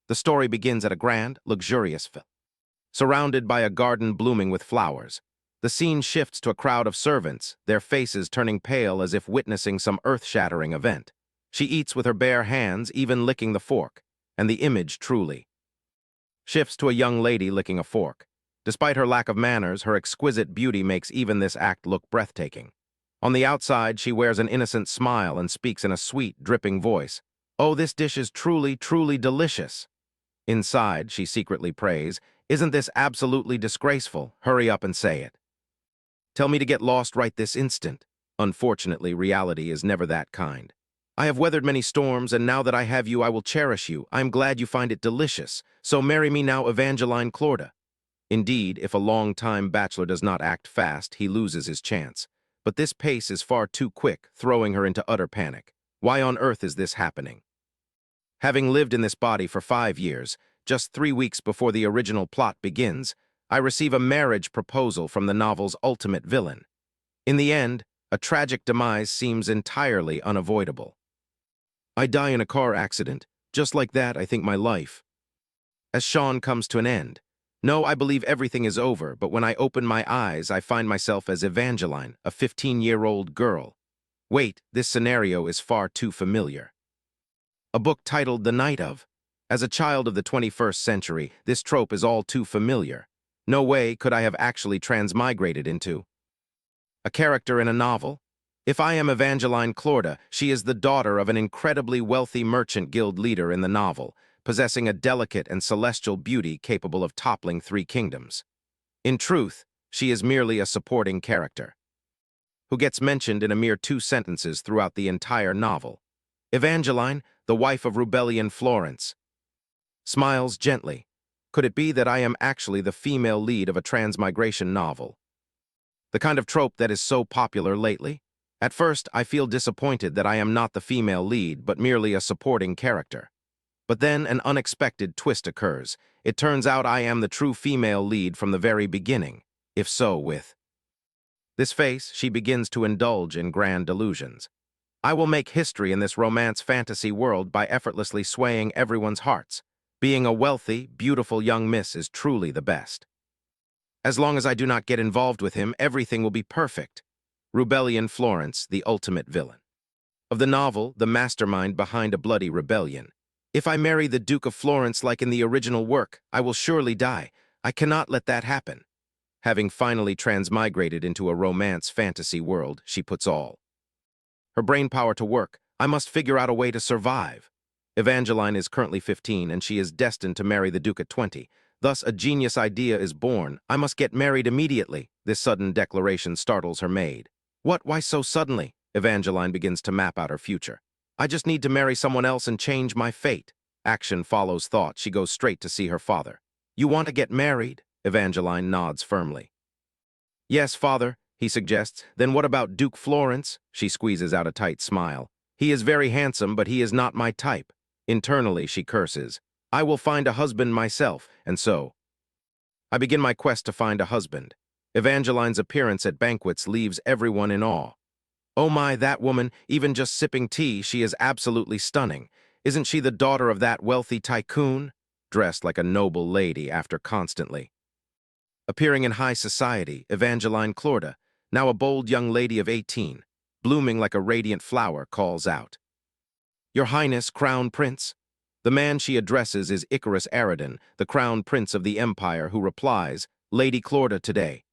The story begins at a grand, luxurious villa. Surrounded by a garden blooming with flowers, the scene shifts to a crowd of servants, their faces turning pale as if witnessing some earth-shattering event. She eats with her bare hands, even licking the fork, and the image truly shifts to a young lady licking a fork. Despite her lack of manners, her exquisite beauty makes even this act look breathtaking. On the outside, she wears an innocent smile and speaks in a sweet, dripping voice. "Oh, this dish is truly, truly delicious." Inside, she secretly prays, "Isn't this absolutely disgraceful? Hurry up and say it. Tell me to get lost right this instant." Unfortunately, reality is never that kind. "I have weathered many storms, and now that I have you, I will cherish you. I am glad you find it delicious. So marry me now, Evangeline Clorda." Indeed, if a long-time bachelor does not act fast, he loses his chance. But this pace is far too quick, throwing her into utter panic. Why on earth is this happening? Having lived in this body for 5 years, just 3 weeks before the original plot begins, I receive a marriage proposal from the novel's ultimate villain. In the end, a tragic demise seems entirely unavoidable. I die in a car accident. Just like that, I think my life. As Sean comes to an end. No, I believe everything is over, but when I open my eyes, I find myself as Evangeline, a 15-year-old girl. Wait, this scenario is far too familiar. A book titled The Night of. As a child of the 21st century, this trope is all too familiar. No way could I have actually transmigrated into a character in a novel. If I am Evangeline Clorda, she is the daughter of an incredibly wealthy merchant guild leader in the novel, possessing a delicate and celestial beauty capable of toppling 3 kingdoms. In truth, she is merely a supporting character, who gets mentioned in a mere 2 sentences throughout the entire novel. Evangeline, the wife of Rebellion Florence, smiles gently. Could it be that I am actually the female lead of a transmigration novel? The kind of trope that is so popular lately? At first, I feel disappointed that I am not the female lead, but merely a supporting character. But then an unexpected twist occurs. It turns out I am the true female lead from the very beginning. If so, with this face, she begins to indulge in grand delusions. I will make history in this romance fantasy world by effortlessly swaying everyone's hearts. Being a wealthy, beautiful young miss is truly the best. As long as I do not get involved with him, everything will be perfect. Rebellion Florence, the ultimate villain of the novel, the mastermind behind a bloody rebellion. If I marry the Duke of Florence like in the original work, I will surely die. I cannot let that happen. Having finally transmigrated into a romance fantasy world, she puts all her brainpower to work. I must figure out a way to survive. Evangeline is currently 15 and she is destined to marry the Duke at 20. Thus, a genius idea is born. I must get married immediately. This sudden declaration startles her maid. What? Why so suddenly? Evangeline begins to map out her future. I just need to marry someone else and change my fate. Action follows thought. She goes straight to see her father. You want to get married? Evangeline nods firmly. Yes, father, he suggests. Then what about Duke Florence? She squeezes out a tight smile. He is very handsome, but he is not my type. Internally, she curses. I will find a husband myself, and so I begin my quest to find a husband. Evangeline's appearance at banquets leaves everyone in awe. Oh my, that woman, even just sipping tea, she is absolutely stunning. Isn't she the daughter of that wealthy tycoon? Dressed like a noble lady after constantly appearing in high society, Evangeline Clorda, now a bold young lady of 18, blooming like a radiant flower, calls out, "Your Highness, Crown Prince." The man she addresses is Icarus Aridon, the Crown Prince of the Empire, who replies, "Lady Clorda today.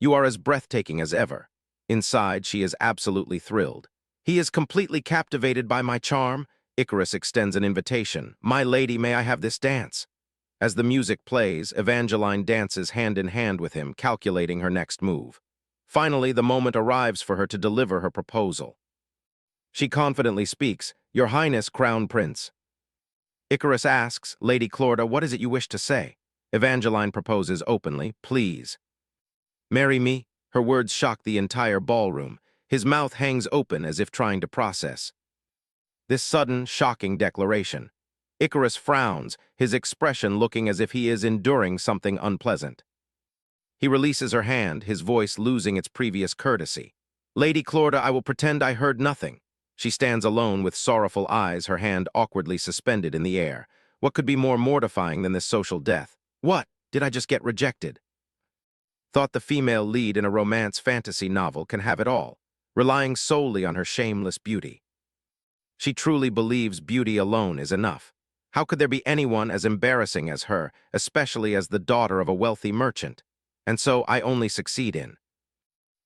You are as breathtaking as ever." Inside, she is absolutely thrilled. He is completely captivated by my charm. Icarus extends an invitation. "My lady, may I have this dance?" As the music plays, Evangeline dances hand in hand with him, calculating her next move. Finally, the moment arrives for her to deliver her proposal. She confidently speaks, "Your Highness, Crown Prince." Icarus asks, "Lady Clorda, what is it you wish to say?" Evangeline proposes openly, "Please marry me." Her words shock the entire ballroom. His mouth hangs open as if trying to process this sudden, shocking declaration. Icarus frowns, his expression looking as if he is enduring something unpleasant. He releases her hand, his voice losing its previous courtesy. "Lady Clorda, I will pretend I heard nothing." She stands alone with sorrowful eyes, her hand awkwardly suspended in the air. What could be more mortifying than this social death? What? Did I just get rejected? Thought the female lead in a romance fantasy novel can have it all, relying solely on her shameless beauty. She truly believes beauty alone is enough. How could there be anyone as embarrassing as her, especially as the daughter of a wealthy merchant? And so I only succeed in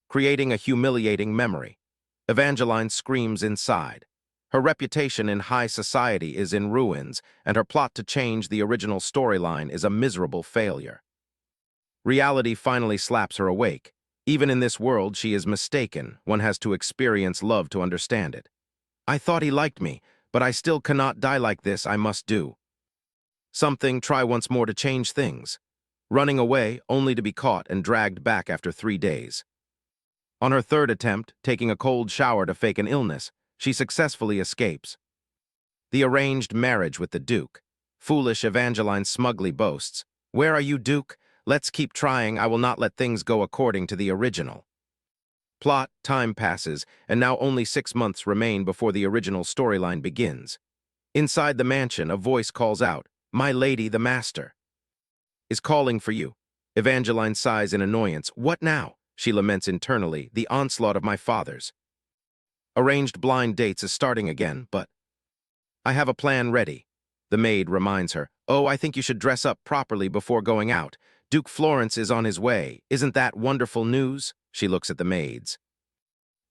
creating a humiliating memory. Evangeline screams inside. Her reputation in high society is in ruins, and her plot to change the original storyline is a miserable failure. Reality finally slaps her awake. Even in this world, she is mistaken. One has to experience love to understand it. I thought he liked me, but I still cannot die like this. I must do something, try once more to change things. Running away, only to be caught and dragged back after 3 days. On her third attempt, taking a cold shower to fake an illness, she successfully escapes. The arranged marriage with the Duke. Foolish Evangeline smugly boasts, "Where are you, Duke? Let's keep trying. I will not let things go according to the original." Plot, time passes, and now only 6 months remain before the original storyline begins. Inside the mansion, a voice calls out, "My lady, the master is calling for you." Evangeline sighs in annoyance. "What now?" She laments internally, "The onslaught of my fathers. Arranged blind dates is starting again, but I have a plan ready." The maid reminds her, "Oh, I think you should dress up properly before going out. Duke Florence is on his way. Isn't that wonderful news?" She looks at the maids,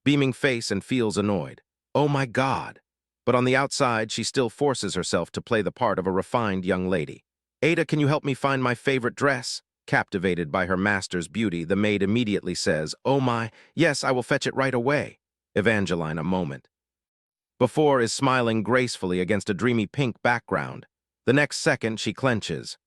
beaming face, and feels annoyed. Oh my God. But on the outside, she still forces herself to play the part of a refined young lady. "Ada, can you help me find my favorite dress?" Captivated by her master's beauty, the maid immediately says, "Oh my, yes, I will fetch it right away." Evangeline, a moment before, is smiling gracefully against a dreamy pink background. The next second, she clenches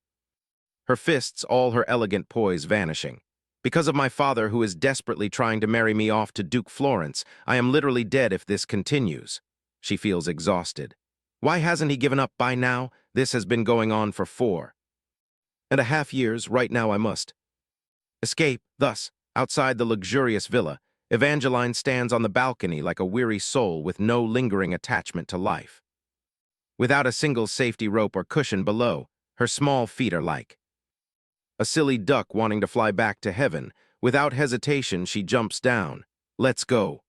her fists, all her elegant poise vanishing. "Because of my father, who is desperately trying to marry me off to Duke Florence, I am literally dead if this continues." She feels exhausted. Why hasn't he given up by now? This has been going on for 4.5 years. Right now I must escape. Thus, outside the luxurious villa, Evangeline stands on the balcony like a weary soul with no lingering attachment to life. Without a single safety rope or cushion below, her small feet are like a silly duck wanting to fly back to heaven. Without hesitation, she jumps down. "Let's go."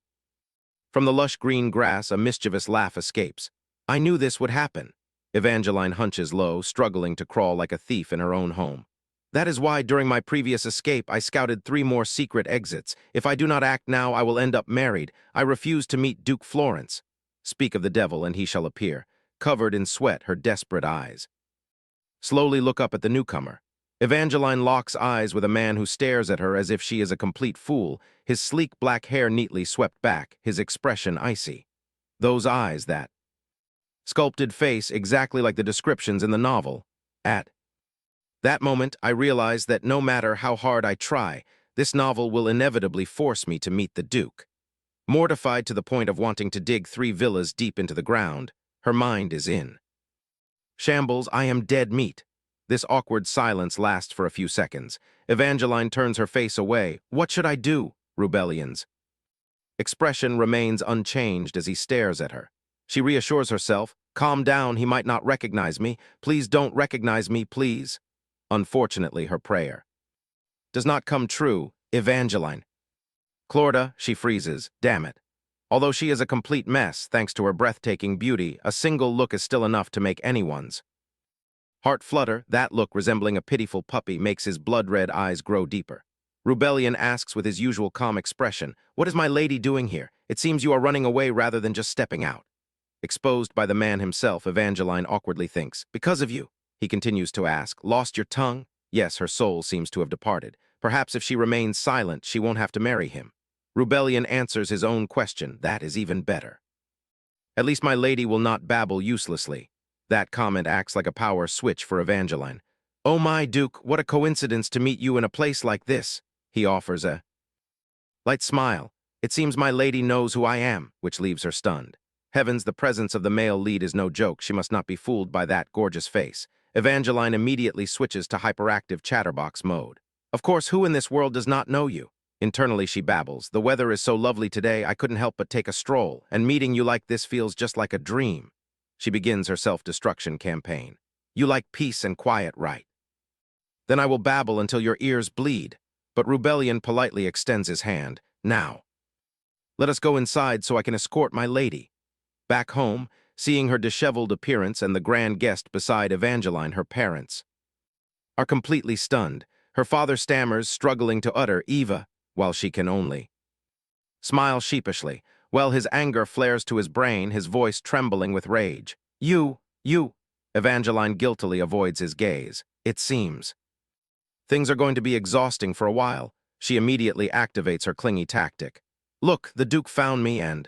From the lush green grass, a mischievous laugh escapes. "I knew this would happen." Evangeline hunches low, struggling to crawl like a thief in her own home. "That is why during my previous escape I scouted 3 more secret exits. If I do not act now, I will end up married. I refuse to meet Duke Florence. Speak of the devil and he shall appear." Covered in sweat, her desperate eyes slowly look up at the newcomer. Evangeline locks eyes with a man who stares at her as if she is a complete fool, his sleek black hair neatly swept back, his expression icy. Those eyes, that sculpted face, exactly like the descriptions in the novel. At that moment, I realize that no matter how hard I try, this novel will inevitably force me to meet the Duke. Mortified to the point of wanting to dig 3 villas deep into the ground, her mind is in shambles. I am dead meat. This awkward silence lasts for a few seconds. Evangeline turns her face away. "What should I do?" Rubellion's expression remains unchanged as he stares at her. She reassures herself, "Calm down, he might not recognize me. Please don't recognize me, please." Unfortunately, her prayer does not come true. "Evangeline." "Clorda," she freezes. Damn it. Although she is a complete mess, thanks to her breathtaking beauty, a single look is still enough to make anyone's heart flutter. That look, resembling a pitiful puppy, makes his blood-red eyes grow deeper. Rubellion asks with his usual calm expression, "What is my lady doing here? It seems you are running away rather than just stepping out." Exposed by the man himself, Evangeline awkwardly thinks, "Because of you." He continues to ask, "Lost your tongue?" Yes, her soul seems to have departed. Perhaps if she remains silent, she won't have to marry him. Rubellion answers his own question. That is even better. "At least my lady will not babble uselessly." That comment acts like a power switch for Evangeline. "Oh my, Duke, what a coincidence to meet you in a place like this." He offers a light smile. "It seems my lady knows who I am," which leaves her stunned. Heavens, the presence of the male lead is no joke. She must not be fooled by that gorgeous face. Evangeline immediately switches to hyperactive chatterbox mode. "Of course, who in this world does not know you?" Internally, she babbles. "The weather is so lovely today, I couldn't help but take a stroll, and meeting you like this feels just like a dream." She begins her self-destruction campaign. You like peace and quiet, right? Then I will babble until your ears bleed. But Rubellion politely extends his hand. Now, let us go inside so I can escort my lady. Back home, seeing her disheveled appearance and the grand guest beside Evangeline, her parents are completely stunned. Her father stammers, struggling to utter Eva, while she can only smile sheepishly, while his anger flares to his brain, his voice trembling with rage. You! Evangeline guiltily avoids his gaze. It seems things are going to be exhausting for a while. She immediately activates her clingy tactic. Look, the Duke found me and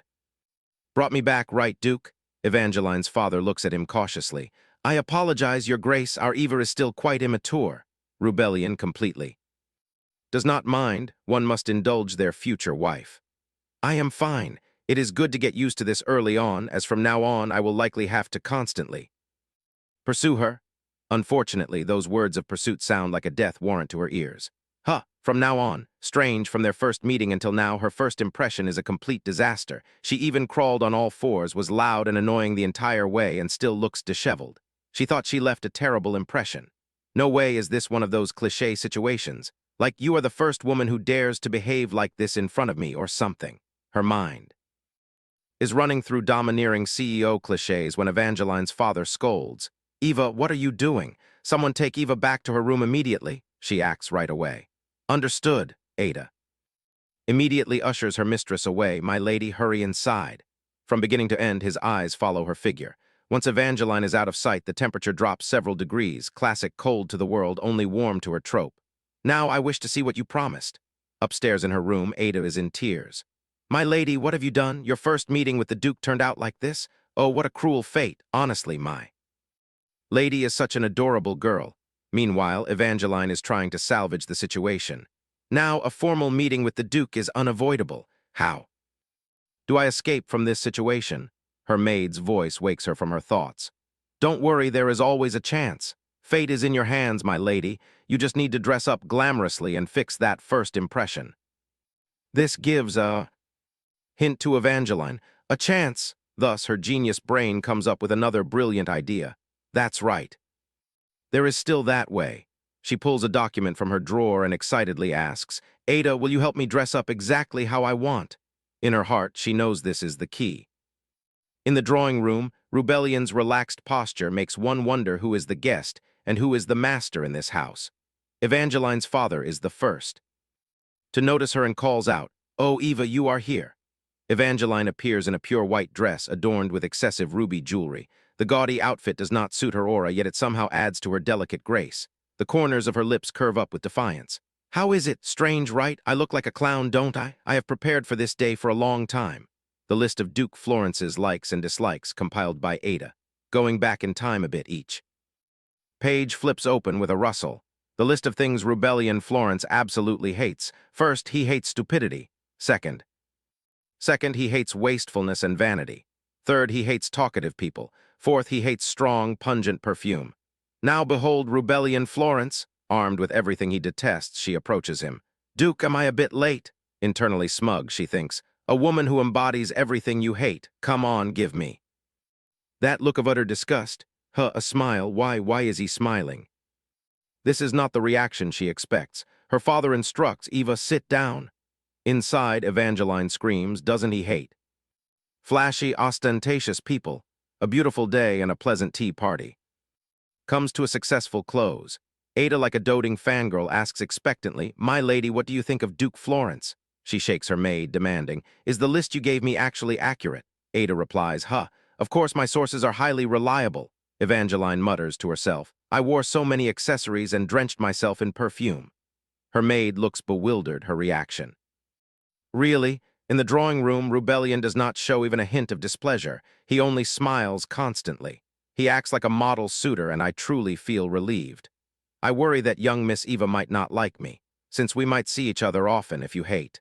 brought me back, right, Duke? Evangeline's father looks at him cautiously. I apologize, Your Grace, our Eva is still quite immature. Rubellion completely does not mind. One must indulge their future wife. I am fine. It is good to get used to this early on, as from now on I will likely have to constantly pursue her. Unfortunately, those words of pursuit sound like a death warrant to her ears. From now on, strange from their first meeting until now, her first impression is a complete disaster. She even crawled on all fours, was loud and annoying the entire way, and still looks disheveled. She thought she left a terrible impression. No way is this one of those cliché situations. Like you are the first woman who dares to behave like this in front of me or something. Her mind is running through domineering CEO clichés when Evangeline's father scolds. Eva, what are you doing? Someone take Eva back to her room immediately. She acts right away. Understood, Ada immediately ushers her mistress away. My lady, hurry inside. From beginning to end, his eyes follow her figure. Once Evangeline is out of sight, the temperature drops several degrees, classic cold to the world, only warm to her trope. Now I wish to see what you promised. Upstairs in her room, Ada is in tears. My lady, what have you done? Your first meeting with the Duke turned out like this? Oh, what a cruel fate. Honestly, my lady is such an adorable girl. Meanwhile, Evangeline is trying to salvage the situation. Now, a formal meeting with the Duke is unavoidable. How do I escape from this situation? Her maid's voice wakes her from her thoughts. Don't worry, there is always a chance. Fate is in your hands, my lady. You just need to dress up glamorously and fix that first impression. This gives a hint to Evangeline. A chance. Thus, her genius brain comes up with another brilliant idea. That's right. There is still that way. She pulls a document from her drawer and excitedly asks, Ada, will you help me dress up exactly how I want? In her heart, she knows this is the key. In the drawing room, Rubellion's relaxed posture makes one wonder who is the guest and who is the master in this house. Evangeline's father is the first to notice her and calls out, Oh, Eva, you are here. Evangeline appears in a pure white dress adorned with excessive ruby jewelry. The gaudy outfit does not suit her aura, yet it somehow adds to her delicate grace. The corners of her lips curve up with defiance. How is it? Strange, right? I look like a clown, don't I? I have prepared for this day for a long time. The list of Duke Florence's likes and dislikes compiled by Ada, going back in time a bit each page flips open with a rustle. The list of things Rubellion Florence absolutely hates. First, he hates stupidity. Second, he hates wastefulness and vanity. Third, he hates talkative people. Fourth, he hates strong, pungent perfume. Now behold Rubellion Florence. Armed with everything he detests, she approaches him. Duke, am I a bit late? Internally smug, she thinks. A woman who embodies everything you hate. Come on, give me that look of utter disgust. A smile. Why is he smiling? This is not the reaction she expects. Her father instructs, Eva, sit down. Inside, Evangeline screams, doesn't he hate flashy, ostentatious people? A beautiful day and a pleasant tea party comes to a successful close. Ada, like a doting fangirl, asks expectantly, My lady, what do you think of Duke Florence? She shakes her maid, demanding, Is the list you gave me actually accurate? Ada replies, Of course my sources are highly reliable. Evangeline mutters to herself, I wore so many accessories and drenched myself in perfume. Her maid looks bewildered, her reaction. Really? In the drawing room, Rubellion does not show even a hint of displeasure. He only smiles constantly. He acts like a model suitor, and I truly feel relieved. I worry that young Miss Eva might not like me, since we might see each other often if you hate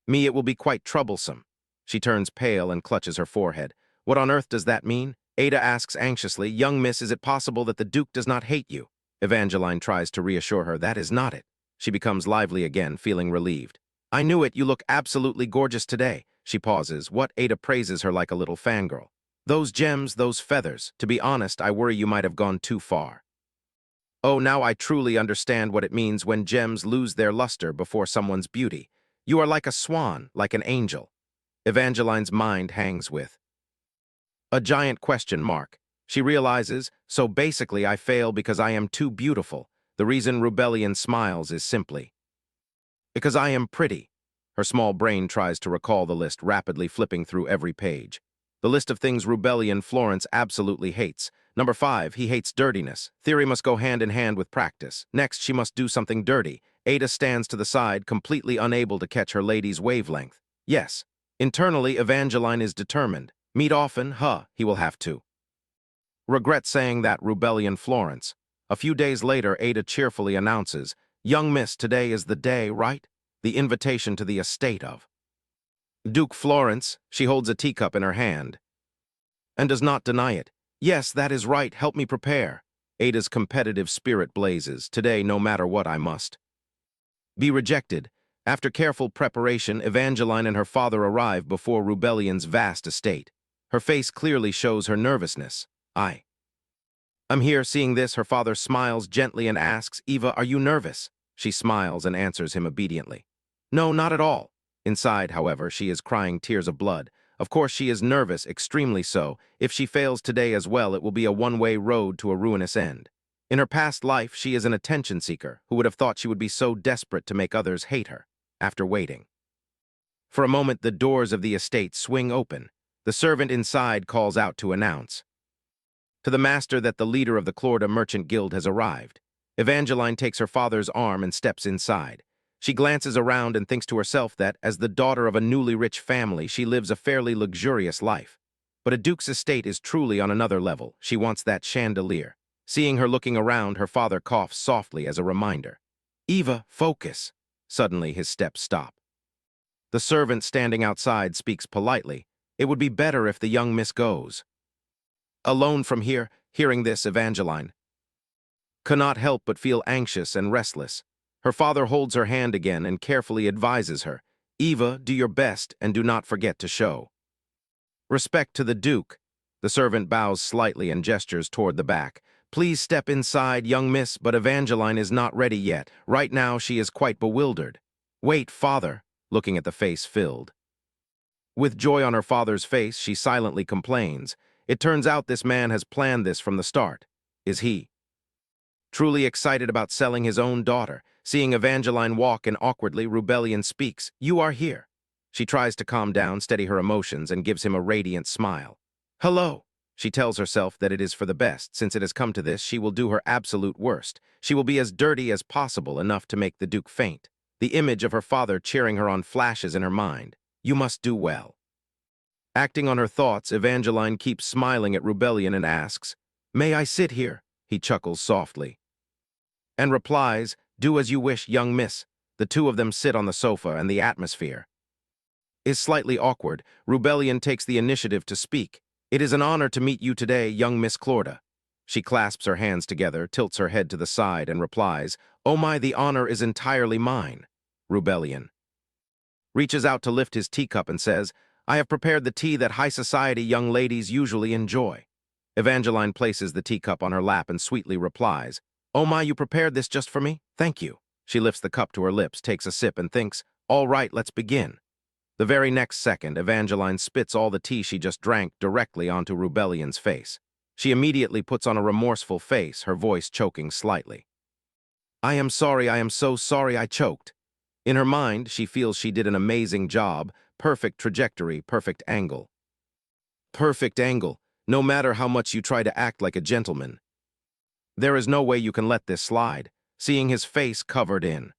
me. It will be quite troublesome. She turns pale and clutches her forehead. What on earth does that mean? Ada asks anxiously, Young miss, is it possible that the Duke does not hate you? Evangeline tries to reassure her, that is not it. She becomes lively again, feeling relieved. I knew it, you look absolutely gorgeous today. She pauses. What? Ada praises her like a little fangirl. Those gems, those feathers. To be honest, I worry you might have gone too far. Oh, now I truly understand what it means when gems lose their luster before someone's beauty. You are like a swan, like an angel. Evangeline's mind hangs with a giant question mark. She realizes, so basically I fail because I am too beautiful. The reason Rubellion smiles is simply because I am pretty. Her small brain tries to recall the list, rapidly flipping through every page. The list of things Rubellion Florence absolutely hates. Number 5, he hates dirtiness. Theory must go hand in hand with practice. Next, she must do something dirty. Ada stands to the side, completely unable to catch her lady's wavelength. Yes. Internally, Evangeline is determined. Meet often, he will have to. Regret saying that, Rubellion Florence. A few days later, Ada cheerfully announces, "Young miss, today is the day, right? The invitation to the estate of Duke Florence." She holds a teacup in her hand and does not deny it. "Yes, that is right. Help me prepare." Ada's competitive spirit blazes. "Today, no matter what, I must be rejected." After careful preparation, Evangeline and her father arrive before Rubellion's vast estate. Her face clearly shows her nervousness. I'm here." Seeing this, her father smiles gently and asks, "Eva, are you nervous?" She smiles and answers him obediently, "No, not at all." Inside, however, she is crying tears of blood. Of course she is nervous, extremely so. If she fails today as well, it will be a one-way road to a ruinous end. In her past life, she is an attention seeker. Who would have thought she would be so desperate to make others hate her? After waiting for a moment, the doors of the estate swing open. The servant inside calls out to announce to the master that the leader of the Clorda Merchant Guild has arrived. Evangeline takes her father's arm and steps inside. She glances around and thinks to herself that, as the daughter of a newly rich family, she lives a fairly luxurious life. But a duke's estate is truly on another level. She wants that chandelier. Seeing her looking around, her father coughs softly as a reminder. "Eva, focus." Suddenly, his steps stop. The servant standing outside speaks politely. "It would be better if the young miss goes alone from here." Hearing this, Evangeline cannot help but feel anxious and restless. Her father holds her hand again and carefully advises her, "Eva, do your best and do not forget to show respect to the Duke." The servant bows slightly and gestures toward the back. "Please step inside, young miss," but Evangeline is not ready yet. Right now, she is quite bewildered. "Wait, father," looking at the face filled with joy on her father's face, she silently complains. It turns out this man has planned this from the start. Is he truly excited about selling his own daughter? Seeing Evangeline walk in awkwardly, Rubellion speaks, "You are here." She tries to calm down, steady her emotions, and gives him a radiant smile. "Hello." She tells herself that it is for the best. Since it has come to this, she will do her absolute worst. She will be as dirty as possible, enough to make the Duke faint. The image of her father cheering her on flashes in her mind. "You must do well." Acting on her thoughts, Evangeline keeps smiling at Rubellion and asks, "May I sit here?" He chuckles softly and replies, "Do as you wish, young miss." The two of them sit on the sofa, and the atmosphere is slightly awkward. Rubellion takes the initiative to speak. "It is an honor to meet you today, young Miss Clorda." She clasps her hands together, tilts her head to the side, and replies, "Oh my, the honor is entirely mine." Rubellion reaches out to lift his teacup and says, "I have prepared the tea that high society young ladies usually enjoy." Evangeline places the teacup on her lap and sweetly replies, "Oh my, you prepared this just for me? Thank you." She lifts the cup to her lips, takes a sip, and thinks, "All right, let's begin." The very next second, Evangeline spits all the tea she just drank directly onto Rubellion's face. She immediately puts on a remorseful face, her voice choking slightly. "I am sorry, I am so sorry I choked." In her mind, she feels she did an amazing job. Perfect trajectory, perfect angle. Perfect angle. No matter how much you try to act like a gentleman, there is no way you can let this slide. Seeing his face covered in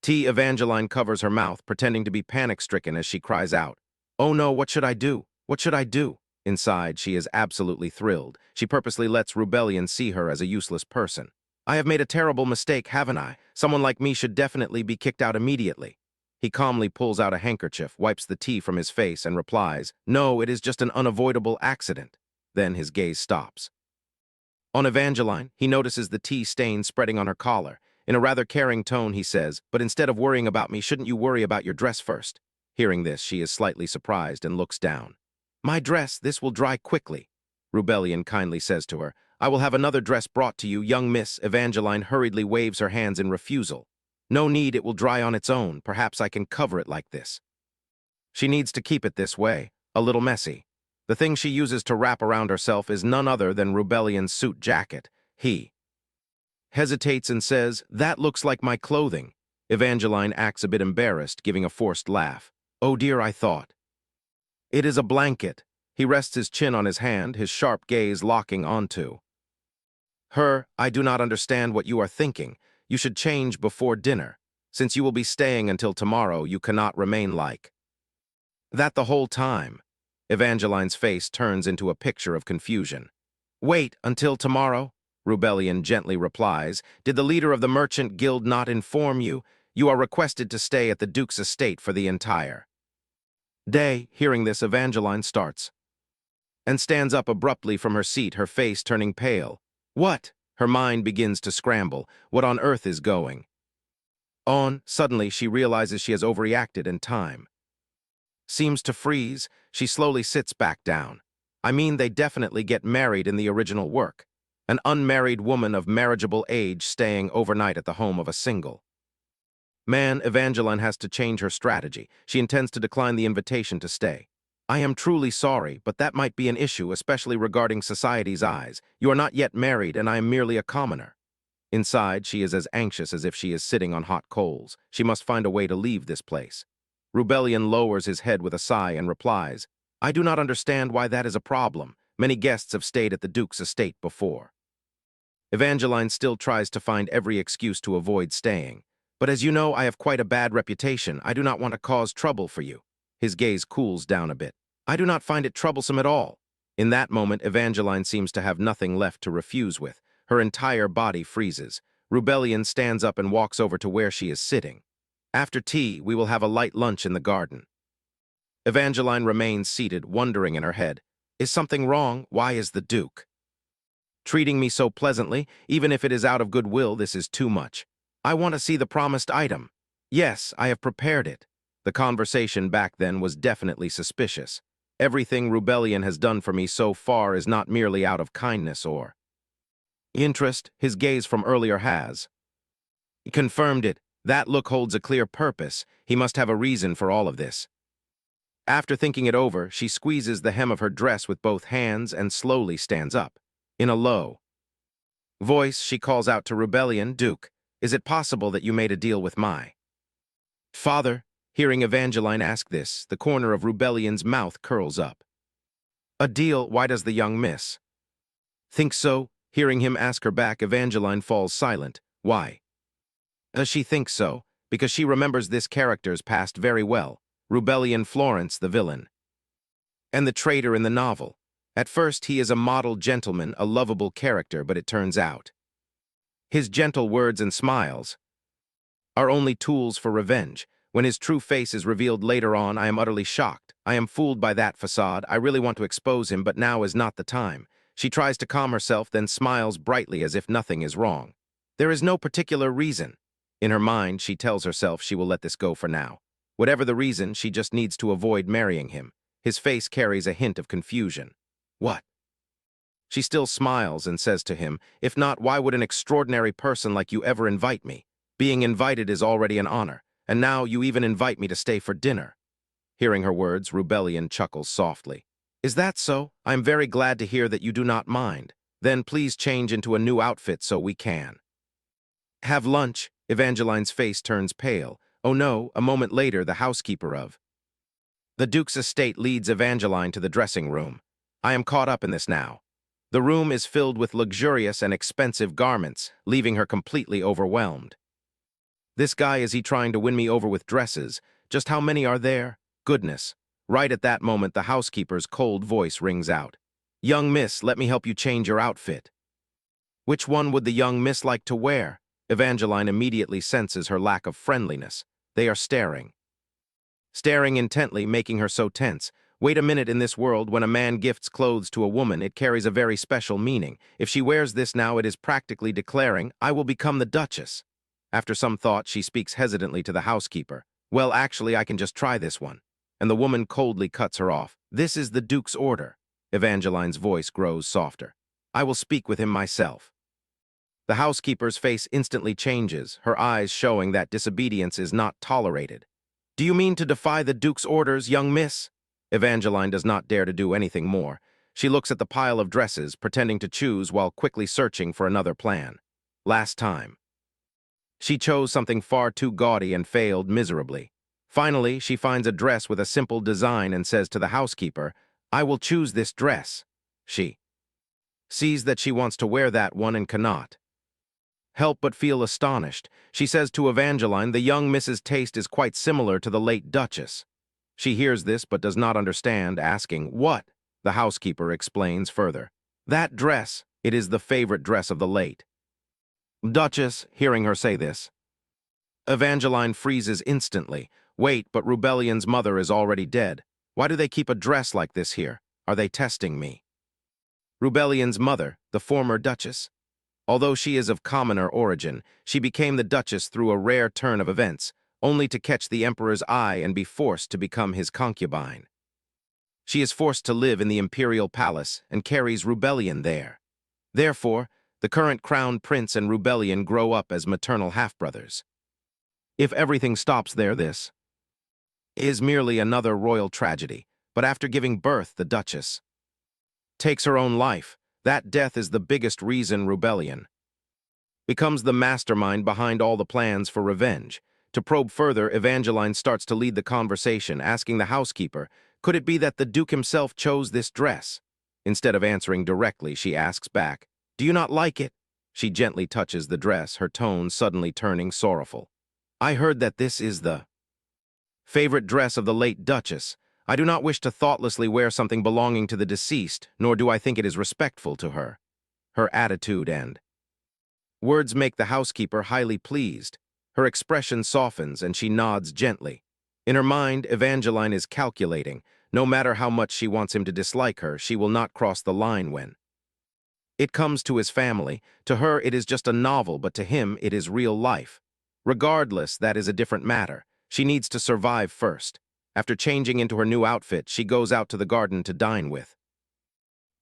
tea, Evangeline covers her mouth, pretending to be panic-stricken as she cries out, "Oh no, what should I do? What should I do?" Inside, she is absolutely thrilled. She purposely lets Rubellion see her as a useless person. "I have made a terrible mistake, haven't I? Someone like me should definitely be kicked out immediately." He calmly pulls out a handkerchief, wipes the tea from his face, and replies, "No, it is just an unavoidable accident." Then his gaze stops on Evangeline. He notices the tea stain spreading on her collar. In a rather caring tone, he says, "But instead of worrying about me, shouldn't you worry about your dress first?" Hearing this, she is slightly surprised and looks down. My dress, this will dry quickly, Rubellion kindly says to her. I will have another dress brought to you, young miss. Evangeline hurriedly waves her hands in refusal. No need, it will dry on its own. Perhaps I can cover it like this. She needs to keep it this way, a little messy. The thing she uses to wrap around herself is none other than Rubellion's suit jacket. He hesitates and says, that looks like my clothing. Evangeline acts a bit embarrassed, giving a forced laugh. Oh dear, I thought. It is a blanket. He rests his chin on his hand, his sharp gaze locking onto her. I do not understand what you are thinking. You should change before dinner. Since you will be staying until tomorrow, you cannot remain like that the whole time. Evangeline's face turns into a picture of confusion. Wait until tomorrow? Rubellion gently replies. Did the leader of the merchant guild not inform you? You are requested to stay at the Duke's estate for the entire day. Hearing this, Evangeline starts and stands up abruptly from her seat, her face turning pale. What? Her mind begins to scramble. What on earth is going on? Suddenly, she realizes she has overreacted and time seems to freeze. She slowly sits back down. I mean, they definitely get married in the original work. An unmarried woman of marriageable age staying overnight at the home of a single man. Evangeline has to change her strategy. She intends to decline the invitation to stay. I am truly sorry, but that might be an issue, especially regarding society's eyes. You are not yet married, and I am merely a commoner. Inside, she is as anxious as if she is sitting on hot coals. She must find a way to leave this place. Rubellion lowers his head with a sigh and replies, I do not understand why that is a problem. Many guests have stayed at the Duke's estate before. Evangeline still tries to find every excuse to avoid staying. But as you know, I have quite a bad reputation. I do not want to cause trouble for you. His gaze cools down a bit. I do not find it troublesome at all. In that moment, Evangeline seems to have nothing left to refuse with. Her entire body freezes. Rubellion stands up and walks over to where she is sitting. After tea, we will have a light lunch in the garden. Evangeline remains seated, wondering in her head. Is something wrong? Why is the Duke treating me so pleasantly? Even if it is out of goodwill, this is too much. I want to see the promised item. Yes, I have prepared it. The conversation back then was definitely suspicious. Everything Rubellion has done for me so far is not merely out of kindness or interest. His gaze from earlier has confirmed it. That look holds a clear purpose. He must have a reason for all of this. After thinking it over, she squeezes the hem of her dress with both hands and slowly stands up. In a low voice, she calls out to Rubellion, Duke, is it possible that you made a deal with my father? Hearing Evangeline ask this, the corner of Rubellion's mouth curls up. A deal? Why does the young miss think so? Hearing him ask her back, Evangeline falls silent. Why? She thinks so, because she remembers this character's past very well. Rubellion Florence, the villain, and the traitor in the novel. At first, he is a model gentleman, a lovable character, but it turns out his gentle words and smiles are only tools for revenge. When his true face is revealed later on, I am utterly shocked. I am fooled by that facade. I really want to expose him, but now is not the time. She tries to calm herself, then smiles brightly as if nothing is wrong. There is no particular reason. In her mind, she tells herself she will let this go for now. Whatever the reason, she just needs to avoid marrying him. His face carries a hint of confusion. What? She still smiles and says to him, if not, why would an extraordinary person like you ever invite me? Being invited is already an honor, and now you even invite me to stay for dinner. Hearing her words, Rubellion chuckles softly. Is that so? I am very glad to hear that you do not mind. Then please change into a new outfit so we can have lunch. Evangeline's face turns pale. Oh no, a moment later, the housekeeper of the Duke's estate leads Evangeline to the dressing room. I am caught up in this now. The room is filled with luxurious and expensive garments, leaving her completely overwhelmed. This guy, is he trying to win me over with dresses? Just how many are there? Goodness. Right at that moment, the housekeeper's cold voice rings out. Young miss, let me help you change your outfit. Which one would the young miss like to wear? Evangeline immediately senses her lack of friendliness. They are staring intently, making her so tense. Wait a minute, in this world, when a man gifts clothes to a woman, it carries a very special meaning. If she wears this now, it is practically declaring, I will become the Duchess. After some thought, she speaks hesitantly to the housekeeper. Well, actually, I can just try this one. and the woman coldly cuts her off. "This is the Duke's order." Evangeline's voice grows softer. "I will speak with him myself." The housekeeper's face instantly changes, her eyes showing that disobedience is not tolerated. "Do you mean to defy the Duke's orders, young miss?" Evangeline does not dare to do anything more. She looks at the pile of dresses, pretending to choose while quickly searching for another plan. Last time, she chose something far too gaudy and failed miserably. Finally, she finds a dress with a simple design and says to the housekeeper, "I will choose this dress." She sees that she wants to wear that one and cannot help but feel astonished. She says to Evangeline the young Mrs. Taste is quite similar to the late Duchess. She hears this but does not understand, asking, "What?" The housekeeper explains further. "That dress, it is the favorite dress of the late Duchess." Hearing her say this, Evangeline freezes instantly. Wait, but Rubellion's mother is already dead. Why do they keep a dress like this here? Are they testing me? Rubellion's mother, the former Duchess. Although she is of commoner origin, she became the Duchess through a rare turn of events, only to catch the Emperor's eye and be forced to become his concubine. She is forced to live in the imperial palace and carries Rubellion there. Therefore, the current crown prince and Rubellion grow up as maternal half-brothers. If everything stops there, this is merely another royal tragedy, but after giving birth, the Duchess takes her own life. That death is the biggest reason Rubellion becomes the mastermind behind all the plans for revenge. To probe further, Evangeline starts to lead the conversation, asking the housekeeper, could it be that the Duke himself chose this dress? Instead of answering directly, she asks back, "Do you not like it?" She gently touches the dress, her tone suddenly turning sorrowful. "I heard that this is the favorite dress of the late Duchess. I do not wish to thoughtlessly wear something belonging to the deceased, nor do I think it is respectful to her." Her attitude and words make the housekeeper highly pleased. Her expression softens and she nods gently. In her mind, Evangeline is calculating. No matter how much she wants him to dislike her, she will not cross the line when it comes to his family. To her, it is just a novel, but to him, it is real life. Regardless, that is a different matter. She needs to survive first. After changing into her new outfit, she goes out to the garden to dine with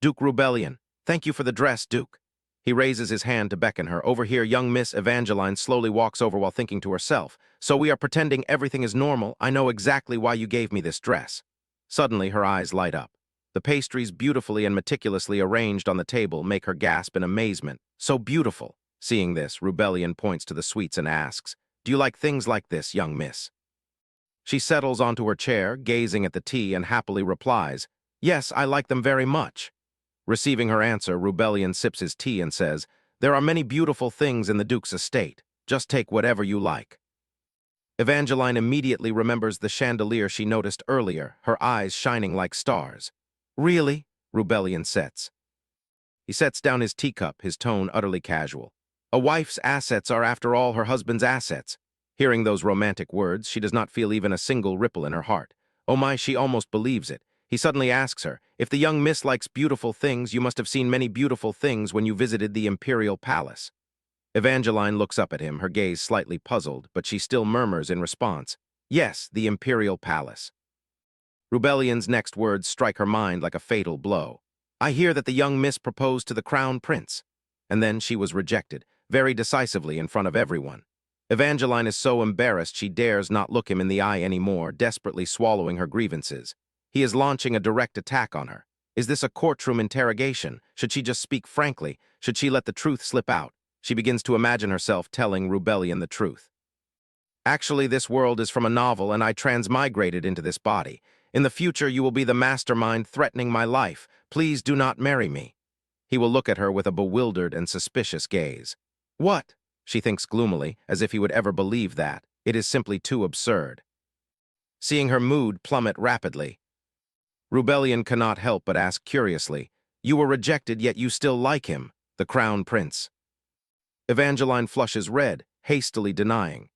Duke Rubellion. "Thank you for the dress, Duke." He raises his hand to beckon her. Over here, young Miss Evangeline slowly walks over while thinking to herself, "So we are pretending everything is normal. I know exactly why you gave me this dress." Suddenly, her eyes light up. The pastries, beautifully and meticulously arranged on the table, make her gasp in amazement. "So beautiful." Seeing this, Rubellion points to the sweets and asks, "Do you like things like this, young miss?" She settles onto her chair, gazing at the tea, and happily replies, "Yes, I like them very much." Receiving her answer, Rubellion sips his tea and says, "There are many beautiful things in the Duke's estate. Just take whatever you like." Evangeline immediately remembers the chandelier she noticed earlier, her eyes shining like stars. "Really?" Rubellion sets. He sets down his teacup, his tone utterly casual. "A wife's assets are, after all, her husband's assets." Hearing those romantic words, she does not feel even a single ripple in her heart. Oh my, she almost believes it. He suddenly asks her, "If the young miss likes beautiful things, you must have seen many beautiful things when you visited the imperial palace." Evangeline looks up at him, her gaze slightly puzzled, but she still murmurs in response, "Yes, the imperial palace." Rubellion's next words strike her mind like a fatal blow. "I hear that the young miss proposed to the crown prince." And then she was rejected, very decisively in front of everyone. Evangeline is so embarrassed she dares not look him in the eye anymore, desperately swallowing her grievances. He is launching a direct attack on her. Is this a courtroom interrogation? Should she just speak frankly? Should she let the truth slip out? She begins to imagine herself telling Rubellion the truth. "Actually, this world is from a novel, and I transmigrated into this body. In the future, you will be the mastermind threatening my life. Please do not marry me." He will look at her with a bewildered and suspicious gaze. "What?" She thinks gloomily, as if he would ever believe that. It is simply too absurd. Seeing her mood plummet rapidly, Rubellion cannot help but ask curiously, "You were rejected, yet you still like him, the crown prince?" Evangeline flushes red, hastily denying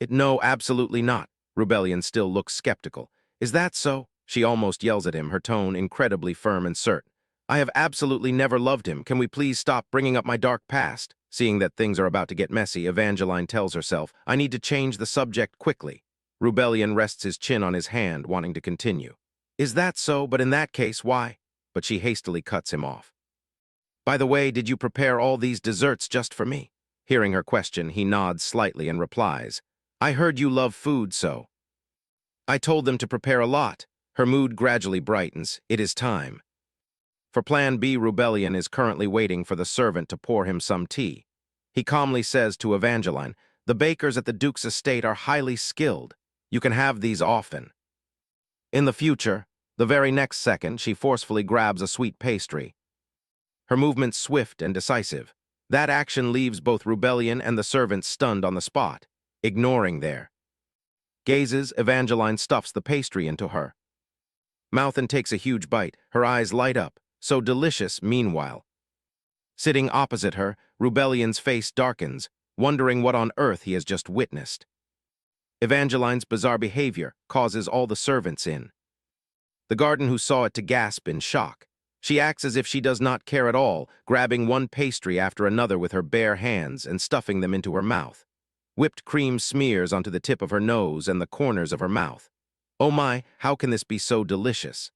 it. "No, absolutely not." Rubellion still looks skeptical. "Is that so?" She almost yells at him, her tone incredibly firm and certain. "I have absolutely never loved him. Can we please stop bringing up my dark past?" Seeing that things are about to get messy, Evangeline tells herself, "I need to change the subject quickly." Rubellion rests his chin on his hand, wanting to continue. Is that so? But in that case, why? But she hastily cuts him off. By the way, did you prepare all these desserts just for me? Hearing her question, he nods slightly and replies, I heard you love food, so. I told them to prepare a lot. Her mood gradually brightens. It is time. For Plan B, Rubellion is currently waiting for the servant to pour him some tea. He calmly says to Evangeline, the bakers at the Duke's estate are highly skilled. You can have these often. In the future, the very next second, she forcefully grabs a sweet pastry. Her movements swift and decisive. That action leaves both Rubellion and the servant stunned on the spot, ignoring their gazes. Evangeline stuffs the pastry into her mouth and takes a huge bite. Her eyes light up. So delicious. Meanwhile, sitting opposite her, Rubellion's face darkens, wondering what on earth he has just witnessed. Evangeline's bizarre behavior causes all the servants in the garden who saw it to gasp in shock. She acts as if she does not care at all, grabbing one pastry after another with her bare hands and stuffing them into her mouth. Whipped cream smears onto the tip of her nose and the corners of her mouth. Oh my, how can this be so delicious?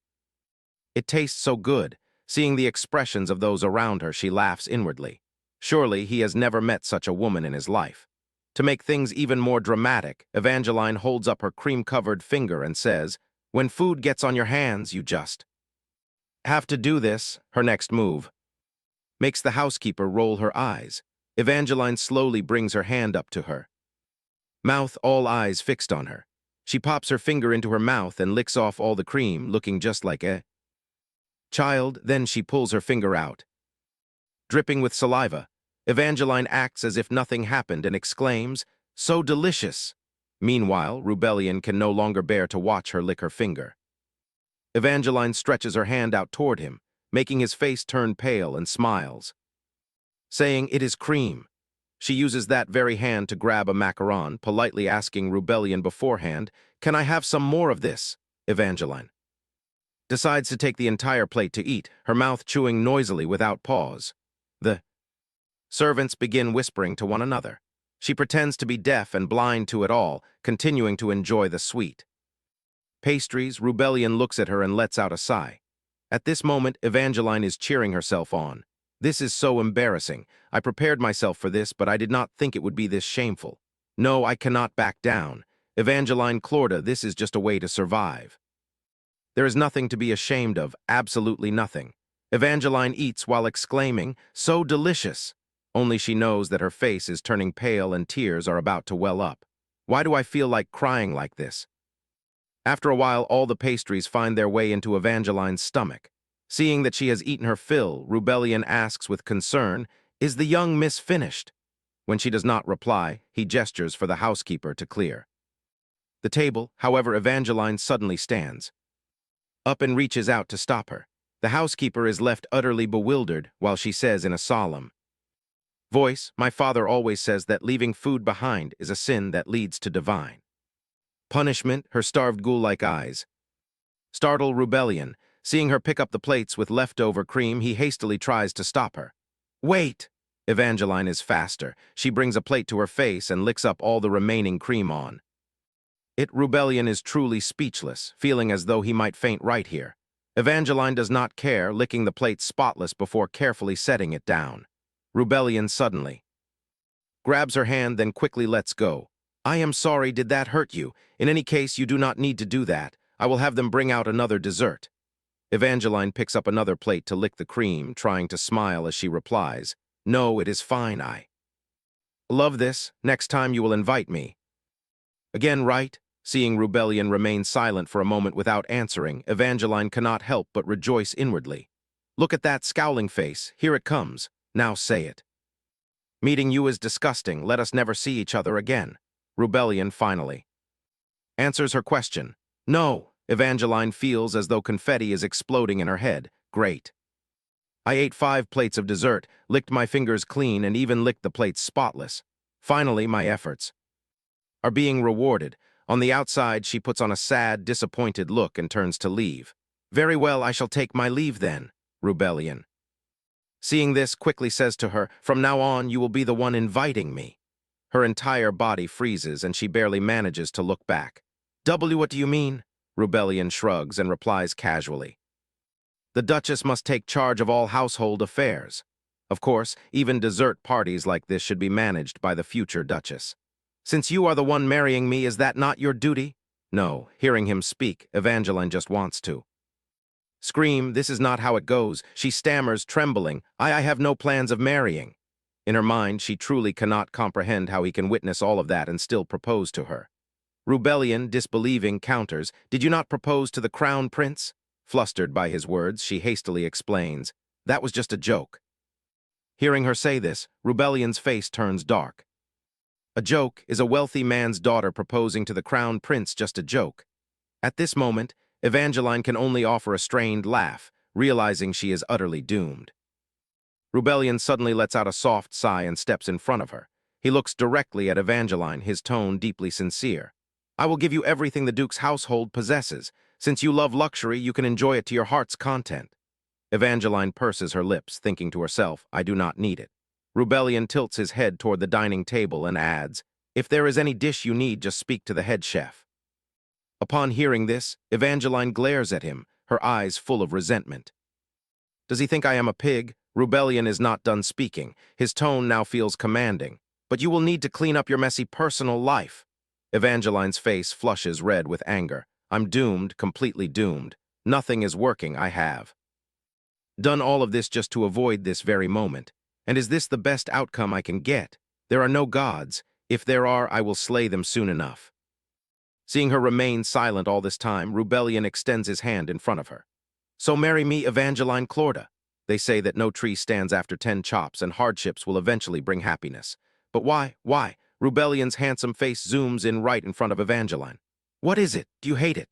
It tastes so good. Seeing the expressions of those around her, she laughs inwardly. Surely he has never met such a woman in his life. To make things even more dramatic, Evangeline holds up her cream-covered finger and says, when food gets on your hands, you just have to do this. Her next move makes the housekeeper roll her eyes. Evangeline slowly brings her hand up to her mouth, all eyes fixed on her. She pops her finger into her mouth and licks off all the cream, looking just like a child. Then she pulls her finger out, dripping with saliva. Evangeline acts as if nothing happened and exclaims, so delicious. Meanwhile, Rubellion can no longer bear to watch her lick her finger. Evangeline stretches her hand out toward him, making his face turn pale, and smiles, saying, it is cream. She uses that very hand to grab a macaron, politely asking Rubellion beforehand, can I have some more of this? Evangeline decides to take the entire plate to eat, her mouth chewing noisily without pause. The servants begin whispering to one another. She pretends to be deaf and blind to it all, continuing to enjoy the sweet pastries. Rubellion looks at her and lets out a sigh. At this moment, Evangeline is cheering herself on. This is so embarrassing. I prepared myself for this, but I did not think it would be this shameful. No, I cannot back down. Evangeline Clorda, this is just a way to survive. There is nothing to be ashamed of, absolutely nothing. Evangeline eats while exclaiming, so delicious. Only she knows that her face is turning pale and tears are about to well up. Why do I feel like crying like this? After a while, all the pastries find their way into Evangeline's stomach. Seeing that she has eaten her fill, Rubellion asks with concern, is the young miss finished? When she does not reply, he gestures for the housekeeper to clear the table. However, Evangeline suddenly stands up and reaches out to stop her. The housekeeper is left utterly bewildered while she says in a solemn voice, my father always says that leaving food behind is a sin that leads to divine punishment. Her starved ghoul-like eyes startle Rubellion. Seeing her pick up the plates with leftover cream, he hastily tries to stop her. Wait! Evangeline is faster. She brings a plate to her face and licks up all the remaining cream on it. Rubellion is truly speechless, feeling as though he might faint right here. Evangeline does not care, licking the plate spotless before carefully setting it down. Rubellion suddenly grabs her hand, then quickly lets go. I am sorry, did that hurt you? In any case, you do not need to do that. I will have them bring out another dessert. Evangeline picks up another plate to lick the cream, trying to smile as she replies, no, it is fine, I love this. Next time you will invite me again, right? Seeing Rubellion remain silent for a moment without answering, Evangeline cannot help but rejoice inwardly. Look at that scowling face. Here it comes. Now say it. Meeting you is disgusting. Let us never see each other again. Rubellion finally answers her question. No. Evangeline feels as though confetti is exploding in her head. Great. I ate 5 plates of dessert, licked my fingers clean, and even licked the plates spotless. Finally, my efforts are being rewarded. On the outside, she puts on a sad, disappointed look and turns to leave. Very well, I shall take my leave then. Rubellion, seeing this, quickly says to her, from now on, you will be the one inviting me. Her entire body freezes and she barely manages to look back. What do you mean? Rebellion shrugs and replies casually. The Duchess must take charge of all household affairs. Of course, even dessert parties like this should be managed by the future Duchess. Since you are the one marrying me, is that not your duty? No, hearing him speak, Evangeline just wants to scream. This is not how it goes. She stammers, trembling. I have no plans of marrying. In her mind, she truly cannot comprehend how he can witness all of that and still propose to her. Rebellion, disbelieving, counters, Did you not propose to the crown prince? Flustered by his words, she hastily explains, That was just a joke. Hearing her say this, Rebellion's face turns dark. A joke? Is a wealthy man's daughter proposing to the crown prince just a joke? At this moment, Evangeline can only offer a strained laugh, realizing she is utterly doomed. Rebellion suddenly lets out a soft sigh and steps in front of her. He looks directly at Evangeline, his tone deeply sincere. I will give you everything the Duke's household possesses. Since you love luxury, you can enjoy it to your heart's content. Evangeline purses her lips, thinking to herself, I do not need it. Rebellion tilts his head toward the dining table and adds, If there is any dish you need, just speak to the head chef. Upon hearing this, Evangeline glares at him, her eyes full of resentment. Does he think I am a pig? Rebellion is not done speaking. His tone now feels commanding. But you will need to clean up your messy personal life. Evangeline's face flushes red with anger. I'm doomed, completely doomed. Nothing is working, I have done all of this just to avoid this very moment. And is this the best outcome I can get? There are no gods. If there are, I will slay them soon enough. Seeing her remain silent all this time, Rebellion extends his hand in front of her. So marry me, Evangeline Clorda. They say that no tree stands after 10 chops and hardships will eventually bring happiness. But why? Why? Rebellion's handsome face zooms in right in front of Evangeline. What is it? Do you hate it?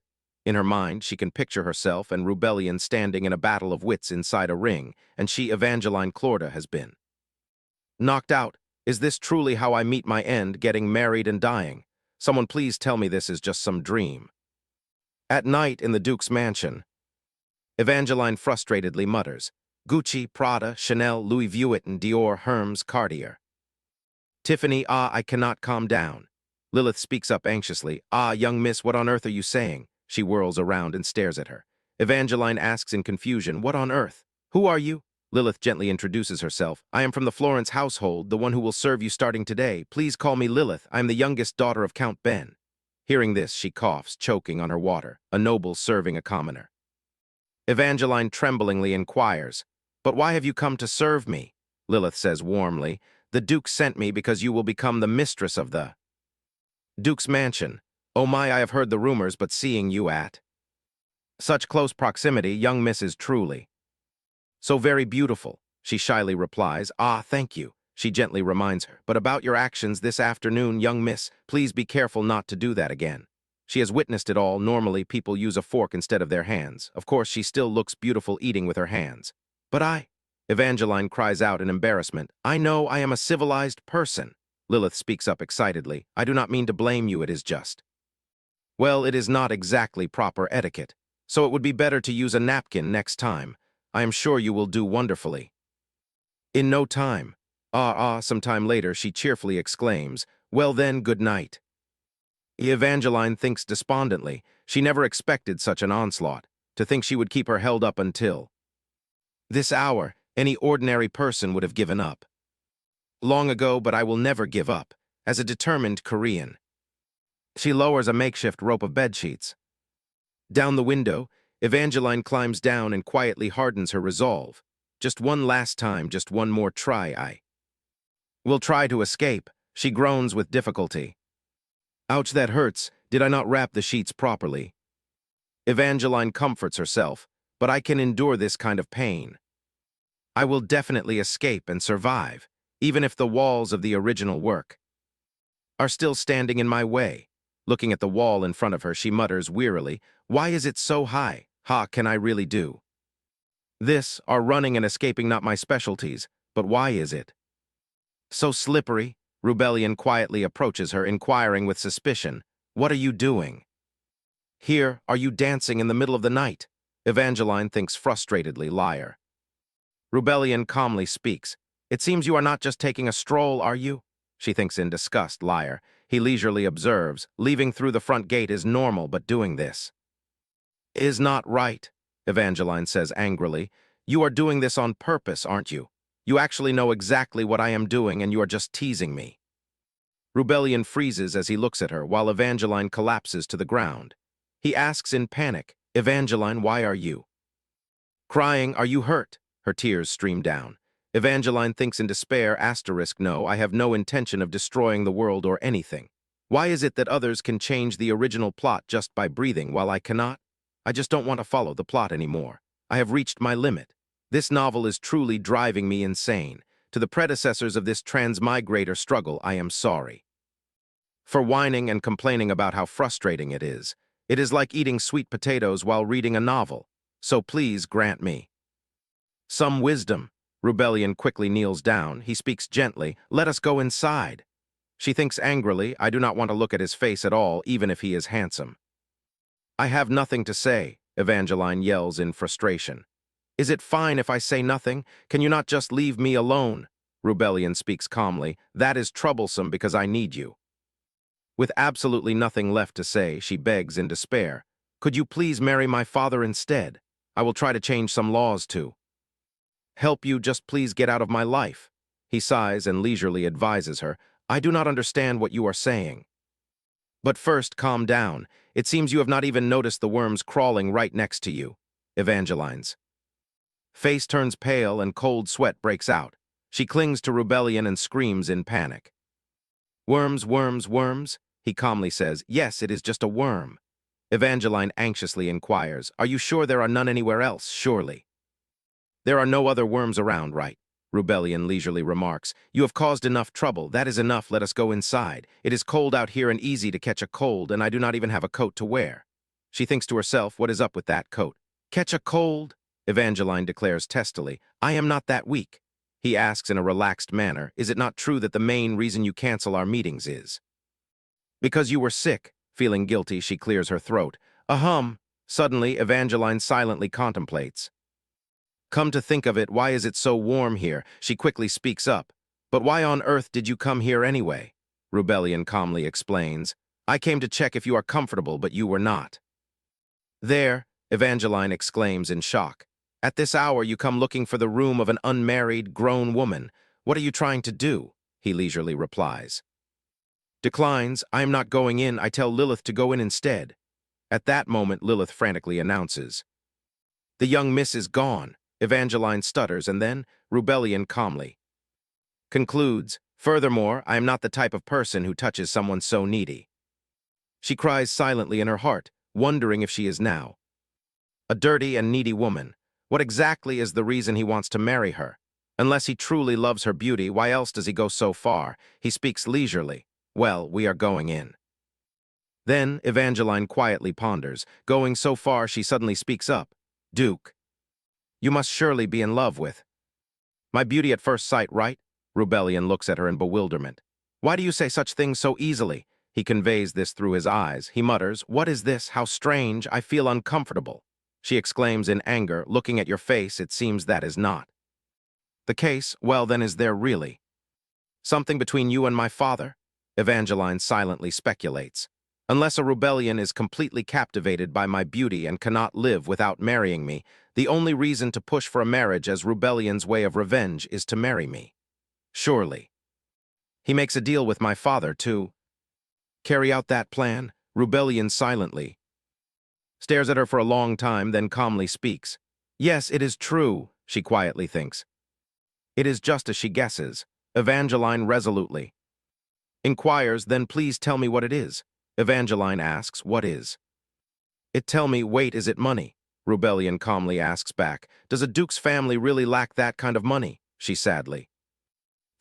In her mind, she can picture herself and Rebellion standing in a battle of wits inside a ring, and she, Evangeline Clorda, has been knocked out. Is this truly how I meet my end, getting married and dying? Someone please tell me this is just some dream. At night in the Duke's mansion, Evangeline frustratedly mutters, Gucci, Prada, Chanel, Louis Vuitton, Dior, Hermes, Cartier. Tiffany, I cannot calm down. Lilith speaks up anxiously. Young miss, what on earth are you saying? She whirls around and stares at her. Evangeline asks in confusion, What on earth? Who are you? Lilith gently introduces herself. I am from the Florence household, the one who will serve you starting today. Please call me Lilith. I am the youngest daughter of Count Ben. Hearing this, she coughs, choking on her water, a noble serving a commoner. Evangeline tremblingly inquires, But why have you come to serve me? Lilith says warmly, The Duke sent me because you will become the mistress of the Duke's mansion. Oh my, I have heard the rumors, but seeing you at such close proximity, young miss is truly so very beautiful. She shyly replies, Thank you. She gently reminds her, But about your actions this afternoon, young miss, please be careful not to do that again. She has witnessed it all. Normally, people use a fork instead of their hands. Of course, she still looks beautiful eating with her hands. But Evangeline cries out in embarrassment, I know I am a civilized person. Lilith speaks up excitedly, I do not mean to blame you, it is just. Well, it is not exactly proper etiquette, so it would be better to use a napkin next time. I am sure you will do wonderfully. In no time. Some time later, she cheerfully exclaims, Well then, good night. Evangeline thinks despondently. She never expected such an onslaught. To think she would keep her held up until this hour, any ordinary person would have given up long ago, but I will never give up, as a determined Korean. She lowers a makeshift rope of bedsheets. Down the window, Evangeline climbs down and quietly hardens her resolve. Just one last time, just one more try, I will try to escape. She groans with difficulty. Ouch, that hurts. Did I not wrap the sheets properly? Evangeline comforts herself, but I can endure this kind of pain. I will definitely escape and survive, even if the walls of the original work are still standing in my way. Looking at the wall in front of her, she mutters wearily, Why is it so high? Can I really do this? Are running and escaping not my specialties, but why is it so slippery? Rebellion quietly approaches her, inquiring with suspicion, What are you doing here? Are you dancing in the middle of the night? Evangeline thinks frustratedly, liar. Rebellion calmly speaks, It seems you are not just taking a stroll, are you? She thinks in disgust, liar. he leisurely observes. Leaving through the front gate is normal, but doing this is not right, Evangeline says angrily. You are doing this on purpose, aren't you? You actually know exactly what I am doing, and you are just teasing me. Rubellion freezes as he looks at her, while Evangeline collapses to the ground. He asks in panic, Evangeline, why are you crying? Are you hurt? Her tears stream down. Evangeline thinks in despair, no, I have no intention of destroying the world or anything. Why is it that others can change the original plot just by breathing while I cannot? I just don't want to follow the plot anymore. I have reached my limit. This novel is truly driving me insane. To the predecessors of this transmigrator struggle, I am sorry for whining and complaining about how frustrating it is. It is like eating sweet potatoes while reading a novel. So please grant me some wisdom. Rubellion quickly kneels down. He speaks gently. Let us go inside. She thinks angrily. I do not want to look at his face at all, even if he is handsome. I have nothing to say, Evangeline yells in frustration. Is it fine if I say nothing? Can you not just leave me alone? Rubellion speaks calmly. That is troublesome because I need you. With absolutely nothing left to say, she begs in despair. Could you please marry my father instead? I will try to change some laws too. Help you, just please get out of my life. He sighs and leisurely advises her. I do not understand what you are saying. But first, calm down. It seems you have not even noticed the worms crawling right next to you. Evangeline's face turns pale and cold sweat breaks out. She clings to Rubellion and screams in panic. Worms, worms, worms, he calmly says. Yes, it is just a worm. Evangeline anxiously inquires. Are you sure there are none anywhere else? Surely there are no other worms around, right? Rubellion leisurely remarks. You have caused enough trouble. That is enough. Let us go inside. It is cold out here and easy to catch a cold, and I do not even have a coat to wear. She thinks to herself, what is up with that coat? Catch a cold? Evangeline declares testily. I am not that weak. He asks in a relaxed manner, is it not true that the main reason you cancel our meetings is because you were sick? Feeling guilty, she clears her throat. Ahem. Suddenly, Evangeline silently contemplates. Come to think of it, why is it so warm here? She quickly speaks up. But why on earth did you come here anyway? Rubellion calmly explains. I came to check if you are comfortable, but you were not. There, Evangeline exclaims in shock. At this hour you come looking for the room of an unmarried, grown woman. What are you trying to do? He leisurely replies. Declines. I am not going in. I tell Lilith to go in instead. At that moment, Lilith frantically announces. The young miss is gone. Evangeline stutters, and then, Rubellion calmly concludes, furthermore, I am not the type of person who touches someone so needy. She cries silently in her heart, wondering if she is now a dirty and needy woman. What exactly is the reason he wants to marry her? Unless he truly loves her beauty, why else does he go so far? He speaks leisurely. Well, we are going in. Then, Evangeline quietly ponders. Going so far, she suddenly speaks up. Duke, you must surely be in love with my beauty at first sight, right? Rubellion looks at her in bewilderment. Why do you say such things so easily? He conveys this through his eyes. He mutters, what is this? How strange. I feel uncomfortable. She exclaims in anger, looking at your face, it seems that is not the case. Well, then is there really something between you and my father? Evangeline silently speculates. Unless a Rubellion is completely captivated by my beauty and cannot live without marrying me, the only reason to push for a marriage as Rubellion's way of revenge is to marry me. Surely he makes a deal with my father to carry out that plan. Rubellion silently stares at her for a long time, then calmly speaks. Yes, it is true, she quietly thinks. It is just as she guesses. Evangeline resolutely inquires, then please tell me what it is. Evangeline asks, what is it? Tell me. Wait, is it money? Rubellion calmly asks back. Does a duke's family really lack that kind of money? She sadly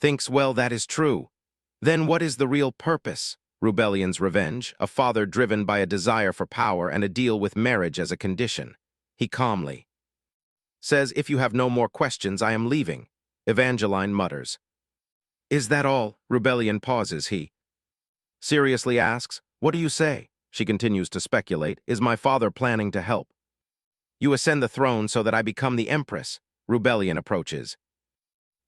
thinks, well, that is true. Then what is the real purpose? Rubellion's revenge, a father driven by a desire for power and a deal with marriage as a condition. He calmly says, if you have no more questions, I am leaving. Evangeline mutters. Is that all? Rubellion pauses. He seriously asks, what do you say? She continues to speculate. Is my father planning to help you ascend the throne so that I become the empress? Rubellion approaches.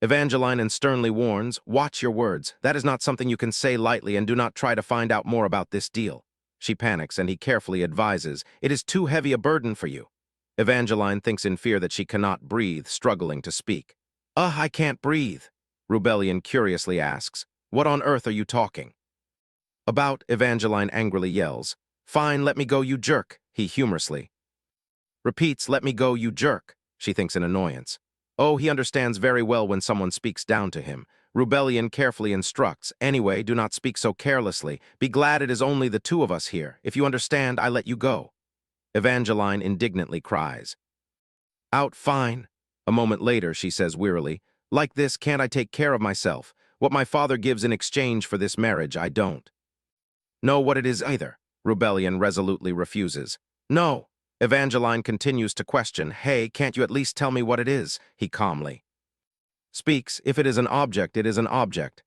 Evangeline sternly warns, watch your words. That is not something you can say lightly, and do not try to find out more about this deal. She panics, and he carefully advises, it is too heavy a burden for you. Evangeline thinks in fear that she cannot breathe, struggling to speak. I can't breathe. Rebellion curiously asks, what on earth are you talking about? Evangeline angrily yells. Fine, let me go, you jerk, he humorously repeats, let me go, you jerk. She thinks in annoyance. Oh, he understands very well when someone speaks down to him. Rebellion carefully instructs, anyway, do not speak so carelessly. Be glad it is only the two of us here. If you understand, I let you go. Evangeline indignantly cries. Out, fine. A moment later, she says wearily, like this, can't I take care of myself? What my father gives in exchange for this marriage, I don't know what it is either. Rebellion resolutely refuses. No. Evangeline continues to question, hey, can't you at least tell me what it is? He calmly speaks, if it is an object, it is an object.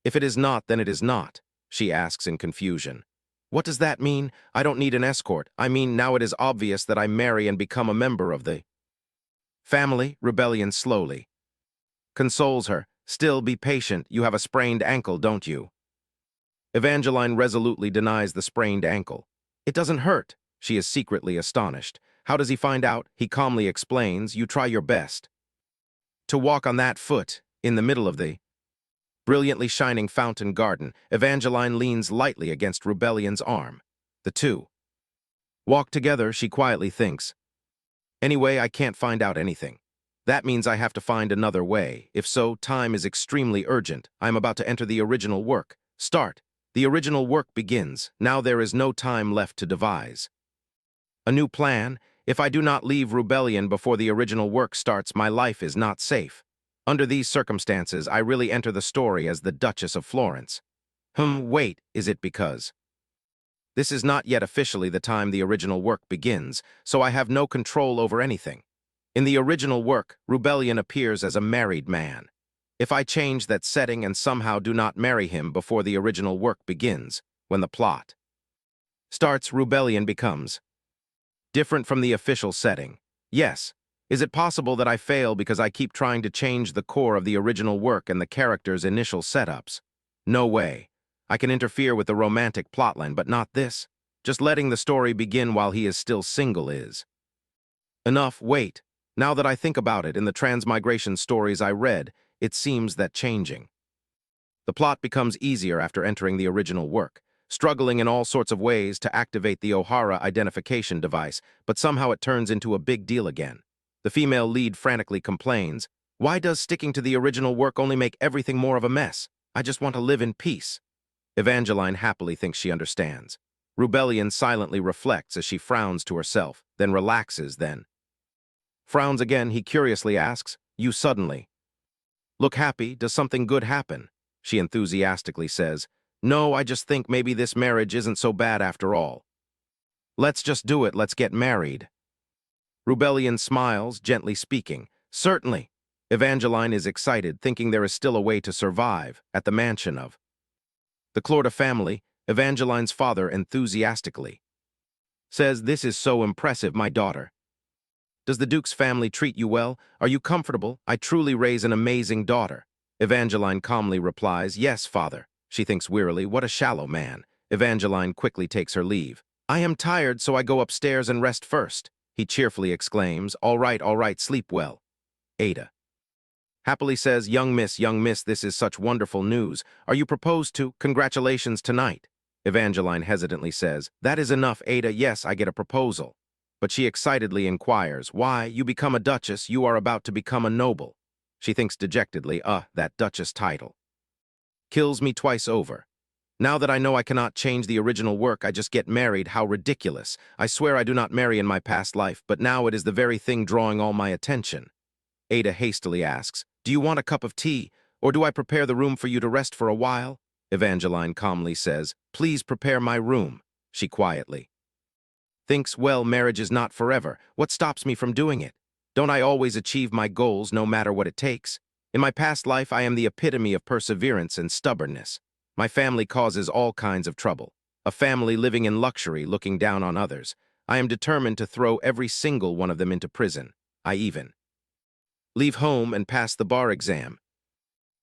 If it is not, then it is not, she asks in confusion. What does that mean? I don't need an escort. I mean, now it is obvious that I marry and become a member of the family. Rebellion slowly consoles her. Still, be patient. You have a sprained ankle, don't you? Evangeline resolutely denies the sprained ankle. It doesn't hurt. She is secretly astonished. How does he find out? He calmly explains, you try your best to walk on that foot, in the middle of the brilliantly shining fountain garden. Evangeline leans lightly against Rebellion's arm. The two walk together, she quietly thinks. Anyway, I can't find out anything. That means I have to find another way. If so, time is extremely urgent. I am about to enter the original work. Start. The original work begins. Now there is no time left to devise a new plan. If I do not leave Rebellion before the original work starts, my life is not safe. Under these circumstances, I really enter the story as the Duchess of Florence. Wait, is it because this is not yet officially the time the original work begins, so I have no control over anything. In the original work, Rebellion appears as a married man. If I change that setting and somehow do not marry him before the original work begins, when the plot starts, Rebellion becomes different from the official setting. Yes. Is it possible that I fail because I keep trying to change the core of the original work and the character's initial setups? No way. I can interfere with the romantic plotline, but not this. Just letting the story begin while he is still single is enough. Wait. Now that I think about it, in the transmigration stories I read, it seems that changing the plot becomes easier after entering the original work, struggling in all sorts of ways to activate the O'Hara identification device, but somehow it turns into a big deal again. The female lead frantically complains, why does sticking to the original work only make everything more of a mess? I just want to live in peace. Evangeline happily thinks she understands. Rebellion silently reflects as she frowns to herself, then relaxes, then frowns again. He curiously asks, you suddenly look happy. Does something good happen? She enthusiastically says, no, I just think maybe this marriage isn't so bad after all. Let's just do it. Let's get married. Rebellion smiles, gently speaking. Certainly. Evangeline is excited, thinking there is still a way to survive. At the mansion of the Clorda family, Evangeline's father enthusiastically says, this is so impressive, my daughter. Does the Duke's family treat you well? Are you comfortable? I truly raise an amazing daughter. Evangeline calmly replies, yes, father. She thinks wearily, what a shallow man. Evangeline quickly takes her leave. I am tired, so I go upstairs and rest first. He cheerfully exclaims, all right, sleep well. Ada happily says, young miss, this is such wonderful news. Are you proposed to? Congratulations tonight. Evangeline hesitantly says, that is enough, Ada. Yes, I get a proposal. But she excitedly inquires, why, you become a duchess, you are about to become a noble. She thinks dejectedly, that duchess title kills me twice over. Now that I know I cannot change the original work, I just get married. How ridiculous. I swear I do not marry in my past life, but now it is the very thing drawing all my attention. Ada hastily asks, do you want a cup of tea, or do I prepare the room for you to rest for a while? Evangeline calmly says, please prepare my room. She quietly thinks, well, marriage is not forever. What stops me from doing it? Don't I always achieve my goals no matter what it takes? In my past life, I am the epitome of perseverance and stubbornness. My family causes all kinds of trouble. A family living in luxury, looking down on others. I am determined to throw every single one of them into prison. I even Leave home and pass the bar exam.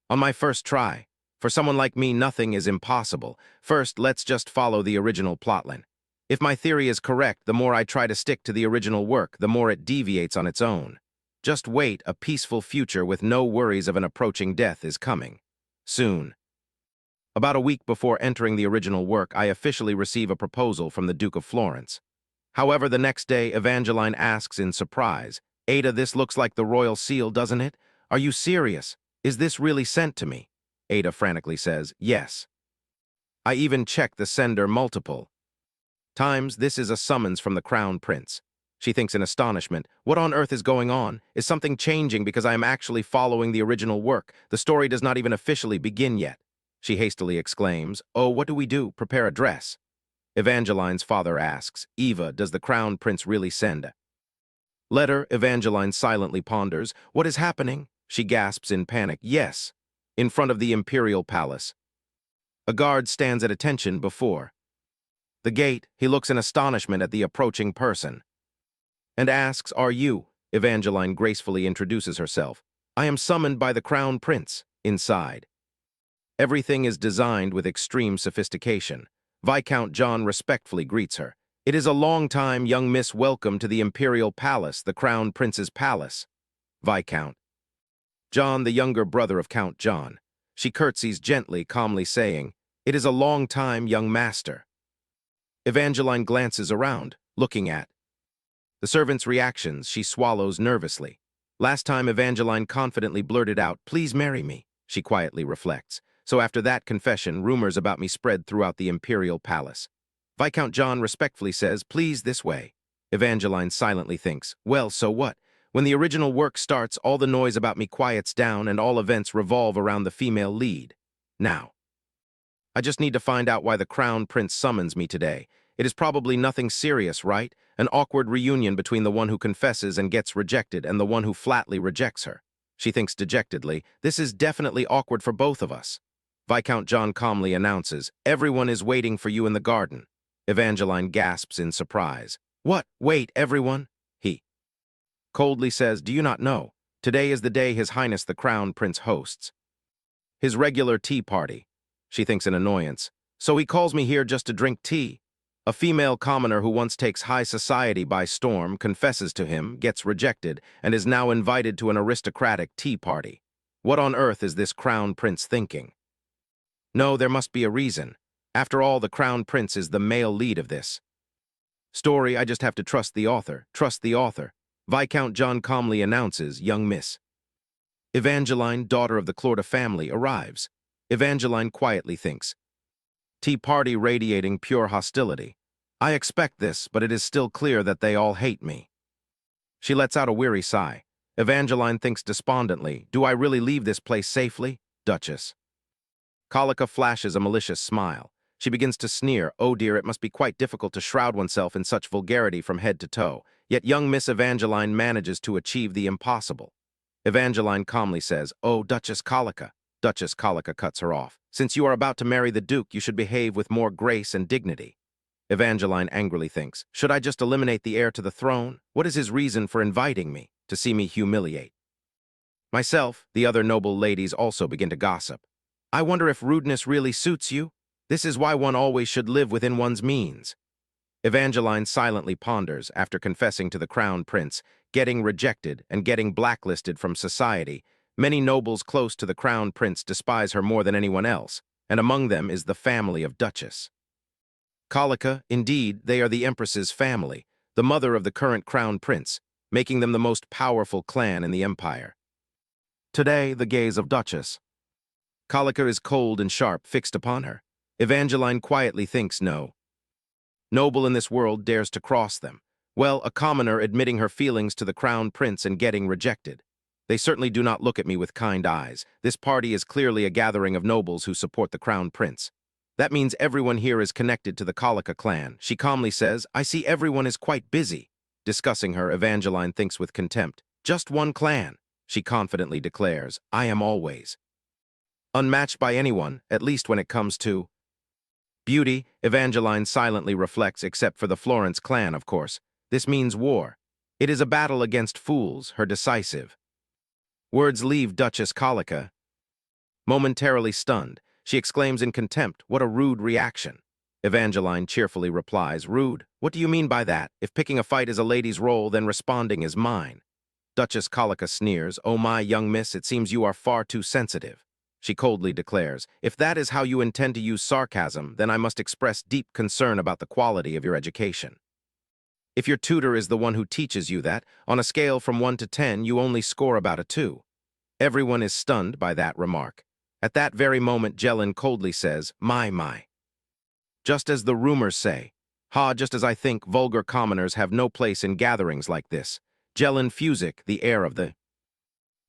On my first try. For someone like me, nothing is impossible. First, let's just follow the original plotline. If my theory is correct, the more I try to stick to the original work, the more it deviates on its own. Just wait, a peaceful future with no worries of an approaching death is coming. Soon. About a week before entering the original work, I officially receive a proposal from the Duke of Florence. However, the next day, Evangeline asks in surprise, "Ada, this looks like the royal seal, doesn't it? Are you serious? Is this really sent to me?" Ada frantically says, "Yes." I even check the sender multiple times. This is a summons from the Crown Prince. She thinks in astonishment, "What on earth is going on? Is something changing because I am actually following the original work? The story does not even officially begin yet." She hastily exclaims, "Oh, what do we do? Prepare a dress." Evangeline's father asks, "Eva, does the Crown Prince really send?" Letter. Evangeline silently ponders. "What is happening?" She gasps in panic. "Yes." In front of the imperial palace. A guard stands at attention before the gate. He looks in astonishment at the approaching person and asks, "Are you?" Evangeline gracefully introduces herself. "I am summoned by the Crown Prince." Inside, everything is designed with extreme sophistication. Viscount John respectfully greets her. "It is a long time, young miss. Welcome to the Imperial Palace, the Crown Prince's palace." Viscount John, the younger brother of Count John. She curtsies gently, calmly saying, "It is a long time, young master." Evangeline glances around, looking at the servant's reactions. She swallows nervously. Last time Evangeline confidently blurted out, "Please marry me." She quietly reflects. So after that confession, rumors about me spread throughout the Imperial Palace. Viscount John respectfully says, "Please, this way." Evangeline silently thinks, "Well, so what? When the original work starts, all the noise about me quiets down and all events revolve around the female lead. Now, I just need to find out why the Crown Prince summons me today. It is probably nothing serious, right? An awkward reunion between the one who confesses and gets rejected and the one who flatly rejects her." She thinks dejectedly, "This is definitely awkward for both of us." Viscount John calmly announces, "Everyone is waiting for you in the garden." Evangeline gasps in surprise. "What? Wait, everyone?" He coldly says, "Do you not know? Today is the day His Highness the Crown Prince hosts his regular tea party." She thinks in annoyance. "So he calls me here just to drink tea?" A female commoner who once takes high society by storm confesses to him, gets rejected, and is now invited to an aristocratic tea party. What on earth is this Crown Prince thinking? No, there must be a reason. After all, the Crown Prince is the male lead of this story. I just have to trust the author. Trust the author. Viscount John calmly announces, "Young Miss Evangeline, daughter of the Clorda family, arrives." Evangeline quietly thinks, "Tea party radiating pure hostility. I expect this, but it is still clear that they all hate me." She lets out a weary sigh. Evangeline thinks despondently, "Do I really leave this place safely, Duchess?" Colica flashes a malicious smile. She begins to sneer. "Oh dear, it must be quite difficult to shroud oneself in such vulgarity from head to toe. Yet young Miss Evangeline manages to achieve the impossible." Evangeline calmly says, "Oh, Duchess Colica." Duchess Colica cuts her off. "Since you are about to marry the Duke, you should behave with more grace and dignity." Evangeline angrily thinks, "Should I just eliminate the heir to the throne? What is his reason for inviting me? To see me humiliate myself?" The other noble ladies also begin to gossip. "I wonder if rudeness really suits you? This is why one always should live within one's means." Evangeline silently ponders after confessing to the Crown Prince, getting rejected and getting blacklisted from society. Many nobles close to the Crown Prince despise her more than anyone else, and among them is the family of Duchess Colica. Indeed, they are the Empress's family, the mother of the current Crown Prince, making them the most powerful clan in the empire. Today, the gaze of Duchess Colica is cold and sharp, fixed upon her. Evangeline quietly thinks, no noble in this world dares to cross them. Well, a commoner admitting her feelings to the Crown Prince and getting rejected. They certainly do not look at me with kind eyes. This party is clearly a gathering of nobles who support the Crown Prince. That means everyone here is connected to the Colica clan. She calmly says, "I see everyone is quite busy." Discussing her, Evangeline thinks with contempt. "Just one clan," she confidently declares. "I am always unmatched by anyone, at least when it comes to beauty." Evangeline silently reflects, except for the Florence clan, of course. This means war. It is a battle against fools, her decisive Words leave Duchess Colica momentarily stunned. She exclaims in contempt, "What a rude reaction." Evangeline cheerfully replies, "Rude? What do you mean by that? If picking a fight is a lady's role, then responding is mine." Duchess Colica sneers, "Oh my young miss, it seems you are far too sensitive." She coldly declares, "If that is how you intend to use sarcasm, then I must express deep concern about the quality of your education. If your tutor is the one who teaches you that, on a scale from 1 to 10, you only score about a 2. Everyone is stunned by that remark. At that very moment, Jelen coldly says, My. Just as the rumors say. Ha, just as I think, vulgar commoners have no place in gatherings like this. Jelen Fusick, the heir of the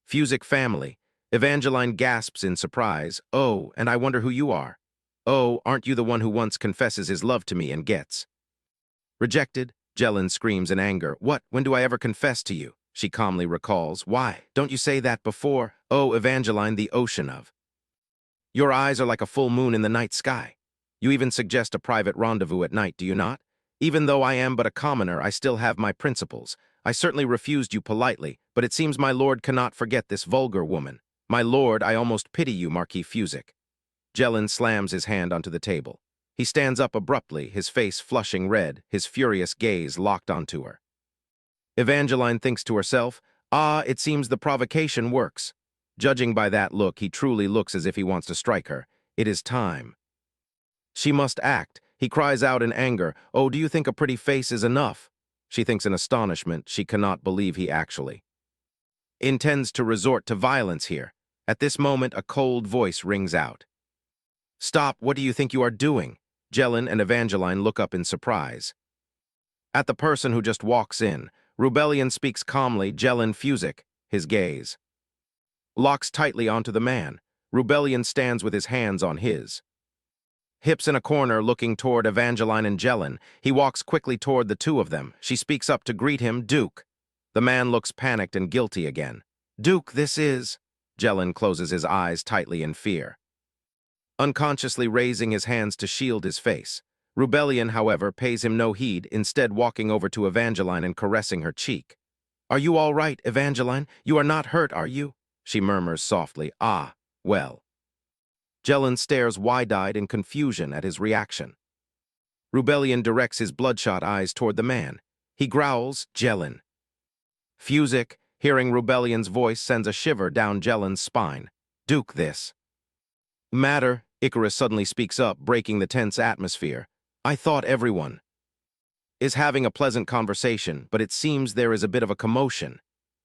Fusick family. Evangeline gasps in surprise. Oh, and I wonder who you are. Oh, aren't you the one who once confesses his love to me and gets rejected? Jelen screams in anger. What? When do I ever confess to you? She calmly recalls. Why? Don't you say that before? Oh, Evangeline, the ocean of. Your eyes are like a full moon in the night sky. You even suggest a private rendezvous at night, do you not? Even though I am but a commoner, I still have my principles. I certainly refused you politely, but it seems my lord cannot forget this vulgar woman. My lord, I almost pity you, Marquis Fusick. Jelen slams his hand onto the table. He stands up abruptly, his face flushing red, his furious gaze locked onto her. Evangeline thinks to herself, "Ah, it seems the provocation works." Judging by that look, he truly looks as if he wants to strike her. It is time. She must act. He cries out in anger, "Oh, do you think a pretty face is enough?" She thinks in astonishment she cannot believe he actually intends to resort to violence here. At this moment, a cold voice rings out. "Stop, what do you think you are doing?" Jelen and Evangeline look up in surprise. At the person who just walks in, Rubellion speaks calmly. Jelen Fusick, his gaze locks tightly onto the man. Rubellion stands with his hands on his hips in a corner looking toward Evangeline and Jelen. He walks quickly toward the two of them. She speaks up to greet him, "Duke." The man looks panicked and guilty again. "Duke, this is..." Jelen closes his eyes tightly in fear, unconsciously raising his hands to shield his face. Rubellion, however, pays him no heed, instead walking over to Evangeline and caressing her cheek. "Are you all right, Evangeline? You are not hurt, are you?" She murmurs softly, "Ah, well." Jelen stares wide-eyed in confusion at his reaction. Rubellion directs his bloodshot eyes toward the man. He growls, "Jelen." Fusick, hearing Rubellion's voice, sends a shiver down Jelen's spine. "Duke, this matter," Icarus suddenly speaks up, breaking the tense atmosphere. "I thought everyone is having a pleasant conversation, but it seems there is a bit of a commotion."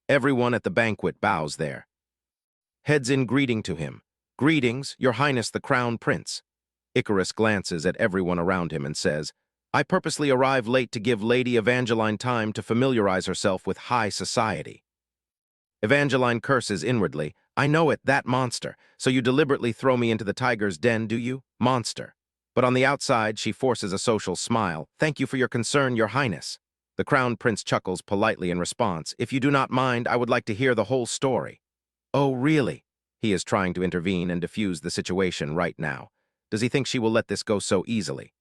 Everyone at the banquet bows their heads in greeting to him. "Greetings, Your Highness the Crown Prince." Icarus glances at everyone around him and says, "I purposely arrived late to give Lady Evangeline time to familiarize herself with high society." Evangeline curses inwardly. "I know it, that monster. So you deliberately throw me into the tiger's den, do you? Monster." But on the outside, she forces a social smile. "Thank you for your concern, Your Highness." The Crown Prince chuckles politely in response. "If you do not mind, I would like to hear the whole story." "Oh, really?" He is trying to intervene and defuse the situation right now. Does he think she will let this go so easily?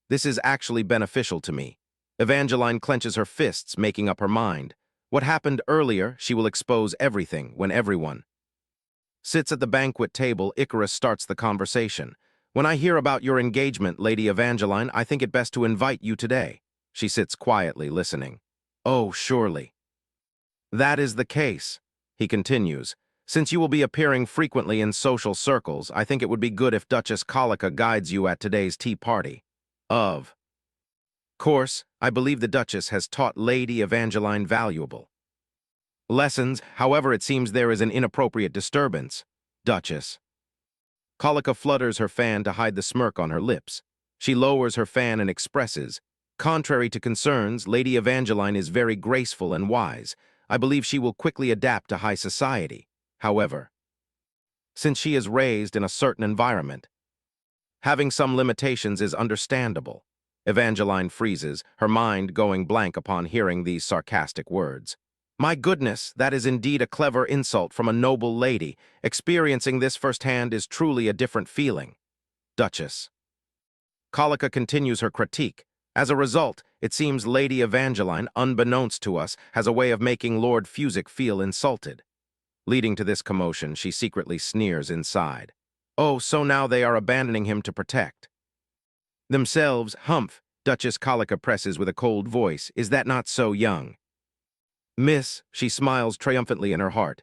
"This is actually beneficial to me." Evangeline clenches her fists, making up her mind. What happened earlier, she will expose everything when everyone sits at the banquet table. Icarus starts the conversation. "When I hear about your engagement, Lady Evangeline, I think it best to invite you today." She sits quietly, listening. "Oh, surely that is the case." He continues, "Since you will be appearing frequently in social circles, I think it would be good if Duchess Colica guides you at today's tea party. Of course, I believe the Duchess has taught Lady Evangeline valuable lessons. However, it seems there is an inappropriate disturbance." Duchess Colica flutters her fan to hide the smirk on her lips. She lowers her fan and expresses, "Contrary to concerns, Lady Evangeline is very graceful and wise. I believe she will quickly adapt to high society. However, since she is raised in a certain environment, having some limitations is understandable." Evangeline freezes, her mind going blank upon hearing these sarcastic words. "My goodness, that is indeed a clever insult from a noble lady. Experiencing this firsthand is truly a different feeling." Duchess Colica continues her critique. "As a result, it seems Lady Evangeline, unbeknownst to us, has a way of making Lord Fusick feel insulted." Leading to this commotion, she secretly sneers inside. Oh, so now they are abandoning him to protect themselves. Humph, Duchess Colica presses with a cold voice. Is that not so, young miss? She smiles triumphantly in her heart.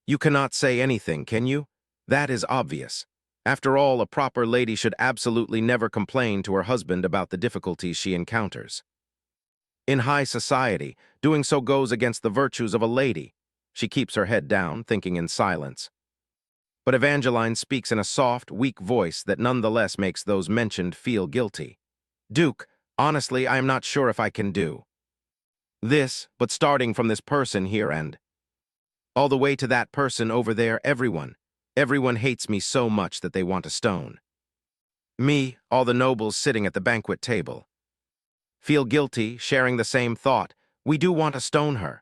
You cannot say anything, can you? That is obvious. After all, a proper lady should absolutely never complain to her husband about the difficulties she encounters. In high society, doing so goes against the virtues of a lady. She keeps her head down, thinking in silence. But Evangeline speaks in a soft, weak voice that nonetheless makes those mentioned feel guilty. Duke, honestly, I am not sure if I can do this, but starting from this person here and all the way to that person over there, everyone hates me so much that they want to stone me. All the nobles sitting at the banquet table feel guilty, sharing the same thought. We do want to stone her.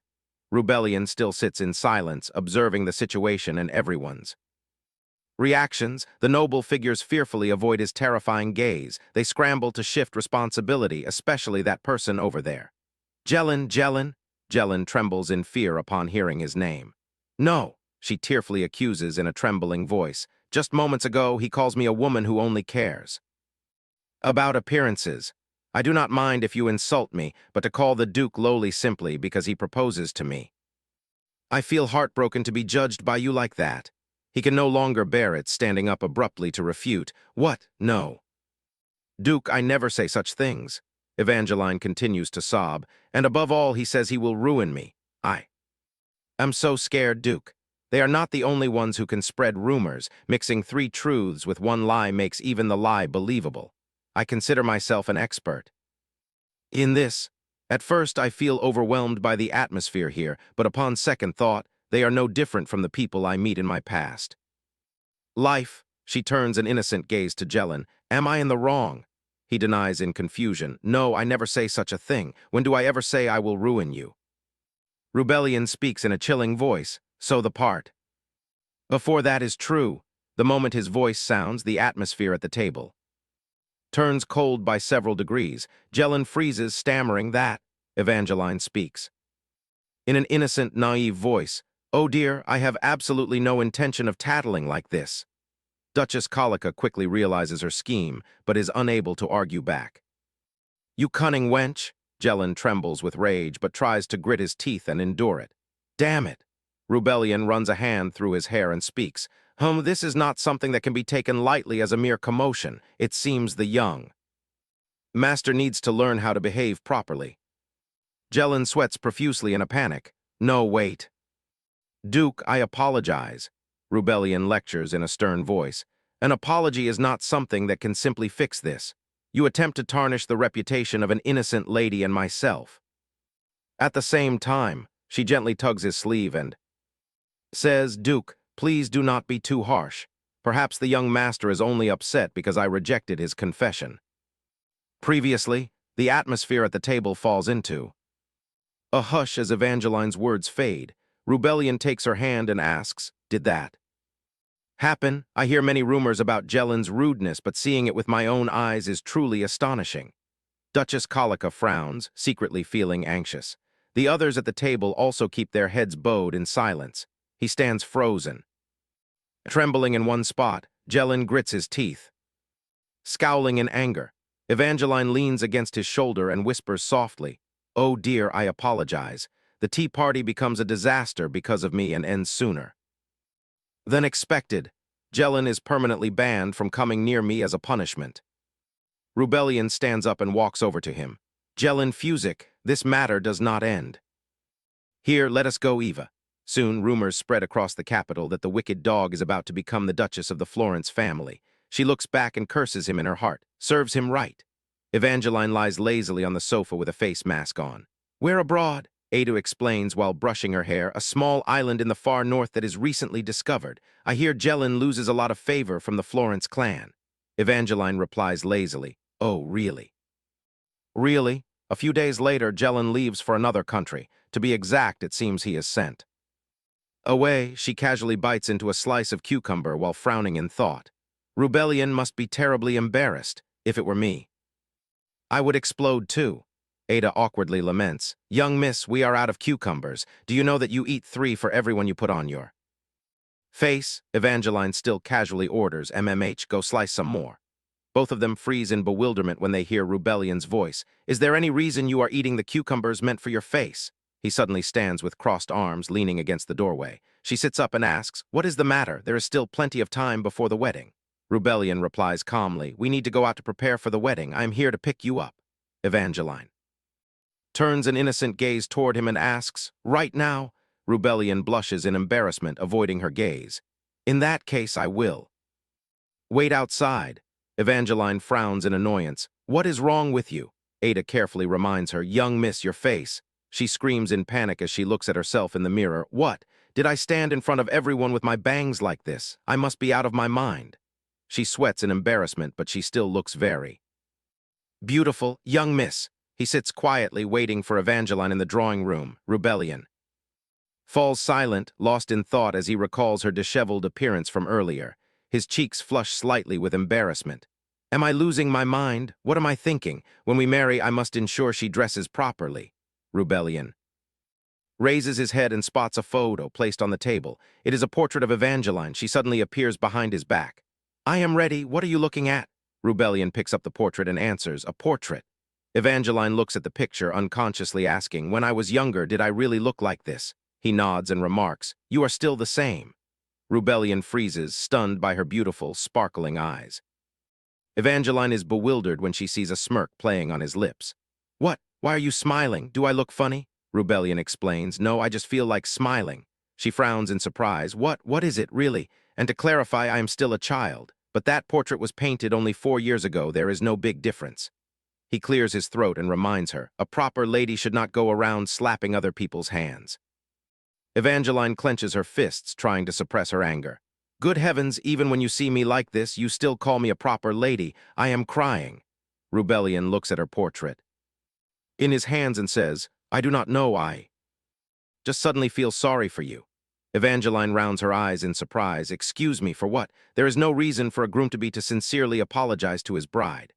Rubellion still sits in silence, observing the situation and everyone's reactions. The noble figures fearfully avoid his terrifying gaze. They scramble to shift responsibility, especially that person over there. Jelen trembles in fear upon hearing his name. No, she tearfully accuses in a trembling voice. Just moments ago, he calls me a woman who only cares about appearances. I do not mind if you insult me, but to call the Duke lowly simply because he proposes to me. I feel heartbroken to be judged by you like that. He can no longer bear it, standing up abruptly to refute. What? No. Duke, I never say such things. Evangeline continues to sob, and above all, he says he will ruin me. I am so scared, Duke. They are not the only ones who can spread rumors. Mixing 3 truths with 1 lie makes even the lie believable. I consider myself an expert in this. At first, I feel overwhelmed by the atmosphere here, but upon second thought, they are no different from the people I meet in my past life. She turns an innocent gaze to Jelen. Am I in the wrong? He denies in confusion. No, I never say such a thing. When do I ever say I will ruin you? Rubellion speaks in a chilling voice. So the part before that is true. The moment his voice sounds, the atmosphere at the table turns cold by several degrees. Jelen freezes, stammering that. Evangeline speaks in an innocent, naive voice. Oh dear, I have absolutely no intention of tattling like this. Duchess Colica quickly realizes her scheme, but is unable to argue back. You cunning wench! Jelen trembles with rage, but tries to grit his teeth and endure it. Damn it! Rubellion runs a hand through his hair and speaks. This is not something that can be taken lightly as a mere commotion. It seems the young master needs to learn how to behave properly. Jelen sweats profusely in a panic. No, wait. Duke, I apologize. Rubellion lectures in a stern voice. An apology is not something that can simply fix this. You attempt to tarnish the reputation of an innocent lady and myself. At the same time, she gently tugs his sleeve and says, Duke, please do not be too harsh. Perhaps the young master is only upset because I rejected his confession. Previously, the atmosphere at the table falls into a hush as Evangeline's words fade. Rubellion takes her hand and asks, Did that happen? I hear many rumors about Jelen's rudeness, but seeing it with my own eyes is truly astonishing. Duchess Colica frowns, secretly feeling anxious. The others at the table also keep their heads bowed in silence. He stands frozen, trembling in one spot. Jelen grits his teeth, scowling in anger. Evangeline leans against his shoulder and whispers softly, Oh dear, I apologize. The tea party becomes a disaster because of me and ends sooner than expected. Jelen is permanently banned from coming near me as a punishment. Rubellion stands up and walks over to him. Jelen Fusic, this matter does not end here. Let us go, Eva. Soon, rumors spread across the capital that the wicked dog is about to become the Duchess of the Florence family. She looks back and curses him in her heart. Serves him right. Evangeline lies lazily on the sofa with a face mask on. We're abroad, Ada explains while brushing her hair, a small island in the far north that is recently discovered. I hear Jelen loses a lot of favor from the Florence clan. Evangeline replies lazily, Oh, really? Really? A few days later, Jelen leaves for another country. To be exact, it seems he is sent away. She casually bites into a slice of cucumber while frowning in thought. Rubellion must be terribly embarrassed. If it were me, I would explode too. Ada awkwardly laments. Young miss, we are out of cucumbers. Do you know that you eat 3 for everyone you put on your face? Evangeline still casually orders, MMH, go slice some more. Both of them freeze in bewilderment when they hear Rubellion's voice. Is there any reason you are eating the cucumbers meant for your face? He suddenly stands with crossed arms, leaning against the doorway. She sits up and asks, what is the matter? There is still plenty of time before the wedding. Rubellion replies calmly, we need to go out to prepare for the wedding. I am here to pick you up. Evangeline turns an innocent gaze toward him and asks, right now? Rubellion blushes in embarrassment, avoiding her gaze. In that case, I will. Wait outside. Evangeline frowns in annoyance. What is wrong with you? Ada carefully reminds her, young miss, your face. She screams in panic as she looks at herself in the mirror. What? Did I stand in front of everyone with my bangs like this? I must be out of my mind. She sweats in embarrassment, but she still looks very beautiful. Young miss. He sits quietly waiting for Evangeline in the drawing room. Rubellion falls silent, lost in thought as he recalls her disheveled appearance from earlier. His cheeks flush slightly with embarrassment. Am I losing my mind? What am I thinking? When we marry, I must ensure she dresses properly. Rubellion raises his head and spots a photo placed on the table. It is a portrait of Evangeline. She suddenly appears behind his back. I am ready. What are you looking at? Rubellion picks up the portrait and answers, a portrait. Evangeline looks at the picture, unconsciously asking, when I was younger, did I really look like this? He nods and remarks, you are still the same. Rubellion freezes, stunned by her beautiful, sparkling eyes. Evangeline is bewildered when she sees a smirk playing on his lips. What? Why are you smiling? Do I look funny? Rubellion explains, no, I just feel like smiling. She frowns in surprise. What is it, really? And to clarify, I am still a child. But that portrait was painted only 4 years ago. There is no big difference. He clears his throat and reminds her, a proper lady should not go around slapping other people's hands. Evangeline clenches her fists, trying to suppress her anger. Good heavens, even when you see me like this, you still call me a proper lady. I am crying. Rubellion looks at her portrait in his hands and says, I do not know, I just suddenly feel sorry for you. Evangeline rounds her eyes in surprise. Excuse me, for what? There is no reason for a groom-to-be to sincerely apologize to his bride.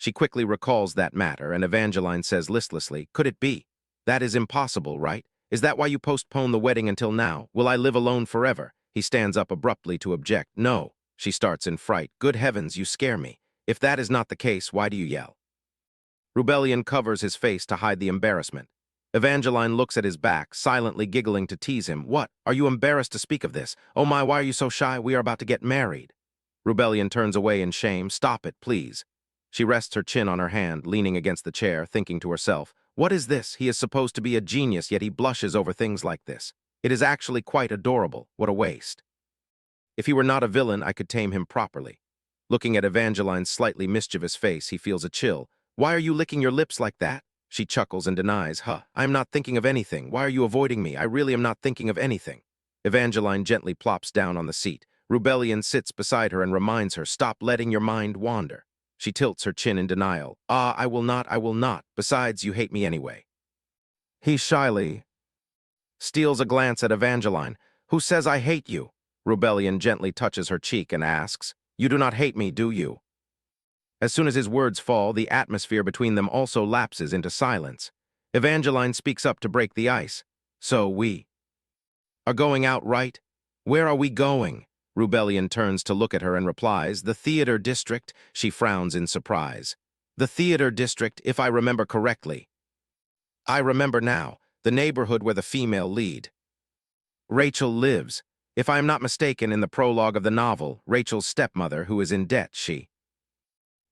She quickly recalls that matter, and Evangeline says listlessly, could it be? That is impossible, right? Is that why you postpone the wedding until now? Will I live alone forever? He stands up abruptly to object. No, she starts in fright. Good heavens, you scare me. If that is not the case, why do you yell? Rubellion covers his face to hide the embarrassment. Evangeline looks at his back, silently giggling to tease him. What? Are you embarrassed to speak of this? Oh my, why are you so shy? We are about to get married. Rubellion turns away in shame. Stop it, please. She rests her chin on her hand, leaning against the chair, thinking to herself, what is this? He is supposed to be a genius, yet he blushes over things like this. It is actually quite adorable. What a waste. If he were not a villain, I could tame him properly. Looking at Evangeline's slightly mischievous face, he feels a chill. Why are you licking your lips like that? She chuckles and denies, I am not thinking of anything. Why are you avoiding me? I really am not thinking of anything. Evangeline gently plops down on the seat. Rubellion sits beside her and reminds her, stop letting your mind wander. She tilts her chin in denial. I will not, I will not. Besides, you hate me anyway. He shyly steals a glance at Evangeline. Who says I hate you? Rubellion gently touches her cheek and asks, you do not hate me, do you? As soon as his words fall, the atmosphere between them also lapses into silence. Evangeline speaks up to break the ice. So we are going out, right? Where are we going? Rubellion turns to look at her and replies, the theater district. She frowns in surprise. The theater district, if I remember correctly. I remember now, the neighborhood where the female lead Rachel lives. If I am not mistaken, in the prologue of the novel, Rachel's stepmother, who is in debt, she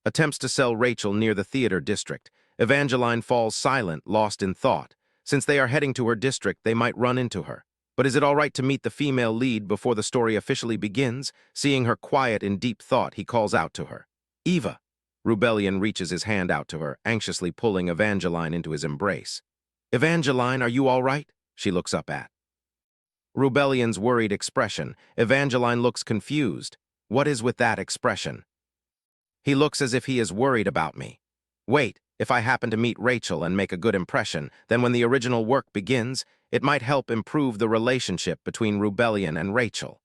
attempts to sell Rachel near the theater district. Evangeline falls silent, lost in thought. Since they are heading to her district, they might run into her. But is it all right to meet the female lead before the story officially begins? Seeing her quiet in deep thought, he calls out to her. Eva. Rubellion reaches his hand out to her, anxiously pulling Evangeline into his embrace. Evangeline, are you all right? She looks up at Rubellion's worried expression. Evangeline looks confused. What is with that expression? He looks as if he is worried about me. Wait, if I happen to meet Rachel and make a good impression, then when the original work begins, it might help improve the relationship between Rubellion and Rachel.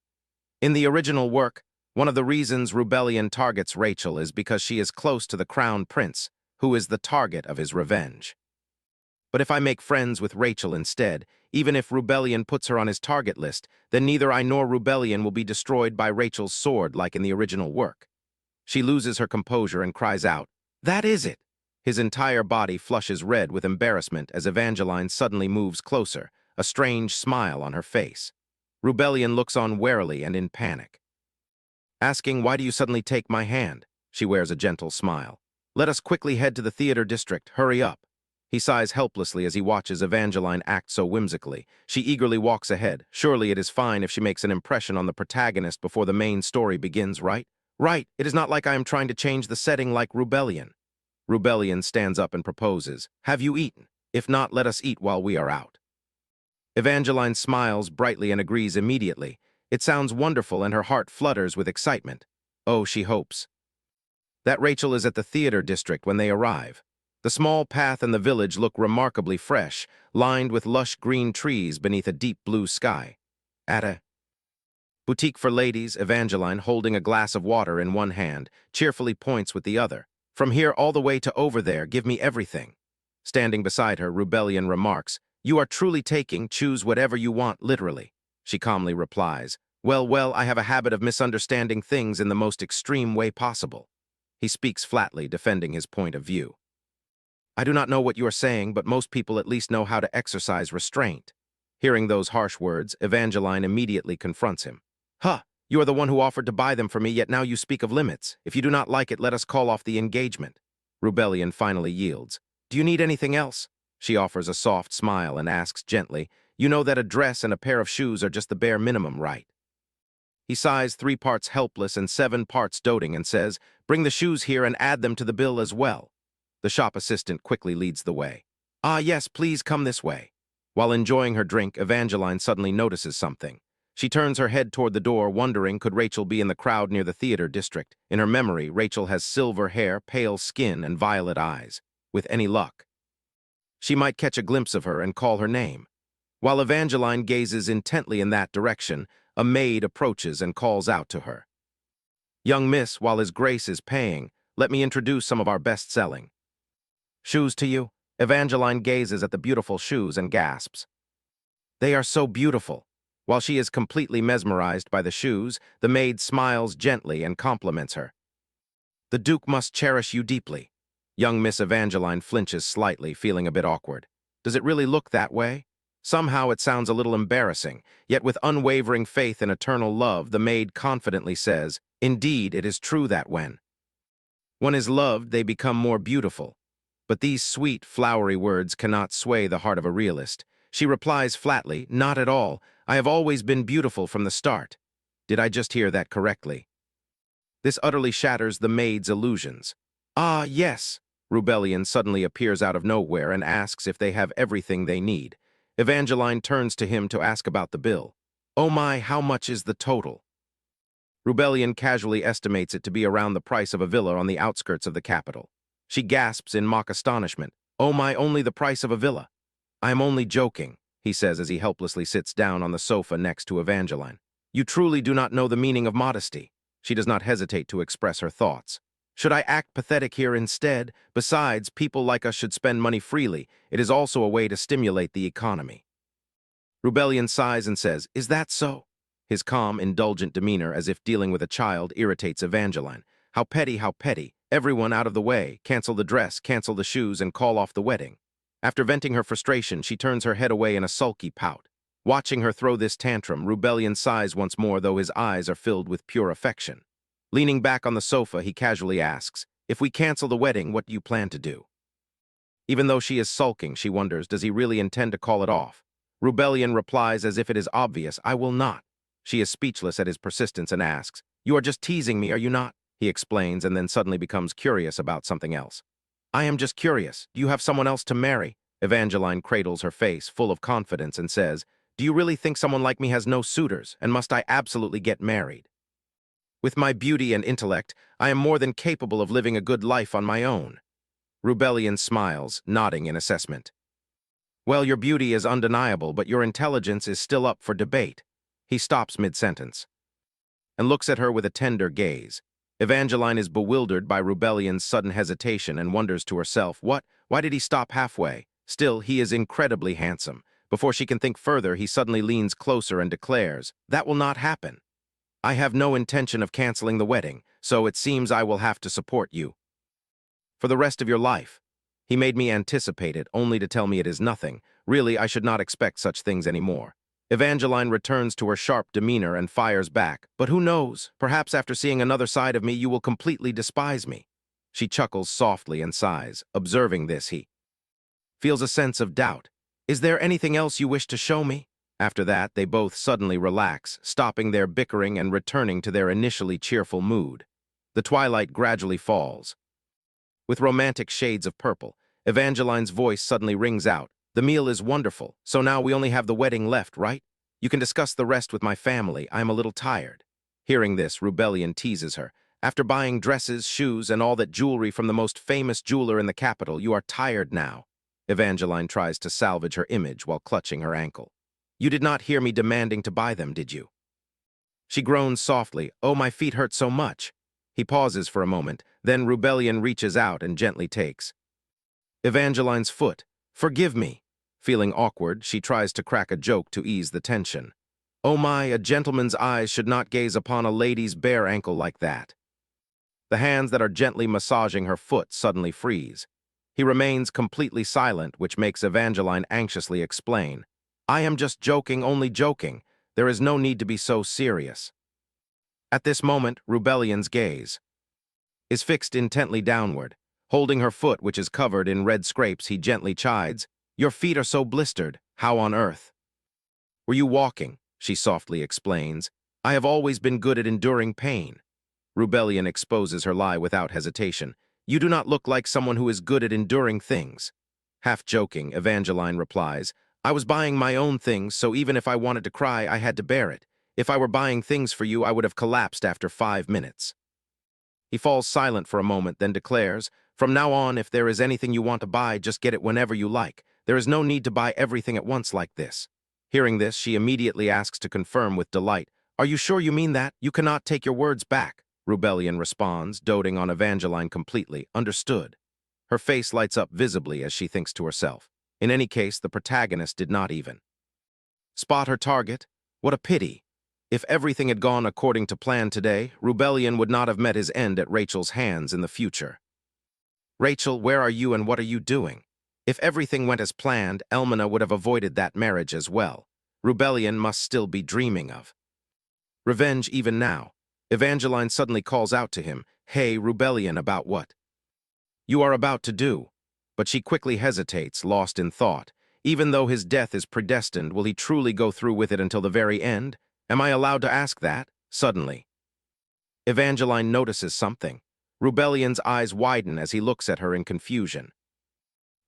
In the original work, one of the reasons Rubellion targets Rachel is because she is close to the crown prince, who is the target of his revenge. But if I make friends with Rachel instead, even if Rubellion puts her on his target list, then neither I nor Rubellion will be destroyed by Rachel's sword like in the original work. She loses her composure and cries out, "That is it!" His entire body flushes red with embarrassment as Evangeline suddenly moves closer, a strange smile on her face. Rubellion looks on warily and in panic. Asking, "Why do you suddenly take my hand?" She wears a gentle smile. "Let us quickly head to the theater district. Hurry up." He sighs helplessly as he watches Evangeline act so whimsically. She eagerly walks ahead. Surely it is fine if she makes an impression on the protagonist before the main story begins, right? Right, it is not like I am trying to change the setting like Rubellion. Rubellion stands up and proposes, "Have you eaten? If not, let us eat while we are out." Evangeline smiles brightly and agrees immediately. It sounds wonderful and her heart flutters with excitement. Oh, she hopes that Rachel is at the theater district when they arrive. The small path and the village look remarkably fresh, lined with lush green trees beneath a deep blue sky. At a boutique for ladies, Evangeline, holding a glass of water in one hand, cheerfully points with the other. "From here all the way to over there, give me everything." Standing beside her, Rubellion remarks, "You are truly taking, choose whatever you want, literally." She calmly replies, Well, I have a habit of misunderstanding things in the most extreme way possible." He speaks flatly, defending his point of view. "I do not know what you are saying, but most people at least know how to exercise restraint." Hearing those harsh words, Evangeline immediately confronts him. "Huh, you are the one who offered to buy them for me, yet now you speak of limits. If you do not like it, let us call off the engagement." Rubellion finally yields. "Do you need anything else?" She offers a soft smile and asks gently, "You know that a dress and a pair of shoes are just the bare minimum, right?" He sighs 3 parts helpless and 7 parts doting and says, "Bring the shoes here and add them to the bill as well." The shop assistant quickly leads the way. "Ah, yes, please come this way." While enjoying her drink, Evangeline suddenly notices something. She turns her head toward the door, wondering could Rachel be in the crowd near the theater district. In her memory, Rachel has silver hair, pale skin, and violet eyes. With any luck, she might catch a glimpse of her and call her name. While Evangeline gazes intently in that direction, a maid approaches and calls out to her. "Young miss, while his grace is paying, let me introduce some of our best-selling shoes to you." Evangeline gazes at the beautiful shoes and gasps, "They are so beautiful." While she is completely mesmerized by the shoes, the maid smiles gently and compliments her. "The Duke must cherish you deeply." Young Miss Evangeline flinches slightly, feeling a bit awkward. Does it really look that way? Somehow it sounds a little embarrassing, yet with unwavering faith in eternal love, the maid confidently says, "Indeed, it is true that when one is loved, they become more beautiful." But these sweet, flowery words cannot sway the heart of a realist. She replies flatly, "Not at all. I have always been beautiful from the start." Did I just hear that correctly? This utterly shatters the maid's illusions. "Ah, yes." Rubellion suddenly appears out of nowhere and asks if they have everything they need. Evangeline turns to him to ask about the bill. "Oh my, how much is the total?" Rubellion casually estimates it to be around the price of a villa on the outskirts of the capital. She gasps in mock astonishment. "Oh my, only the price of a villa." "I am only joking," he says as he helplessly sits down on the sofa next to Evangeline. "You truly do not know the meaning of modesty." She does not hesitate to express her thoughts. "Should I act pathetic here instead? Besides, people like us should spend money freely. It is also a way to stimulate the economy." Rubellion sighs and says, "Is that so?" His calm, indulgent demeanor, as if dealing with a child, irritates Evangeline. How petty, how petty. Everyone out of the way. Cancel the dress, cancel the shoes, and call off the wedding. After venting her frustration, she turns her head away in a sulky pout. Watching her throw this tantrum, Rubellion sighs once more, though his eyes are filled with pure affection. Leaning back on the sofa, he casually asks, "If we cancel the wedding, what do you plan to do?" Even though she is sulking, she wonders, does he really intend to call it off? Rubellion replies as if it is obvious, "I will not." She is speechless at his persistence and asks, "You are just teasing me, are you not?" He explains and then suddenly becomes curious about something else. "I am just curious. Do you have someone else to marry?" Evangeline cradles her face, full of confidence, and says, "Do you really think someone like me has no suitors, and must I absolutely get married? With my beauty and intellect, I am more than capable of living a good life on my own." Rubellion smiles, nodding in assessment. "Well, your beauty is undeniable, but your intelligence is still up for debate." He stops mid-sentence and looks at her with a tender gaze. Evangeline is bewildered by Rubellion's sudden hesitation and wonders to herself, why did he stop halfway? Still, he is incredibly handsome. Before she can think further, he suddenly leans closer and declares, "That will not happen. I have no intention of canceling the wedding, so it seems I will have to support you for the rest of your life." He made me anticipate it, only to tell me it is nothing. Really, I should not expect such things anymore. Evangeline returns to her sharp demeanor and fires back. "But who knows? Perhaps after seeing another side of me, you will completely despise me." She chuckles softly and sighs. Observing this, he feels a sense of doubt. "Is there anything else you wish to show me?" After that, they both suddenly relax, stopping their bickering and returning to their initially cheerful mood. The twilight gradually falls. With romantic shades of purple, Evangeline's voice suddenly rings out. "The meal is wonderful, so now we only have the wedding left, right? You can discuss the rest with my family. I am a little tired." Hearing this, Rebellion teases her. "After buying dresses, shoes, and all that jewelry from the most famous jeweler in the capital, you are tired now." Evangeline tries to salvage her image while clutching her ankle. "You did not hear me demanding to buy them, did you?" She groans softly. "Oh, my feet hurt so much." He pauses for a moment, then Rebellion reaches out and gently takes Evangeline's foot. "Forgive me." Feeling awkward, she tries to crack a joke to ease the tension. "Oh my, a gentleman's eyes should not gaze upon a lady's bare ankle like that." The hands that are gently massaging her foot suddenly freeze. He remains completely silent, which makes Evangeline anxiously explain. "I am just joking, only joking. There is no need to be so serious." At this moment, Rebellion's gaze is fixed intently downward. Holding her foot, which is covered in red scrapes, he gently chides. "Your feet are so blistered. How on earth were you walking?" She softly explains. "I have always been good at enduring pain." Rebellion exposes her lie without hesitation. "You do not look like someone who is good at enduring things." Half joking, Evangeline replies, "I was buying my own things, so even if I wanted to cry, I had to bear it. If I were buying things for you, I would have collapsed after 5 minutes." He falls silent for a moment, then declares, "From now on, if there is anything you want to buy, just get it whenever you like. There is no need to buy everything at once like this." Hearing this, she immediately asks to confirm with delight, "Are you sure you mean that? You cannot take your words back." Rebellion responds, doting on Evangeline completely. "Understood." Her face lights up visibly as she thinks to herself. In any case, the protagonist did not even spot her target. What a pity. If everything had gone according to plan today, Rebellion would not have met his end at Rachel's hands in the future. "Rachel, where are you and what are you doing?" If everything went as planned, Elmina would have avoided that marriage as well. Rebellion must still be dreaming of revenge even now. Evangeline suddenly calls out to him, "Hey, Rebellion, about what you are about to do." But she quickly hesitates, lost in thought. Even though his death is predestined, will he truly go through with it until the very end? Am I allowed to ask that? Suddenly, Evangeline notices something. Rebellion's eyes widen as he looks at her in confusion.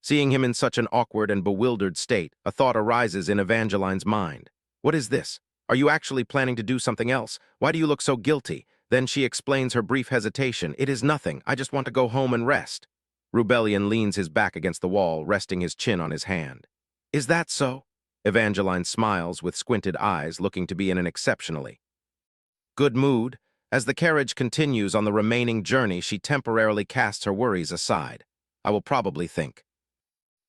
Seeing him in such an awkward and bewildered state, a thought arises in Evangeline's mind. "What is this? Are you actually planning to do something else? Why do you look so guilty?" Then she explains her brief hesitation. "It is nothing. I just want to go home and rest." Rebellion leans his back against the wall, resting his chin on his hand. "Is that so?" Evangeline smiles with squinted eyes, looking to be in an exceptionally good mood. As the carriage continues on the remaining journey, she temporarily casts her worries aside. "I will probably think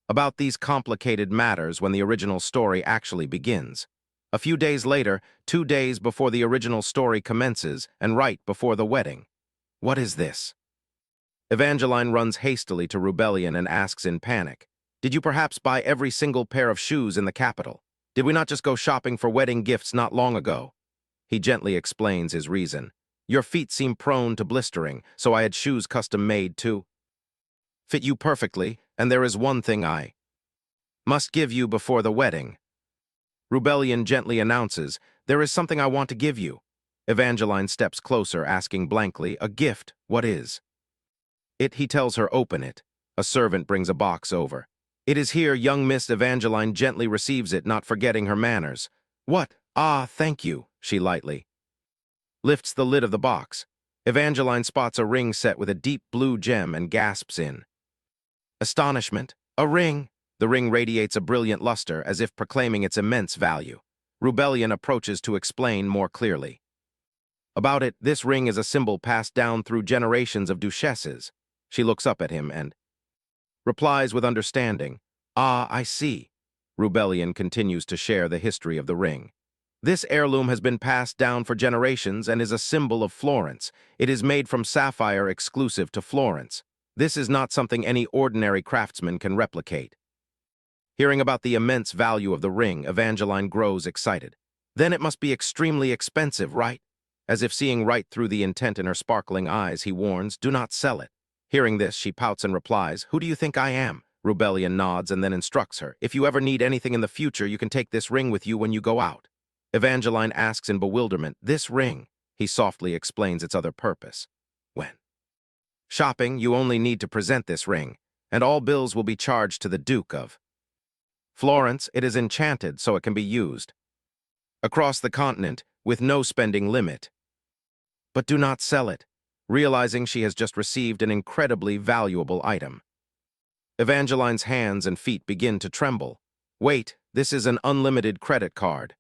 about these complicated matters when the original story actually begins." A few days later, 2 days before the original story commences, and right before the wedding. What is this? Evangeline runs hastily to Rebellion and asks in panic, "Did you perhaps buy every single pair of shoes in the capital? Did we not just go shopping for wedding gifts not long ago?" He gently explains his reason. "Your feet seem prone to blistering, so I had shoes custom-made to fit you perfectly, and there is one thing I must give you before the wedding." Rebellion gently announces, "There is something I want to give you." Evangeline steps closer, asking blankly, "A gift? What is it?" He tells her, "Open it." A servant brings a box over. "It is here." Young Miss Evangeline gently receives it, not forgetting her manners. "What? Ah, thank you." She lightly lifts the lid of the box. Evangeline spots a ring set with a deep blue gem and gasps in astonishment. "A ring!" The ring radiates a brilliant luster, as if proclaiming its immense value. Rebellion approaches to explain more clearly about it. "This ring is a symbol passed down through generations of duchesses." She looks up at him and replies with understanding, Ah, I see. Rubellion continues to share the history of the ring. This heirloom has been passed down for generations and is a symbol of Florence. It is made from sapphire exclusive to Florence. This is not something any ordinary craftsman can replicate. Hearing about the immense value of the ring, Evangeline grows excited. Then it must be extremely expensive, right? As if seeing right through the intent in her sparkling eyes, he warns, do not sell it. Hearing this, she pouts and replies, who do you think I am? Rubellion nods and then instructs her, if you ever need anything in the future, you can take this ring with you when you go out. Evangeline asks in bewilderment, this ring? He softly explains its other purpose. When shopping, you only need to present this ring, and all bills will be charged to the Duke of Florence. It is enchanted so it can be used across the continent with no spending limit. But do not sell it, realizing she has just received an incredibly valuable item. Evangeline's hands and feet begin to tremble. Wait, this is an unlimited credit card.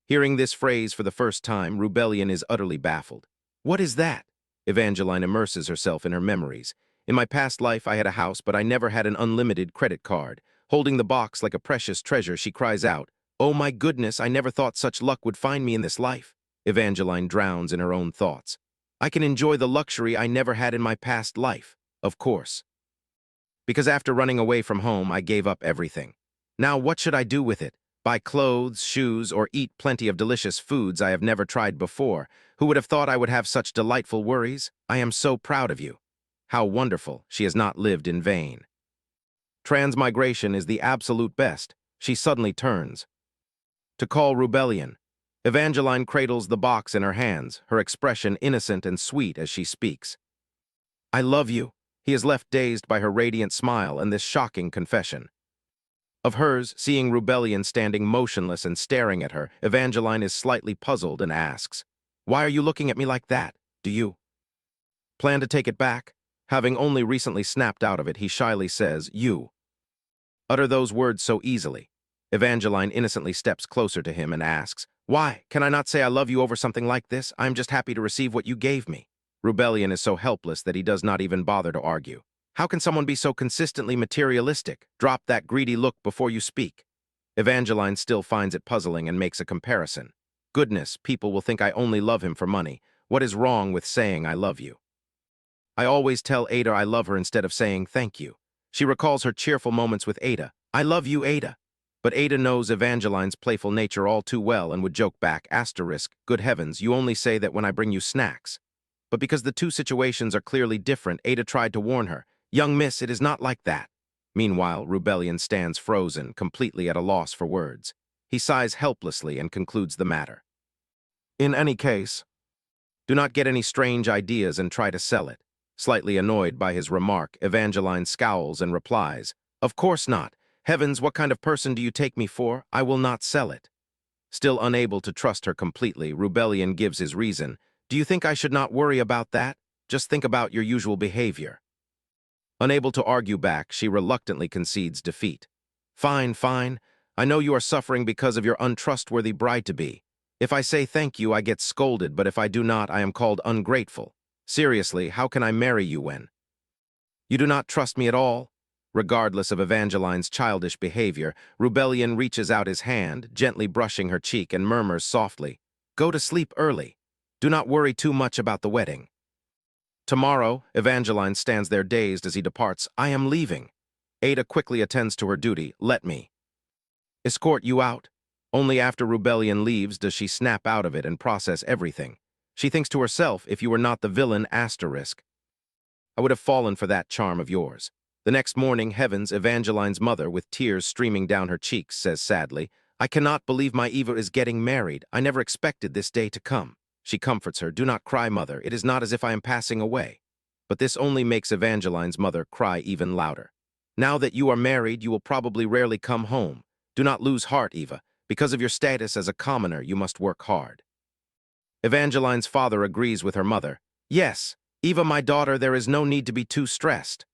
Hearing this phrase for the first time, Rubellion is utterly baffled. What is that? Evangeline immerses herself in her memories. In my past life, I had a house, but I never had an unlimited credit card. Holding the box like a precious treasure, she cries out, oh my goodness, I never thought such luck would find me in this life. Evangeline drowns in her own thoughts. I can enjoy the luxury I never had in my past life, of course. Because after running away from home, I gave up everything. Now what should I do with it? Buy clothes, shoes, or eat plenty of delicious foods I have never tried before? Who would have thought I would have such delightful worries? I am so proud of you. How wonderful, she has not lived in vain. Transmigration is the absolute best. She suddenly turns to call Rubellion. Evangeline cradles the box in her hands, her expression innocent and sweet as she speaks. I love you. He is left dazed by her radiant smile and this shocking confession of hers. Seeing Rubellion standing motionless and staring at her, Evangeline is slightly puzzled and asks, why are you looking at me like that? Do you plan to take it back? Having only recently snapped out of it, he shyly says, you utter those words so easily. Evangeline innocently steps closer to him and asks, why? Can I not say I love you over something like this? I am just happy to receive what you gave me. Rubellion is so helpless that he does not even bother to argue. How can someone be so consistently materialistic? Drop that greedy look before you speak. Evangeline still finds it puzzling and makes a comparison. Goodness, people will think I only love him for money. What is wrong with saying I love you? I always tell Ada I love her instead of saying thank you. She recalls her cheerful moments with Ada. I love you, Ada. But Ada knows Evangeline's playful nature all too well and would joke back, asterisk, good heavens, you only say that when I bring you snacks. But because the two situations are clearly different, Ada tried to warn her. Young miss, it is not like that. Meanwhile, Rubellion stands frozen, completely at a loss for words. He sighs helplessly and concludes the matter. In any case, do not get any strange ideas and try to sell it. Slightly annoyed by his remark, Evangeline scowls and replies, of course not. Heavens, what kind of person do you take me for? I will not sell it. Still unable to trust her completely, Rubellion gives his reason. Do you think I should not worry about that? Just think about your usual behavior. Unable to argue back, she reluctantly concedes defeat. Fine, fine. I know you are suffering because of your untrustworthy bride-to-be. If I say thank you, I get scolded, but if I do not, I am called ungrateful. Seriously, how can I marry you when you do not trust me at all? Regardless of Evangeline's childish behavior, Rubellion reaches out his hand, gently brushing her cheek, and murmurs softly, go to sleep early. Do not worry too much about the wedding. Tomorrow, Evangeline stands there dazed as he departs. I am leaving. Ada quickly attends to her duty. Let me escort you out. Only after Rubellion leaves does she snap out of it and process everything. She thinks to herself, if you were not the villain, asterisk, I would have fallen for that charm of yours. The next morning, Heavens, Evangeline's mother, with tears streaming down her cheeks, says sadly, I cannot believe my Eva is getting married. I never expected this day to come. She comforts her, do not cry, mother. It is not as if I am passing away. But this only makes Evangeline's mother cry even louder. Now that you are married, you will probably rarely come home. Do not lose heart, Eva. Because of your status as a commoner, you must work hard. Evangeline's father agrees with her mother. Yes, Eva, my daughter, there is no need to be too stressed.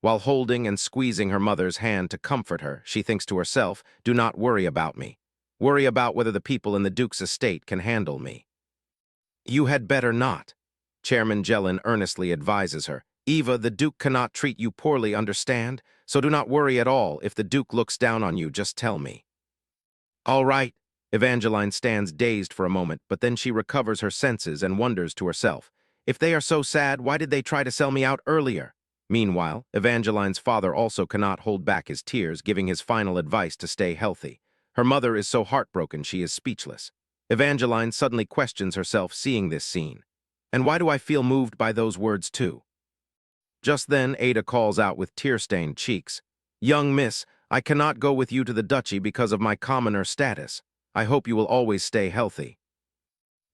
While holding and squeezing her mother's hand to comfort her, she thinks to herself, do not worry about me. Worry about whether the people in the Duke's estate can handle me. You had better not. Chairman Jellin earnestly advises her. Eva, the Duke cannot treat you poorly, understand? So do not worry at all. If the Duke looks down on you, just tell me. All right. Evangeline stands dazed for a moment, but then she recovers her senses and wonders to herself. If they are so sad, why did they try to sell me out earlier? Meanwhile, Evangeline's father also cannot hold back his tears, giving his final advice to stay healthy. Her mother is so heartbroken she is speechless. Evangeline suddenly questions herself seeing this scene. And why do I feel moved by those words too? Just then, Ada calls out with tear-stained cheeks. Young miss, I cannot go with you to the duchy because of my commoner status. I hope you will always stay healthy.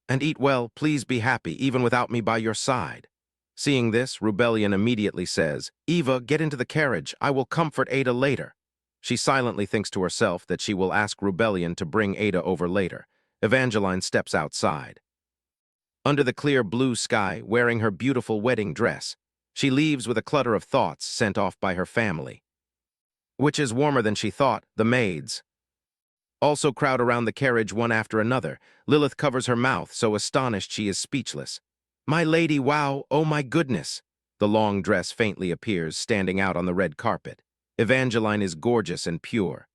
And eat well, please be happy, even without me by your side. Seeing this, Rebellion immediately says, Eva, get into the carriage. I will comfort Ada later. She silently thinks to herself that she will ask Rebellion to bring Ada over later. Evangeline steps outside. Under the clear blue sky, wearing her beautiful wedding dress, she leaves with a clutter of thoughts sent off by her family. Which is warmer than she thought, the maids also crowd around the carriage one after another. Lilith covers her mouth, so astonished she is speechless. My lady, wow, oh my goodness! The long dress faintly appears, standing out on the red carpet. Evangeline is gorgeous and pure.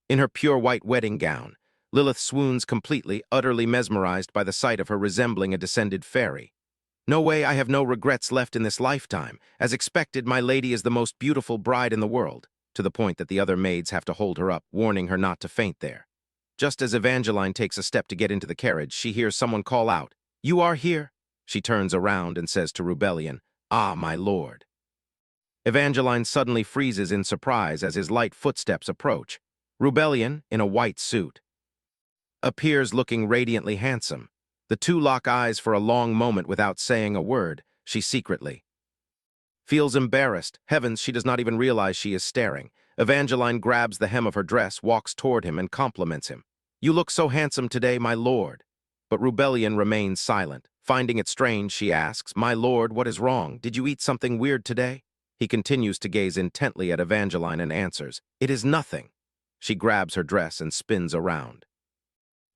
In her pure white wedding gown, Lilith swoons completely, utterly mesmerized by the sight of her resembling a descended fairy. No way, I have no regrets left in this lifetime. As expected, my lady is the most beautiful bride in the world, to the point that the other maids have to hold her up, warning her not to faint there. Just as Evangeline takes a step to get into the carriage, she hears someone call out, You are here? She turns around and says to Rebellion, Ah, my lord. Evangeline suddenly freezes in surprise as his light footsteps approach. Rebellion, in a white suit, appears looking radiantly handsome. The two lock eyes for a long moment without saying a word. She secretly feels embarrassed. Heavens, she does not even realize she is staring. Evangeline grabs the hem of her dress, walks toward him, and compliments him. You look so handsome today, my lord. But Rebellion remains silent. Finding it strange, she asks, My lord, what is wrong? Did you eat something weird today? He continues to gaze intently at Evangeline and answers, It is nothing. She grabs her dress and spins around.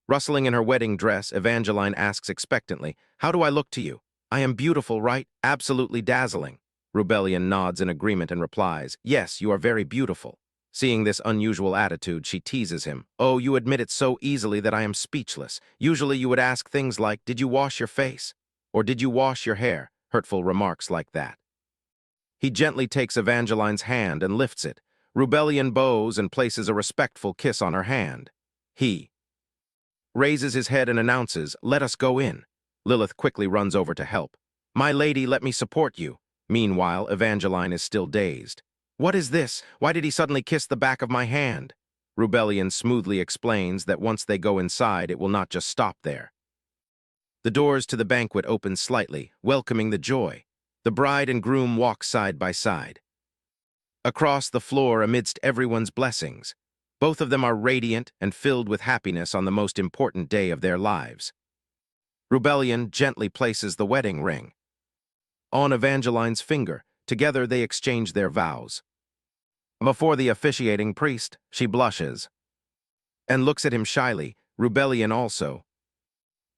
Rustling in her wedding dress, Evangeline asks expectantly, How do I look to you? I am beautiful, right? Absolutely dazzling. Rebellion nods in agreement and replies, Yes, you are very beautiful. Seeing this unusual attitude, she teases him. Oh, you admit it so easily that I am speechless. Usually you would ask things like, Did you wash your face? Or did you wash your hair? Hurtful remarks like that. He gently takes Evangeline's hand and lifts it. Rebellion bows and places a respectful kiss on her hand. He raises his head and announces, Let us go in. Lilith quickly runs over to help. My lady, let me support you. Meanwhile, Evangeline is still dazed. What is this? Why did he suddenly kiss the back of my hand? Rebellion smoothly explains that once they go inside, it will not just stop there. The doors to the banquet open slightly, welcoming the joy. The bride and groom walk side by side. Across the floor, amidst everyone's blessings, both of them are radiant and filled with happiness on the most important day of their lives. Rebellion gently places the wedding ring on Evangeline's finger. Together they exchange their vows. Before the officiating priest, she blushes and looks at him shyly. Rebellion also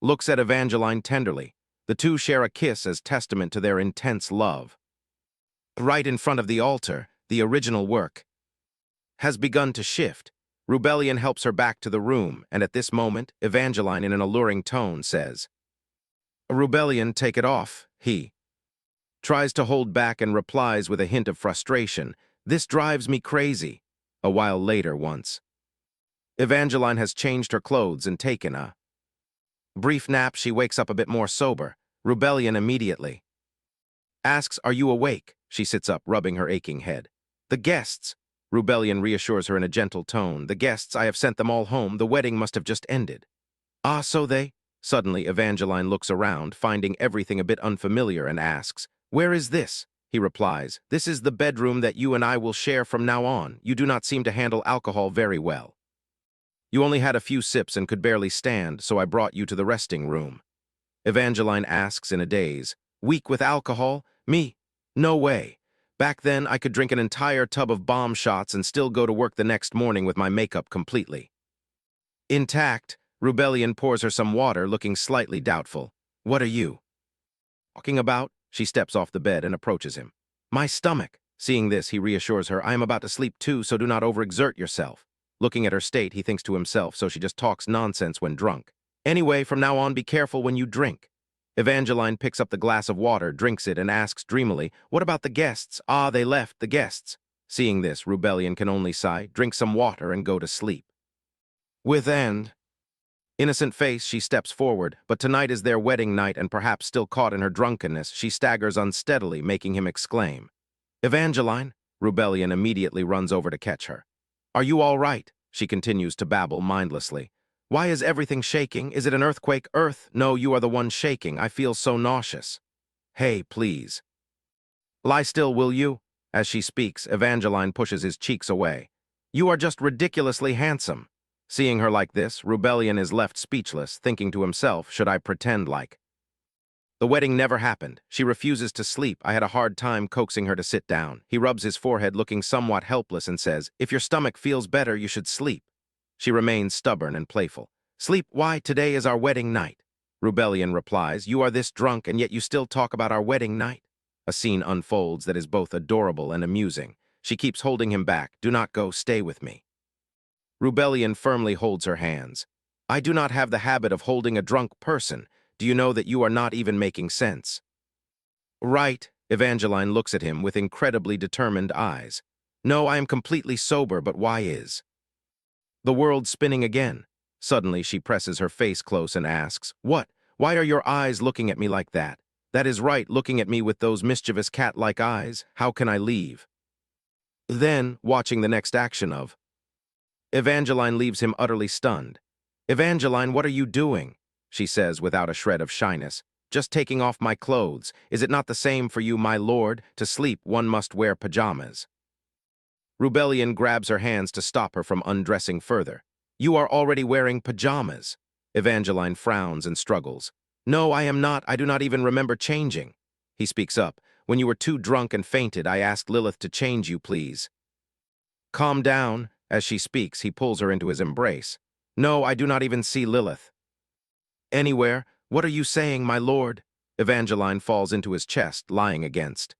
looks at Evangeline tenderly. The two share a kiss as testament to their intense love. Right in front of the altar, the original work has begun to shift. Rebellion helps her back to the room, and at this moment, Evangeline in an alluring tone says, Rebellion, take it off. He tries to hold back and replies with a hint of frustration, This drives me crazy. A while later, once Evangeline has changed her clothes and taken a brief nap, she wakes up a bit more sober. Rebellion immediately asks, Are you awake? She sits up, rubbing her aching head. The guests. Rebellion reassures her in a gentle tone. The guests, I have sent them all home. The wedding must have just ended. Ah, so they? Suddenly, Evangeline looks around, finding everything a bit unfamiliar, and asks, Where is this? He replies, This is the bedroom that you and I will share from now on. You do not seem to handle alcohol very well. You only had a few sips and could barely stand, so I brought you to the resting room. Evangeline asks in a daze, Weak with alcohol? Me? No way. Back then, I could drink an entire tub of bomb shots and still go to work the next morning with my makeup completely intact. Rebellion pours her some water, looking slightly doubtful. What are you talking about? She steps off the bed and approaches him. My stomach! Seeing this, he reassures her, I am about to sleep too, so do not overexert yourself. Looking at her state, he thinks to himself, so she just talks nonsense when drunk. Anyway, from now on, be careful when you drink. Evangeline picks up the glass of water, drinks it, and asks dreamily, what about the guests? Ah, they left, the guests. Seeing this, Rebellion can only sigh, drink some water, and go to sleep. With innocent face, she steps forward, but tonight is their wedding night and perhaps still caught in her drunkenness, she staggers unsteadily, making him exclaim. Evangeline! Rebellion immediately runs over to catch her. Are you all right? She continues to babble mindlessly. Why is everything shaking? Is it an earthquake? Earth? No, you are the one shaking. I feel so nauseous. Hey, please. Lie still, will you? As she speaks, Evangeline pushes his cheeks away. You are just ridiculously handsome. Seeing her like this, Rebellion is left speechless, thinking to himself, should I pretend like? The wedding never happened. She refuses to sleep. I had a hard time coaxing her to sit down. He rubs his forehead, looking somewhat helpless, and says, if your stomach feels better, you should sleep. She remains stubborn and playful. Sleep? Why, today is our wedding night. Rebellion replies, you are this drunk, and yet you still talk about our wedding night? A scene unfolds that is both adorable and amusing. She keeps holding him back. Do not go, stay with me. Rebellion firmly holds her hands. I do not have the habit of holding a drunk person. Do you know that you are not even making sense? Right, Evangeline looks at him with incredibly determined eyes. No, I am completely sober, but why is the world spinning again? Suddenly, she presses her face close and asks, what? Why are your eyes looking at me like that? That is right, looking at me with those mischievous cat-like eyes. How can I leave? Then, watching the next action of Evangeline leaves him utterly stunned. Evangeline, what are you doing? She says without a shred of shyness. Just taking off my clothes. Is it not the same for you, my lord? To sleep, one must wear pajamas. Rebellion grabs her hands to stop her from undressing further. You are already wearing pajamas. Evangeline frowns and struggles. No, I am not. I do not even remember changing. He speaks up. When you were too drunk and fainted, I asked Lilith to change you, please. Calm down. As she speaks, he pulls her into his embrace. No, I do not even see Lilith. Anywhere? What are you saying, my lord? Evangeline falls into his chest, lying against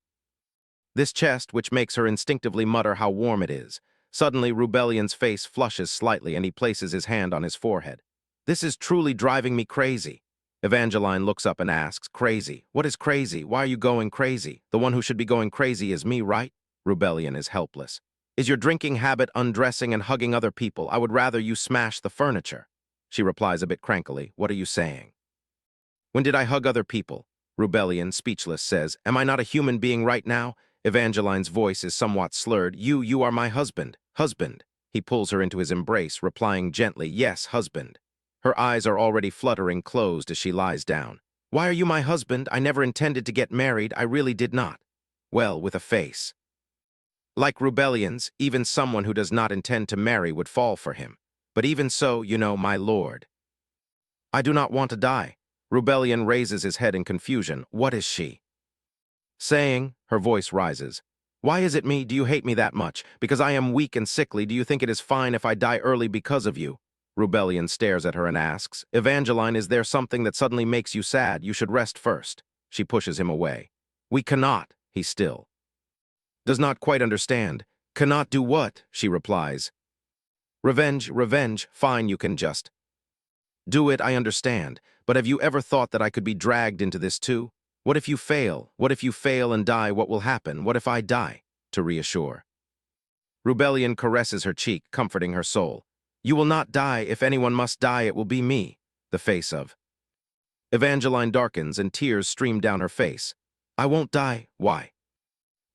this chest, which makes her instinctively mutter how warm it is. Suddenly, Rebellion's face flushes slightly, and he places his hand on his forehead. This is truly driving me crazy. Evangeline looks up and asks, crazy? What is crazy? Why are you going crazy? The one who should be going crazy is me, right? Rebellion is helpless. Is your drinking habit undressing and hugging other people? I would rather you smash the furniture. She replies a bit crankily, what are you saying? When did I hug other people? Rebellion, speechless, says, am I not a human being right now? Evangeline's voice is somewhat slurred. You are my husband. Husband. He pulls her into his embrace, replying gently, yes, husband. Her eyes are already fluttering closed as she lies down. Why are you my husband? I never intended to get married. I really did not. Well, with a face like Rebellion's, even someone who does not intend to marry would fall for him. But even so, you know, my lord. I do not want to die. Rebellion raises his head in confusion. What is she saying? Her voice rises. Why is it me? Do you hate me that much? Because I am weak and sickly, do you think it is fine if I die early because of you? Rebellion stares at her and asks, Evangeline, is there something that suddenly makes you sad? You should rest first. She pushes him away. We cannot, he still does not quite understand. Cannot do what? She replies. Revenge, revenge, fine, you can just do it, I understand. But have you ever thought that I could be dragged into this too? What if you fail? What if you fail and die? What will happen? What if I die? To reassure. Rebellion caresses her cheek, comforting her soul. You will not die. If anyone must die, it will be me. The face of Evangeline darkens and tears stream down her face. I won't die. Why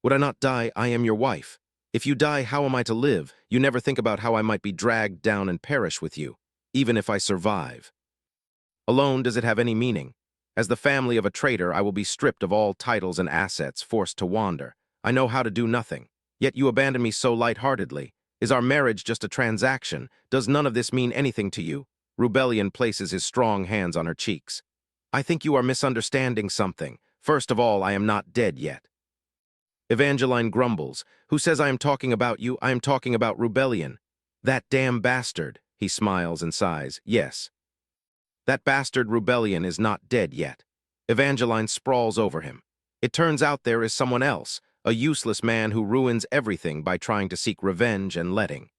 would I not die? I am your wife. If you die, how am I to live? You never think about how I might be dragged down and perish with you, even if I survive. Alone, does it have any meaning? As the family of a traitor, I will be stripped of all titles and assets, forced to wander. I know how to do nothing. Yet you abandon me so lightheartedly. Is our marriage just a transaction? Does none of this mean anything to you? Rebellion places his strong hands on her cheeks. I think you are misunderstanding something. First of all, I am not dead yet. Evangeline grumbles. Who says I am talking about you? I am talking about Rebellion. That damn bastard. He smiles and sighs. Yes. That bastard Rebellion is not dead yet. Evangeline sprawls over him. It turns out there is someone else, a useless man who ruins everything by trying to seek revenge and letting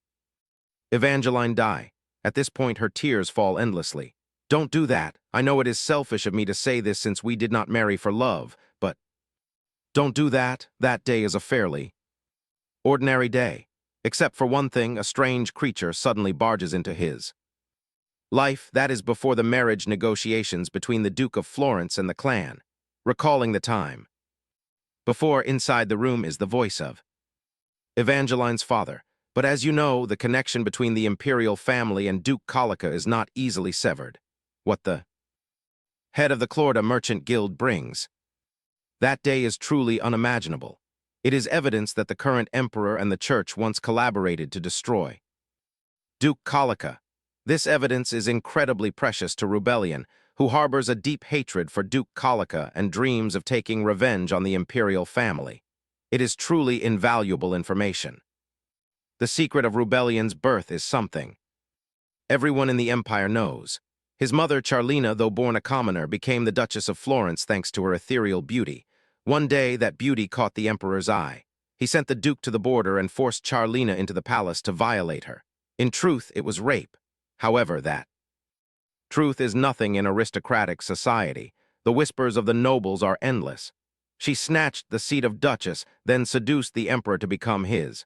Evangeline die. At this point, her tears fall endlessly. Don't do that. I know it is selfish of me to say this since we did not marry for love, but don't do that. That day is a fairly ordinary day. Except for one thing, a strange creature suddenly barges into his life. That is before the marriage negotiations between the Duke of Florence and the clan. Recalling the time before, inside the room is the voice of Evangeline's father. But as you know, the connection between the imperial family and Duke Colica is not easily severed. What the head of the Clorda Merchant Guild brings that day is truly unimaginable. It is evidence that the current emperor and the church once collaborated to destroy Duke Colica. This evidence is incredibly precious to Rubellion, who harbors a deep hatred for Duke Colica and dreams of taking revenge on the imperial family. It is truly invaluable information. The secret of Rubellion's birth is something everyone in the empire knows. His mother, Charlina, though born a commoner, became the Duchess of Florence thanks to her ethereal beauty. One day, that beauty caught the emperor's eye. He sent the duke to the border and forced Charlina into the palace to violate her. In truth, it was rape. However, that truth is nothing in aristocratic society. The whispers of the nobles are endless. She snatched the seat of duchess, then seduced the emperor to become his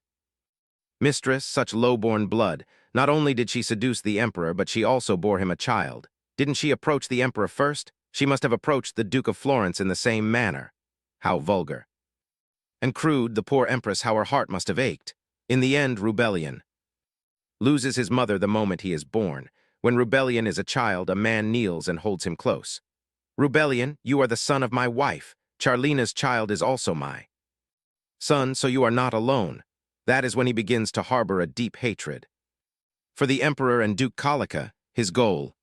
mistress. Such low-born blood. Not only did she seduce the emperor, but she also bore him a child. Didn't she approach the emperor first? She must have approached the Duke of Florence in the same manner. How vulgar and crude. The poor empress, how her heart must have ached. In the end, Rubellion loses his mother the moment he is born. When Rubellion is a child, a man kneels and holds him close. Rubellion, you are the son of my wife. Charlina's child is also my son, so you are not alone. That is when he begins to harbor a deep hatred for the emperor and Duke Colica. His goal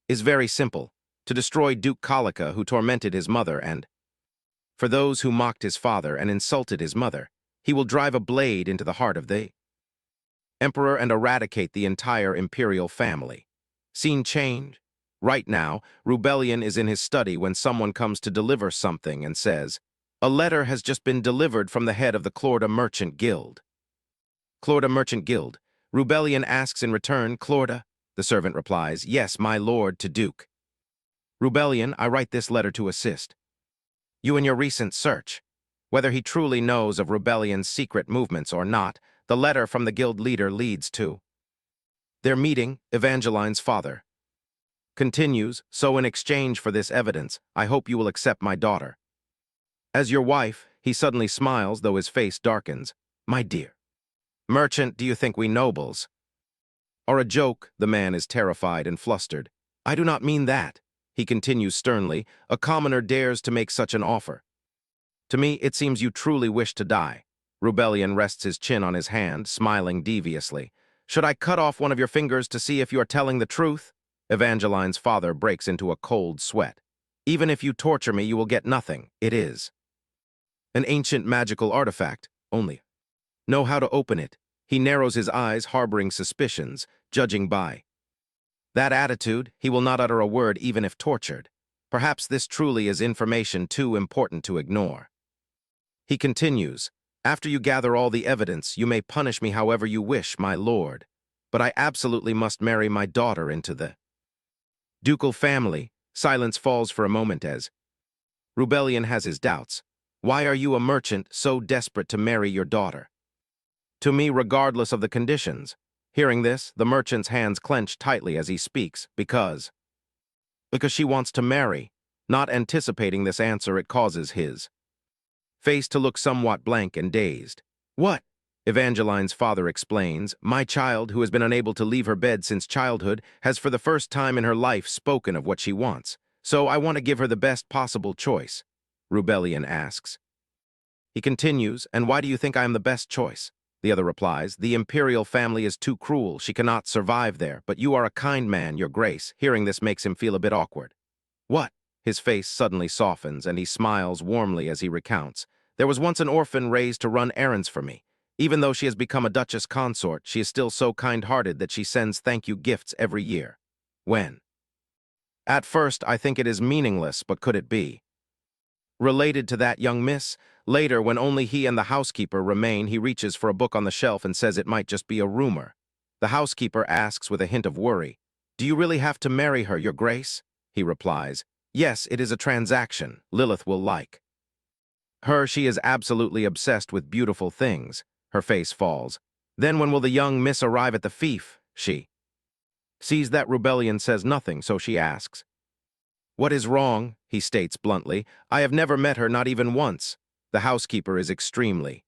is very simple: to destroy Duke Colica, who tormented his mother, and for those who mocked his father and insulted his mother. He will drive a blade into the heart of the emperor and eradicate the entire imperial family. Scene change. Right now, Rubellion is in his study when someone comes to deliver something and says, "A letter has just been delivered from the head of the Clorda Merchant Guild." Clorda Merchant Guild. Rubellion asks in return, "Clorda?" The servant replies, "Yes, my lord, to Duke Rubellion, I write this letter to assist you in your recent search." Whether he truly knows of Rubellion's secret movements or not, the letter from the guild leader leads to their meeting. Evangeline's father continues, "So in exchange for this evidence, I hope you will accept my daughter as your wife." He suddenly smiles, though his face darkens. "My dear merchant, do you think we nobles are a joke?" The man is terrified and flustered. "I do not mean that." He continues sternly, "A commoner dares to make such an offer. To me, it seems you truly wish to die." Rubellion rests his chin on his hand, smiling deviously. "Should I cut off one of your fingers to see if you are telling the truth?" Evangeline's father breaks into a cold sweat. "Even if you torture me, you will get nothing. It is an ancient magical artifact. Only know how to open it." He narrows his eyes, harboring suspicions. Judging by that attitude, he will not utter a word even if tortured. Perhaps this truly is information too important to ignore. He continues, "After you gather all the evidence, you may punish me however you wish, my lord. But I absolutely must marry my daughter into the ducal family." Silence falls for a moment as Rubellion has his doubts. "Why are you, a merchant, so desperate to marry your daughter to me regardless of the conditions?" Hearing this, the merchant's hands clench tightly as he speaks. Because she wants to marry." Not anticipating this answer, it causes his face to look somewhat blank and dazed. "What?" Evangeline's father explains, "My child, who has been unable to leave her bed since childhood, has for the first time in her life spoken of what she wants. So I want to give her the best possible choice." Rubellion asks. He continues, "And why do you think I am the best choice?" The other replies, "The imperial family is too cruel. She cannot survive there, but you are a kind man, your grace." Hearing this makes him feel a bit awkward. "What?" His face suddenly softens, and he smiles warmly as he recounts. "There was once an orphan raised to run errands for me. Even though she has become a duchess consort, she is still so kind-hearted that she sends thank-you gifts every year. When at first, I think it is meaningless, but could it be Related to that young miss? Later, when only he and the housekeeper remain, he reaches for a book on the shelf and says it might just be a rumor. The housekeeper asks with a hint of worry, "Do you really have to marry her, Your Grace?" He replies, "Yes, it is a transaction. Lilith will like." She is absolutely obsessed with beautiful things. Her face falls. Then when will the young miss arrive at the fief? She sees that Rebellion says nothing, so she asks. "What is wrong?" he states bluntly. "I have never met her, not even once." The housekeeper is extremely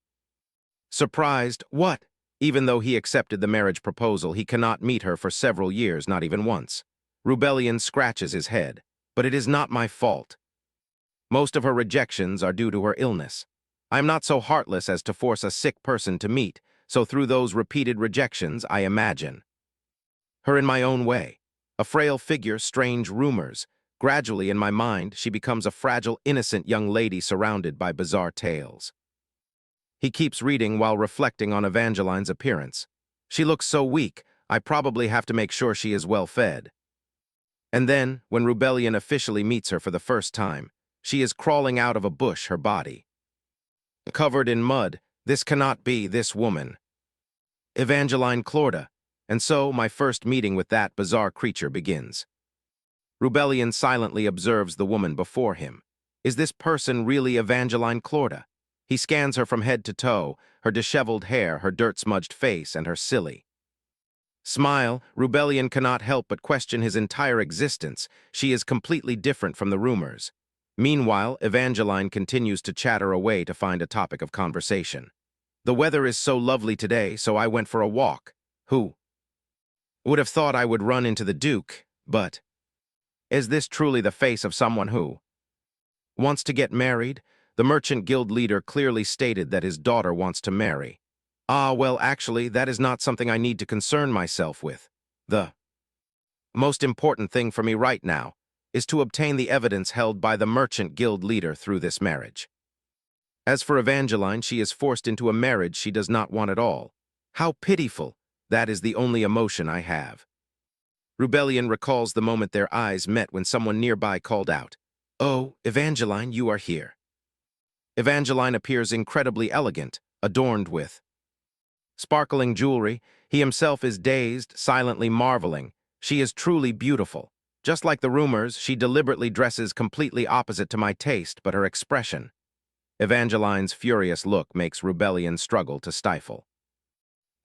surprised. What? Even though he accepted the marriage proposal, he cannot meet her for several years, not even once. Rebellion scratches his head. "But it is not my fault. Most of her rejections are due to her illness. I am not so heartless as to force a sick person to meet, so through those repeated rejections, I imagine her in my own way. A frail figure, strange rumors. Gradually, in my mind, she becomes a fragile, innocent young lady surrounded by bizarre tales." He keeps reading while reflecting on Evangeline's appearance. "She looks so weak, I probably have to make sure she is well fed." And then, when Rebellion officially meets her for the first time, she is crawling out of a bush, her body covered in mud. This cannot be this woman. Evangeline Clorda. And so, my first meeting with that bizarre creature begins. Rebellion silently observes the woman before him. Is this person really Evangeline Clorda? He scans her from head to toe, her disheveled hair, her dirt-smudged face, and her silly smile. Rebellion cannot help but question his entire existence. She is completely different from the rumors. Meanwhile, Evangeline continues to chatter away to find a topic of conversation. "The weather is so lovely today, so I went for a walk. Who would have thought I would run into the Duke? But is this truly the face of someone who wants to get married?" The Merchant Guild leader clearly stated that his daughter wants to marry. Well, actually, that is not something I need to concern myself with. The most important thing for me right now is to obtain the evidence held by the Merchant Guild leader through this marriage. As for Evangeline, she is forced into a marriage she does not want at all. How pitiful. That is the only emotion I have. Rebellion recalls the moment their eyes met when someone nearby called out, "Oh, Evangeline, you are here." Evangeline appears incredibly elegant, adorned with sparkling jewelry. He himself is dazed, silently marveling. She is truly beautiful. Just like the rumors, she deliberately dresses completely opposite to my taste, but her expression. Evangeline's furious look makes Rebellion struggle to stifle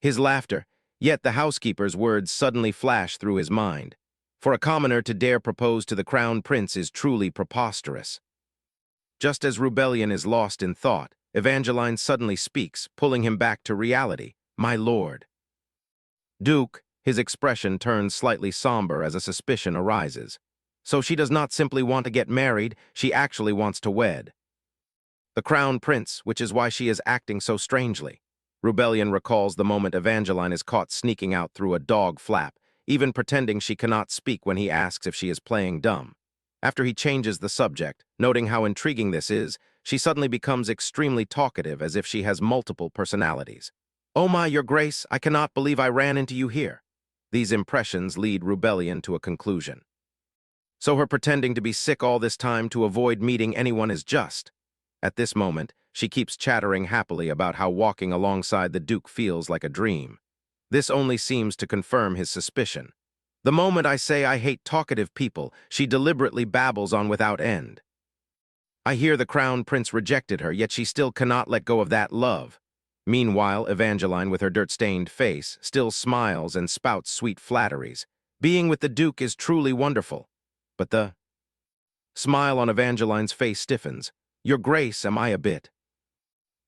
his laughter, yet the housekeeper's words suddenly flash through his mind. For a commoner to dare propose to the crown prince is truly preposterous. Just as Rebellion is lost in thought, Evangeline suddenly speaks, pulling him back to reality. "My lord." Duke, his expression turns slightly somber as a suspicion arises. So she does not simply want to get married, she actually wants to wed the crown prince, which is why she is acting so strangely. Rebellion recalls the moment Evangeline is caught sneaking out through a dog flap, even pretending she cannot speak when he asks if she is playing dumb. After he changes the subject, noting how intriguing this is, she suddenly becomes extremely talkative as if she has multiple personalities. "Oh my, Your Grace, I cannot believe I ran into you here." These impressions lead Rebellion to a conclusion. So her pretending to be sick all this time to avoid meeting anyone is just. At this moment, she keeps chattering happily about how walking alongside the Duke feels like a dream. This only seems to confirm his suspicion. The moment I say I hate talkative people, she deliberately babbles on without end. I hear the crown prince rejected her, yet she still cannot let go of that love. Meanwhile, Evangeline, with her dirt-stained face, still smiles and spouts sweet flatteries. Being with the Duke is truly wonderful. But the smile on Evangeline's face stiffens. "Your Grace, am I a bit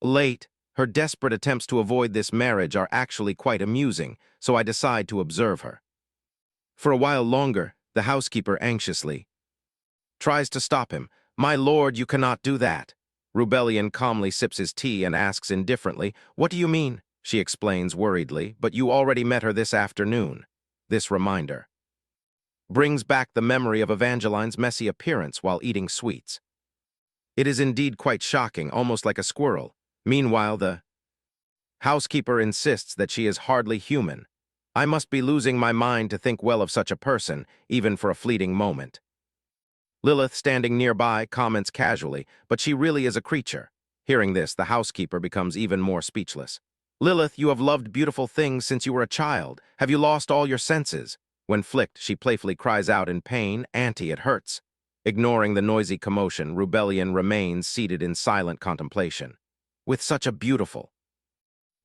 late?" Her desperate attempts to avoid this marriage are actually quite amusing, so I decide to observe her. For a while longer, the housekeeper anxiously tries to stop him. "My lord, you cannot do that." Rebellion calmly sips his tea and asks indifferently, "What do you mean?" She explains worriedly, "But you already met her this afternoon." This reminder brings back the memory of Evangeline's messy appearance while eating sweets. It is indeed quite shocking, almost like a squirrel. Meanwhile, the housekeeper insists that she is hardly human. I must be losing my mind to think well of such a person, even for a fleeting moment. Lilith, standing nearby, comments casually, but she really is a creature. Hearing this, the housekeeper becomes even more speechless. Lilith, you have loved beautiful things since you were a child. Have you lost all your senses? When flicked, she playfully cries out in pain, Auntie, it hurts. Ignoring the noisy commotion, Rebellion remains seated in silent contemplation. With such a beautiful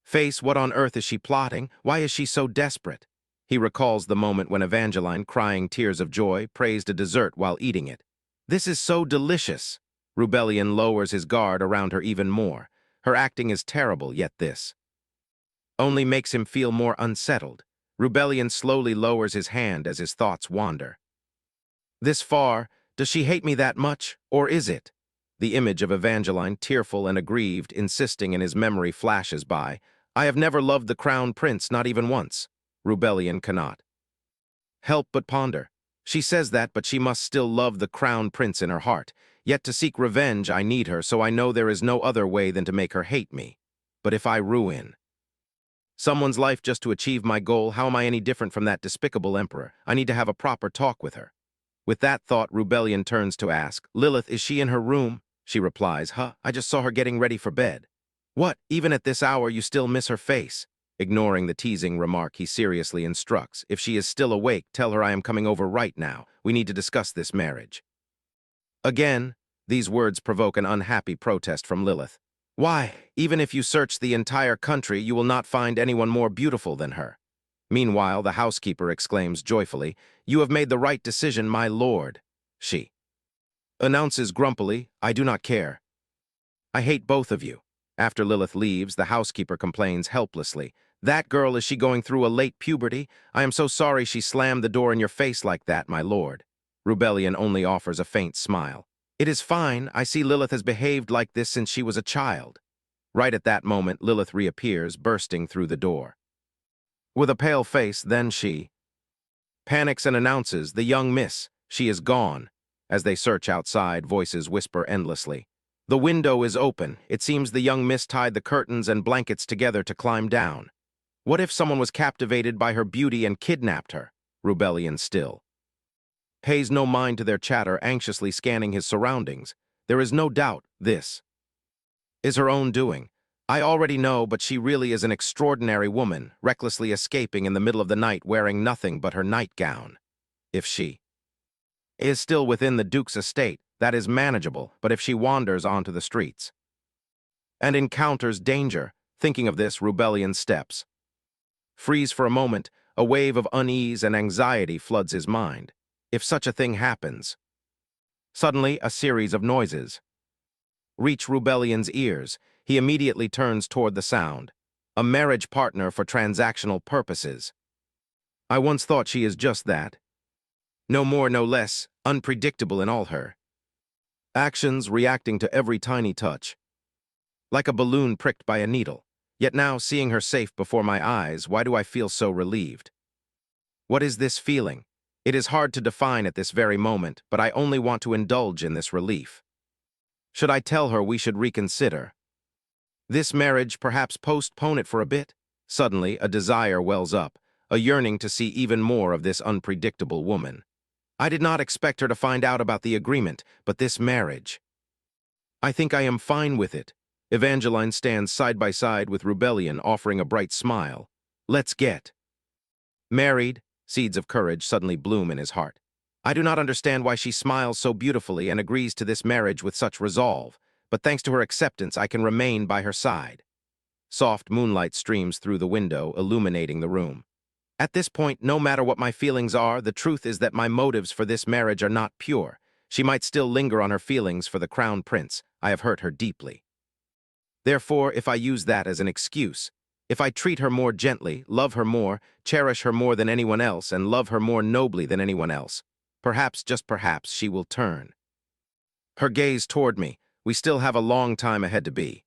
face, what on earth is she plotting? Why is she so desperate? He recalls the moment when Evangeline, crying tears of joy, praised a dessert while eating it. This is so delicious. Rebellion lowers his guard around her even more. Her acting is terrible, yet this only makes him feel more unsettled. Rebellion slowly lowers his hand as his thoughts wander. This far, does she hate me that much, or is it? The image of Evangeline, tearful and aggrieved, insisting in his memory flashes by. I have never loved the crown prince, not even once. Rebellion cannot help but ponder. She says that, but she must still love the crown prince in her heart. Yet to seek revenge, I need her, so I know there is no other way than to make her hate me. But if I ruin someone's life just to achieve my goal, how am I any different from that despicable emperor? I need to have a proper talk with her. With that thought, Rebellion turns to ask, Lilith, is she in her room? She replies, I just saw her getting ready for bed. What, even at this hour you still miss her face? Ignoring the teasing remark, he seriously instructs, if she is still awake, tell her I am coming over right now. We need to discuss this marriage. Again, these words provoke an unhappy protest from Lilith. Why, even if you search the entire country, you will not find anyone more beautiful than her. Meanwhile, the housekeeper exclaims joyfully, You have made the right decision, my lord. She announces grumpily, I do not care. I hate both of you. After Lilith leaves, the housekeeper complains helplessly, That girl, is she going through a late puberty? I am so sorry she slammed the door in your face like that, my lord. Rebellion only offers a faint smile. It is fine. I see Lilith has behaved like this since she was a child. Right at that moment, Lilith reappears, bursting through the door. With a pale face, then she panics and announces, The young miss, she is gone. As they search outside, voices whisper endlessly. The window is open. It seems the young miss tied the curtains and blankets together to climb down. What if someone was captivated by her beauty and kidnapped her? Rebellion still pays no mind to their chatter, anxiously scanning his surroundings. There is no doubt this is her own doing. I already know, but she really is an extraordinary woman, recklessly escaping in the middle of the night wearing nothing but her nightgown. If she is still within the Duke's estate, that is manageable, but if she wanders onto the streets and encounters danger, thinking of this, Rebellion steps freeze for a moment. A wave of unease and anxiety floods his mind. If such a thing happens, suddenly a series of noises reach Rebellion's ears. He immediately turns toward the sound. A marriage partner for transactional purposes. I once thought she is just that. No more, no less, unpredictable in all her actions, reacting to every tiny touch, like a balloon pricked by a needle. Yet now, seeing her safe before my eyes, why do I feel so relieved? What is this feeling? It is hard to define at this very moment, but I only want to indulge in this relief. Should I tell her we should reconsider this marriage, perhaps postpone it for a bit? Suddenly, a desire wells up, a yearning to see even more of this unpredictable woman. I did not expect her to find out about the agreement, but this marriage, I think I am fine with it. Evangeline stands side by side with Rebellion, offering a bright smile. Let's get married. Seeds of courage suddenly bloom in his heart. I do not understand why she smiles so beautifully and agrees to this marriage with such resolve, but thanks to her acceptance, I can remain by her side. Soft moonlight streams through the window, illuminating the room. At this point, no matter what my feelings are, the truth is that my motives for this marriage are not pure. She might still linger on her feelings for the crown prince. I have hurt her deeply. Therefore, if I use that as an excuse, if I treat her more gently, love her more, cherish her more than anyone else, and love her more nobly than anyone else, perhaps, just perhaps, she will turn her gaze toward me. We still have a long time ahead to be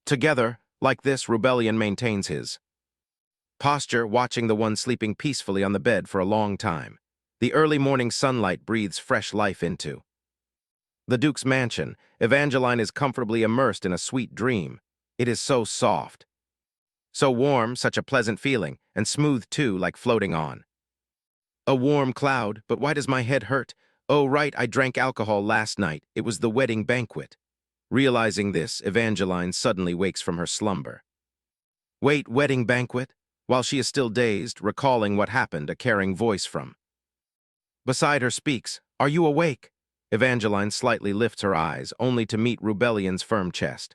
together. Like this, Rebellion maintains his posture, watching the one sleeping peacefully on the bed for a long time. The early morning sunlight breathes fresh life into the Duke's mansion. Evangeline is comfortably immersed in a sweet dream. It is so soft, so warm, such a pleasant feeling, and smooth too, like floating on a warm cloud. But why does my head hurt? Oh, right, I drank alcohol last night. It was the wedding banquet. Realizing this, Evangeline suddenly wakes from her slumber. Wait, wedding banquet? While she is still dazed, recalling what happened, a caring voice from beside her speaks, "Are you awake?" Evangeline slightly lifts her eyes, only to meet Rubellion's firm chest.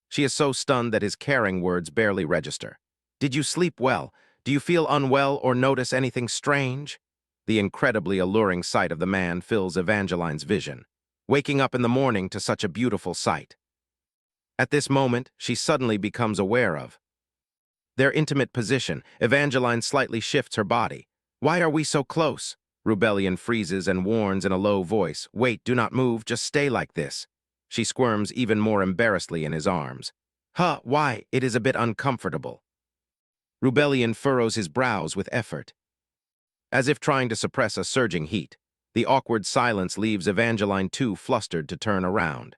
She is so stunned that his caring words barely register. "Did you sleep well? Do you feel unwell or notice anything strange?" The incredibly alluring sight of the man fills Evangeline's vision, waking up in the morning to such a beautiful sight. At this moment, she suddenly becomes aware of their intimate position. Evangeline slightly shifts her body. "Why are we so close?" Rubellion freezes and warns in a low voice, "Wait, do not move, just stay like this." She squirms even more embarrassedly in his arms. "Huh, why? It is a bit uncomfortable." Rubellion furrows his brows with effort, as if trying to suppress a surging heat. The awkward silence leaves Evangeline too flustered to turn around.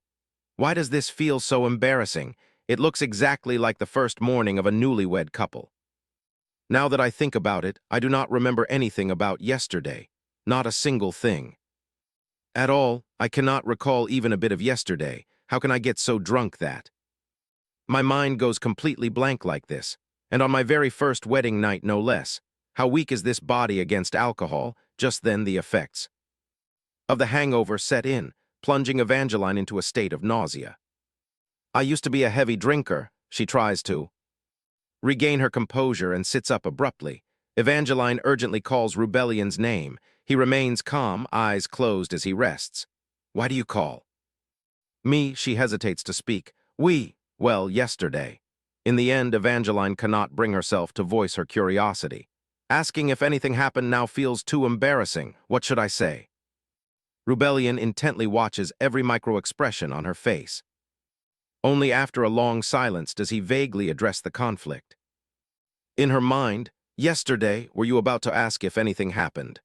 Why does this feel so embarrassing? It looks exactly like the first morning of a newlywed couple. Now that I think about it, I do not remember anything about yesterday. Not a single thing. At all, I cannot recall even a bit of yesterday. How can I get so drunk that my mind goes completely blank like this? And on my very first wedding night, no less. How weak is this body against alcohol? Just then the effects of the hangover set in, plunging Evangeline into a state of nausea. "I used to be a heavy drinker," she tries to regain her composure and sits up abruptly. Evangeline urgently calls Rubellion's name. He remains calm, eyes closed as he rests. "Why do you call me?" She hesitates to speak. Well, yesterday." In the end, Evangeline cannot bring herself to voice her curiosity. Asking if anything happened now feels too embarrassing. What should I say? Rubellion intently watches every micro-expression on her face. Only after a long silence does he vaguely address the conflict. In her mind, "Yesterday, were you about to ask if anything happened?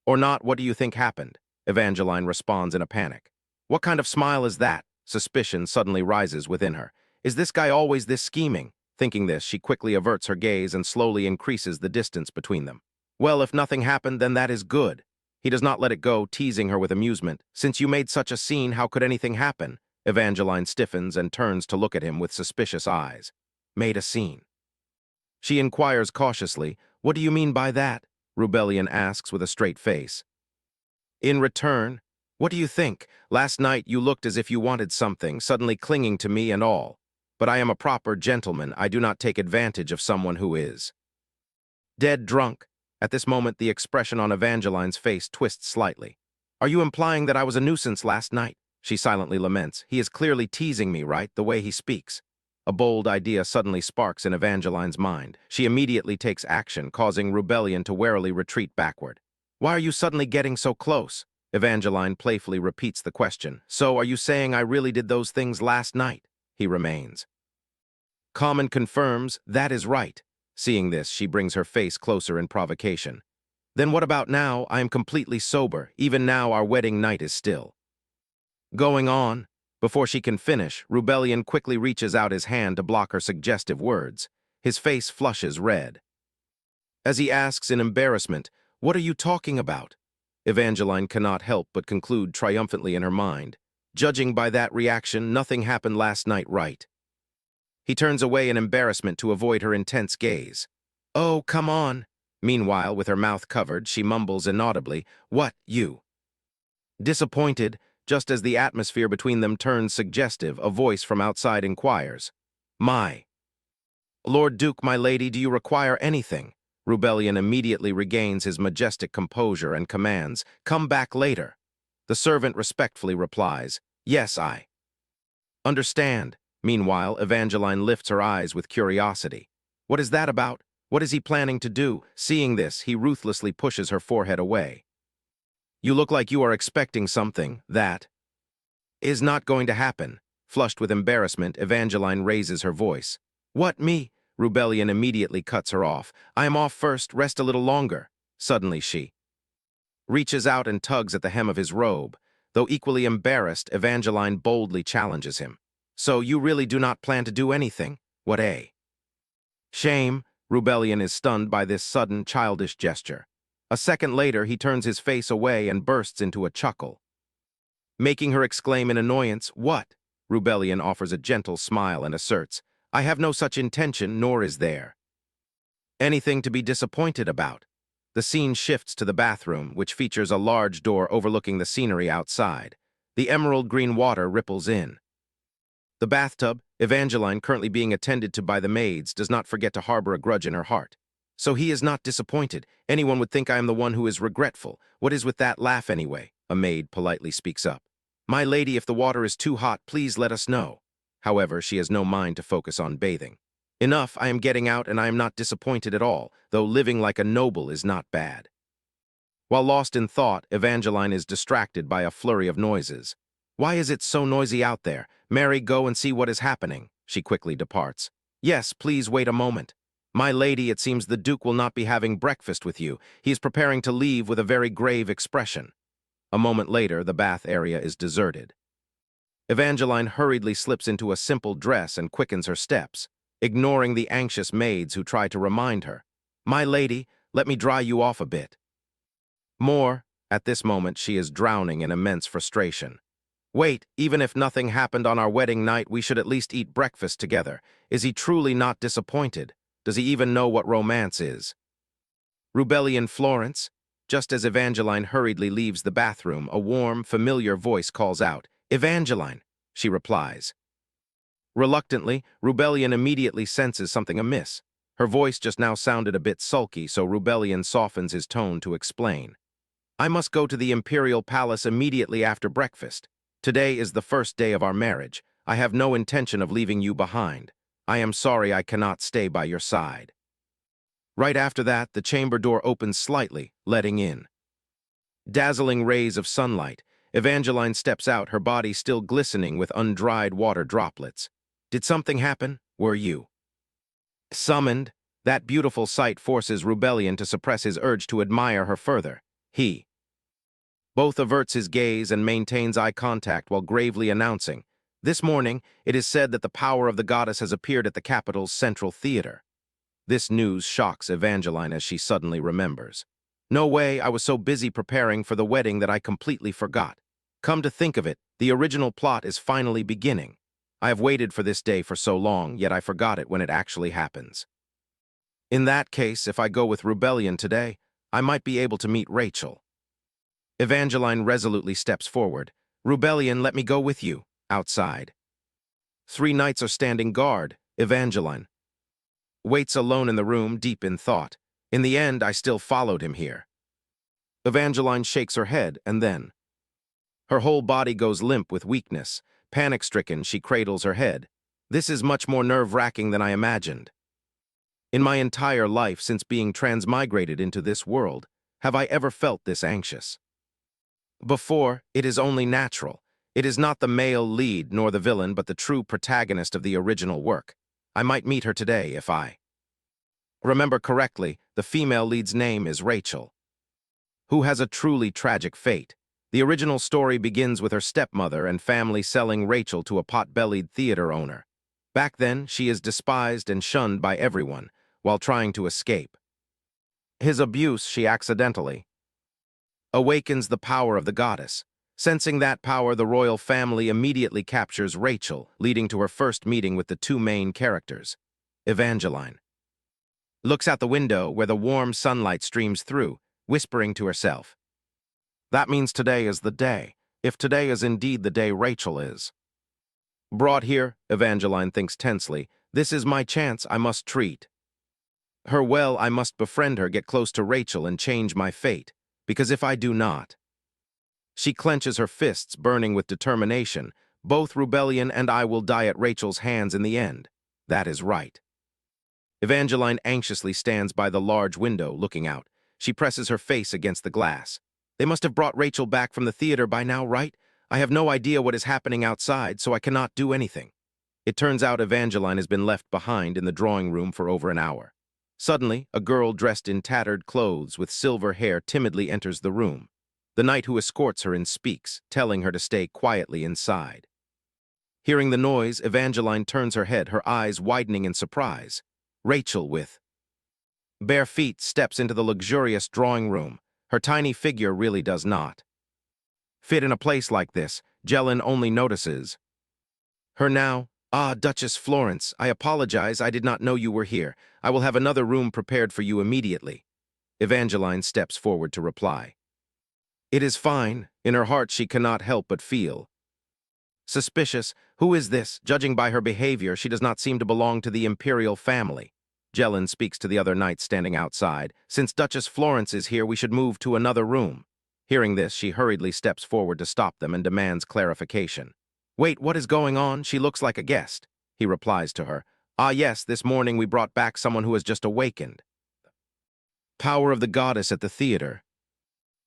Or not, what do you think happened?" Evangeline responds in a panic. What kind of smile is that? Suspicion suddenly rises within her. Is this guy always this scheming? Thinking this, she quickly averts her gaze and slowly increases the distance between them. Well, if nothing happened, then that is good. He does not let it go, teasing her with amusement. "Since you made such a scene, how could anything happen?" Evangeline stiffens and turns to look at him with suspicious eyes. "Made a scene?" She inquires cautiously. "What do you mean by that?" Rubellion asks with a straight face. In return, "What do you think? Last night you looked as if you wanted something, suddenly clinging to me and all. But I am a proper gentleman. I do not take advantage of someone who is dead drunk." At this moment, the expression on Evangeline's face twists slightly. "Are you implying that I was a nuisance last night?" She silently laments. "He is clearly teasing me, right? The way he speaks." A bold idea suddenly sparks in Evangeline's mind. She immediately takes action, causing Rubellion to warily retreat backward. "Why are you suddenly getting so close?" Evangeline playfully repeats the question. "So, are you saying I really did those things last night?" He remains calm and confirms, "That is right." Seeing this, she brings her face closer in provocation. "Then what about now? I am completely sober. Even now our wedding night is still going on." Before she can finish, Rubellion quickly reaches out his hand to block her suggestive words. His face flushes red as he asks in embarrassment, "What are you talking about?" Evangeline cannot help but conclude triumphantly in her mind. Judging by that reaction, nothing happened last night, right? He turns away in embarrassment to avoid her intense gaze. "Oh, come on." Meanwhile, with her mouth covered, she mumbles inaudibly, "What, you?" Disappointed, just as the atmosphere between them turns suggestive, a voice from outside inquires, "My Lord Duke, my lady, do you require anything?" Rubellion immediately regains his majestic composure and commands, "Come back later." The servant respectfully replies, "Yes, I understand." Meanwhile, Evangeline lifts her eyes with curiosity. What is that about? What is he planning to do? Seeing this, he ruthlessly pushes her forehead away. "You look like you are expecting something. That is not going to happen." Flushed with embarrassment, Evangeline raises her voice. "What, me?" Rubellion immediately cuts her off. "I am off first, rest a little longer." Suddenly she reaches out and tugs at the hem of his robe. Though equally embarrassed, Evangeline boldly challenges him. "So you really do not plan to do anything? What a shame." Rubellion is stunned by this sudden, childish gesture. A second later, he turns his face away and bursts into a chuckle, making her exclaim in annoyance, "What?" Rubellion offers a gentle smile and asserts, "I have no such intention, nor is there anything to be disappointed about." The scene shifts to the bathroom, which features a large door overlooking the scenery outside. The emerald green water ripples in. The bathtub, Evangeline currently being attended to by the maids, does not forget to harbor a grudge in her heart. So he is not disappointed. Anyone would think I am the one who is regretful. What is with that laugh anyway? A maid politely speaks up. My lady, if the water is too hot, please let us know. However, she has no mind to focus on bathing. Enough, I am getting out and I am not disappointed at all, though living like a noble is not bad. While lost in thought, Evangeline is distracted by a flurry of noises. Why is it so noisy out there? Mary, go and see what is happening. She quickly departs. Yes, please wait a moment. My lady, it seems the Duke will not be having breakfast with you. He is preparing to leave with a very grave expression. A moment later, the bath area is deserted. Evangeline hurriedly slips into a simple dress and quickens her steps, ignoring the anxious maids who try to remind her. My lady, let me dry you off a bit. At this moment, she is drowning in immense frustration. Wait, even if nothing happened on our wedding night, we should at least eat breakfast together. Is he truly not disappointed? Does he even know what romance is? Rubellion Florence? Just as Evangeline hurriedly leaves the bathroom, a warm, familiar voice calls out, Evangeline, she replies. Reluctantly, Rubellion immediately senses something amiss. Her voice just now sounded a bit sulky, so Rubellion softens his tone to explain. I must go to the Imperial Palace immediately after breakfast. Today is the first day of our marriage. I have no intention of leaving you behind. I am sorry I cannot stay by your side. Right after that, the chamber door opens slightly, letting in dazzling rays of sunlight. Evangeline steps out, her body still glistening with undried water droplets. Did something happen? Were you summoned? That beautiful sight forces Rubellion to suppress his urge to admire her further. He both averts his gaze and maintains eye contact while gravely announcing, this morning, it is said that the power of the goddess has appeared at the capital's central theater. This news shocks Evangeline as she suddenly remembers. No way, I was so busy preparing for the wedding that I completely forgot. Come to think of it, the original plot is finally beginning. I have waited for this day for so long, yet I forgot it when it actually happens. In that case, if I go with Rubellion today, I might be able to meet Rachel. Evangeline resolutely steps forward. Rubellion, let me go with you. Outside. 3 knights are standing guard. Evangeline waits alone in the room, deep in thought. In the end, I still followed him here. Evangeline shakes her head, and then her whole body goes limp with weakness. Panic-stricken, she cradles her head. This is much more nerve-wracking than I imagined. In my entire life since being transmigrated into this world, have I ever felt this anxious? Before, it is only natural. It is not the male lead nor the villain, but the true protagonist of the original work. I might meet her today if I remember correctly. The female lead's name is Rachel, who has a truly tragic fate. The original story begins with her stepmother and family selling Rachel to a pot-bellied theater owner. Back then, she is despised and shunned by everyone while trying to escape his abuse. She accidentally awakens the power of the goddess. Sensing that power, the royal family immediately captures Rachel, leading to her first meeting with the 2 main characters. Evangeline looks out the window where the warm sunlight streams through, whispering to herself, that means today is the day, if today is indeed the day Rachel is brought here. Evangeline thinks tensely, this is my chance. I must treat her well. I must befriend her, get close to Rachel, and change my fate, because if I do not... She clenches her fists, burning with determination. Both Rubellion and I will die at Rachel's hands in the end. That is right. Evangeline anxiously stands by the large window, looking out. She presses her face against the glass. They must have brought Rachel back from the theater by now, right? I have no idea what is happening outside, so I cannot do anything. It turns out Evangeline has been left behind in the drawing room for over an hour. Suddenly, a girl dressed in tattered clothes with silver hair timidly enters the room. The knight who escorts her in speaks, telling her to stay quietly inside. Hearing the noise, Evangeline turns her head, her eyes widening in surprise. Rachel with Bare feet steps into the luxurious drawing room. Her tiny figure really does not fit in a place like this. Jellin only notices her now. Ah, Duchess Florence, I apologize, I did not know you were here. I will have another room prepared for you immediately. Evangeline steps forward to reply. It is fine. In her heart she cannot help but feel suspicious. Who is this? Judging by her behavior, she does not seem to belong to the imperial family. Jellin speaks to the other knights standing outside. Since Duchess Florence is here, we should move to another room. Hearing this, she hurriedly steps forward to stop them and demands clarification. Wait, what is going on? She looks like a guest. He replies to her. Ah yes, this morning we brought back someone who has just awakened. Power of the goddess at the theater.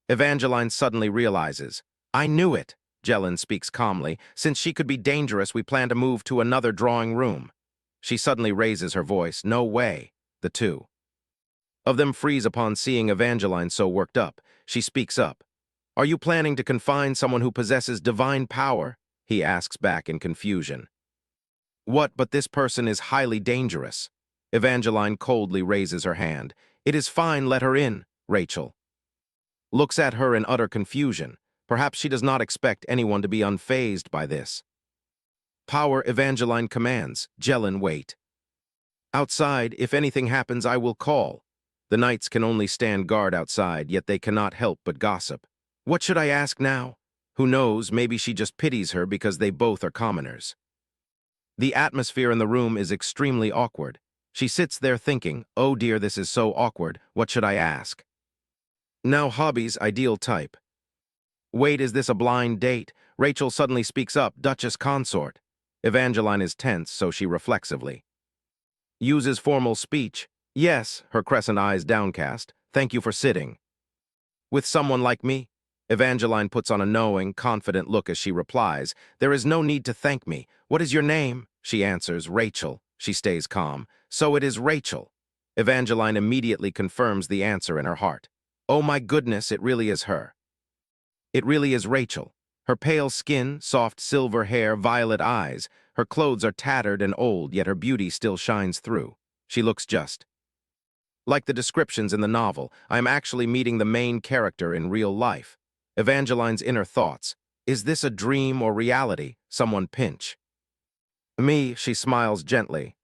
Evangeline suddenly realizes. I knew it. Jellin speaks calmly. Since she could be dangerous, we plan to move to another drawing room. She suddenly raises her voice. No way. The two of them freeze upon seeing Evangeline so worked up. She speaks up. Are you planning to confine someone who possesses divine power? He asks back in confusion. What, but this person is highly dangerous. Evangeline coldly raises her hand. It is fine, let her in. Rachel looks at her in utter confusion. Perhaps she does not expect anyone to be unfazed by this. Power, Evangeline commands. Jellin, wait. Outside, if anything happens, I will call. The knights can only stand guard outside, yet they cannot help but gossip. What should I ask now? Who knows, maybe she just pities her because they both are commoners. The atmosphere in the room is extremely awkward. She sits there thinking, oh dear, this is so awkward, what should I ask? Now hobbies, ideal type. Wait, is this a blind date? Rachel suddenly speaks up, Duchess consort. Evangeline is tense, so she reflexively uses formal speech. Yes, her crescent eyes downcast. Thank you for sitting with someone like me. Evangeline puts on a knowing, confident look as she replies, there is no need to thank me. What is your name? She answers, Rachel. She stays calm. So it is Rachel. Evangeline immediately confirms the answer in her heart. Oh my goodness, it really is her. It really is Rachel. Her pale skin, soft silver hair, violet eyes. Her clothes are tattered and old, yet her beauty still shines through. She looks just like the descriptions in the novel. I am actually meeting the main character in real life. Evangeline's inner thoughts. Is this a dream or reality? Someone pinch me. She smiles gently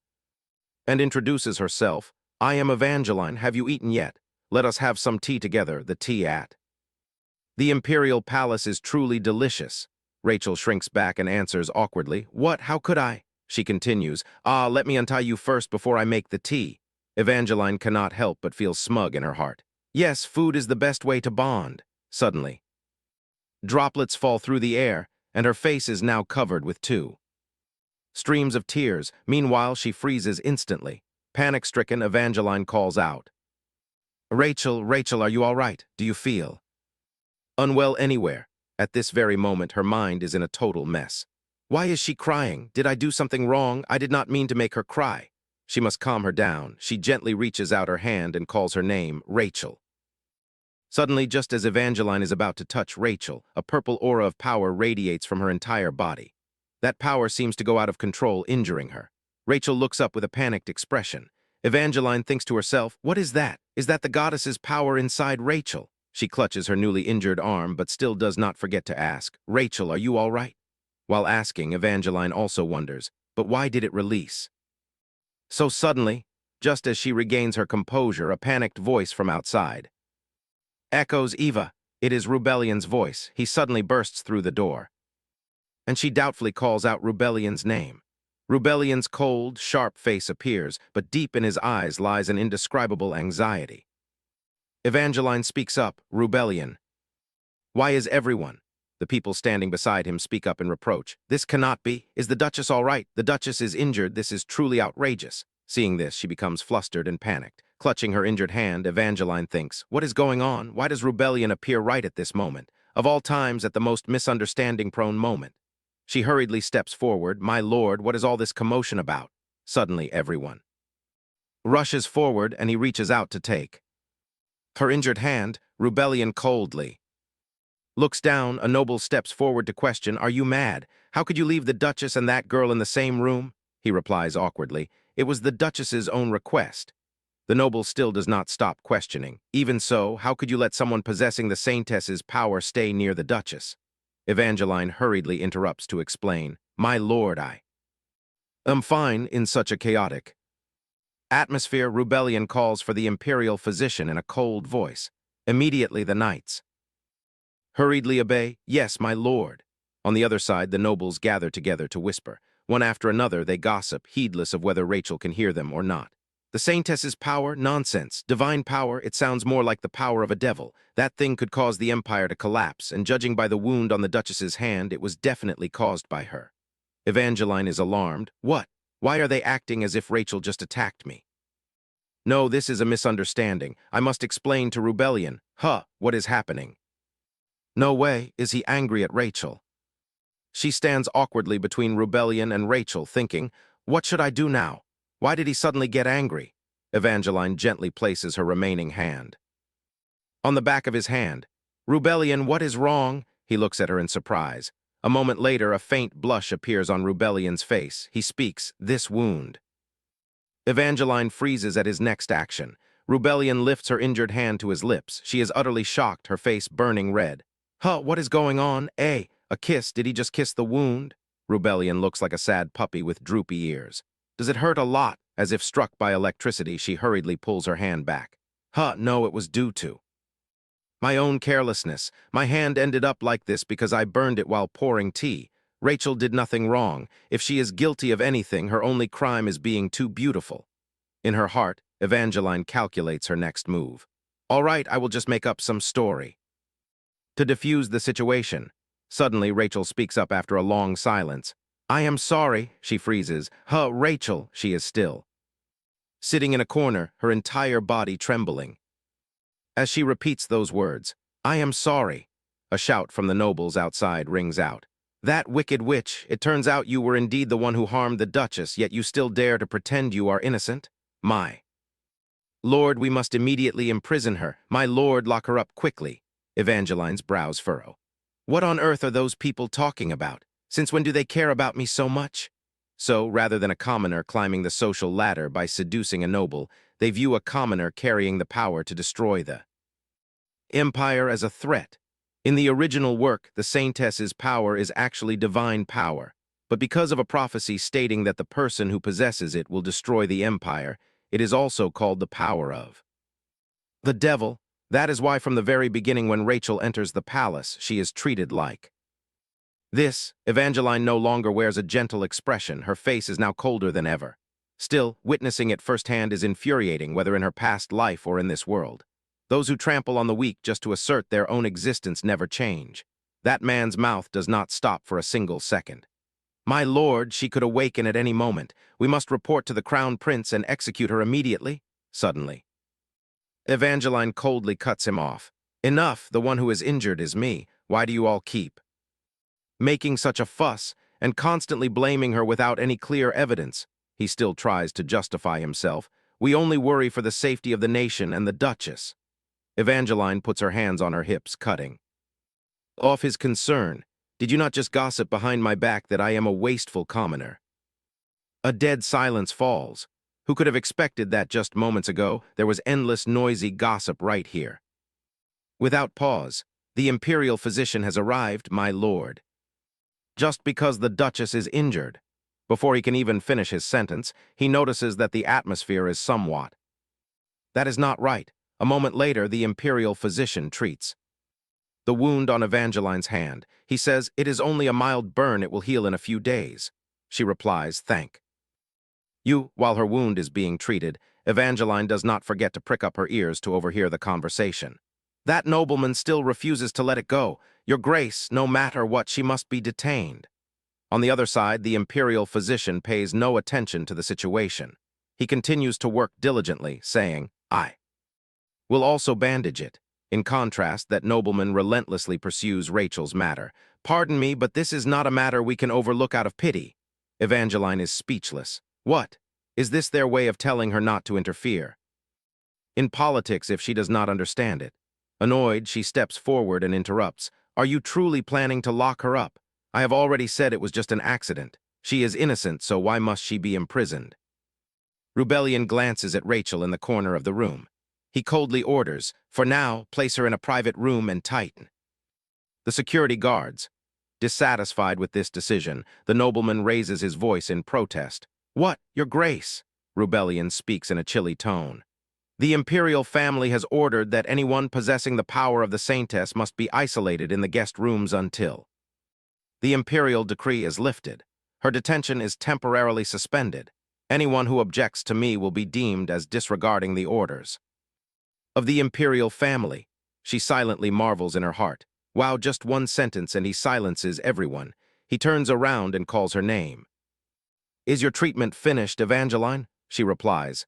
and introduces herself. I am Evangeline. Have you eaten yet? Let us have some tea together. The tea at the Imperial Palace is truly delicious. Rachel shrinks back and answers awkwardly. What? How could I? She continues. Ah, let me untie you first before I make the tea. Evangeline cannot help but feel smug in her heart. Yes, food is the best way to bond. Suddenly, droplets fall through the air, and her face is now covered with two streams of tears. Meanwhile, she freezes instantly. Panic-stricken, Evangeline calls out. Rachel, Rachel, are you all right? Do you feel unwell anywhere? At this very moment, her mind is in a total mess. Why is she crying? Did I do something wrong? I did not mean to make her cry. She must calm her down. She gently reaches out her hand and calls her name, Rachel. Suddenly, just as Evangeline is about to touch Rachel, a purple aura of power radiates from her entire body. That power seems to go out of control, injuring her. Rachel looks up with a panicked expression. Evangeline thinks to herself, what is that? Is that the goddess's power inside Rachel? She clutches her newly injured arm, but still does not forget to ask, Rachel, are you all right? While asking, Evangeline also wonders, but why did it release so suddenly? Just as she regains her composure, a panicked voice from outside echoes, Eva. It is Rubellion's voice. He suddenly bursts through the door, and she doubtfully calls out Rubellion's name. Rubellion's cold, sharp face appears, but deep in his eyes lies an indescribable anxiety. Evangeline speaks up, Rubellion. Why is everyone? The people standing beside him speak up in reproach. This cannot be. Is the Duchess all right? The Duchess is injured. This is truly outrageous. Seeing this, she becomes flustered and panicked. Clutching her injured hand, Evangeline thinks, what is going on? Why does Rubellion appear right at this moment? Of all times, at the most misunderstanding-prone moment. She hurriedly steps forward. My lord, what is all this commotion about? Suddenly, everyone rushes forward, and he reaches out to take her injured hand. Rubellion coldly looks down. A noble steps forward to question, are you mad? How could you leave the Duchess and that girl in the same room? He replies awkwardly, it was the Duchess's own request. The noble still does not stop questioning. Even so, how could you let someone possessing the Saintess's power stay near the Duchess? Evangeline hurriedly interrupts to explain, My lord, I am fine in such a chaotic atmosphere. Rebellion calls for the imperial physician in a cold voice. Immediately the knights hurriedly obey, Yes, my lord. On the other side, the nobles gather together to whisper. One after another, they gossip, heedless of whether Rachel can hear them or not. The Saintess's power? Nonsense. Divine power? It sounds more like the power of a devil. That thing could cause the empire to collapse, and judging by the wound on the Duchess's hand, it was definitely caused by her. Evangeline is alarmed. What? Why are they acting as if Rachel just attacked me? No, this is a misunderstanding. I must explain to Rebellion. What is happening? No way. Is he angry at Rachel? She stands awkwardly between Rebellion and Rachel, thinking, What should I do now? Why did he suddenly get angry? Evangeline gently places her remaining hand on the back of his hand. Rebellion, what is wrong? He looks at her in surprise. A moment later, a faint blush appears on Rebellion's face. He speaks, This wound. Evangeline freezes at his next action. Rebellion lifts her injured hand to his lips. She is utterly shocked, her face burning red. What is going on? A kiss? Did he just kiss the wound? Rebellion looks like a sad puppy with droopy ears. Does it hurt a lot? As if struck by electricity, she hurriedly pulls her hand back. No, it was due to my own carelessness. My hand ended up like this because I burned it while pouring tea. Rachel did nothing wrong. If she is guilty of anything, her only crime is being too beautiful. In her heart, Evangeline calculates her next move. All right, I will just make up some story to diffuse the situation. Suddenly, Rachel speaks up after a long silence. I am sorry, she freezes. Rachel, she is still sitting in a corner, her entire body trembling. As she repeats those words, I am sorry, a shout from the nobles outside rings out. That wicked witch, it turns out you were indeed the one who harmed the Duchess, yet you still dare to pretend you are innocent? My lord, we must immediately imprison her. My lord, lock her up quickly. Evangeline's brows furrow. What on earth are those people talking about? Since when do they care about me so much? So, rather than a commoner climbing the social ladder by seducing a noble, they view a commoner carrying the power to destroy the empire as a threat. In the original work, the Saintess's power is actually divine power, but because of a prophecy stating that the person who possesses it will destroy the empire, it is also called the power of the devil. That is why from the very beginning when Rachel enters the palace, she is treated like this. Evangeline no longer wears a gentle expression. Her face is now colder than ever. Still, witnessing it firsthand is infuriating, whether in her past life or in this world. Those who trample on the weak just to assert their own existence never change. That man's mouth does not stop for a single second. My lord, she could awaken at any moment. We must report to the crown prince and execute her immediately. Suddenly, Evangeline coldly cuts him off. Enough, the one who is injured is me. Why do you all keep making such a fuss and constantly blaming her without any clear evidence? He still tries to justify himself. We only worry for the safety of the nation and the Duchess. Evangeline puts her hands on her hips, cutting off his concern. Did you not just gossip behind my back that I am a wasteful commoner? A dead silence falls. Who could have expected that just moments ago? There was endless, noisy gossip right here. Without pause, the imperial physician has arrived, my lord. Just because the Duchess is injured. Before he can even finish his sentence, he notices that the atmosphere is somewhat. That is not right. A moment later, the imperial physician treats the wound on Evangeline's hand. He says, it is only a mild burn, it will heal in a few days. She replies, thank you. While her wound is being treated, Evangeline does not forget to prick up her ears to overhear the conversation. That nobleman still refuses to let it go. Your Grace, no matter what, she must be detained. On the other side, the imperial physician pays no attention to the situation. He continues to work diligently, saying, I will also bandage it. In contrast, that nobleman relentlessly pursues Rachel's matter. Pardon me, but this is not a matter we can overlook out of pity. Evangeline is speechless. What? Is this their way of telling her not to interfere in politics if she does not understand it? Annoyed, she steps forward and interrupts. Are you truly planning to lock her up? I have already said it was just an accident. She is innocent, so why must she be imprisoned? Rubellion glances at Rachel in the corner of the room. He coldly orders, for now, place her in a private room and tighten. The security guards. Dissatisfied with this decision, the nobleman raises his voice in protest. What, your grace? Rubellion speaks in a chilly tone. The imperial family has ordered that anyone possessing the power of the saintess must be isolated in the guest rooms until the imperial decree is lifted. Her detention is temporarily suspended. Anyone who objects to me will be deemed as disregarding the orders of the imperial family. She silently marvels in her heart. Wow, just one sentence and he silences everyone. He turns around and calls her name. Is your treatment finished, Evangeline? She replies.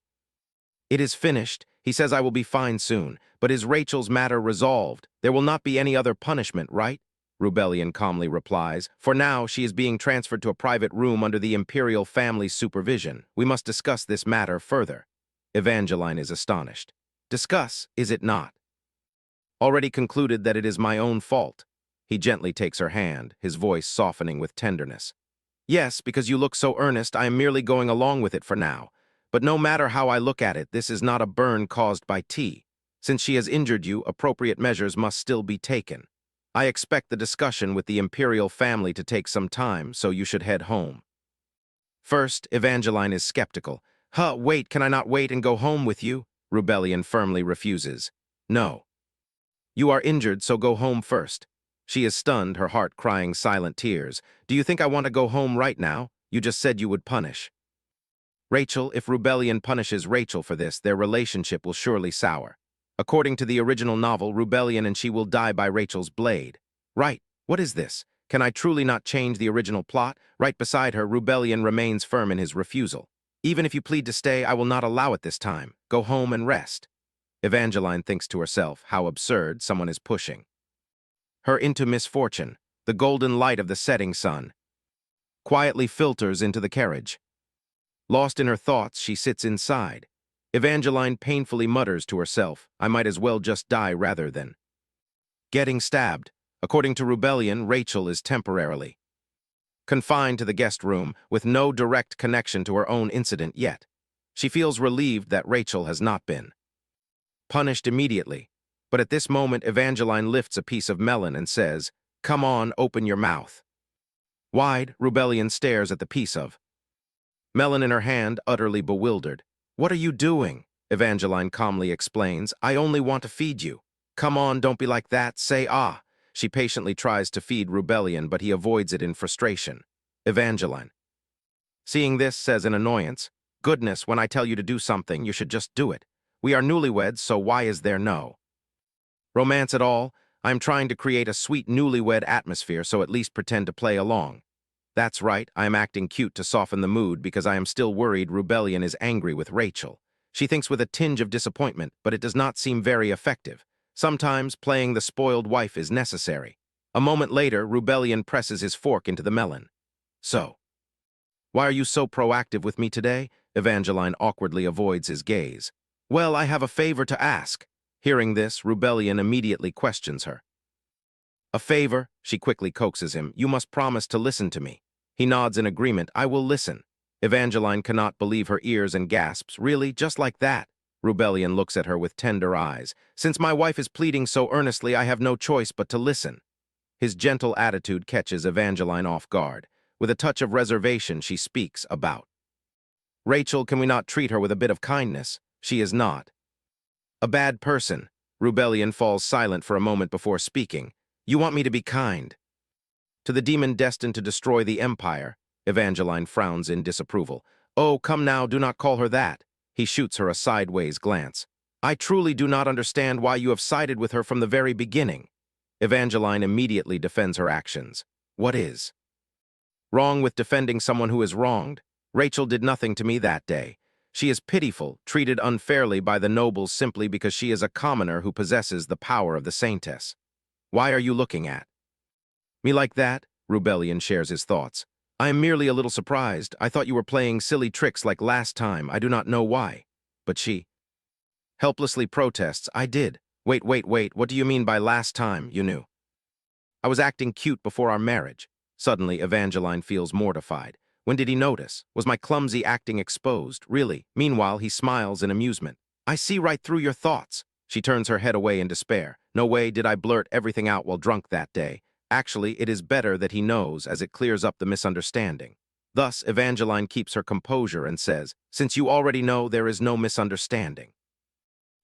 It is finished. He says I will be fine soon, but is Rachel's matter resolved? There will not be any other punishment, right? Rubellion calmly replies. For now, she is being transferred to a private room under the imperial family's supervision. We must discuss this matter further. Evangeline is astonished. Discuss, is it not? Already concluded that it is my own fault. He gently takes her hand, his voice softening with tenderness. Yes, because you look so earnest, I am merely going along with it for now. But no matter how I look at it, this is not a burn caused by tea. Since she has injured you, appropriate measures must still be taken. I expect the discussion with the imperial family to take some time, so you should head home. First, Evangeline is skeptical. Wait, can I not wait and go home with you? Rubellion firmly refuses. No. You are injured, so go home first. She is stunned, her heart crying silent tears. Do you think I want to go home right now? You just said you would punish Rachel. If Rubellion punishes Rachel for this, their relationship will surely sour. According to the original novel, Rubellion and she will die by Rachel's blade. Right, what is this? Can I truly not change the original plot? Right beside her, Rubellion remains firm in his refusal. Even if you plead to stay, I will not allow it this time. Go home and rest. Evangeline thinks to herself, how absurd, someone is pushing her into misfortune. The golden light of the setting sun quietly filters into the carriage. Lost in her thoughts, she sits inside. Evangeline painfully mutters to herself, I might as well just die rather than getting stabbed. According to Rubellion, Rachel is temporarily confined to the guest room with no direct connection to her own incident yet. She feels relieved that Rachel has not been punished immediately. But at this moment, Evangeline lifts a piece of melon and says, Come on, open your mouth. Wide, Rubellion stares at the piece of melon in her hand, utterly bewildered. What are you doing? Evangeline calmly explains. I only want to feed you. Come on, don't be like that, say ah. She patiently tries to feed Rubellion, but he avoids it in frustration. Evangeline, seeing this, says in annoyance, Goodness, when I tell you to do something, you should just do it. We are newlyweds, so why is there no romance at all? I'm trying to create a sweet newlywed atmosphere, so at least pretend to play along. That's right, I am acting cute to soften the mood because I am still worried Rubellion is angry with Rachel. She thinks with a tinge of disappointment, but it does not seem very effective. Sometimes playing the spoiled wife is necessary. A moment later, Rubellion presses his fork into the melon. So, why are you so proactive with me today? Evangeline awkwardly avoids his gaze. Well, I have a favor to ask. Hearing this, Rubellion immediately questions her. A favor? She quickly coaxes him. You must promise to listen to me. He nods in agreement. I will listen. Evangeline cannot believe her ears and gasps. Really? Just like that? Rubellion looks at her with tender eyes. Since my wife is pleading so earnestly, I have no choice but to listen. His gentle attitude catches Evangeline off guard. With a touch of reservation, she speaks about Rachel. Can we not treat her with a bit of kindness? She is not a bad person. Rubellion falls silent for a moment before speaking. You want me to be kind to the demon destined to destroy the empire? Evangeline frowns in disapproval. Oh, come now, do not call her that. He shoots her a sideways glance. I truly do not understand why you have sided with her from the very beginning. Evangeline immediately defends her actions. What is wrong with defending someone who is wronged? Rachel did nothing to me that day. She is pitiful, treated unfairly by the nobles simply because she is a commoner who possesses the power of the saintess. Why are you looking at me like that? Rubellion shares his thoughts. I am merely a little surprised. I thought you were playing silly tricks like last time. I do not know why. But she helplessly protests. I did. Wait. What do you mean by last time? You knew I was acting cute before our marriage. Suddenly, Evangeline feels mortified. When did he notice? Was my clumsy acting exposed? Really? Meanwhile, he smiles in amusement. I see right through your thoughts. She turns her head away in despair. No way did I blurt everything out while drunk that day. Actually, it is better that he knows, as it clears up the misunderstanding. Thus, Evangeline keeps her composure and says, since you already know, there is no misunderstanding.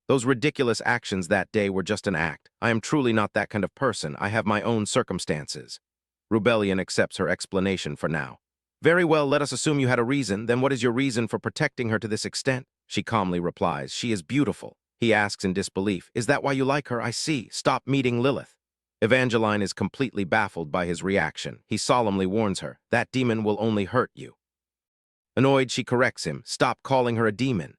Those ridiculous actions that day were just an act. I am truly not that kind of person. I have my own circumstances. Rebellion accepts her explanation for now. Very well, let us assume you had a reason. Then what is your reason for protecting her to this extent? She calmly replies, she is beautiful. He asks in disbelief, is that why you like her? I see. Stop meeting Lilith. Evangeline is completely baffled by his reaction. He solemnly warns her, that demon will only hurt you. Annoyed, she corrects him, stop calling her a demon.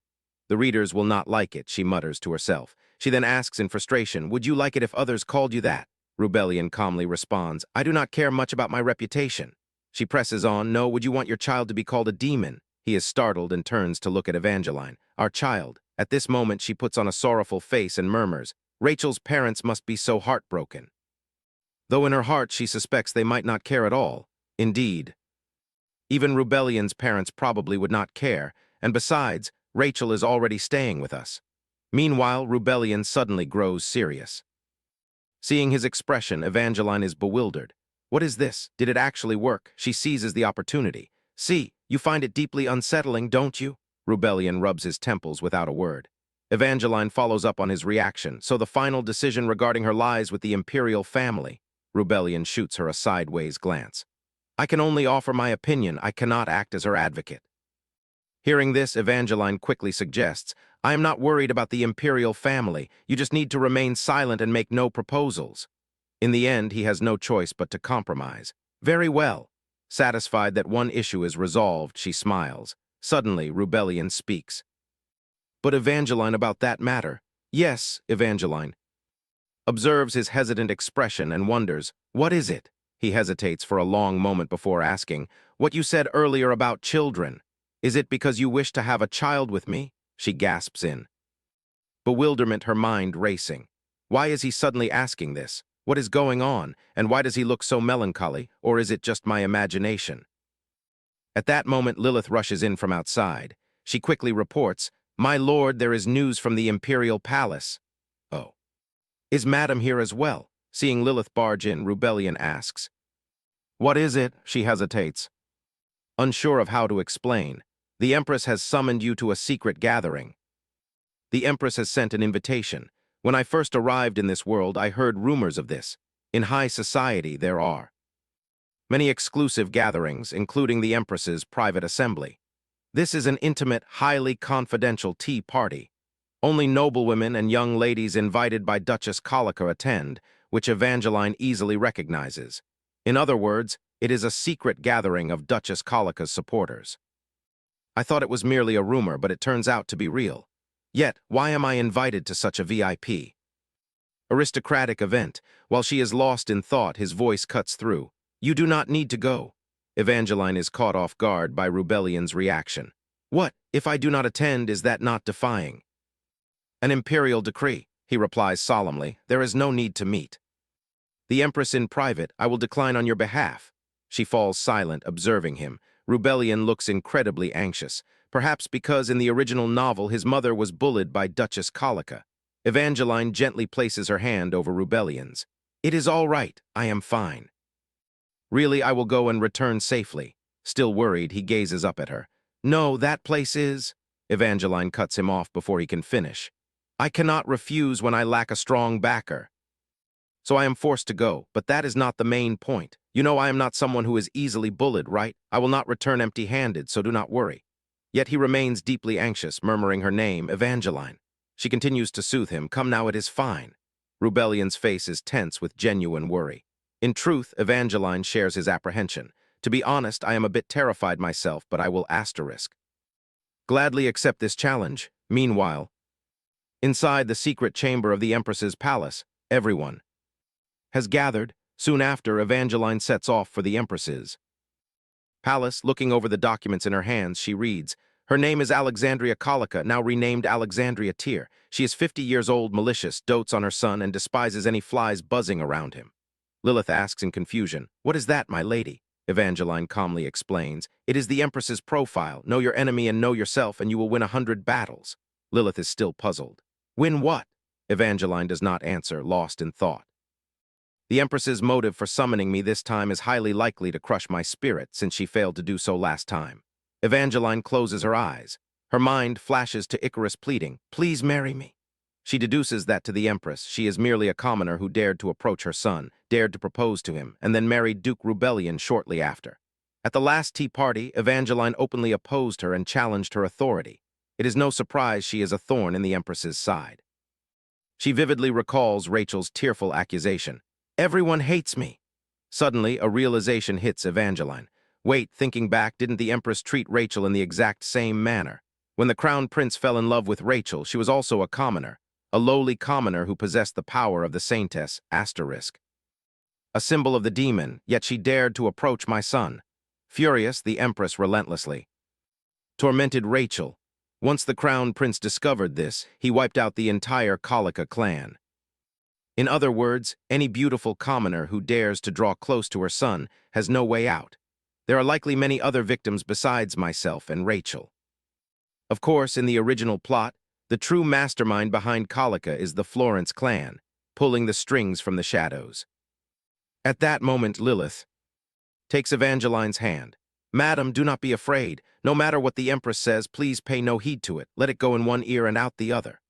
The readers will not like it, she mutters to herself. She then asks in frustration, would you like it if others called you that? Rebellion calmly responds, I do not care much about my reputation. She presses on, no, would you want your child to be called a demon? He is startled and turns to look at Evangeline. Our child. At this moment, she puts on a sorrowful face and murmurs, Rachel's parents must be so heartbroken. Though in her heart she suspects they might not care at all. Indeed. Even Rebellion's parents probably would not care, and besides, Rachel is already staying with us. Meanwhile, Rebellion suddenly grows serious. Seeing his expression, Evangeline is bewildered. What is this? Did it actually work? She seizes the opportunity. See, you find it deeply unsettling, don't you? Rebellion rubs his temples without a word. Evangeline follows up on his reaction, so the final decision regarding her lies with the imperial family. Rebellion shoots her a sideways glance. I can only offer my opinion, I cannot act as her advocate. Hearing this, Evangeline quickly suggests, I am not worried about the imperial family, you just need to remain silent and make no proposals. In the end, he has no choice but to compromise. Very well. Satisfied that one issue is resolved, she smiles. Suddenly, Rebellion speaks. But Evangeline, about that matter. Yes, Evangeline. Observes his hesitant expression and wonders, what is it? He hesitates for a long moment before asking, what you said earlier about children. Is it because you wish to have a child with me? She gasps in. Bewilderment, her mind racing. Why is he suddenly asking this? What is going on, and why does he look so melancholy, or is it just my imagination? At that moment, Lilith rushes in from outside. She quickly reports, My lord, there is news from the imperial palace. Oh. Is Madam here as well? Seeing Lilith barge in, Rebellion asks. What is it? She hesitates. Unsure of how to explain. The Empress has summoned you to a secret gathering. The Empress has sent an invitation. When I first arrived in this world, I heard rumors of this. In high society, there are many exclusive gatherings, including the Empress's private assembly. This is an intimate, highly confidential tea party. Only noblewomen and young ladies invited by Duchess Colica attend, which Evangeline easily recognizes. In other words, it is a secret gathering of Duchess Colica's supporters. I thought it was merely a rumor, but it turns out to be real. Yet, why am I invited to such a VIP? Aristocratic event. While she is lost in thought, his voice cuts through. You do not need to go. Evangeline is caught off guard by Rebellion's reaction. What, if I do not attend, is that not defying? An imperial decree, he replies solemnly. There is no need to meet. The Empress in private, I will decline on your behalf. She falls silent, observing him. Rebellion looks incredibly anxious, perhaps because in the original novel his mother was bullied by Duchess Colica. Evangeline gently places her hand over Rebellion's. It is all right, I am fine. Really, I will go and return safely. Still worried, he gazes up at her. No, that place is... Evangeline cuts him off before he can finish. I cannot refuse when I lack a strong backer. So I am forced to go, but that is not the main point. You know I am not someone who is easily bullied, right? I will not return empty-handed, so do not worry. Yet he remains deeply anxious, murmuring her name, Evangeline. She continues to soothe him, come now, it is fine. Rebellion's face is tense with genuine worry. In truth, Evangeline shares his apprehension. To be honest, I am a bit terrified myself, but I will asterisk. Gladly accept this challenge. Meanwhile, inside the secret chamber of the Empress's palace, everyone has gathered. Soon after, Evangeline sets off for the Empress's palace. Looking over the documents in her hands, she reads, her name is Alexandria Colica, now renamed Alexandria Tyr. She is 50 years old, malicious, dotes on her son, and despises any flies buzzing around him. Lilith asks in confusion, what is that, my lady? Evangeline calmly explains. It is the Empress's profile. Know your enemy and know yourself, and you will win 100 battles. Lilith is still puzzled. Win what? Evangeline does not answer, lost in thought. The Empress's motive for summoning me this time is highly likely to crush my spirit, since she failed to do so last time. Evangeline closes her eyes. Her mind flashes to Icarus pleading, please marry me. She deduces that to the Empress, she is merely a commoner who dared to approach her son, dared to propose to him, and then married Duke Rubellion shortly after. At the last tea party, Evangeline openly opposed her and challenged her authority. It is no surprise she is a thorn in the Empress's side. She vividly recalls Rachel's tearful accusation. Everyone hates me. Suddenly, a realization hits Evangeline. Wait, thinking back, didn't the Empress treat Rachel in the exact same manner? When the Crown Prince fell in love with Rachel, she was also a commoner, a lowly commoner who possessed the power of the Saintess, Asterisk. A symbol of the demon, yet she dared to approach my son. Furious, the Empress relentlessly tormented Rachel. Once the Crown Prince discovered this, he wiped out the entire Colica clan. In other words, any beautiful commoner who dares to draw close to her son has no way out. There are likely many other victims besides myself and Rachel. Of course, in the original plot, the true mastermind behind Colica is the Florence clan, pulling the strings from the shadows. At that moment, Lilith takes Evangeline's hand. Madam, do not be afraid. No matter what the Empress says, please pay no heed to it. Let it go in one ear and out the other.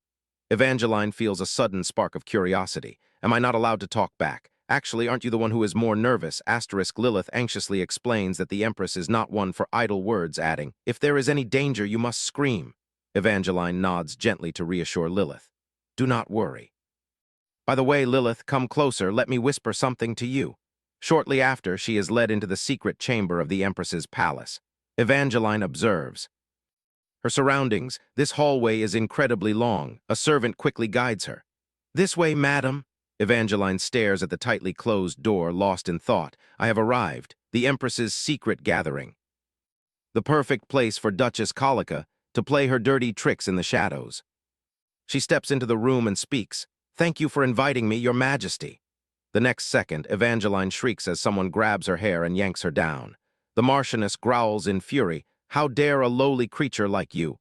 Evangeline feels a sudden spark of curiosity. Am I not allowed to talk back? Actually, aren't you the one who is more nervous? Asterisk Lilith anxiously explains that the Empress is not one for idle words, adding, if there is any danger, you must scream. Evangeline nods gently to reassure Lilith. Do not worry. By the way, Lilith, come closer, let me whisper something to you. Shortly after, she is led into the secret chamber of the Empress's palace. Evangeline observes her surroundings. This hallway is incredibly long. A servant quickly guides her. This way, madam. Evangeline stares at the tightly closed door, lost in thought. I have arrived. The Empress's secret gathering. The perfect place for Duchess Colica to play her dirty tricks in the shadows. She steps into the room and speaks. Thank you for inviting me, your majesty. The next second, Evangeline shrieks as someone grabs her hair and yanks her down. The Marchioness growls in fury. How dare a lowly creature like you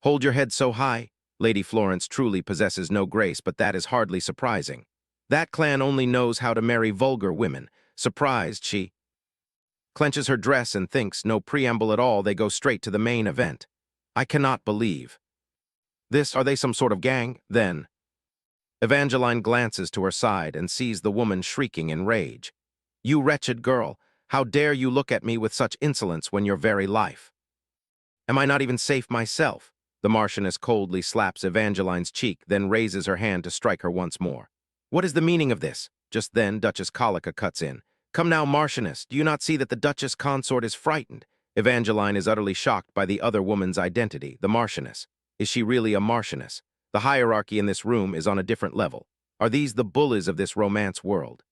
hold your head so high? Lady Florence truly possesses no grace, but that is hardly surprising. That clan only knows how to marry vulgar women. Surprised, she clenches her dress and thinks, no preamble at all, they go straight to the main event. I cannot believe this. Are they some sort of gang? Then Evangeline glances to her side and sees the woman shrieking in rage. You wretched girl! How dare you look at me with such insolence when your very life? Am I not even safe myself? The Marchioness coldly slaps Evangeline's cheek, then raises her hand to strike her once more. What is the meaning of this? Just then, Duchess Colica cuts in. Come now, Marchioness, do you not see that the Duchess consort is frightened? Evangeline is utterly shocked by the other woman's identity, the Marchioness. Is she really a Marchioness? The hierarchy in this room is on a different level. Are these the bullies of this romance world?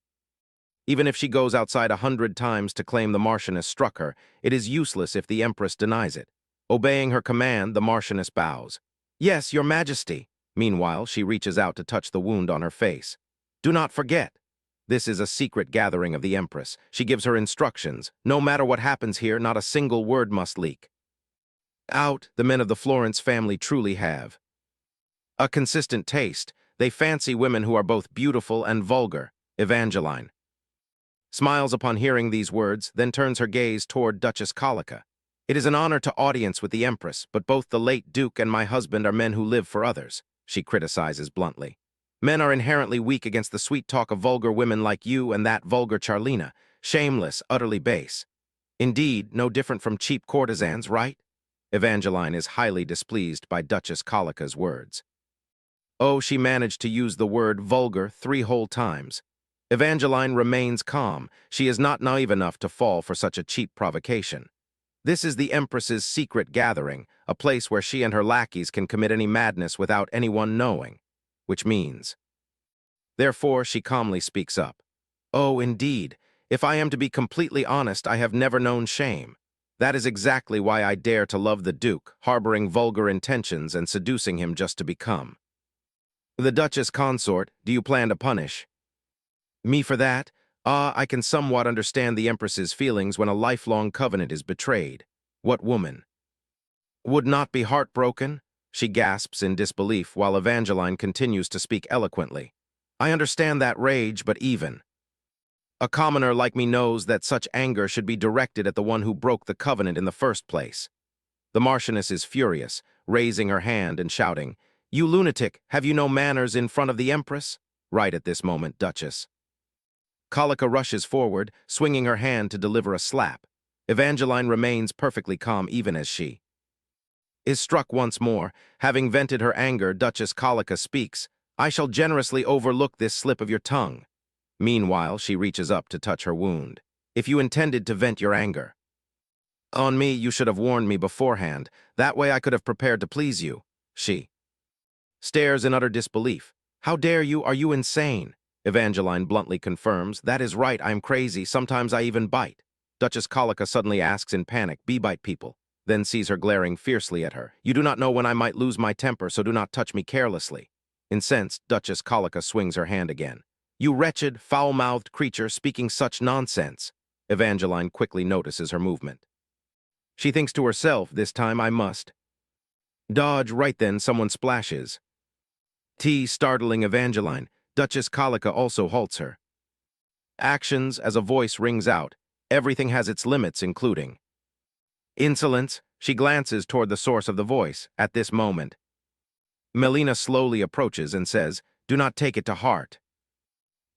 Even if she goes outside 100 times to claim the Marchioness struck her, it is useless if the Empress denies it. Obeying her command, the Marchioness bows. Yes, your majesty. Meanwhile, she reaches out to touch the wound on her face. Do not forget. This is a secret gathering of the Empress. She gives her instructions. No matter what happens here, not a single word must leak out. The men of the Florence family truly have a consistent taste. They fancy women who are both beautiful and vulgar. Evangeline smiles upon hearing these words, then turns her gaze toward Duchess Colica. It is an honor to audience with the Empress, but both the late Duke and my husband are men who live for others, she criticizes bluntly. Men are inherently weak against the sweet talk of vulgar women like you and that vulgar Charlina, shameless, utterly base. Indeed, no different from cheap courtesans, right? Evangeline is highly displeased by Duchess Colica's words. Oh, she managed to use the word vulgar 3 whole times. Evangeline remains calm. She is not naive enough to fall for such a cheap provocation. This is the Empress's secret gathering, a place where she and her lackeys can commit any madness without anyone knowing, which means. Therefore, she calmly speaks up. Oh, indeed. If I am to be completely honest, I have never known shame. That is exactly why I dare to love the Duke, harboring vulgar intentions and seducing him just to become the Duchess consort. Do you plan to punish me for that? Ah, I can somewhat understand the Empress's feelings when a lifelong covenant is betrayed. What woman would not be heartbroken? She gasps in disbelief while Evangeline continues to speak eloquently. I understand that rage, but even a commoner like me knows that such anger should be directed at the one who broke the covenant in the first place. The Marchioness is furious, raising her hand and shouting, "You lunatic, have you no manners in front of the Empress?" Right at this moment, Duchess Colica rushes forward, swinging her hand to deliver a slap. Evangeline remains perfectly calm even as she is struck once more. Having vented her anger, Duchess Colica speaks, "I shall generously overlook this slip of your tongue." Meanwhile, she reaches up to touch her wound. "If you intended to vent your anger on me, you should have warned me beforehand. That way I could have prepared to please you." She stares in utter disbelief. "How dare you? Are you insane?" Evangeline bluntly confirms, "That is right, I'm crazy. Sometimes I even bite." Duchess Colica suddenly asks in panic, "Be bite people," then sees her glaring fiercely at her. "You do not know when I might lose my temper, so do not touch me carelessly." Incensed, Duchess Colica swings her hand again. "You wretched, foul-mouthed creature speaking such nonsense." Evangeline quickly notices her movement. She thinks to herself, "This time I must dodge." Right then, someone splashes. Startling Evangeline, Duchess Colica also halts her actions as a voice rings out. Everything has its limits, including insolence. She glances toward the source of the voice. At this moment, Melina slowly approaches and says, "Do not take it to heart.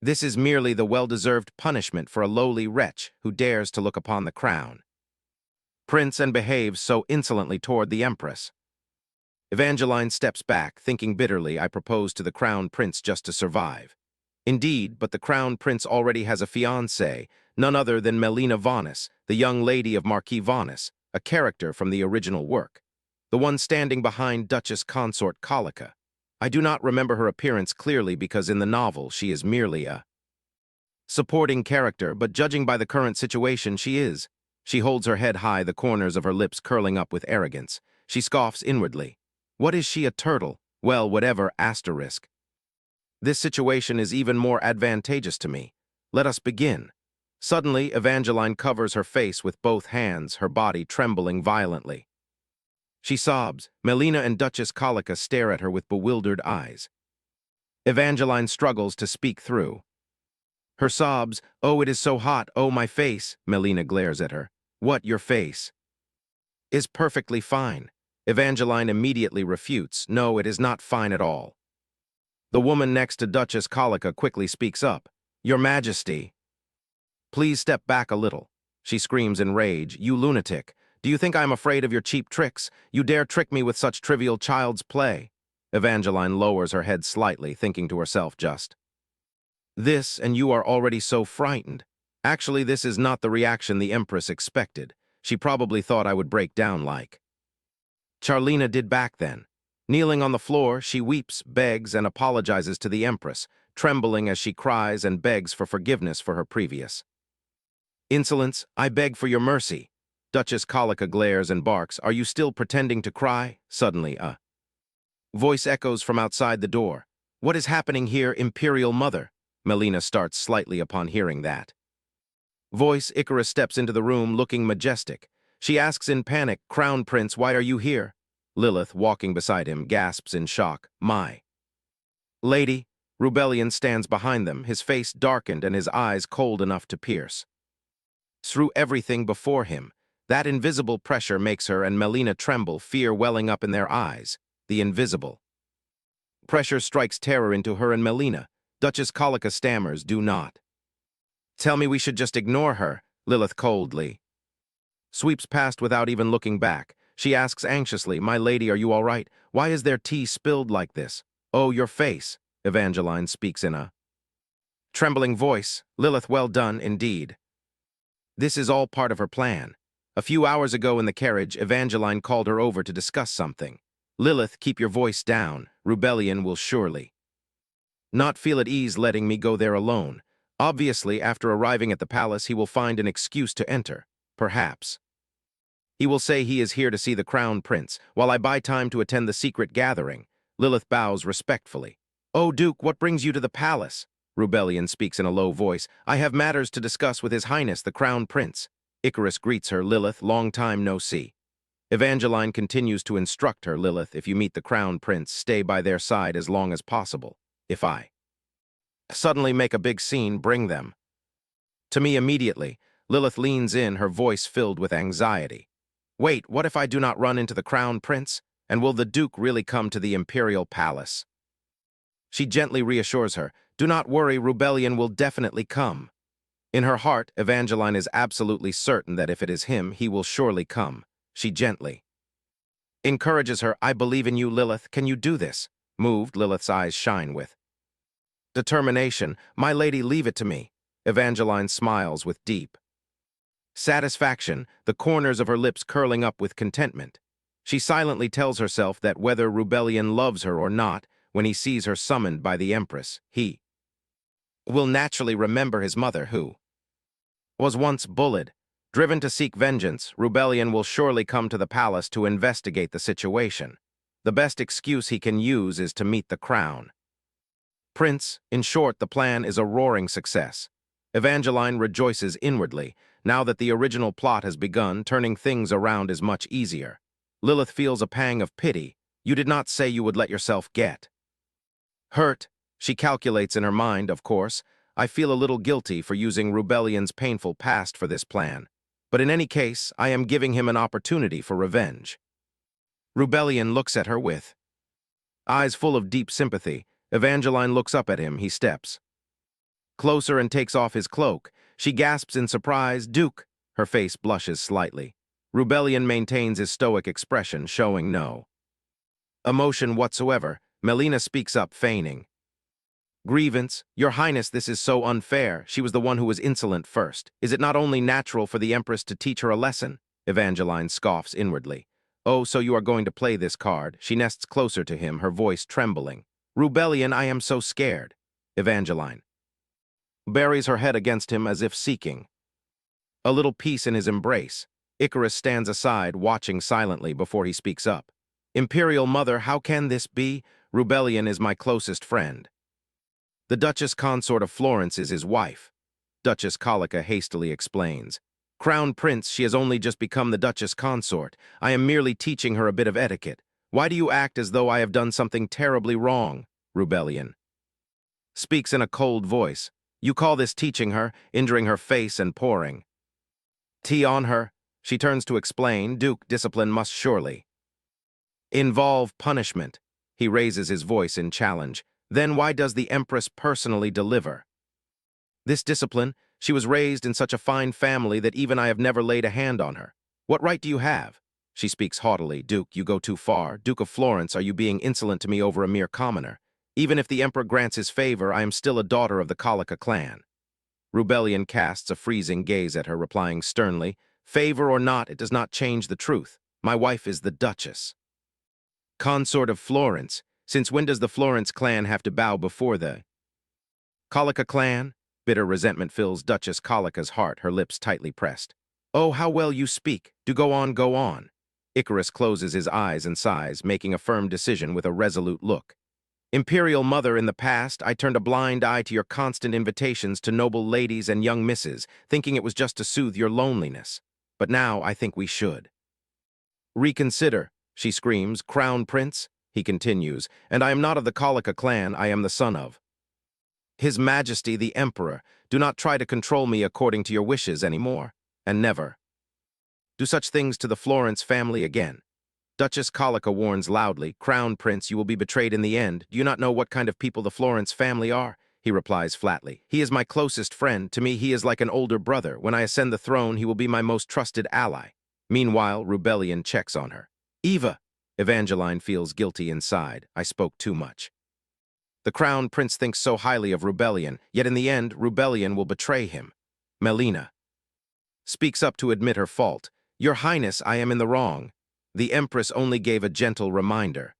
This is merely the well-deserved punishment for a lowly wretch who dares to look upon the crown prince and behaves so insolently toward the Empress." Evangeline steps back, thinking bitterly, "I propose to the crown prince just to survive." Indeed, but the crown prince already has a fiancée, none other than Melina Vanis, the young lady of Marquis Vanis, a character from the original work, the one standing behind Duchess Consort Colica. I do not remember her appearance clearly because in the novel she is merely a supporting character, but judging by the current situation, she is. She holds her head high, the corners of her lips curling up with arrogance. She scoffs inwardly. What is she, a turtle? Well, whatever, asterisk. This situation is even more advantageous to me. Let us begin. Suddenly, Evangeline covers her face with both hands, her body trembling violently. She sobs. Melina and Duchess Colica stare at her with bewildered eyes. Evangeline struggles to speak through her sobs. "Oh, it is so hot. Oh, my face." Melina glares at her. "What, your face is perfectly fine." Evangeline immediately refutes. "No, it is not fine at all." The woman next to Duchess Colica quickly speaks up. "Your Majesty, please step back a little." She screams in rage. "You lunatic! Do you think I am afraid of your cheap tricks? You dare trick me with such trivial child's play?" Evangeline lowers her head slightly, thinking to herself, "Just this, and you are already so frightened." Actually, this is not the reaction the Empress expected. She probably thought I would break down like Charlena did back then. Kneeling on the floor, she weeps, begs, and apologizes to the Empress, trembling as she cries and begs for forgiveness for her previous insolence. "I beg for your mercy." Duchess Colica glares and barks. "Are you still pretending to cry?" Suddenly, a voice echoes from outside the door. "What is happening here, Imperial Mother?" Melina starts slightly upon hearing that voice. Icarus steps into the room, looking majestic. She asks in panic, "Crown Prince, why are you here?" Lilith, walking beside him, gasps in shock. "My lady." Rubellion stands behind them, his face darkened and his eyes cold enough to pierce through everything before him. That invisible pressure makes her and Melina tremble, fear welling up in their eyes. The invisible pressure strikes terror into her and Melina. Duchess Colica stammers, "Do not tell me we should just ignore her." Lilith coldly sweeps past without even looking back. She asks anxiously, "My lady, are you all right? Why is there tea spilled like this?" "Oh, your face." Evangeline speaks in a trembling voice. Lilith, well done, indeed. This is all part of her plan. A few hours ago in the carriage, Evangeline called her over to discuss something. "Lilith, keep your voice down. Rubellion will surely not feel at ease letting me go there alone. Obviously, after arriving at the palace, he will find an excuse to enter. Perhaps he will say he is here to see the crown prince, while I buy time to attend the secret gathering." Lilith bows respectfully. "Oh, Duke, what brings you to the palace?" Rubellion speaks in a low voice. I have matters to discuss with His Highness, the Crown Prince. Icarus greets her. Lilith, long time no see. Evangeline continues to instruct her. Lilith, if you meet the Crown Prince, stay by their side as long as possible. If I suddenly make a big scene, bring them to me immediately. Lilith leans in, her voice filled with anxiety. Wait, what if I do not run into the Crown Prince? And will the Duke really come to the Imperial Palace? She gently reassures her. Do not worry, Rubellion will definitely come. In her heart, Evangeline is absolutely certain that if it is him, he will surely come. She gently encourages her. I believe in you, Lilith. Can you do this? Moved, Lilith's eyes shine with determination. My lady, leave it to me. Evangeline smiles with deep satisfaction, the corners of her lips curling up with contentment. She silently tells herself that whether Rubellion loves her or not, when he sees her summoned by the Empress, he will naturally remember his mother, who was once bullied. Driven to seek vengeance, Rubellion will surely come to the palace to investigate the situation. The best excuse he can use is to meet the Crown Prince. In short, the plan is a roaring success. Evangeline rejoices inwardly. Now that the original plot has begun, turning things around is much easier. Lilith feels a pang of pity. You did not say you would let yourself get hurt. She calculates in her mind, of course. I feel a little guilty for using Rubellion's painful past for this plan. But in any case, I am giving him an opportunity for revenge. Rubellion looks at her with eyes full of deep sympathy. Evangeline looks up at him. He steps closer and takes off his cloak. She gasps in surprise. Duke! Her face blushes slightly. Rubellion maintains his stoic expression, showing no emotion whatsoever. Melina speaks up, feigning grievance. Your Highness, this is so unfair. She was the one who was insolent first. Is it not only natural for the Empress to teach her a lesson? Evangeline scoffs inwardly. Oh, so you are going to play this card. She nests closer to him, her voice trembling. Rubellion, I am so scared. Evangeline buries her head against him as if seeking a little peace in his embrace. Icarus stands aside, watching silently before he speaks up. Imperial Mother, how can this be? Rubellion is my closest friend. The Duchess Consort of Florence is his wife. Duchess Colica hastily explains. Crown Prince, she has only just become the Duchess Consort. I am merely teaching her a bit of etiquette. Why do you act as though I have done something terribly wrong? Rubellion speaks in a cold voice. You call this teaching her, injuring her face and pouring tea on her? She turns to explain. Duke, discipline must surely involve punishment. He raises his voice in challenge. Then why does the Empress personally deliver this discipline? She was raised in such a fine family that even I have never laid a hand on her. What right do you have? She speaks haughtily. Duke, you go too far. Duke of Florence, are you being insolent to me over a mere commoner? Even if the Emperor grants his favor, I am still a daughter of the Colica clan. Rubellion casts a freezing gaze at her, replying sternly, favor or not, it does not change the truth. My wife is the Duchess Consort of Florence. Since when does the Florence clan have to bow before the Colica clan? Bitter resentment fills Duchess Colica's heart, her lips tightly pressed. Oh, how well you speak. Do go on, go on. Icarus closes his eyes and sighs, making a firm decision with a resolute look. Imperial Mother, in the past, I turned a blind eye to your constant invitations to noble ladies and young misses, thinking it was just to soothe your loneliness. But now I think we should reconsider, she screams. Crown Prince? He continues, and I am not of the Colica clan, I am the son of His Majesty the Emperor. Do not try to control me according to your wishes anymore, and never do such things to the Florence family again. Duchess Colica warns loudly. Crown Prince, you will be betrayed in the end. Do you not know what kind of people the Florence family are? He replies flatly. He is my closest friend. To me, he is like an older brother. When I ascend the throne, he will be my most trusted ally. Meanwhile, Rubellion checks on her. Eva! Evangeline feels guilty inside. I spoke too much. The Crown Prince thinks so highly of Rubellion, yet in the end, Rubellion will betray him. Melina speaks up to admit her fault. Your Highness, I am in the wrong. The Empress only gave a gentle reminder.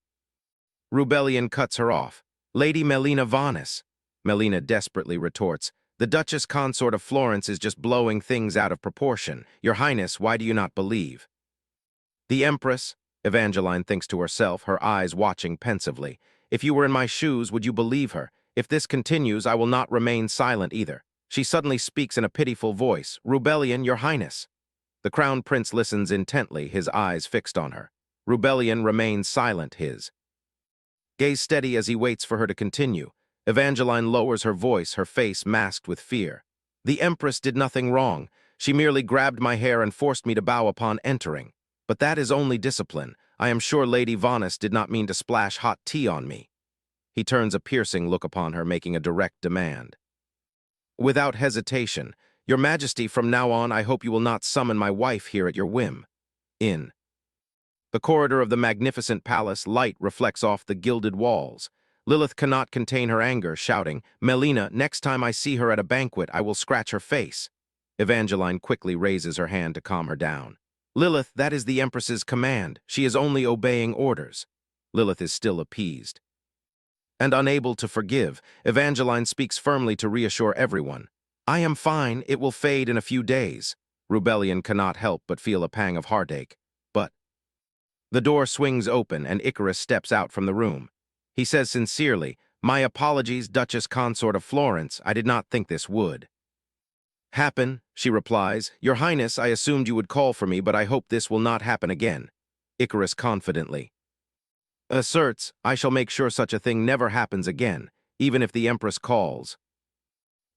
Rubellion cuts her off. Lady Melina Vanis. Melina desperately retorts. The Duchess Consort of Florence is just blowing things out of proportion. Your Highness, why do you not believe the Empress? Evangeline thinks to herself, her eyes watching pensively. If you were in my shoes, would you believe her? If this continues, I will not remain silent either. She suddenly speaks in a pitiful voice. Rubellion, your highness. The crown prince listens intently, his eyes fixed on her. Rubellion remains silent, his gaze steady as he waits for her to continue. Evangeline lowers her voice, her face masked with fear. The Empress did nothing wrong. She merely grabbed my hair and forced me to bow upon entering. But that is only discipline. I am sure Lady Vonis did not mean to splash hot tea on me. He turns a piercing look upon her, making a direct demand. Without hesitation, Your Majesty, from now on I hope you will not summon my wife here at your whim. In the corridor of the magnificent palace, light reflects off the gilded walls. Lilith cannot contain her anger, shouting, Melina, next time I see her at a banquet, I will scratch her face. Evangeline quickly raises her hand to calm her down. Lilith, that is the Empress's command. She is only obeying orders. Lilith is still appeased. And unable to forgive, Evangeline speaks firmly to reassure everyone. I am fine, it will fade in a few days. Rubellion cannot help but feel a pang of heartache. But the door swings open and Icarus steps out from the room. He says sincerely, My apologies, Duchess Consort of Florence, I did not think this would happen, she replies. Your Highness, I assumed you would call for me, but I hope this will not happen again. Icarus confidently asserts, I shall make sure such a thing never happens again, even if the Empress calls.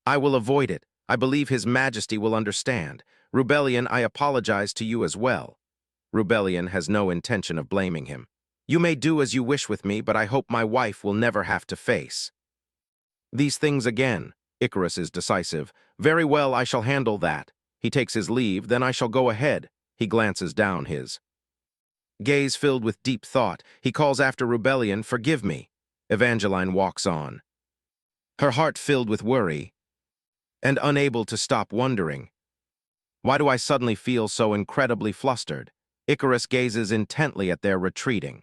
I will avoid it. I believe His Majesty will understand. Rubellion, I apologize to you as well. Rubellion has no intention of blaming him. You may do as you wish with me, but I hope my wife will never have to face these things again. Icarus is decisive. Very well, I shall handle that. He takes his leave, then I shall go ahead. He glances down, his gaze filled with deep thought. He calls after Rubellion, forgive me. Evangeline walks on, her heart filled with worry, and unable to stop wondering. Why do I suddenly feel so incredibly flustered? Icarus gazes intently at their retreating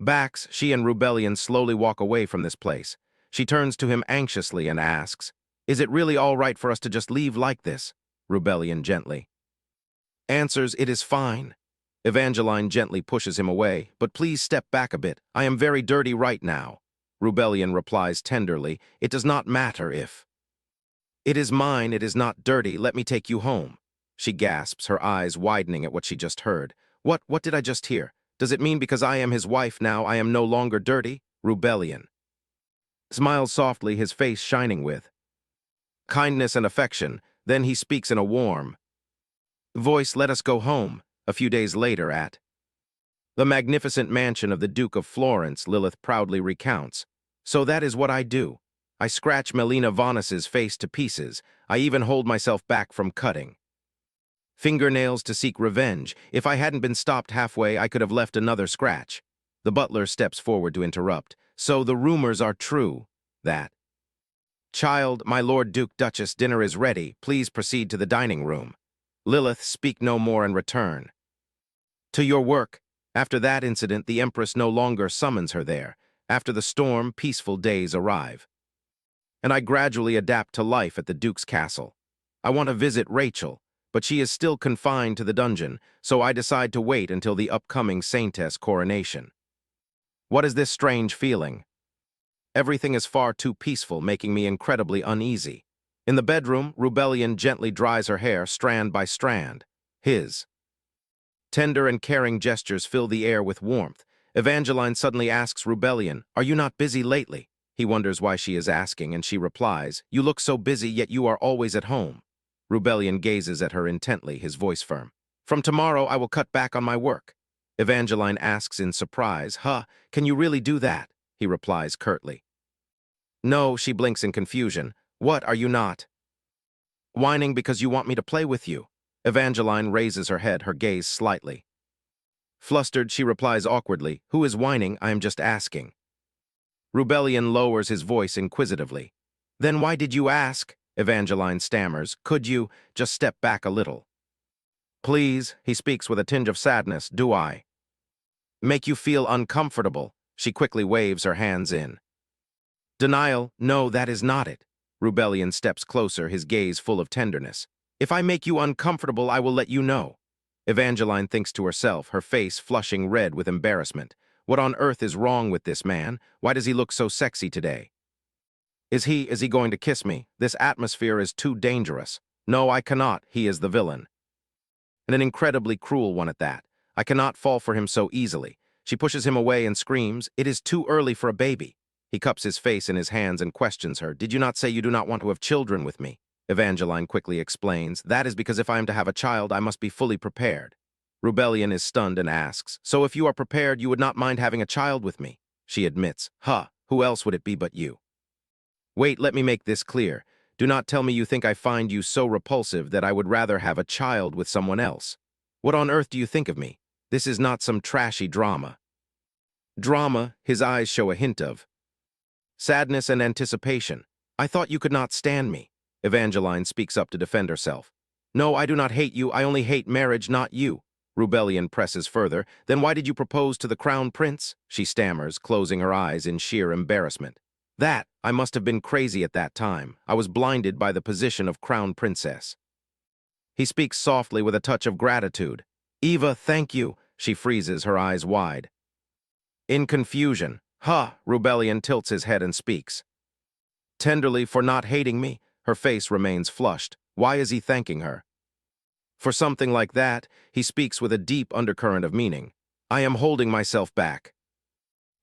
backs. She and Rubellion slowly walk away from this place. She turns to him anxiously and asks, Is it really all right for us to just leave like this? Rubellion gently answers, It is fine. Evangeline gently pushes him away, but please step back a bit. I am very dirty right now. Rubellion replies tenderly, It does not matter if it is mine, it is not dirty, let me take you home. She gasps, her eyes widening at what she just heard. What did I just hear? Does it mean because I am his wife now I am no longer dirty? Rubellion smiles softly, his face shining with kindness and affection. Then he speaks in a warm voice, Let us go home. A few days later at the magnificent mansion of the Duke of Florence, Lilith proudly recounts. So that is what I do. I scratch Melina Vonis's face to pieces. I even hold myself back from cutting fingernails to seek revenge. If I hadn't been stopped halfway, I could have left another scratch. The butler steps forward to interrupt. So the rumors are true that Child, my Lord Duke Duchess, dinner is ready. Please proceed to the dining room. Lilith, speak no more and return to your work. After that incident, the Empress no longer summons her there. After the storm, peaceful days arrive. And I gradually adapt to life at the Duke's castle. I want to visit Rachel, but she is still confined to the dungeon, so I decide to wait until the upcoming Saintess coronation. What is this strange feeling? Everything is far too peaceful, making me incredibly uneasy. In the bedroom, Rubellion gently dries her hair strand by strand. His tender and caring gestures fill the air with warmth. Evangeline suddenly asks Rubellion, Are you not busy lately? He wonders why she is asking, and she replies, You look so busy, yet you are always at home. Rubellion gazes at her intently, his voice firm. From tomorrow, I will cut back on my work. Evangeline asks in surprise, Can you really do that? He replies curtly. No, she blinks in confusion. What, are you not whining because you want me to play with you? Evangeline raises her head, her gaze slightly flustered. She replies awkwardly, Who is whining? I am just asking. Rubellion lowers his voice inquisitively. Then why did you ask? Evangeline stammers. Could you just step back a little? Please, he speaks with a tinge of sadness. Do I make you feel uncomfortable? She quickly waves her hands in denial. No, that is not it. Rubellion steps closer, his gaze full of tenderness. If I make you uncomfortable, I will let you know. Evangeline thinks to herself, her face flushing red with embarrassment. What on earth is wrong with this man? Why does he look so sexy today? Is he going to kiss me? This atmosphere is too dangerous. No, I cannot. He is the villain. And an incredibly cruel one at that. I cannot fall for him so easily. She pushes him away and screams, "It is too early for a baby." He cups his face in his hands and questions her. "Did you not say you do not want to have children with me?" Evangeline quickly explains, "That is because if I am to have a child, I must be fully prepared." Rubellion is stunned and asks, "So if you are prepared, you would not mind having a child with me?" She admits, Who else would it be but you?" "Wait, let me make this clear. Do not tell me you think I find you so repulsive that I would rather have a child with someone else. What on earth do you think of me? This is not some trashy drama." Drama, his eyes show a hint of sadness and anticipation. "I thought you could not stand me." Evangeline speaks up to defend herself. "No, I do not hate you. I only hate marriage, not you." Rubellion presses further. "Then why did you propose to the crown prince?" She stammers, closing her eyes in sheer embarrassment. I must have been crazy at that time. I was blinded by the position of crown princess." He speaks softly with a touch of gratitude. "Eva, thank you." She freezes, her eyes wide. In confusion, Rubellion tilts his head and speaks. Tenderly, for not hating me. Her face remains flushed. Why is he thanking her? For something like that, he speaks with a deep undercurrent of meaning. "I am holding myself back."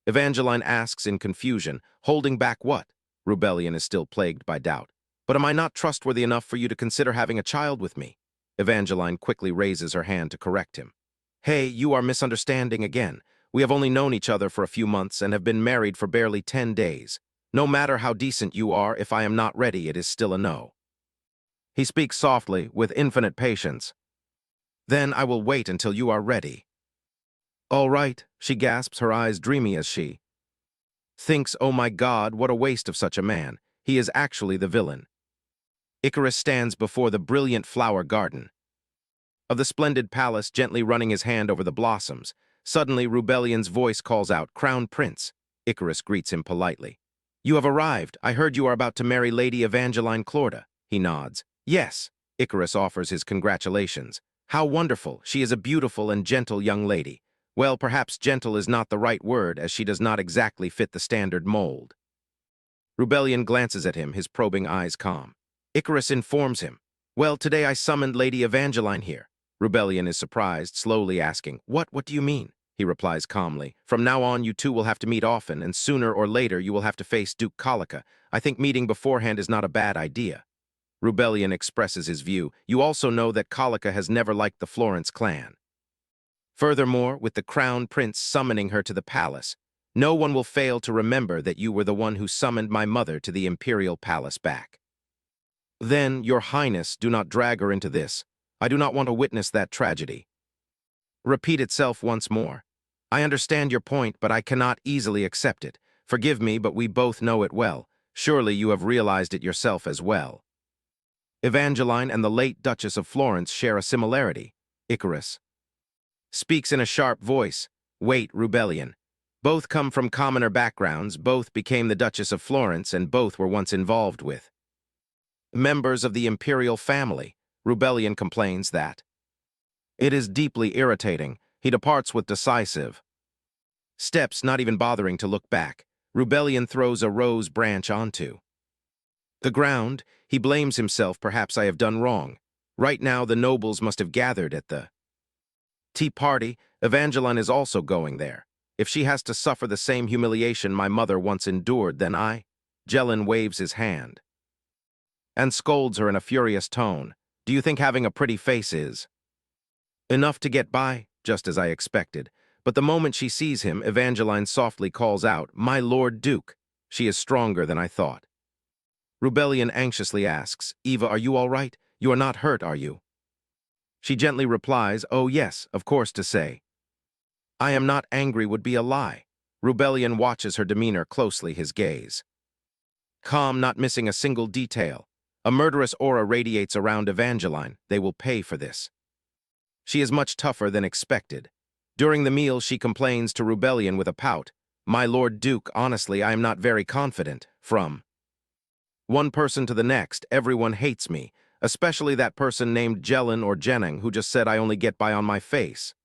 Evangeline asks in confusion, "Holding back what?" Rubellion is still plagued by doubt. "But am I not trustworthy enough for you to consider having a child with me?" Evangeline quickly raises her hand to correct him. "Hey, you are misunderstanding again. We have only known each other for a few months and have been married for barely 10 days. No matter how decent you are, if I am not ready, it is still a no." He speaks softly, with infinite patience. "Then I will wait until you are ready." "All right," she gasps, her eyes dreamy as she thinks, "Oh my God, what a waste of such a man. He is actually the villain." Icarus stands before the brilliant flower garden of the splendid palace, gently running his hand over the blossoms. Suddenly, Rubellion's voice calls out, "Crown Prince." Icarus greets him politely. "You have arrived. I heard you are about to marry Lady Evangeline Clorda." He nods. "Yes." Icarus offers his congratulations. "How wonderful. She is a beautiful and gentle young lady." Well, perhaps gentle is not the right word, as she does not exactly fit the standard mold. Rubellion glances at him, his probing eyes calm. Icarus informs him, "Well, today I summoned Lady Evangeline here." Rubellion is surprised, slowly asking, What do you mean?" He replies calmly, "From now on, you two will have to meet often, and sooner or later you will have to face Duke Colica. I think meeting beforehand is not a bad idea." Rubellion expresses his view. "You also know that Colica has never liked the Florence clan. Furthermore, with the crown prince summoning her to the palace, no one will fail to remember that you were the one who summoned my mother to the imperial palace back. Then, your highness, do not drag her into this. I do not want to witness that tragedy repeat itself once more. I understand your point, but I cannot easily accept it. Forgive me, but we both know it well. Surely you have realized it yourself as well." Evangeline and the late Duchess of Florence share a similarity. Icarus speaks in a sharp voice. "Wait, Rubellion. Both come from commoner backgrounds, both became the Duchess of Florence, and both were once involved with members of the imperial family." Rubellion complains that it is deeply irritating. He departs with decisive steps, not even bothering to look back. Rubellion throws a rose branch onto the ground. He blames himself. "Perhaps I have done wrong. Right now the nobles must have gathered at the tea party. Evangeline is also going there. If she has to suffer the same humiliation my mother once endured, then I—" Jellin waves his hand and scolds her in a furious tone. "Do you think having a pretty face is enough to get by?" Just as I expected. But the moment she sees him, Evangeline softly calls out, "My Lord Duke." She is stronger than I thought. Rubellion anxiously asks, "Eva, are you all right? You are not hurt, are you?" She gently replies, "Oh yes, of course to say I am not angry would be a lie." Rubellion watches her demeanor closely, his gaze calm, not missing a single detail. A murderous aura radiates around Evangeline. They will pay for this. She is much tougher than expected. During the meal, she complains to Rubellion with a pout, "My Lord Duke, honestly, I am not very confident." From one person to the next, everyone hates me, especially that person named Jellin or Jennings who just said I only get by on my face.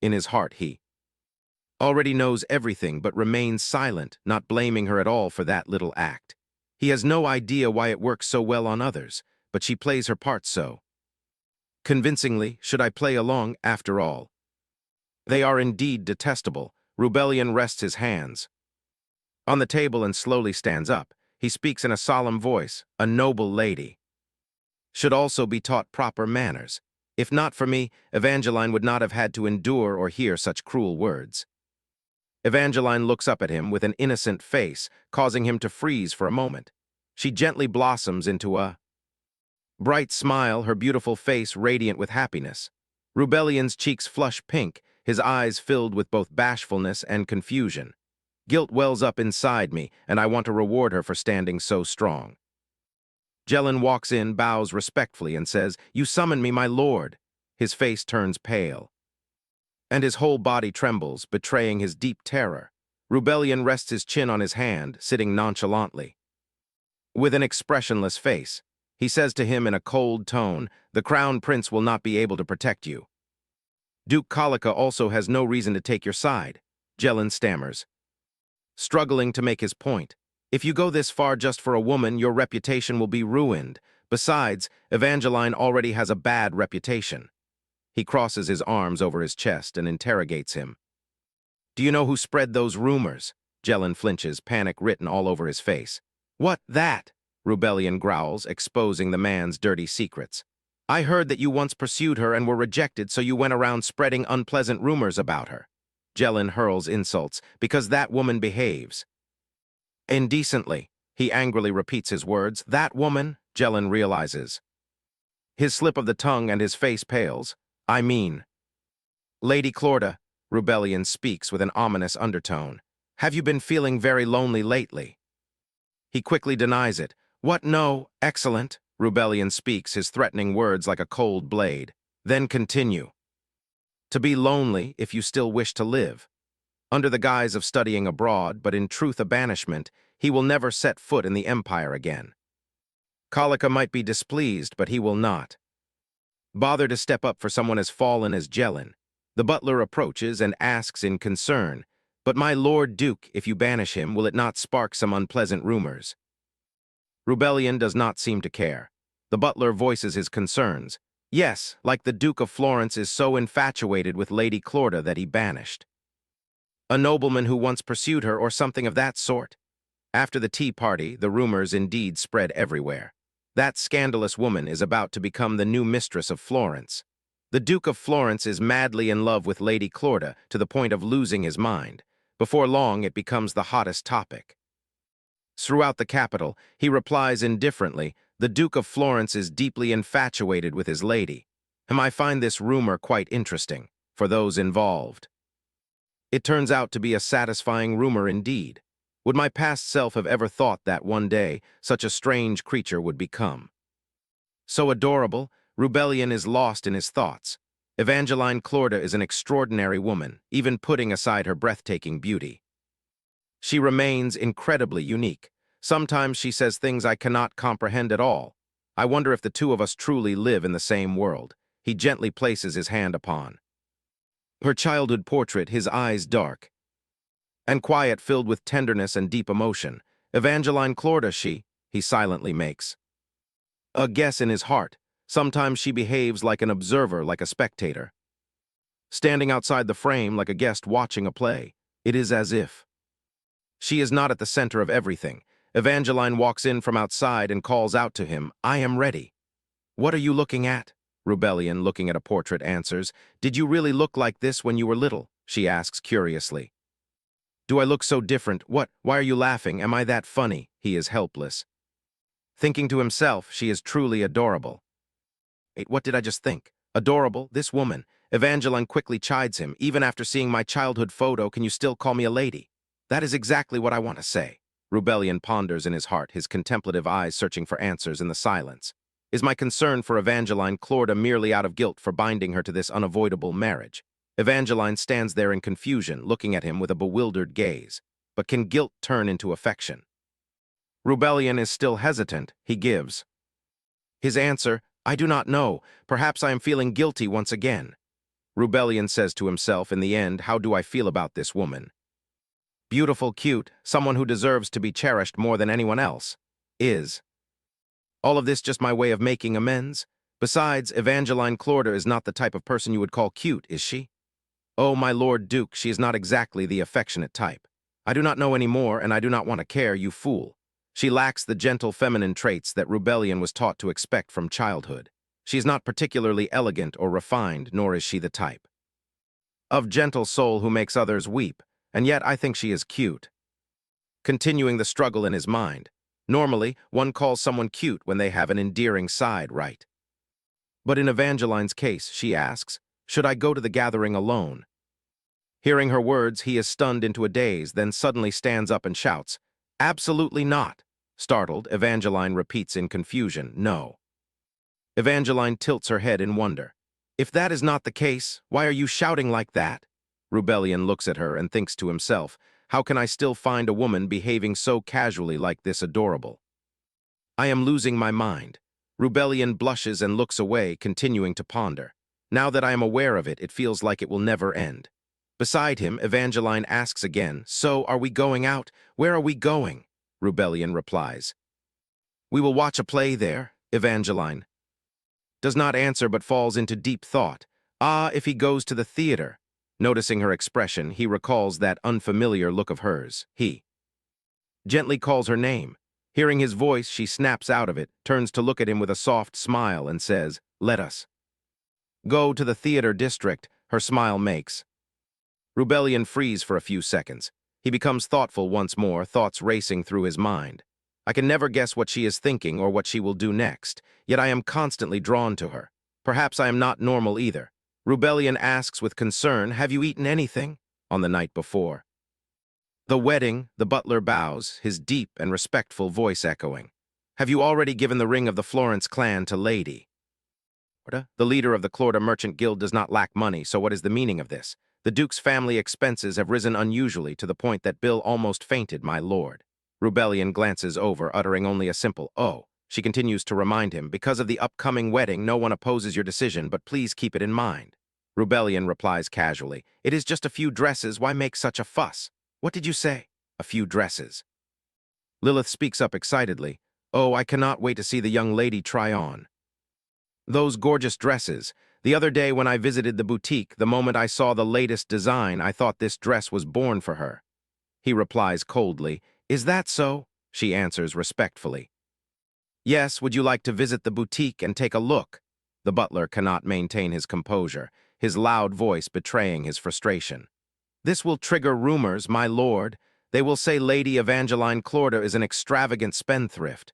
In his heart, he already knows everything but remains silent, not blaming her at all for that little act. He has no idea why it works so well on others, but she plays her part so convincingly. Should I play along, after all? They are indeed detestable. Rubellion rests his hands on the table and slowly stands up. He speaks in a solemn voice. A noble lady should also be taught proper manners. If not for me, Evangeline would not have had to endure or hear such cruel words. Evangeline looks up at him with an innocent face, causing him to freeze for a moment. She gently blossoms into a bright smile, her beautiful face radiant with happiness. Rubellion's cheeks flush pink, his eyes filled with both bashfulness and confusion. Guilt wells up inside me, and I want to reward her for standing so strong. Jellin walks in, bows respectfully, and says, "You summon me, my lord." His face turns pale, and his whole body trembles, betraying his deep terror. Rubellion rests his chin on his hand, sitting nonchalantly. With an expressionless face, he says to him in a cold tone, "The crown prince will not be able to protect you. Duke Colica also has no reason to take your side." Jellin stammers, struggling to make his point. "If you go this far just for a woman, your reputation will be ruined. Besides, Evangeline already has a bad reputation." He crosses his arms over his chest and interrogates him. "Do you know who spread those rumors?" Jellin flinches, panic written all over his face. "What, that?" Rubellion growls, exposing the man's dirty secrets. "I heard that you once pursued her and were rejected, so you went around spreading unpleasant rumors about her." Jellin hurls insults, "Because that woman behaves indecently." He angrily repeats his words. "That woman?" Jellin realizes his slip of the tongue and his face pales. "I mean Lady Clorda." Rubellion speaks with an ominous undertone. "Have you been feeling very lonely lately?" He quickly denies it. "What, no, excellent." Rubellion speaks, his threatening words like a cold blade. Then continue. "To be lonely if you still wish to live. Under the guise of studying abroad, but in truth a banishment, he will never set foot in the Empire again. Colica might be displeased, but he will not bother to step up for someone as fallen as Jellin." The butler approaches and asks in concern, "But my Lord Duke, if you banish him, will it not spark some unpleasant rumors?" Rubellion does not seem to care. The butler voices his concerns. "Yes, like the Duke of Florence is so infatuated with Lady Clorda that he banished a nobleman who once pursued her, or something of that sort." After the tea party, the rumors indeed spread everywhere. That scandalous woman is about to become the new mistress of Florence. The Duke of Florence is madly in love with Lady Clorda to the point of losing his mind. Before long, it becomes the hottest topic. Throughout the capital, he replies indifferently, "The Duke of Florence is deeply infatuated with his lady." I find this rumor quite interesting, for those involved. It turns out to be a satisfying rumor indeed. Would my past self have ever thought that one day such a strange creature would become so adorable? Rubellion is lost in his thoughts. Evangeline Clorda is an extraordinary woman, even putting aside her breathtaking beauty. She remains incredibly unique. Sometimes she says things I cannot comprehend at all. I wonder if the two of us truly live in the same world. He gently places his hand upon her childhood portrait, his eyes dark and quiet, filled with tenderness and deep emotion. Evangeline Clorda, he silently makes a guess in his heart. Sometimes she behaves like an observer, like a spectator, standing outside the frame like a guest watching a play. It is as if she is not at the center of everything. Evangeline walks in from outside and calls out to him, "I am ready." "What are you looking at?" Rubellion, looking at a portrait, answers. "Did you really look like this when you were little?" she asks curiously. "Do I look so different? What? Why are you laughing? Am I that funny?" He is helpless, thinking to himself, she is truly adorable. Wait, what did I just think? Adorable? This woman. Evangeline quickly chides him. "Even after seeing my childhood photo, can you still call me a lady?" "That is exactly what I want to say." Rubellion ponders in his heart, his contemplative eyes searching for answers in the silence. Is my concern for Evangeline Clorda merely out of guilt for binding her to this unavoidable marriage? Evangeline stands there in confusion, looking at him with a bewildered gaze. But can guilt turn into affection? Rubellion is still hesitant. He gives his answer, "I do not know. Perhaps I am feeling guilty once again." Rubellion says to himself, in the end, how do I feel about this woman? Beautiful, cute, someone who deserves to be cherished more than anyone else. Is all of this just my way of making amends? Besides, Evangeline Clorda is not the type of person you would call cute, is she? Oh, my Lord Duke, she is not exactly the affectionate type. I do not know any more, and I do not want to care, you fool. She lacks the gentle feminine traits that Rebellion was taught to expect from childhood. She is not particularly elegant or refined, nor is she the type of gentle soul who makes others weep, and yet I think she is cute. Continuing the struggle in his mind. Normally, one calls someone cute when they have an endearing side, right? But in Evangeline's case, she asks, should I go to the gathering alone? Hearing her words, he is stunned into a daze, then suddenly stands up and shouts, absolutely not. Startled, Evangeline repeats in confusion, no. Evangeline tilts her head in wonder. If that is not the case, why are you shouting like that? Rebellion looks at her and thinks to himself, how can I still find a woman behaving so casually like this adorable? I am losing my mind. Rebellion blushes and looks away, continuing to ponder. Now that I am aware of it, it feels like it will never end. Beside him, Evangeline asks again, so, are we going out? Where are we going? Rebellion replies. We will watch a play there, Evangeline. Does not answer but falls into deep thought. Ah, if he goes to the theater. Noticing her expression, he recalls that unfamiliar look of hers. He gently calls her name. Hearing his voice, she snaps out of it, turns to look at him with a soft smile and says, let us go to the theater district, her smile makes. Rebellion frees for a few seconds. He becomes thoughtful once more, thoughts racing through his mind. I can never guess what she is thinking or what she will do next, yet I am constantly drawn to her. Perhaps I am not normal either. Rebellion asks with concern, have you eaten anything? On the night before. The wedding, the butler bows, his deep and respectful voice echoing. Have you already given the ring of the Florence clan to Lady? The leader of the Clorda Merchant Guild does not lack money, so what is the meaning of this? The Duke's family expenses have risen unusually to the point that Bill almost fainted, my lord. Rebellion glances over, uttering only a simple, oh. She continues to remind him, because of the upcoming wedding, no one opposes your decision, but please keep it in mind. Rebellion replies casually, it is just a few dresses, why make such a fuss? What did you say? A few dresses. Lilith speaks up excitedly, oh, I cannot wait to see the young lady try on those gorgeous dresses. The other day when I visited the boutique, the moment I saw the latest design, I thought this dress was born for her. He replies coldly, is that so? She answers respectfully. Yes, would you like to visit the boutique and take a look? The butler cannot maintain his composure, his loud voice betraying his frustration. This will trigger rumors, my lord. They will say Lady Evangeline Clorda is an extravagant spendthrift.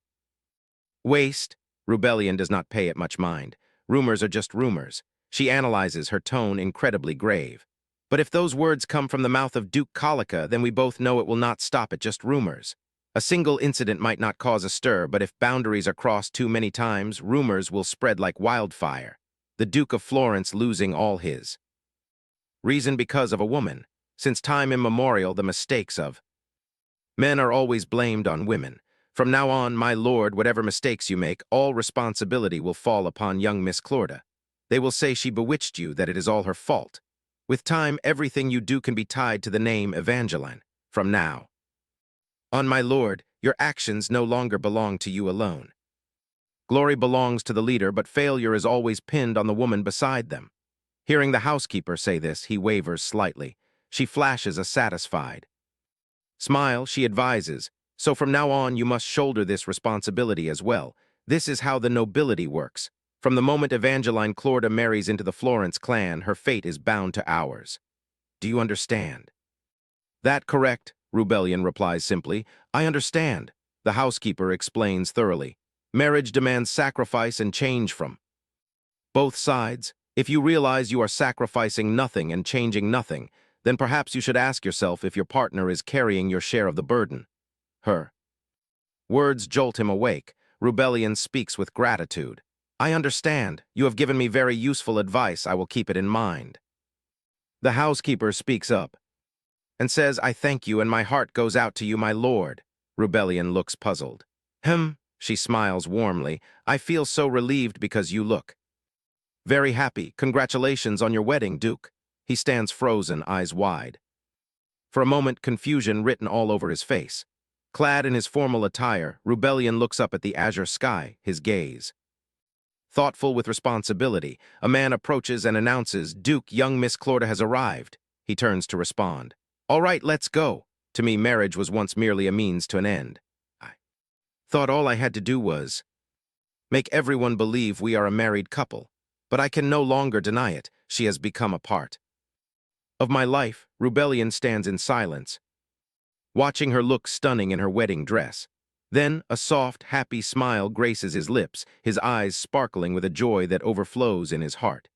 Waste. Rebellion does not pay it much mind. Rumors are just rumors. She analyzes, her tone incredibly grave. But if those words come from the mouth of Duke Colica, then we both know it will not stop at just rumors. A single incident might not cause a stir, but if boundaries are crossed too many times, rumors will spread like wildfire. The Duke of Florence losing all his reason because of a woman. Since time immemorial, the mistakes of men are always blamed on women. From now on, my lord, whatever mistakes you make, all responsibility will fall upon young Miss Clorda. They will say she bewitched you, that it is all her fault. With time, everything you do can be tied to the name Evangeline. From now on, my lord, your actions no longer belong to you alone. Glory belongs to the leader, but failure is always pinned on the woman beside them. Hearing the housekeeper say this, he wavers slightly. She flashes a satisfied smile. She advises, so from now on you must shoulder this responsibility as well. This is how the nobility works. From the moment Evangeline Clorda marries into the Florence clan, her fate is bound to ours. Do you understand? That correct, Rebellion replies simply. I understand. The housekeeper explains thoroughly. Marriage demands sacrifice and change from both sides. If you realize you are sacrificing nothing and changing nothing, then perhaps you should ask yourself if your partner is carrying your share of the burden. Her words jolt him awake. Rebellion speaks with gratitude. I understand. You have given me very useful advice. I will keep it in mind. The housekeeper speaks up and says, I thank you, and my heart goes out to you, my lord. Rebellion looks puzzled. She smiles warmly. I feel so relieved because you look very happy. Congratulations on your wedding, Duke. He stands frozen, eyes wide. For a moment, confusion written all over his face. Clad in his formal attire, Rebellion looks up at the azure sky, his gaze thoughtful with responsibility. A man approaches and announces, "Duke, young Miss Clorda has arrived." He turns to respond. "All right, let's go. To me, marriage was once merely a means to an end. I thought all I had to do was make everyone believe we are a married couple. But I can no longer deny it. She has become a part of my life." Rebellion stands in silence, watching her look stunning in her wedding dress. Then a soft, happy smile graces his lips, his eyes sparkling with a joy that overflows in his heart.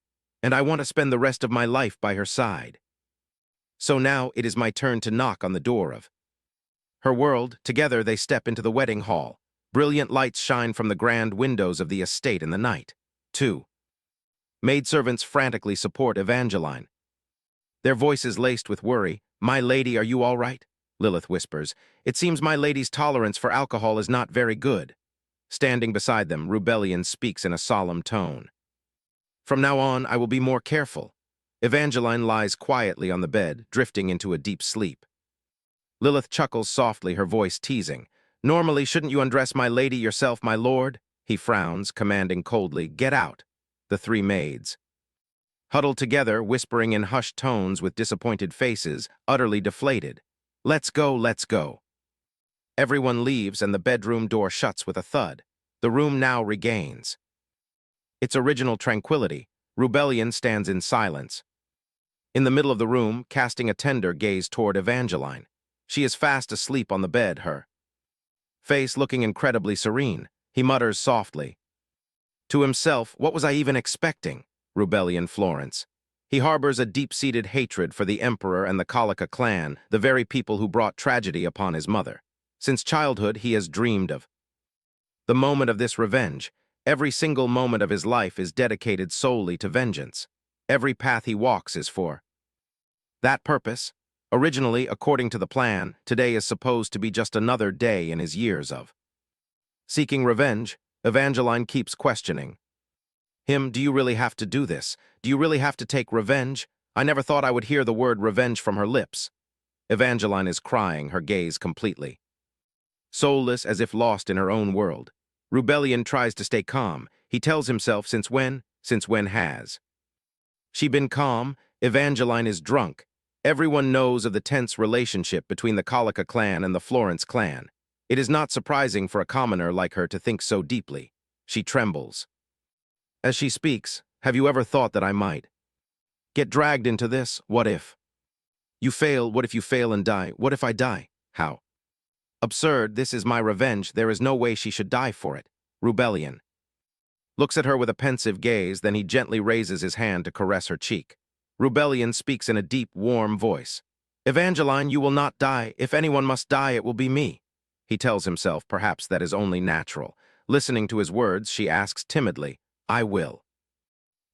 "And I want to spend the rest of my life by her side." So now it is my turn to knock on the door of her world. Together they step into the wedding hall. Brilliant lights shine from the grand windows of the estate in the night. 2. Maidservants frantically support Evangeline, their voices laced with worry. "My lady, are you all right?" Lilith whispers. "It seems my lady's tolerance for alcohol is not very good." Standing beside them, Rebellion speaks in a solemn tone. "From now on, I will be more careful." Evangeline lies quietly on the bed, drifting into a deep sleep. Lilith chuckles softly, her voice teasing. "Normally, shouldn't you undress my lady yourself, my lord?" He frowns, commanding coldly, "Get out." The 3 maids huddle together, whispering in hushed tones with disappointed faces, utterly deflated. "Let's go, let's go." Everyone leaves and the bedroom door shuts with a thud. The room now regains its original tranquility. Rebellion stands in silence, in the middle of the room, casting a tender gaze toward Evangeline. She is fast asleep on the bed, her face looking incredibly serene. He mutters softly to himself, "What was I even expecting?" Rebellion Florence. He harbors a deep-seated hatred for the Emperor and the Colica clan, the very people who brought tragedy upon his mother. Since childhood, he has dreamed of the moment of this revenge. Every single moment of his life is dedicated solely to vengeance. Every path he walks is for that purpose. Originally, according to the plan, today is supposed to be just another day in his years of seeking revenge. Evangeline keeps questioning him. "Do you really have to do this? Do you really have to take revenge?" "I never thought I would hear the word revenge from her lips." Evangeline is crying, her gaze completely soulless, as if lost in her own world. Rebellion tries to stay calm. He tells himself, since when? Since when has she been calm? Evangeline is drunk. Everyone knows of the tense relationship between the Colica clan and the Florence clan. It is not surprising for a commoner like her to think so deeply. She trembles as she speaks. "Have you ever thought that I might get dragged into this? What if you fail? What if you fail and die? What if I die? How absurd. This is my revenge. There is no way she should die for it." Rebellion looks at her with a pensive gaze, then he gently raises his hand to caress her cheek. Rebellion speaks in a deep, warm voice. "Evangeline, you will not die. If anyone must die, it will be me." He tells himself perhaps that is only natural. Listening to his words, she asks timidly, "I will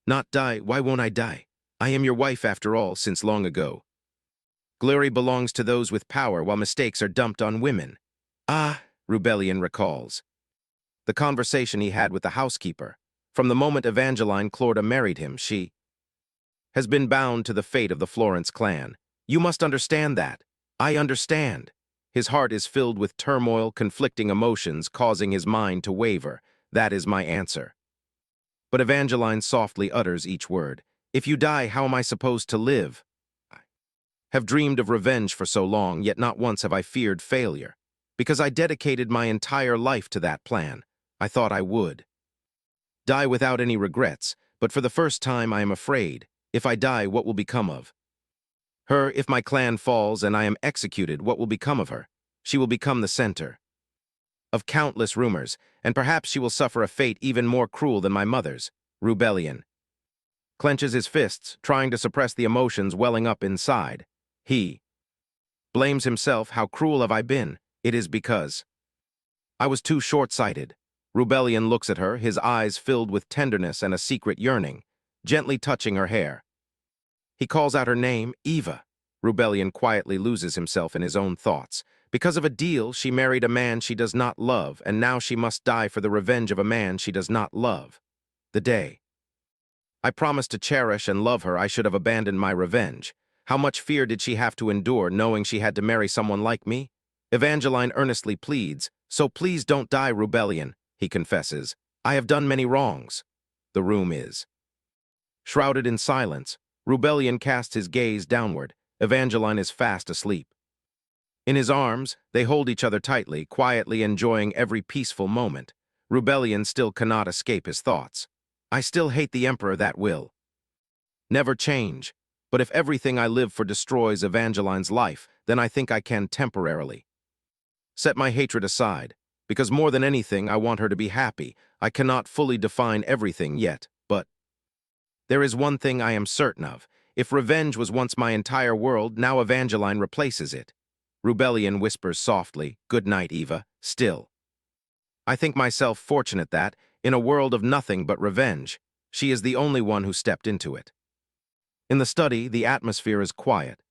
not die. Why won't I die? I am your wife after all, since long ago. Glory belongs to those with power, while mistakes are dumped on women." "Ah," Rebellion recalls the conversation he had with the housekeeper. From the moment Evangeline Clorda married him, she has been bound to the fate of the Florence clan. "You must understand that." "I understand." His heart is filled with turmoil, conflicting emotions, causing his mind to waver. "That is my answer." But Evangeline softly utters each word. "If you die, how am I supposed to live? I have dreamed of revenge for so long, yet not once have I feared failure. Because I dedicated my entire life to that plan. I thought I would die without any regrets, but for the first time I am afraid. If I die, what will become of her? If my clan falls and I am executed, what will become of her? She will become the center of countless rumors, and perhaps she will suffer a fate even more cruel than my mother's." Rebellion clenches his fists, trying to suppress the emotions welling up inside. He blames himself. "How cruel have I been? It is because I was too short-sighted." Rebellion looks at her, his eyes filled with tenderness and a secret yearning, gently touching her hair. He calls out her name, "Eva." Rebellion quietly loses himself in his own thoughts. Because of a deal, she married a man she does not love, and now she must die for the revenge of a man she does not love. The day I promised to cherish and love her, I should have abandoned my revenge. How much fear did she have to endure, knowing she had to marry someone like me? Evangeline earnestly pleads, "So please don't die, Rubellion," he confesses. "I have done many wrongs." The room is shrouded in silence. Rubellion casts his gaze downward. Evangeline is fast asleep. In his arms, they hold each other tightly, quietly enjoying every peaceful moment. Rubellion still cannot escape his thoughts. "I still hate the Emperor that will never change. But if everything I live for destroys Evangeline's life, then I think I can temporarily set my hatred aside, because more than anything I want her to be happy. I cannot fully define everything yet, but there is one thing I am certain of. If revenge was once my entire world, now Evangeline replaces it." Rubellion whispers softly, "Good night, Eva." Still, I think myself fortunate that, in a world of nothing but revenge, she is the only one who stepped into it. In the study, the atmosphere is quiet,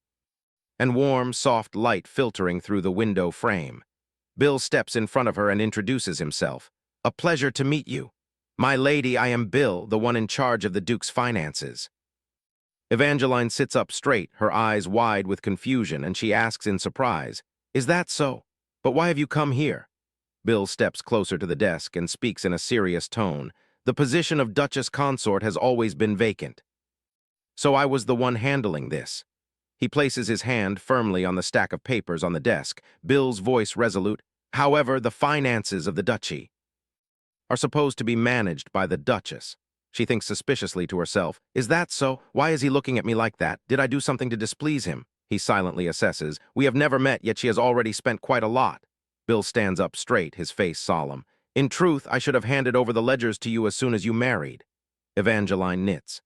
and warm, soft light filtering through the window frame. Bill steps in front of her and introduces himself. "A pleasure to meet you. My lady, I am Bill, the one in charge of the Duke's finances." Evangeline sits up straight, her eyes wide with confusion, and she asks in surprise, "Is that so? But why have you come here?" Bill steps closer to the desk and speaks in a serious tone. "The position of Duchess Consort has always been vacant, so I was the one handling this." He places his hand firmly on the stack of papers on the desk, Bill's voice resolute. "However, the finances of the duchy are supposed to be managed by the Duchess." She thinks suspiciously to herself, "Is that so? Why is he looking at me like that? Did I do something to displease him?" He silently assesses. "We have never met, yet she has already spent quite a lot." Bill stands up straight, his face solemn. "In truth, I should have handed over the ledgers to you as soon as you married." Evangeline knits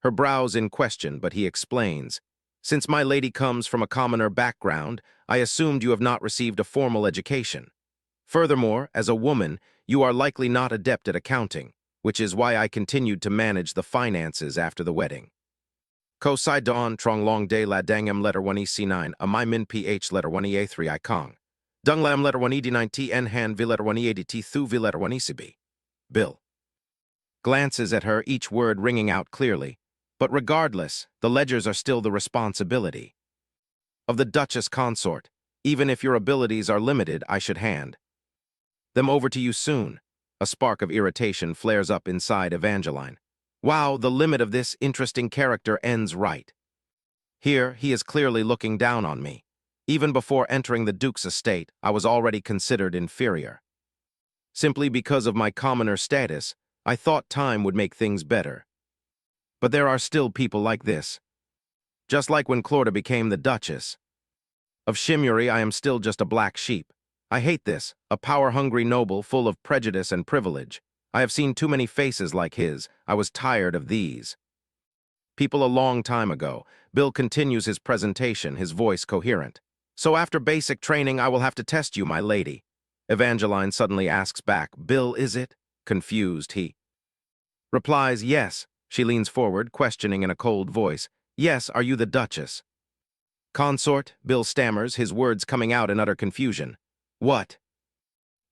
her brows in question, but he explains, "Since my lady comes from a commoner background, I assumed you have not received a formal education. Furthermore, as a woman, you are likely not adept at accounting, which is why I continued to manage the finances after the wedding." Ko Sai Dawn Trong Long De La Dangam letter 1EC9, a My Min PH letter 1EA3 I Kong. Dung Lam letter 1ED9 TN Han V letter 1EAD Thu V letter 1ECB. Bill glances at her, each word ringing out clearly. "But regardless, the ledgers are still the responsibility of the Duchess Consort. Even if your abilities are limited, I should hand them over to you soon." A spark of irritation flares up inside Evangeline. Wow, the limit of this interesting character ends right here. He is clearly looking down on me. Even before entering the Duke's estate, I was already considered inferior. Simply because of my commoner status, I thought time would make things better. But there are still people like this. Just like when Clorda became the Duchess of Shimuri, I am still just a black sheep. I hate this, a power-hungry noble full of prejudice and privilege. I have seen too many faces like his. I was tired of these people a long time ago. Bill continues his presentation, his voice coherent. "So after basic training, I will have to test you, my lady." Evangeline suddenly asks back, "Bill, is it?" Confused, he replies, "Yes." She leans forward, questioning in a cold voice. "Yes, are you the Duchess Consort?" Bill stammers, his words coming out in utter confusion. "What?"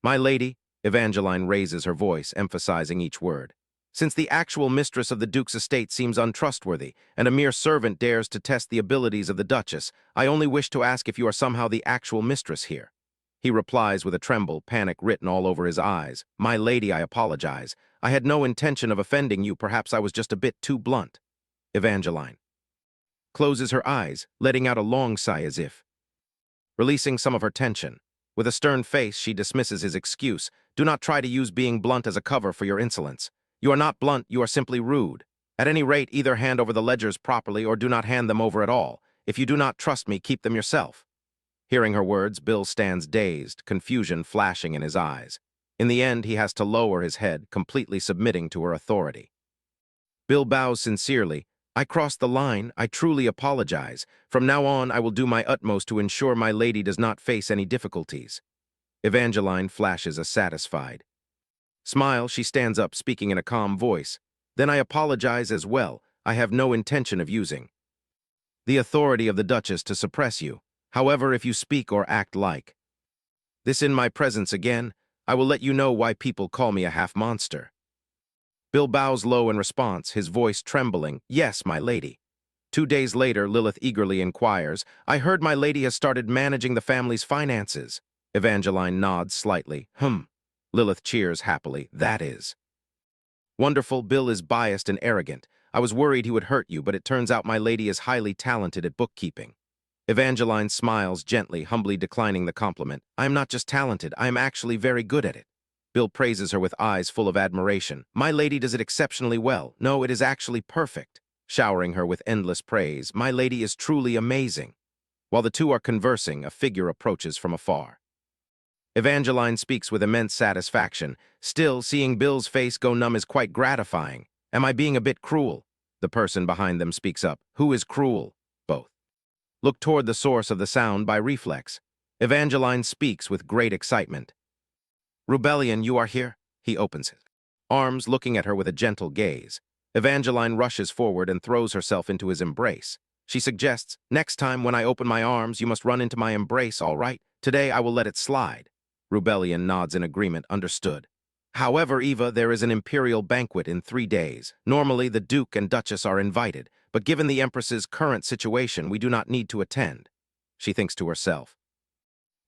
"My lady," Evangeline raises her voice, emphasizing each word. "Since the actual mistress of the Duke's estate seems untrustworthy, and a mere servant dares to test the abilities of the Duchess, I only wish to ask if you are somehow the actual mistress here." He replies with a tremble, panic written all over his eyes. "My lady, I apologize. I had no intention of offending you. Perhaps I was just a bit too blunt." Evangeline closes her eyes, letting out a long sigh as if releasing some of her tension. With a stern face, she dismisses his excuse. "Do not try to use being blunt as a cover for your insolence. You are not blunt, you are simply rude. At any rate, either hand over the ledgers properly or do not hand them over at all. If you do not trust me, keep them yourself." Hearing her words, Bill stands dazed, confusion flashing in his eyes. In the end, he has to lower his head, completely submitting to her authority. Bill bows sincerely. "I crossed the line. I truly apologize. From now on, I will do my utmost to ensure my lady does not face any difficulties." Evangeline flashes a satisfied smile. She stands up, speaking in a calm voice. "Then I apologize as well. I have no intention of using the authority of the Duchess to suppress you. However, if you speak or act like this in my presence again, I will let you know why people call me a half-monster." Bill bows low in response, his voice trembling. "Yes, my lady." 2 days later, Lilith eagerly inquires, I heard my lady has started managing the family's finances. Evangeline nods slightly. Lilith cheers happily. That is. Wonderful. Bill is biased and arrogant. I was worried he would hurt you, but it turns out my lady is highly talented at bookkeeping. Evangeline smiles gently, humbly declining the compliment. I am not just talented, I am actually very good at it. Bill praises her with eyes full of admiration. My lady does it exceptionally well. No, it is actually perfect. Showering her with endless praise. My lady is truly amazing. While the two are conversing, a figure approaches from afar. Evangeline speaks with immense satisfaction. Still, seeing Bill's face go numb is quite gratifying. Am I being a bit cruel? The person behind them speaks up. Who is cruel? Both. Look toward the source of the sound by reflex. Evangeline speaks with great excitement. Rebellion, you are here? He opens his arms, looking at her with a gentle gaze. Evangeline rushes forward and throws herself into his embrace. She suggests, next time when I open my arms, you must run into my embrace, all right? Today I will let it slide. Rebellion nods in agreement. Understood. However, Eva, there is an imperial banquet in 3 days. Normally, the Duke and Duchess are invited, but given the Empress's current situation, we do not need to attend. She thinks to herself.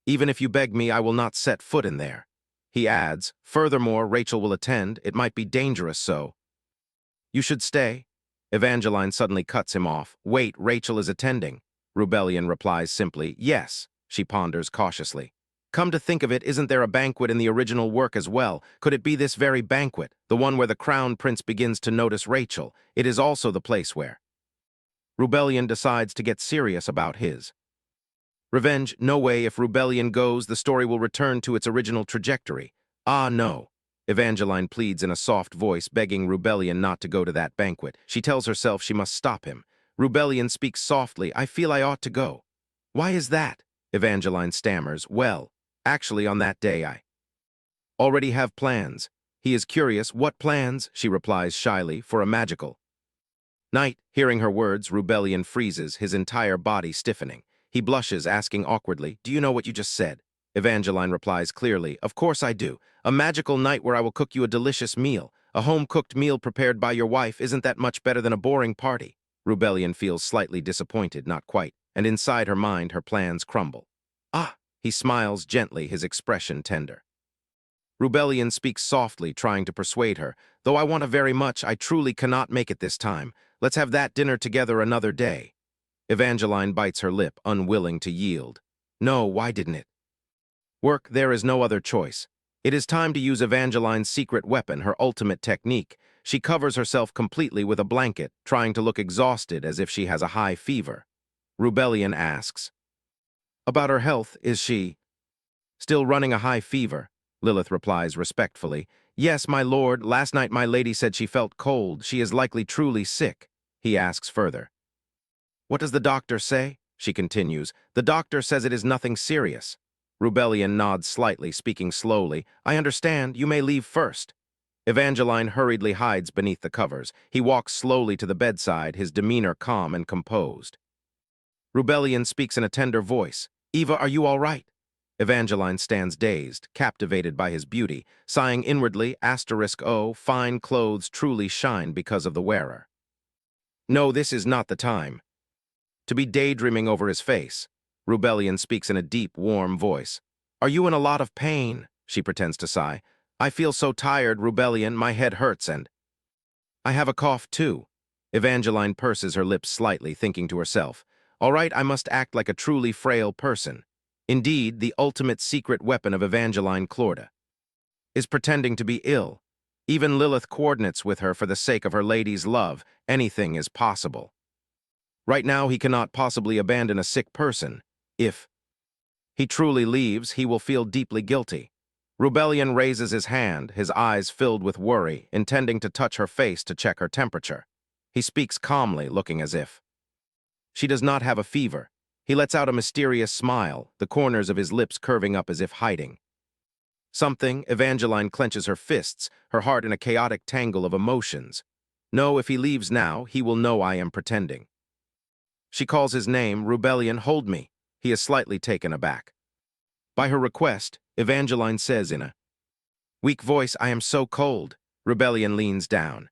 Even if you beg me, I will not set foot in there. He adds, furthermore, Rachel will attend. It might be dangerous, so. You should stay. Evangeline suddenly cuts him off. Wait, Rachel is attending. Rebellion replies simply, yes. She ponders cautiously. Come to think of it, isn't there a banquet in the original work as well? Could it be this very banquet, the one where the crown prince begins to notice Rachel? It is also the place where Rebellion decides to get serious about his revenge. No way, if Rebellion goes, the story will return to its original trajectory. Ah, no. Evangeline pleads in a soft voice, begging Rebellion not to go to that banquet. She tells herself she must stop him. Rebellion speaks softly. I feel I ought to go. Why is that? Evangeline stammers. Well, actually, on that day, I already have plans. He is curious. What plans? She replies shyly, for a magical night. Hearing her words, Rebellion freezes, his entire body stiffening. He blushes, asking awkwardly, do you know what you just said? Evangeline replies clearly, of course I do. A magical night where I will cook you a delicious meal. A home-cooked meal prepared by your wife. Isn't that much better than a boring party? Rebellion feels slightly disappointed, not quite, and inside her mind her plans crumble. Ah! He smiles gently, his expression tender. Rebellion speaks softly, trying to persuade her. Though I want it very much, I truly cannot make it this time. Let's have that dinner together another day. Evangeline bites her lip, unwilling to yield. No, why didn't it work? There is no other choice. It is time to use Evangeline's secret weapon, her ultimate technique. She covers herself completely with a blanket, trying to look exhausted as if she has a high fever. Rebellion asks, about her health, is she still running a high fever? Lilith replies respectfully, yes, my lord, last night my lady said she felt cold. She is likely truly sick. He asks further. What does the doctor say? She continues, the doctor says it is nothing serious. Rebellion nods slightly, speaking slowly, I understand, you may leave first. Evangeline hurriedly hides beneath the covers. He walks slowly to the bedside, his demeanor calm and composed. Rebellion speaks in a tender voice. Eva, are you all right? Evangeline stands dazed, captivated by his beauty, sighing inwardly, *O, fine clothes truly shine because of the wearer. No, this is not the time to be daydreaming over his face. Rebellion speaks in a deep, warm voice. Are you in a lot of pain? She pretends to sigh. I feel so tired, Rebellion, my head hurts and I have a cough too. Evangeline purses her lips slightly, thinking to herself, all right, I must act like a truly frail person. Indeed, the ultimate secret weapon of Evangeline Clorda is pretending to be ill. Even Lilith coordinates with her for the sake of her lady's love. Anything is possible. Right now, he cannot possibly abandon a sick person. If he truly leaves, he will feel deeply guilty. Rebellion raises his hand, his eyes filled with worry, intending to touch her face to check her temperature. He speaks calmly, looking as if she does not have a fever. He lets out a mysterious smile, the corners of his lips curving up as if hiding something. Evangeline clenches her fists, her heart in a chaotic tangle of emotions. No, if he leaves now, he will know I am pretending. She calls his name, Rebellion, hold me. He is slightly taken aback by her request. Evangeline says in a weak voice, I am so cold. Rebellion leans down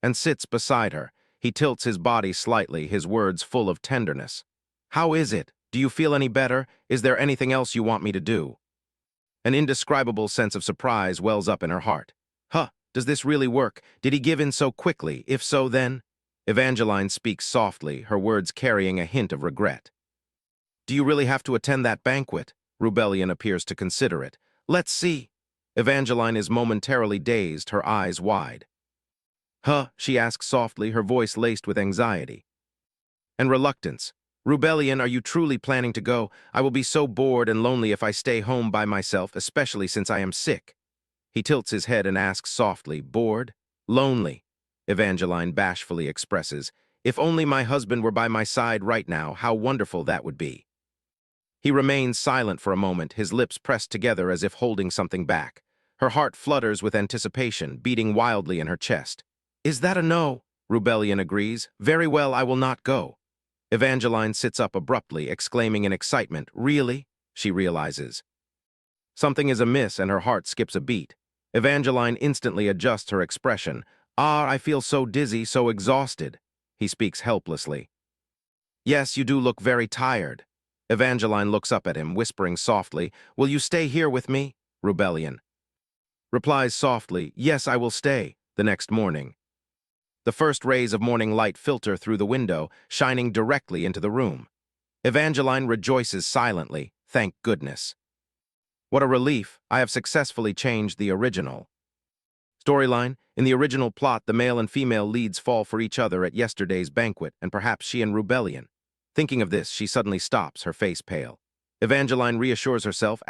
and sits beside her. He tilts his body slightly, his words full of tenderness. How is it? Do you feel any better? Is there anything else you want me to do? An indescribable sense of surprise wells up in her heart. Huh, does this really work? Did he give in so quickly? If so, then? Evangeline speaks softly, her words carrying a hint of regret. Do you really have to attend that banquet? Rebellion appears to consider it. Let's see. Evangeline is momentarily dazed, her eyes wide. Huh, she asks softly, her voice laced with anxiety and reluctance. Rebellion, are you truly planning to go? I will be so bored and lonely if I stay home by myself, especially since I am sick. He tilts his head and asks softly, bored? Lonely, Evangeline bashfully expresses. If only my husband were by my side right now, how wonderful that would be. He remains silent for a moment, his lips pressed together as if holding something back. Her heart flutters with anticipation, beating wildly in her chest. Is that a no? Rebellion agrees. Very well, I will not go. Evangeline sits up abruptly, exclaiming in excitement, Really? She realizes. Something is amiss and her heart skips a beat. Evangeline instantly adjusts her expression. Ah, I feel so dizzy, so exhausted. He speaks helplessly. Yes, you do look very tired. Evangeline looks up at him, whispering softly, Will you stay here with me? Rebellion replies softly, Yes, I will stay, the next morning. The first rays of morning light filter through the window, shining directly into the room. Evangeline rejoices silently, thank goodness. What a relief, I have successfully changed the original. Storyline, in the original plot, the male and female leads fall for each other at yesterday's banquet, and perhaps she and Rebellion. Thinking of this, she suddenly stops, her face pale. Evangeline reassures herself,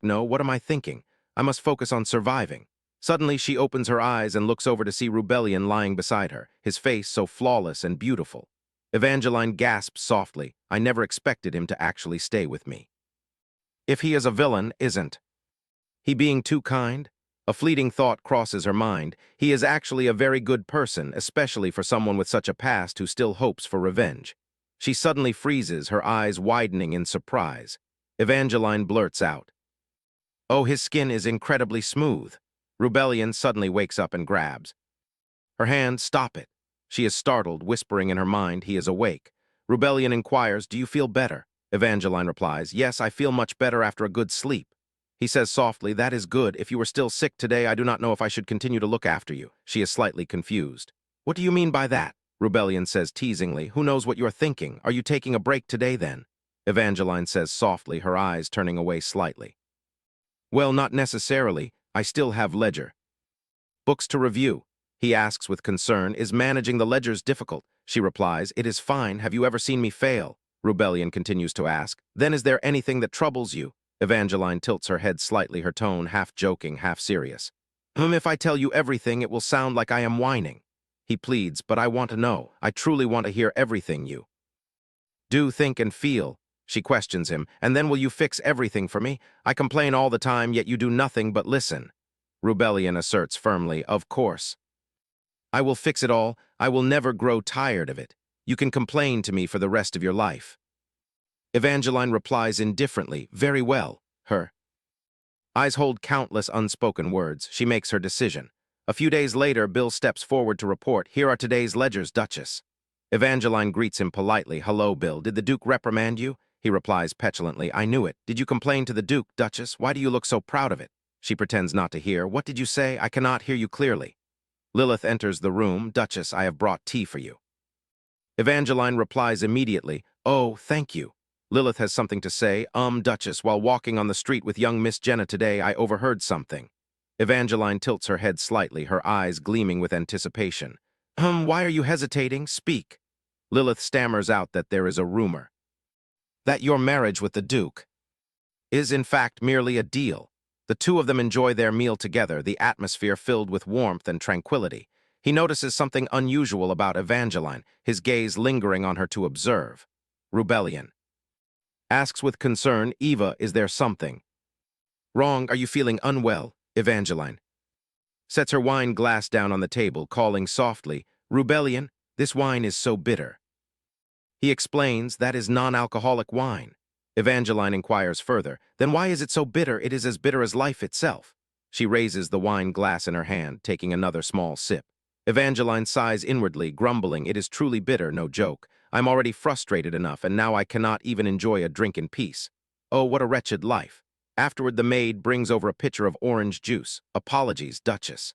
no, what am I thinking? I must focus on surviving. Suddenly, she opens her eyes and looks over to see Rebellion lying beside her, his face so flawless and beautiful. Evangeline gasps softly, I never expected him to actually stay with me. If he is a villain, isn't he being too kind? A fleeting thought crosses her mind. He is actually a very good person, especially for someone with such a past who still hopes for revenge. She suddenly freezes, her eyes widening in surprise. Evangeline blurts out, Oh, his skin is incredibly smooth. Rebellion suddenly wakes up and grabs her hand. Stop it. She is startled, whispering in her mind, he is awake. Rebellion inquires, Do you feel better? Evangeline replies, Yes, I feel much better after a good sleep. He says softly, That is good. If you were still sick today, I do not know if I should continue to look after you. She is slightly confused. What do you mean by that? Rebellion says teasingly, Who knows what you are thinking? Are you taking a break today then? Evangeline says softly, her eyes turning away slightly. Well, not necessarily. I still have ledger books to review. He asks with concern, Is managing the ledgers difficult? She replies, It is fine. Have you ever seen me fail? Rebellion continues to ask, Then is there anything that troubles you? Evangeline tilts her head slightly, her tone half joking, half serious. If I tell you everything, it will sound like I am whining. He pleads, But I want to know. I truly want to hear everything you do, think, and feel. She questions him, And then will you fix everything for me? I complain all the time, yet you do nothing but listen. Rebellion asserts firmly, Of course. I will fix it all. I will never grow tired of it. You can complain to me for the rest of your life. Evangeline replies indifferently, Very well. Her eyes hold countless unspoken words. She makes her decision. A few days later, Bill steps forward to report, Here are today's ledgers, Duchess. Evangeline greets him politely, Hello, Bill. Did the Duke reprimand you? He replies petulantly, I knew it. Did you complain to the Duke, Duchess? Why do you look so proud of it? She pretends not to hear. What did you say? I cannot hear you clearly. Lilith enters the room. Duchess, I have brought tea for you. Evangeline replies immediately, Oh, thank you. Lilith has something to say. Duchess, while walking on the street with young Miss Jenna today, I overheard something. Evangeline tilts her head slightly, her eyes gleaming with anticipation. Why are you hesitating? Speak. Lilith stammers out that there is a rumor that your marriage with the Duke is in fact merely a deal. The two of them enjoy their meal together, the atmosphere filled with warmth and tranquility. He notices something unusual about Evangeline, his gaze lingering on her to observe. Rebellion asks with concern, Eva, is there something wrong? Are you feeling unwell? Evangeline sets her wine glass down on the table, calling softly, Rebellion, this wine is so bitter. He explains, that is non-alcoholic wine. Evangeline inquires further, Then why is it so bitter? It is as bitter as life itself. She raises the wine glass in her hand, taking another small sip. Evangeline sighs inwardly, grumbling, "It is truly bitter, no joke. I'm already frustrated enough, and now I cannot even enjoy a drink in peace. Oh, what a wretched life." Afterward, the maid brings over a pitcher of orange juice. "Apologies, Duchess."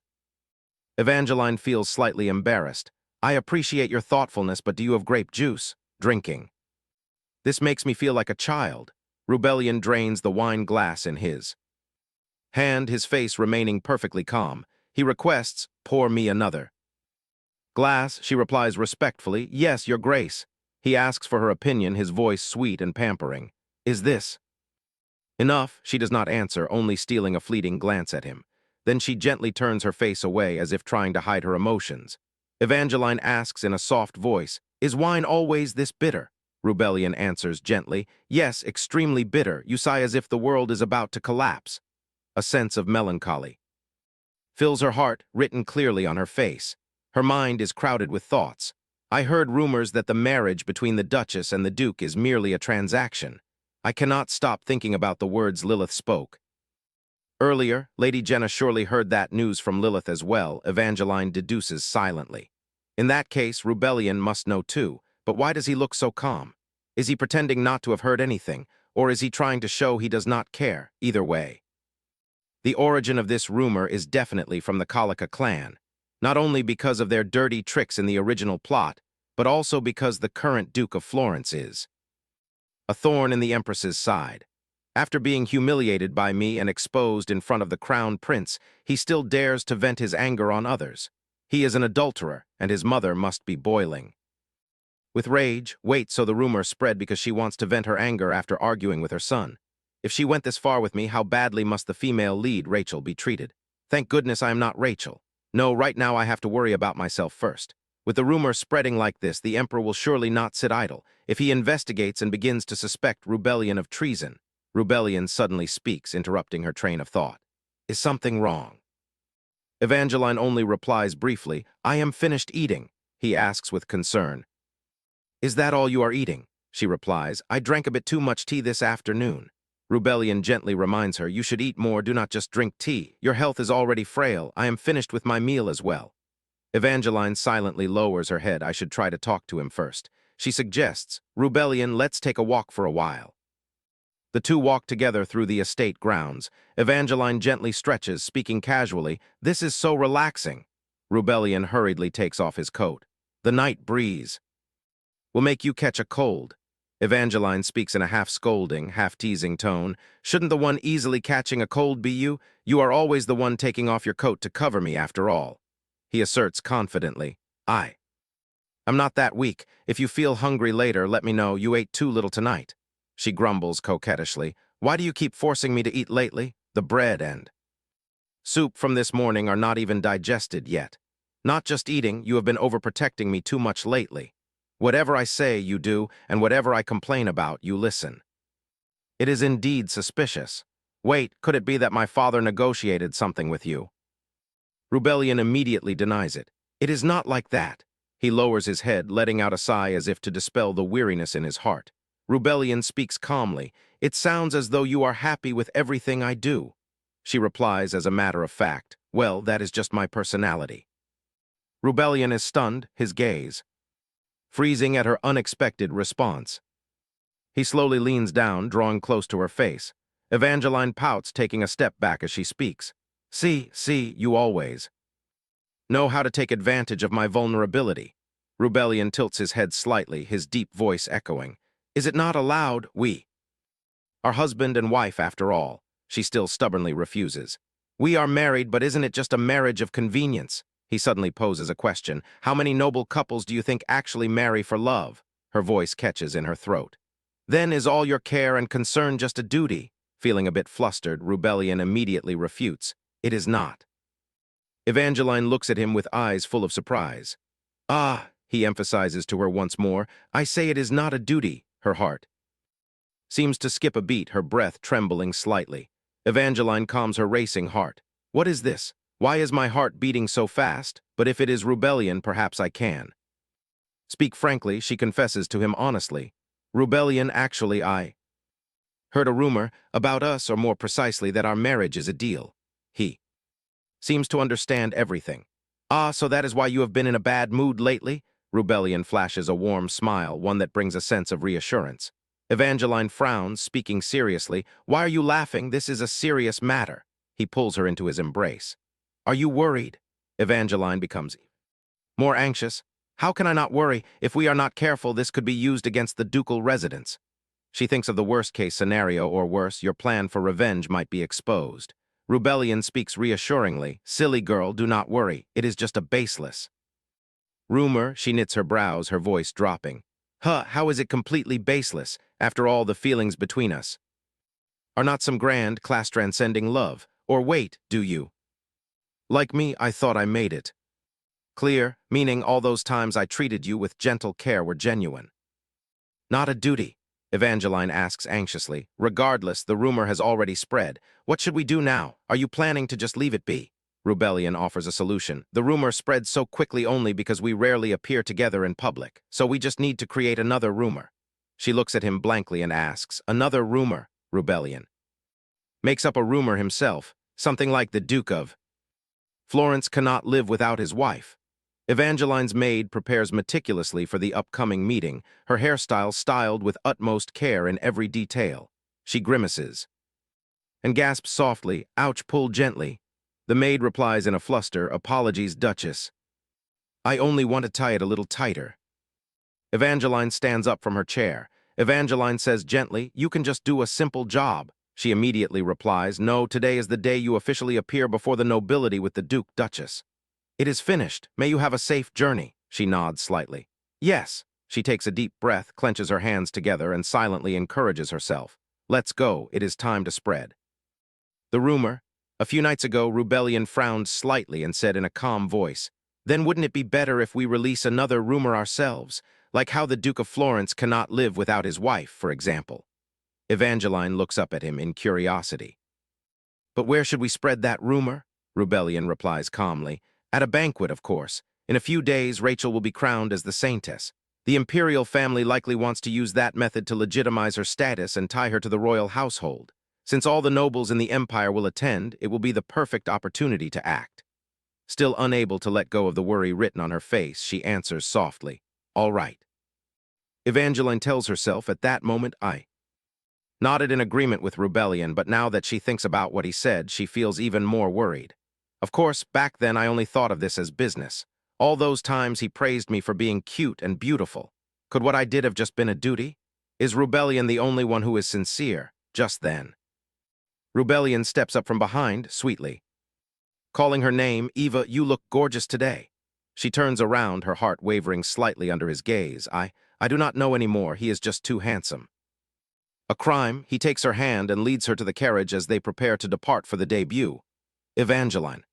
Evangeline feels slightly embarrassed. "I appreciate your thoughtfulness, but do you have grape juice?" Drinking. "This makes me feel like a child." Rubellion drains the wine glass in his hand, his face remaining perfectly calm. He requests, "Pour me another." "Glass," she replies respectfully. "Yes, your grace." He asks for her opinion, his voice sweet and pampering. "Is this enough?" She does not answer, only stealing a fleeting glance at him. Then she gently turns her face away as if trying to hide her emotions. Evangeline asks in a soft voice, "Is wine always this bitter?" Rubellion answers gently, "Yes, extremely bitter. You sigh as if the world is about to collapse." A sense of melancholy fills her heart, written clearly on her face. Her mind is crowded with thoughts. "I heard rumors that the marriage between the Duchess and the Duke is merely a transaction." I cannot stop thinking about the words Lilith spoke. Earlier, Lady Jenna surely heard that news from Lilith as well, Evangeline deduces silently. In that case, Rubellion must know too, but why does he look so calm? Is he pretending not to have heard anything, or is he trying to show he does not care? Either way, the origin of this rumor is definitely from the Kalika clan, not only because of their dirty tricks in the original plot, but also because the current Duke of Florence is a thorn in the Empress's side. After being humiliated by me and exposed in front of the crown prince, he still dares to vent his anger on others. He is an adulterer, and his mother must be boiling with rage. Wait, so the rumor spread because she wants to vent her anger after arguing with her son. If she went this far with me, how badly must the female lead, Rachel, be treated? Thank goodness I am not Rachel. No, right now I have to worry about myself first. With the rumor spreading like this, the Emperor will surely not sit idle. If he investigates and begins to suspect Rubellion of treason. Rubellion suddenly speaks, interrupting her train of thought. Is something wrong? Evangeline only replies briefly, "I am finished eating." He asks with concern, "Is that all you are eating?" She replies, "I drank a bit too much tea this afternoon." Rubellion gently reminds her, "You should eat more, do not just drink tea. Your health is already frail. I am finished with my meal as well." Evangeline silently lowers her head. I should try to talk to him first. She suggests, "Rubellion, let's take a walk for a while." The two walk together through the estate grounds. Evangeline gently stretches, speaking casually, "This is so relaxing." Rubellion hurriedly takes off his coat. "The night breeze will make you catch a cold." Evangeline speaks in a half-scolding, half-teasing tone. "Shouldn't the one easily catching a cold be you? You are always the one taking off your coat to cover me, after all." He asserts confidently, I'm not that weak. If you feel hungry later, let me know. You ate too little tonight." She grumbles coquettishly, "Why do you keep forcing me to eat lately? The bread and soup from this morning are not even digested yet. Not just eating, you have been overprotecting me too much lately. Whatever I say, you do, and whatever I complain about, you listen. It is indeed suspicious. Wait, could it be that my father negotiated something with you?" Rubellion immediately denies it. "It is not like that." He lowers his head, letting out a sigh as if to dispel the weariness in his heart. Rubellion speaks calmly, "It sounds as though you are happy with everything I do." She replies as a matter of fact, "Well, that is just my personality." Rubellion is stunned, his gaze freezing at her unexpected response. He slowly leans down, drawing close to her face. Evangeline pouts, taking a step back as she speaks. See, you always know how to take advantage of my vulnerability." Rubellion tilts his head slightly, his deep voice echoing, "Is it not allowed? We are husband and wife, after all." She still stubbornly refuses. "We are married, but isn't it just a marriage of convenience?" He suddenly poses a question. "How many noble couples do you think actually marry for love?" Her voice catches in her throat. "Then is all your care and concern just a duty?" Feeling a bit flustered, Rubellion immediately refutes, "It is not." Evangeline looks at him with eyes full of surprise. "Ah," he emphasizes to her once more, "I say it is not a duty." Her heart seems to skip a beat, her breath trembling slightly. Evangeline calms her racing heart. "What is this? Why is my heart beating so fast? But if it is Rubellion, perhaps I can speak frankly." She confesses to him honestly. "Rubellion, actually I heard a rumor about us, or more precisely, that our marriage is a deal." He seems to understand everything. Ah, so that is why you have been in a bad mood lately? Rubellion flashes a warm smile, one that brings a sense of reassurance. Evangeline frowns, speaking seriously. Why are you laughing? This is a serious matter. He pulls her into his embrace. Are you worried? Evangeline becomes more anxious. How can I not worry? If we are not careful, this could be used against the ducal residents. She thinks of the worst-case scenario, or worse, your plan for revenge might be exposed. Rubellion speaks reassuringly. Silly girl, do not worry. It is just a baseless rumor. She knits her brows, her voice dropping. Huh, how is it completely baseless, after all the feelings between us? Are not some grand, class-transcending love? Or wait, do you? Like me, I thought I made it clear, meaning all those times I treated you with gentle care were genuine. Not a duty, Evangeline asks anxiously. Regardless, the rumor has already spread. What should we do now? Are you planning to just leave it be? Rubellion offers a solution. The rumor spread so quickly only because we rarely appear together in public, so we just need to create another rumor. She looks at him blankly and asks, another rumor, Rubellion makes up a rumor himself, something like the Duke of Florence cannot live without his wife. Evangeline's maid prepares meticulously for the upcoming meeting, her hairstyle styled with utmost care in every detail. She grimaces and gasps softly, ouch, pull gently. The maid replies in a fluster, apologies, Duchess. I only want to tie it a little tighter. Evangeline stands up from her chair. Evangeline says gently, you can just do a simple job. She immediately replies, no, today is the day you officially appear before the nobility with the Duke Duchess. It is finished. May you have a safe journey. She nods slightly. Yes. She takes a deep breath, clenches her hands together, and silently encourages herself. Let's go. It is time to spread the rumor. A few nights ago, Rubellion frowned slightly and said in a calm voice, then wouldn't it be better if we release another rumor ourselves, like how the Duke of Florence cannot live without his wife, for example? Evangeline looks up at him in curiosity. But where should we spread that rumor? Rubellion replies calmly. At a banquet, of course. In a few days, Rachel will be crowned as the Saintess. The imperial family likely wants to use that method to legitimize her status and tie her to the royal household. Since all the nobles in the empire will attend, it will be the perfect opportunity to act. Still unable to let go of the worry written on her face, she answers softly, all right. Evangeline tells herself at that moment, I nodded in agreement with Rubellion, but now that she thinks about what he said, she feels even more worried. Of course, back then I only thought of this as business. All those times he praised me for being cute and beautiful. Could what I did have just been a duty? Is Rubellion the only one who is sincere? Just then, Rubellion steps up from behind, sweetly, calling her name, Eva, you look gorgeous today. She turns around, her heart wavering slightly under his gaze. I do not know anymore, he is just too handsome. A crime, he takes her hand and leads her to the carriage as they prepare to depart for the debut. Evangeline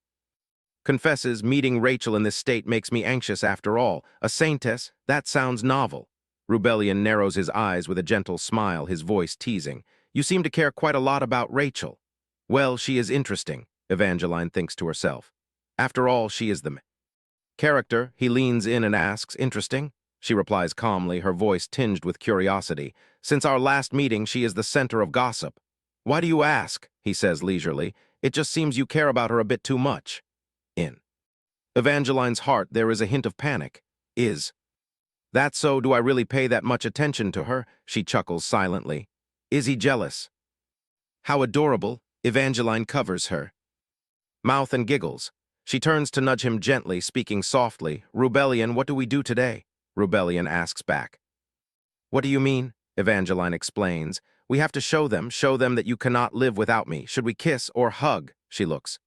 confesses, meeting Rachel in this state makes me anxious after all. A saintess? That sounds novel. Rubellion narrows his eyes with a gentle smile, his voice teasing. You seem to care quite a lot about Rachel. Well, she is interesting, Evangeline thinks to herself. After all, she is the character. He leans in and asks, interesting? She replies calmly, her voice tinged with curiosity. Since our last meeting, she is the center of gossip. Why do you ask? He says leisurely. It just seems you care about her a bit too much. In Evangeline's heart, there is a hint of panic. Is that so? Do I really pay that much attention to her? She chuckles silently. Is he jealous? How adorable. Evangeline covers her mouth and giggles. She turns to nudge him gently, speaking softly. Rubellion, what do we do today? Rubellion asks back. What do you mean? Evangeline explains. We have to show them that you cannot live without me. Should we kiss or hug? She looks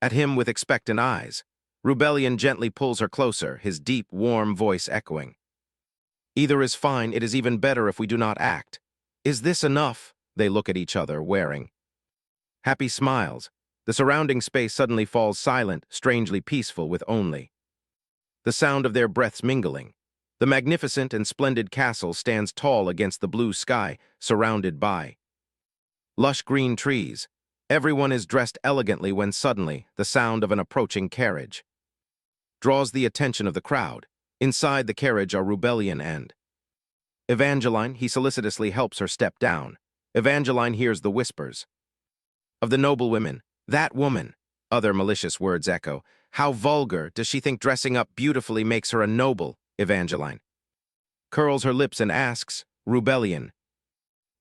at him with expectant eyes. Rubellion gently pulls her closer, his deep, warm voice echoing. Either is fine, it is even better if we do not act. Is this enough? They look at each other, wearing happy smiles. The surrounding space suddenly falls silent, strangely peaceful, with only the sound of their breaths mingling. The magnificent and splendid castle stands tall against the blue sky, surrounded by lush green trees. Everyone is dressed elegantly when suddenly the sound of an approaching carriage draws the attention of the crowd. Inside the carriage are Rubellion and Evangeline. He solicitously helps her step down. Evangeline hears the whispers of the noblewomen. That woman. Other malicious words echo. How vulgar. Does she think dressing up beautifully makes her a noble? Evangeline curls her lips and asks, Rebellion.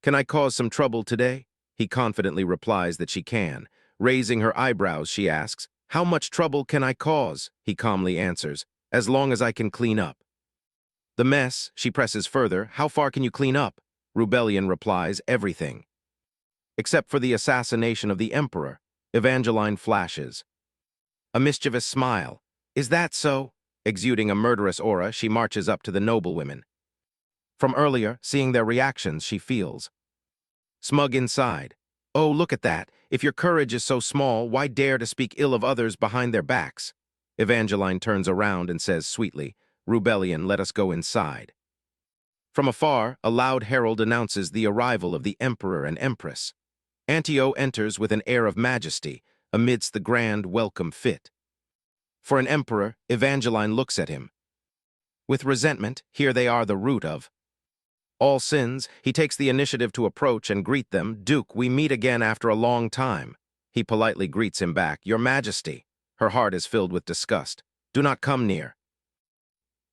Can I cause some trouble today? He confidently replies that she can. Raising her eyebrows, she asks, How much trouble can I cause? He calmly answers, As long as I can clean up. The mess, she presses further, How far can you clean up? Rebellion replies, Everything. Except for the assassination of the emperor. Evangeline flashes. A mischievous smile. Is that so? Exuding a murderous aura, she marches up to the noblewomen. From earlier, seeing their reactions, she feels smug inside. Oh, look at that. If your courage is so small, why dare to speak ill of others behind their backs? Evangeline turns around and says sweetly, Rebellion, let us go inside. From afar, a loud herald announces the arrival of the emperor and empress. Antio enters with an air of majesty, amidst the grand welcome fit. For an emperor, Evangeline looks at him. With resentment, here they are the root of all sins. He takes the initiative to approach and greet them. Duke, we meet again after a long time. He politely greets him back. Your Majesty. Her heart is filled with disgust. Do not come near.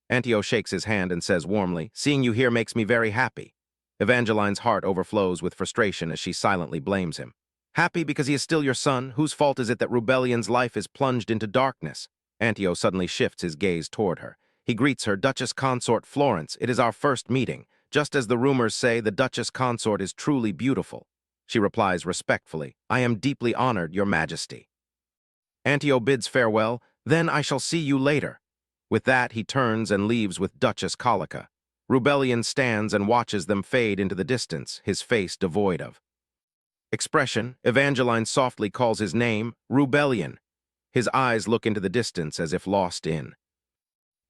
Antio shakes his hand and says warmly, Seeing you here makes me very happy. Evangeline's heart overflows with frustration as she silently blames him. Happy because he is still your son? Whose fault is it that Rebellion's life is plunged into darkness? Antio suddenly shifts his gaze toward her. He greets her, Duchess Consort Florence. It is our first meeting. Just as the rumors say, the Duchess Consort is truly beautiful. She replies respectfully, I am deeply honored, Your Majesty. Antio bids farewell, Then I shall see you later. With that, he turns and leaves with Duchess Colica. Rebellion stands and watches them fade into the distance, his face devoid of expression. Evangeline softly calls his name, Rebellion. His eyes look into the distance as if lost in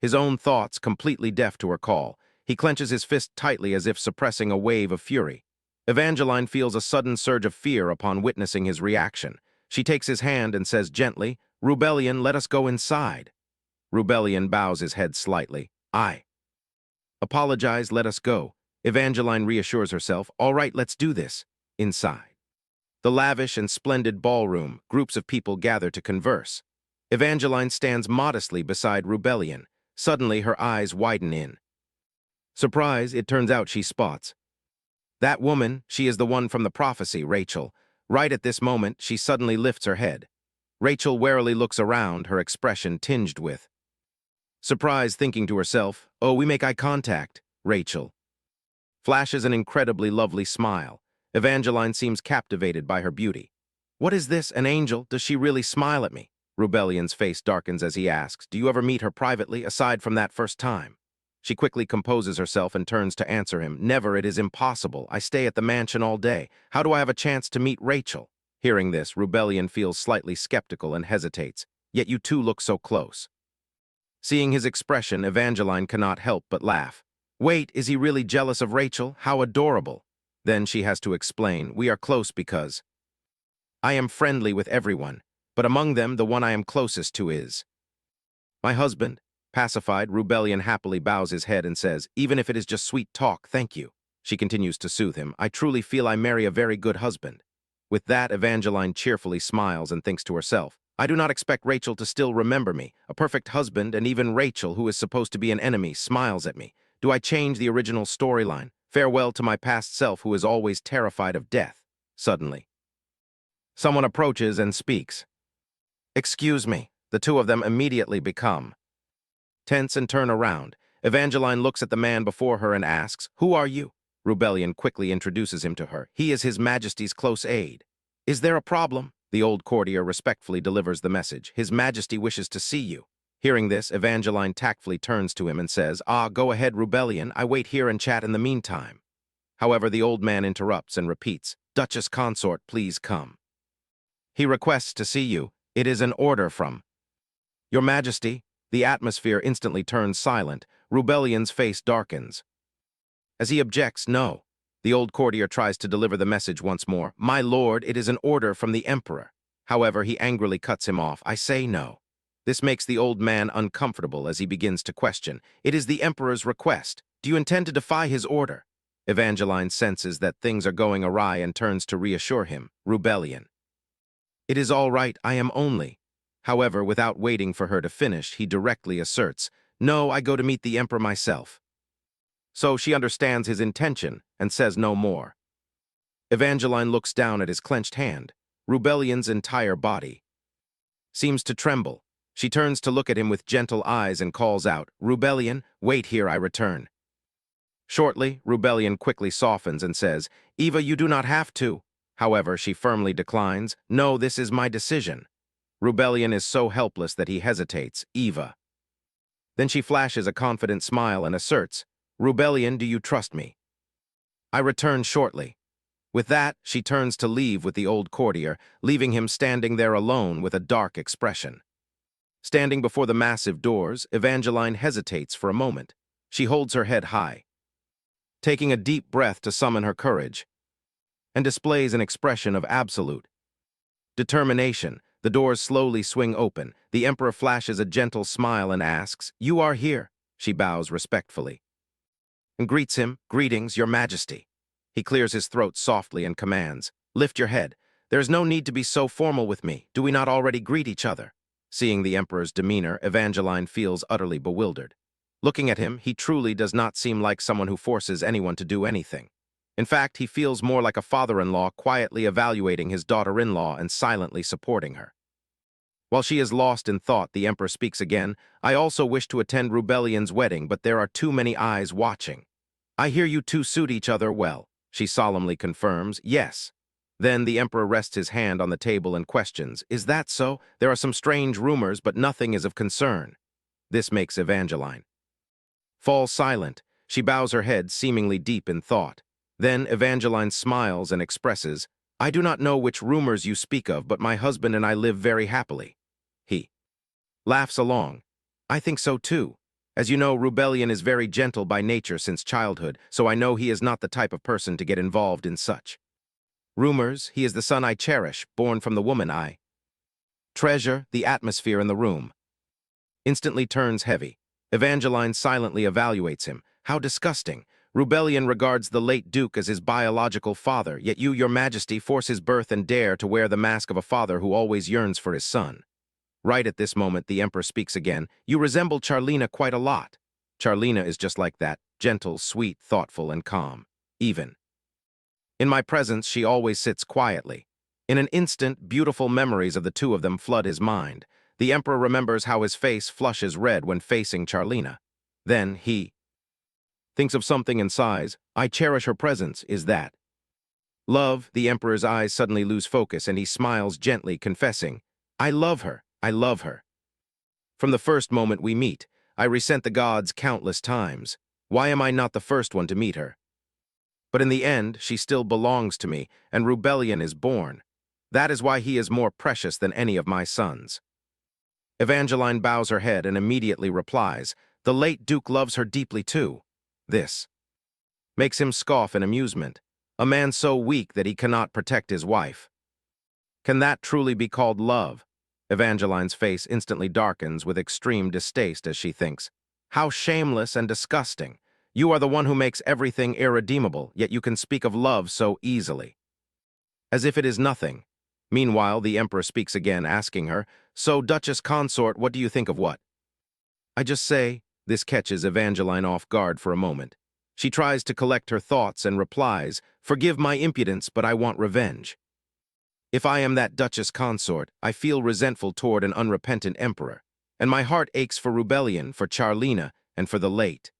his own thoughts, completely deaf to her call. He clenches his fist tightly as if suppressing a wave of fury. Evangeline feels a sudden surge of fear upon witnessing his reaction. She takes his hand and says gently, Rebellion, let us go inside. Rebellion bows his head slightly. I apologize, let us go. Evangeline reassures herself, All right, let's do this. Inside the lavish and splendid ballroom, groups of people gather to converse. Evangeline stands modestly beside Rebellion. Suddenly, her eyes widen in surprise. It turns out she spots that woman. She is the one from the prophecy, Rachel. Right at this moment, she suddenly lifts her head. Rachel warily looks around, her expression tinged with surprise, thinking to herself, Oh, we make eye contact. Rachel flashes an incredibly lovely smile. Evangeline seems captivated by her beauty. What is this, an angel? Does she really smile at me? Rebellion's face darkens as he asks, Do you ever meet her privately, aside from that first time? She quickly composes herself and turns to answer him. Never, it is impossible. I stay at the mansion all day. How do I have a chance to meet Rachel? Hearing this, Rebellion feels slightly skeptical and hesitates. Yet you two look so close. Seeing his expression, Evangeline cannot help but laugh. Wait, is he really jealous of Rachel? How adorable. Then she has to explain, We are close because I am friendly with everyone, but among them the one I am closest to is my husband. Pacified, Rebellion happily bows his head and says, Even if it is just sweet talk, thank you. She continues to soothe him. I truly feel I marry a very good husband. With that, Evangeline cheerfully smiles and thinks to herself, I do not expect Rachel to still remember me, a perfect husband, and even Rachel, who is supposed to be an enemy, smiles at me. Do I change the original storyline? Farewell to my past self who is always terrified of death. Suddenly, someone approaches and speaks. Excuse me. The two of them immediately become tense and turn around. Evangeline looks at the man before her and asks, Who are you? Rebellion quickly introduces him to her. He is His Majesty's close aide. Is there a problem? The old courtier respectfully delivers the message. His Majesty wishes to see you. Hearing this, Evangeline tactfully turns to him and says, Go ahead, Rebellion. I wait here and chat in the meantime. However, the old man interrupts and repeats, Duchess Consort, please come. He requests to see you. It is an order from Your Majesty. The atmosphere instantly turns silent. Rebellion's face darkens. As he objects, No. The old courtier tries to deliver the message once more. My lord, it is an order from the emperor. However, he angrily cuts him off. I say no. This makes the old man uncomfortable as he begins to question. It is the emperor's request. Do you intend to defy his order? Evangeline senses that things are going awry and turns to reassure him. Rebellion. It is all right, I am only However, without waiting for her to finish, he directly asserts, "No, I go to meet the emperor myself." So she understands his intention and says no more. Evangeline looks down at his clenched hand. Rubellion's entire body seems to tremble. She turns to look at him with gentle eyes and calls out, "Rubellion, wait here, I return." Shortly, Rubellion quickly softens and says, "Eva, you do not have to." However, she firmly declines, "No, this is my decision." Rubellion is so helpless that he hesitates, "Eva." Then she flashes a confident smile and asserts, "Rubellion, do you trust me?" "I return shortly." With that, she turns to leave with the old courtier, leaving him standing there alone with a dark expression. Standing before the massive doors, Evangeline hesitates for a moment. She holds her head high, taking a deep breath to summon her courage, and displays an expression of absolute determination. The doors slowly swing open. The emperor flashes a gentle smile and asks, "You are here?" She bows respectfully and greets him, "Greetings, your majesty." He clears his throat softly and commands, "Lift your head. There is no need to be so formal with me. Do we not already greet each other?" Seeing the emperor's demeanor, Evangeline feels utterly bewildered. Looking at him, he truly does not seem like someone who forces anyone to do anything. In fact, he feels more like a father-in-law quietly evaluating his daughter-in-law and silently supporting her. While she is lost in thought, the emperor speaks again, "I also wish to attend Rubellion's wedding, but there are too many eyes watching." "I hear you two suit each other well," she solemnly confirms, "Yes." Then the emperor rests his hand on the table and questions, "Is that so? There are some strange rumors, but nothing is of concern." This makes Evangeline fall silent. She bows her head, seemingly deep in thought. Then Evangeline smiles and expresses, "I do not know which rumors you speak of, but my husband and I live very happily." He laughs along. "I think so too. As you know, Rubellion is very gentle by nature since childhood, so I know he is not the type of person to get involved in such rumors. He is the son I cherish, born from the woman I treasure." The atmosphere in the room instantly turns heavy. Evangeline silently evaluates him. "How disgusting. Rubellion regards the late Duke as his biological father, yet you, your majesty, force his birth and dare to wear the mask of a father who always yearns for his son." Right at this moment, the emperor speaks again, "You resemble Charlina quite a lot." Charlina is just like that, gentle, sweet, thoughtful, and calm. Even in my presence, she always sits quietly. In an instant, beautiful memories of the two of them flood his mind. The emperor remembers how his face flushes red when facing Charlina. Then he thinks of something and sighs, "I cherish her presence, is that love?" The emperor's eyes suddenly lose focus and he smiles gently, confessing, "I love her, I love her. From the first moment we meet, I resent the gods countless times. Why am I not the first one to meet her? But in the end, she still belongs to me, and Rubellion is born. That is why he is more precious than any of my sons." Evangeline bows her head and immediately replies, "The late Duke loves her deeply too." This makes him scoff in amusement. A man so weak that he cannot protect his wife. Can that truly be called love? Evangeline's face instantly darkens with extreme distaste as she thinks, "How shameless and disgusting. You are the one who makes everything irredeemable, yet you can speak of love so easily, as if it is nothing." Meanwhile, the emperor speaks again, asking her, "So, Duchess Consort, what do you think of what I just say?" This catches Evangeline off guard for a moment. She tries to collect her thoughts and replies, "Forgive my impudence, but I want revenge. If I am that Duchess Consort, I feel resentful toward an unrepentant emperor, and my heart aches for Rubellion, for Charlina, and for the late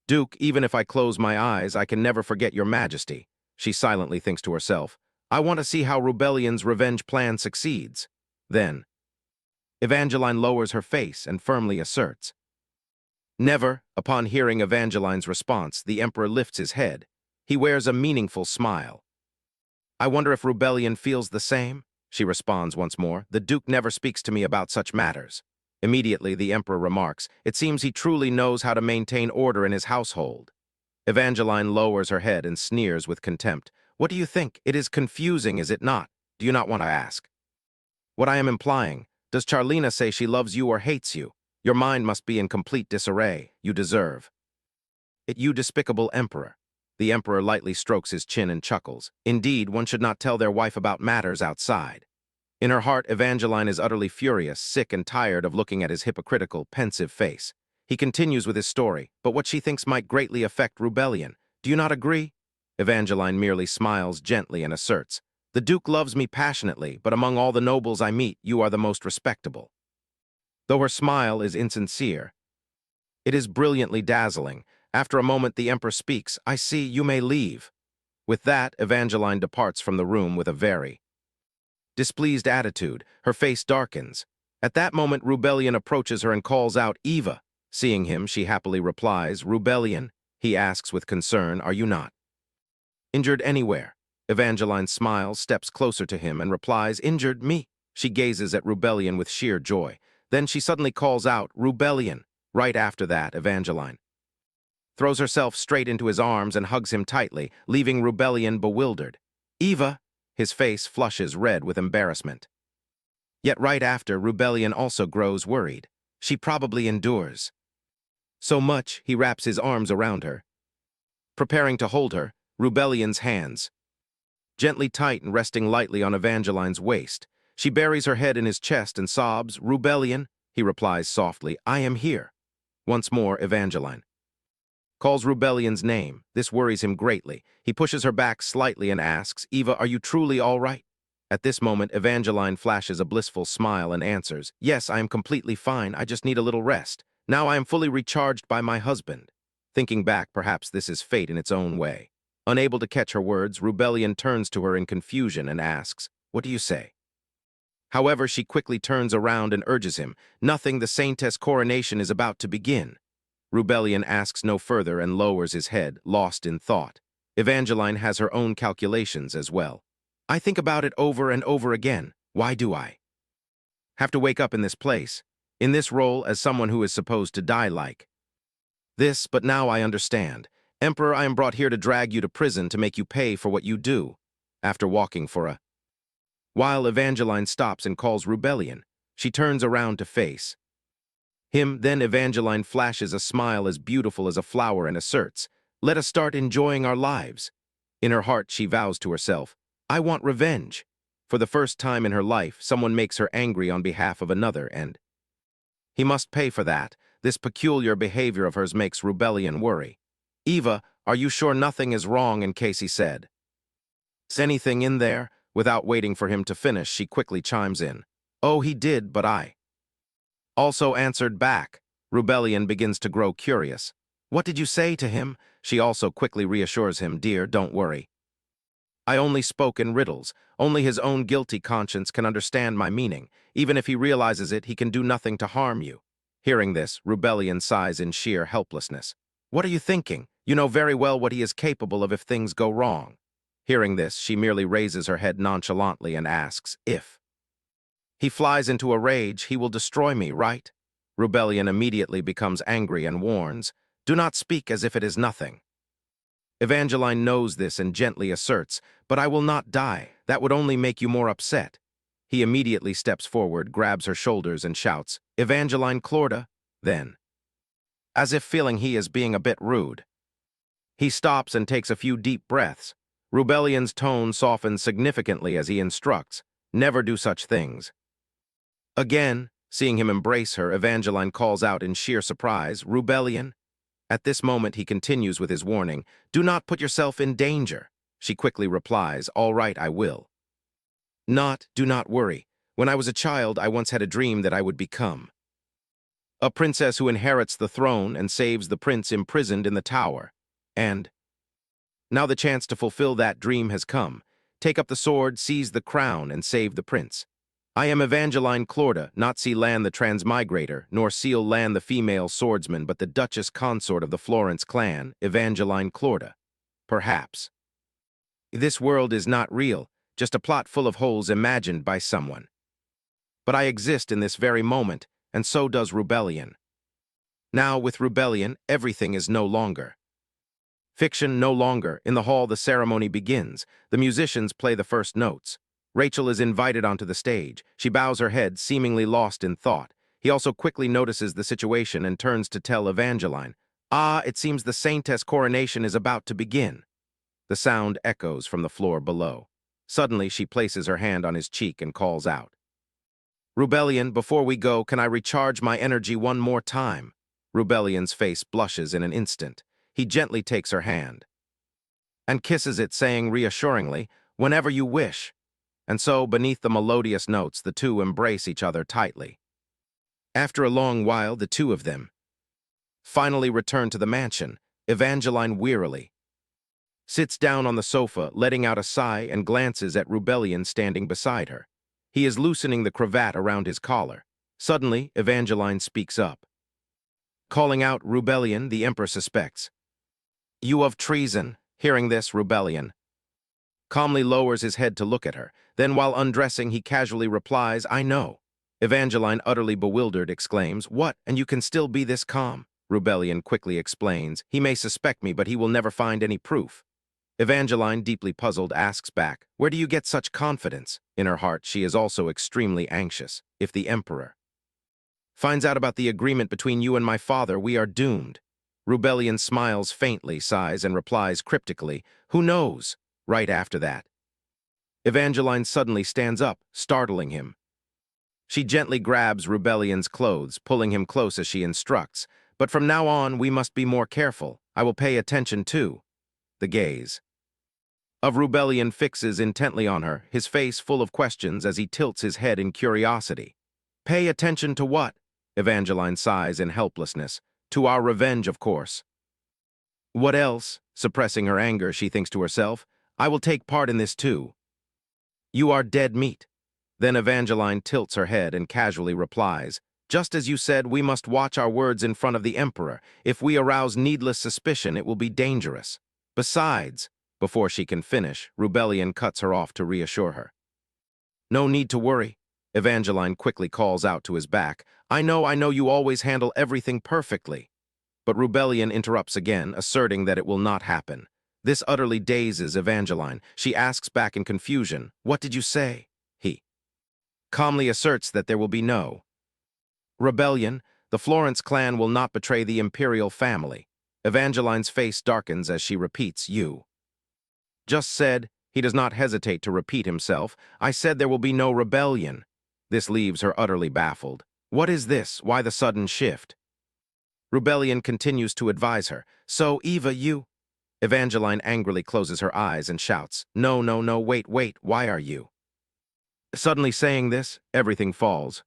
Duke. Even if I close my eyes, I can never forget your majesty." She silently thinks to herself, "I want to see how Rubellion's revenge plan succeeds." Then Evangeline lowers her face and firmly asserts, "Never." Upon hearing Evangeline's response, the emperor lifts his head. He wears a meaningful smile. "I wonder if Rubellion feels the same?" She responds once more, "The Duke never speaks to me about such matters." Immediately, the emperor remarks, "It seems he truly knows how to maintain order in his household." Evangeline lowers her head and sneers with contempt. "What do you think? It is confusing, is it not? Do you not want to ask what I am implying? Does Charlina say she loves you or hates you? Your mind must be in complete disarray. You deserve it, you despicable emperor." The emperor lightly strokes his chin and chuckles. "Indeed, one should not tell their wife about matters outside." In her heart, Evangeline is utterly furious, sick and tired of looking at his hypocritical, pensive face. He continues with his story, but what she thinks might greatly affect rebellion. Do you not agree? Evangeline merely smiles gently and asserts, "The Duke loves me passionately, but among all the nobles I meet, you are the most respectable." Though her smile is insincere, it is brilliantly dazzling. After a moment, the Emperor speaks, "I see, you may leave." With that, Evangeline departs from the room with a very displeased attitude. Her face darkens. At that moment, Rubellion approaches her and calls out, "Eva." Seeing him, she happily replies, "Rubellion." He asks with concern, "Are you not injured anywhere?" Evangeline smiles, steps closer to him, and replies, "Injured me?" She gazes at Rubellion with sheer joy. Then she suddenly calls out, "Rubellion." Right after that, Evangeline throws herself straight into his arms and hugs him tightly, leaving Rubellion bewildered. "Eva!" His face flushes red with embarrassment. Yet right after, Rubellion also grows worried. She probably endures so much, he wraps his arms around her. Preparing to hold her, Rubellion's hands gently tighten, resting lightly on Evangeline's waist. She buries her head in his chest and sobs, "Rubellion," he replies softly, "I am here." Once more, Evangeline calls Rubellion's name. This worries him greatly. He pushes her back slightly and asks, "Eva, are you truly all right?" At this moment, Evangeline flashes a blissful smile and answers, "Yes, I am completely fine. I just need a little rest. Now I am fully recharged by my husband." Thinking back, perhaps this is fate in its own way. Unable to catch her words, Rubellion turns to her in confusion and asks, "What do you say?" However, she quickly turns around and urges him, "Nothing, the Saintess' coronation is about to begin." Rubellion asks no further and lowers his head, lost in thought. Evangeline has her own calculations as well. "I think about it over and over again. Why do I have to wake up in this place, in this role as someone who is supposed to die like this? But now I understand. Emperor, I am brought here to drag you to prison to make you pay for what you do." After walking for a while, Evangeline stops and calls Rubellion. She turns around to face him. Then Evangeline flashes a smile as beautiful as a flower and asserts, "Let us start enjoying our lives." In her heart, she vows to herself, "I want revenge." For the first time in her life, someone makes her angry on behalf of another, and he must pay for that. This peculiar behavior of hers makes Rubellion worry. "Eva, are you sure nothing is wrong?" in case he said, "Is anything in there?" Without waiting for him to finish, she quickly chimes in, "Oh, he did, but I also answered back." Rubellion begins to grow curious. "What did you say to him?" She also quickly reassures him, "Dear, don't worry. I only spoke in riddles. Only his own guilty conscience can understand my meaning. Even if he realizes it, he can do nothing to harm you." Hearing this, Rubellion sighs in sheer helplessness. "What are you thinking? You know very well what he is capable of if things go wrong." Hearing this, she merely raises her head nonchalantly and asks, "If he flies into a rage, he will destroy me, right?" Rubellion immediately becomes angry and warns, "Do not speak as if it is nothing." Evangeline knows this and gently asserts, "But I will not die. That would only make you more upset." He immediately steps forward, grabs her shoulders, and shouts, "Evangeline Clorda." Then, as if feeling he is being a bit rude, he stops and takes a few deep breaths. Rubellion's tone softens significantly as he instructs, "Never do such things." Again, seeing him embrace her, Evangeline calls out in sheer surprise, "Rubellion." At this moment, he continues with his warning, "Do not put yourself in danger." She quickly replies, "All right, I will not, do not worry. When I was a child, I once had a dream that I would become a princess who inherits the throne and saves the prince imprisoned in the tower. And now the chance to fulfill that dream has come. Take up the sword, seize the crown, and save the prince. I am Evangeline Clorda, not Sealan the Transmigrator, nor Seal Lan the female swordsman, but the Duchess Consort of the Florence clan, Evangeline Clorda. Perhaps this world is not real, just a plot full of holes imagined by someone. But I exist in this very moment, and so does Rubellion. Now, with Rubellion, everything is no longer fiction, no longer. In the hall, the ceremony begins. The musicians play the first notes. Rachel is invited onto the stage. She bows her head, seemingly lost in thought. He also quickly notices the situation and turns to tell Evangeline, "Ah, it seems the Saintess' coronation is about to begin." The sound echoes from the floor below. Suddenly, she places her hand on his cheek and calls out, "Rubellion, before we go, can I recharge my energy one more time?" Rubellion's face blushes in an instant. He gently takes her hand and kisses it, saying reassuringly, "Whenever you wish." And so, beneath the melodious notes, the two embrace each other tightly. After a long while, the two of them finally return to the mansion. Evangeline wearily sits down on the sofa, letting out a sigh, and glances at Rubellion standing beside her. He is loosening the cravat around his collar. Suddenly, Evangeline speaks up, calling out, "Rubellion, the Emperor suspects you of treason." Hearing this, Rubellion calmly lowers his head to look at her. Then, while undressing, he casually replies, "I know." Evangeline, utterly bewildered, exclaims, "What? And you can still be this calm?" Rubellion quickly explains, "He may suspect me, but he will never find any proof." Evangeline, deeply puzzled, asks back, "Where do you get such confidence?" In her heart, she is also extremely anxious. If the Emperor finds out about the agreement between you and my father, we are doomed. Rubellion smiles faintly, sighs, and replies cryptically, "Who knows?" Right after that, Evangeline suddenly stands up, startling him. She gently grabs Rubellion's clothes, pulling him close as she instructs, "But from now on, we must be more careful. I will pay attention too." The gaze of Rubellion fixes intently on her, his face full of questions as he tilts his head in curiosity. "Pay attention to what?" Evangeline sighs in helplessness. "To our revenge, of course." "What else?" Suppressing her anger, she thinks to herself, "I will take part in this too." "You are dead meat." Then Evangeline tilts her head and casually replies, "Just as you said, we must watch our words in front of the Emperor. If we arouse needless suspicion, it will be dangerous. Besides," before she can finish, Rubellion cuts her off to reassure her. "No need to worry." Evangeline quickly calls out to his back, I know you always handle everything perfectly." But Rubellion interrupts again, asserting that it will not happen. This utterly dazes Evangeline. She asks back in confusion, "What did you say?" He calmly asserts that there will be no rebellion. The Florence clan will not betray the imperial family. Evangeline's face darkens as she repeats, "You just said." He does not hesitate to repeat himself, "I said there will be no rebellion." This leaves her utterly baffled. What is this? Why the sudden shift? Rubellion continues to advise her, "So, Eva, you—" Evangeline angrily closes her eyes and shouts, "No, no, no, wait, why are you?" Suddenly saying this, everything falls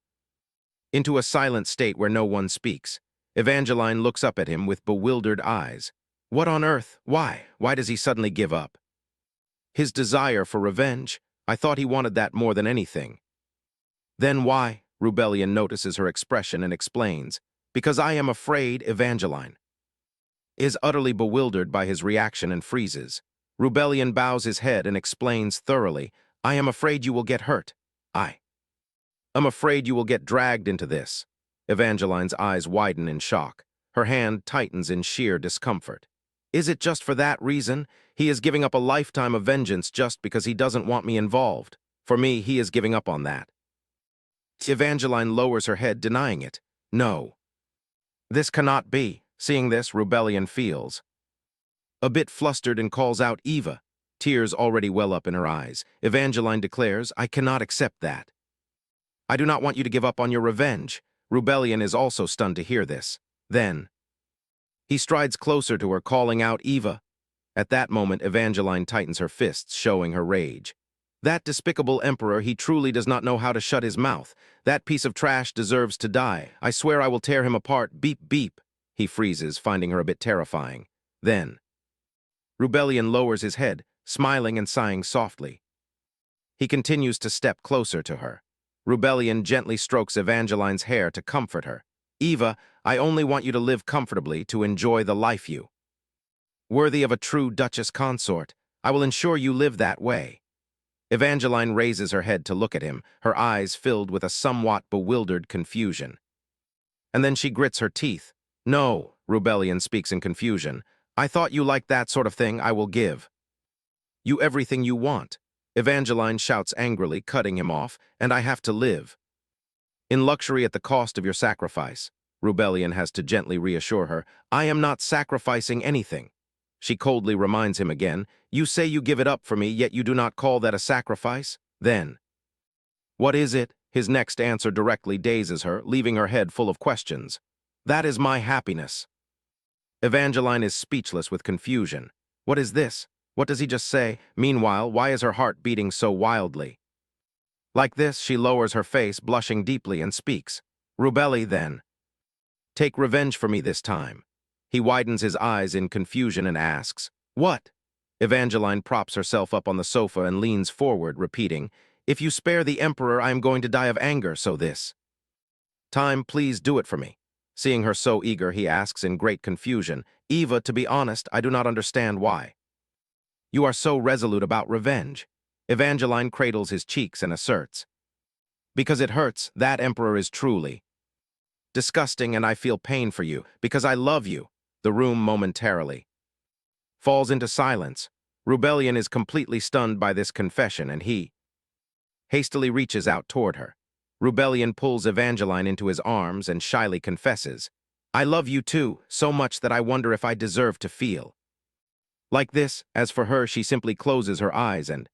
into a silent state where no one speaks. Evangeline looks up at him with bewildered eyes. What on earth? Why? Why does he suddenly give up his desire for revenge? I thought he wanted that more than anything. Then why? Rubellion notices her expression and explains, "Because I am afraid." Evangeline is utterly bewildered by his reaction and freezes. Rubellion bows his head and explains thoroughly, "I am afraid you will get hurt. I'm afraid you will get dragged into this." Evangeline's eyes widen in shock. Her hand tightens in sheer discomfort. "Is it just for that reason? He is giving up a lifetime of vengeance just because he doesn't want me involved. For me, he is giving up on that." Evangeline lowers her head, denying it. "No. This cannot be." Seeing this, Rubellion feels a bit flustered and calls out, "Eva." Tears already well up in her eyes. Evangeline declares, "I cannot accept that. I do not want you to give up on your revenge." Rubellion is also stunned to hear this. Then he strides closer to her, calling out, "Eva." At that moment, Evangeline tightens her fists, showing her rage. That despicable Emperor, he truly does not know how to shut his mouth. That piece of trash deserves to die. I swear I will tear him apart. Beep, beep. He freezes, finding her a bit terrifying. Then Rubellion lowers his head, smiling and sighing softly. He continues to step closer to her. Rubellion gently strokes Evangeline's hair to comfort her. "Eva, I only want you to live comfortably, to enjoy the life you worthy of a true Duchess consort. I will ensure you live that way." Evangeline raises her head to look at him, her eyes filled with a somewhat bewildered confusion. And then she grits her teeth. "No," Rubellion speaks in confusion. "I thought you liked that sort of thing. I will give you everything you want." Evangeline shouts angrily, cutting him off, "And I have to live in luxury at the cost of your sacrifice." Rubellion has to gently reassure her, "I am not sacrificing anything." She coldly reminds him again, "You say you give it up for me, yet you do not call that a sacrifice? Then, what is it?" His next answer directly dazes her, leaving her head full of questions. "That is my happiness." Evangeline is speechless with confusion. What is this? What does he just say? Meanwhile, why is her heart beating so wildly? Like this, she lowers her face, blushing deeply, and speaks. "Rubelli, then. Take revenge for me this time." He widens his eyes in confusion and asks, "What?" Evangeline props herself up on the sofa and leans forward, repeating, "If you spare the Emperor, I am going to die of anger, so this time, please do it for me." Seeing her so eager, he asks in great confusion, "Eva, to be honest, I do not understand why you are so resolute about revenge." Evangeline cradles his cheeks and asserts, "Because it hurts, that Emperor is truly disgusting, and I feel pain for you, because I love you." The room momentarily falls into silence. Rubellion is completely stunned by this confession, and he hastily reaches out toward her. Rubellion pulls Evangeline into his arms and shyly confesses, "I love you too, so much that I wonder if I deserve to feel like this." As for her, she simply closes her eyes and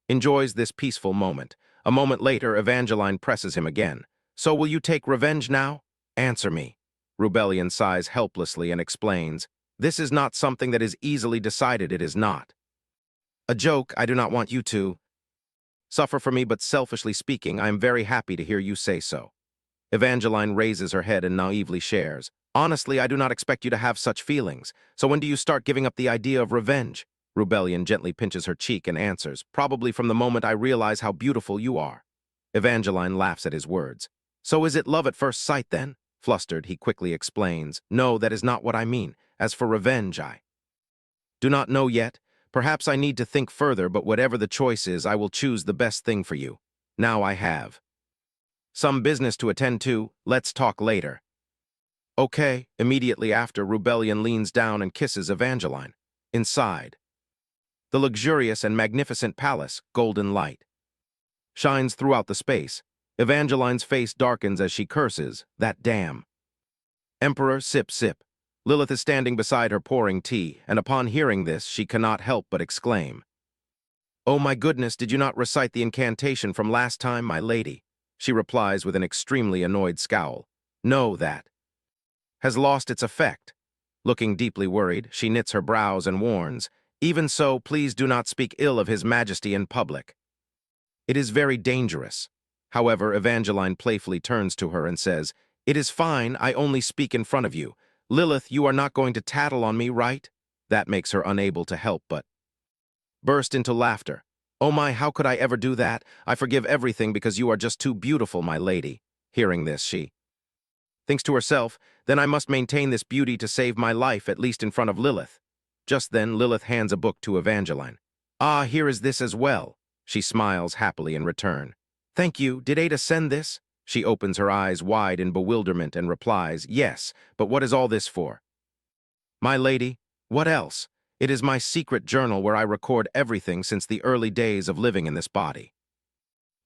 enjoys this peaceful moment. A moment later, Evangeline presses him again. "So will you take revenge now? Answer me." Rubellion sighs helplessly and explains, "This is not something that is easily decided. It is not a joke. I do not want you to suffer for me, but selfishly speaking, I am very happy to hear you say so." Evangeline raises her head and naively shares, "Honestly, I do not expect you to have such feelings. So when do you start giving up the idea of revenge?" Rubellion gently pinches her cheek and answers, "Probably from the moment I realize how beautiful you are." Evangeline laughs at his words. "So is it love at first sight then?" Flustered, he quickly explains, "No, that is not what I mean. As for revenge, I do not know yet. Perhaps I need to think further, but whatever the choice is, I will choose the best thing for you. Now I have some business to attend to. Let's talk later." "Okay." Immediately after, Rubellion leans down and kisses Evangeline. Inside the luxurious and magnificent palace, golden light shines throughout the space. Evangeline's face darkens as she curses, "That damn Emperor." Sip, sip. Lilith is standing beside her pouring tea, and upon hearing this, she cannot help but exclaim, "Oh my goodness, did you not recite the incantation from last time, my lady?" She replies with an extremely annoyed scowl, "No, that has lost its effect." Looking deeply worried, she knits her brows and warns, "Even so, please do not speak ill of His Majesty in public. It is very dangerous." However, Evangeline playfully turns to her and says, "It is fine, I only speak in front of you. Lilith, you are not going to tattle on me, right?" That makes her unable to help but burst into laughter. "Oh my, how could I ever do that? I forgive everything because you are just too beautiful, my lady." Hearing this, she thinks to herself, "Then I must maintain this beauty to save my life, at least in front of Lilith." Just then, Lilith hands a book to Evangeline. "Ah, here is this as well." She smiles happily in return. "Thank you. Did Ada send this?" She opens her eyes wide in bewilderment and replies, "Yes, but what is all this for?" "My lady, what else? It is my secret journal where I record everything since the early days of living in this body."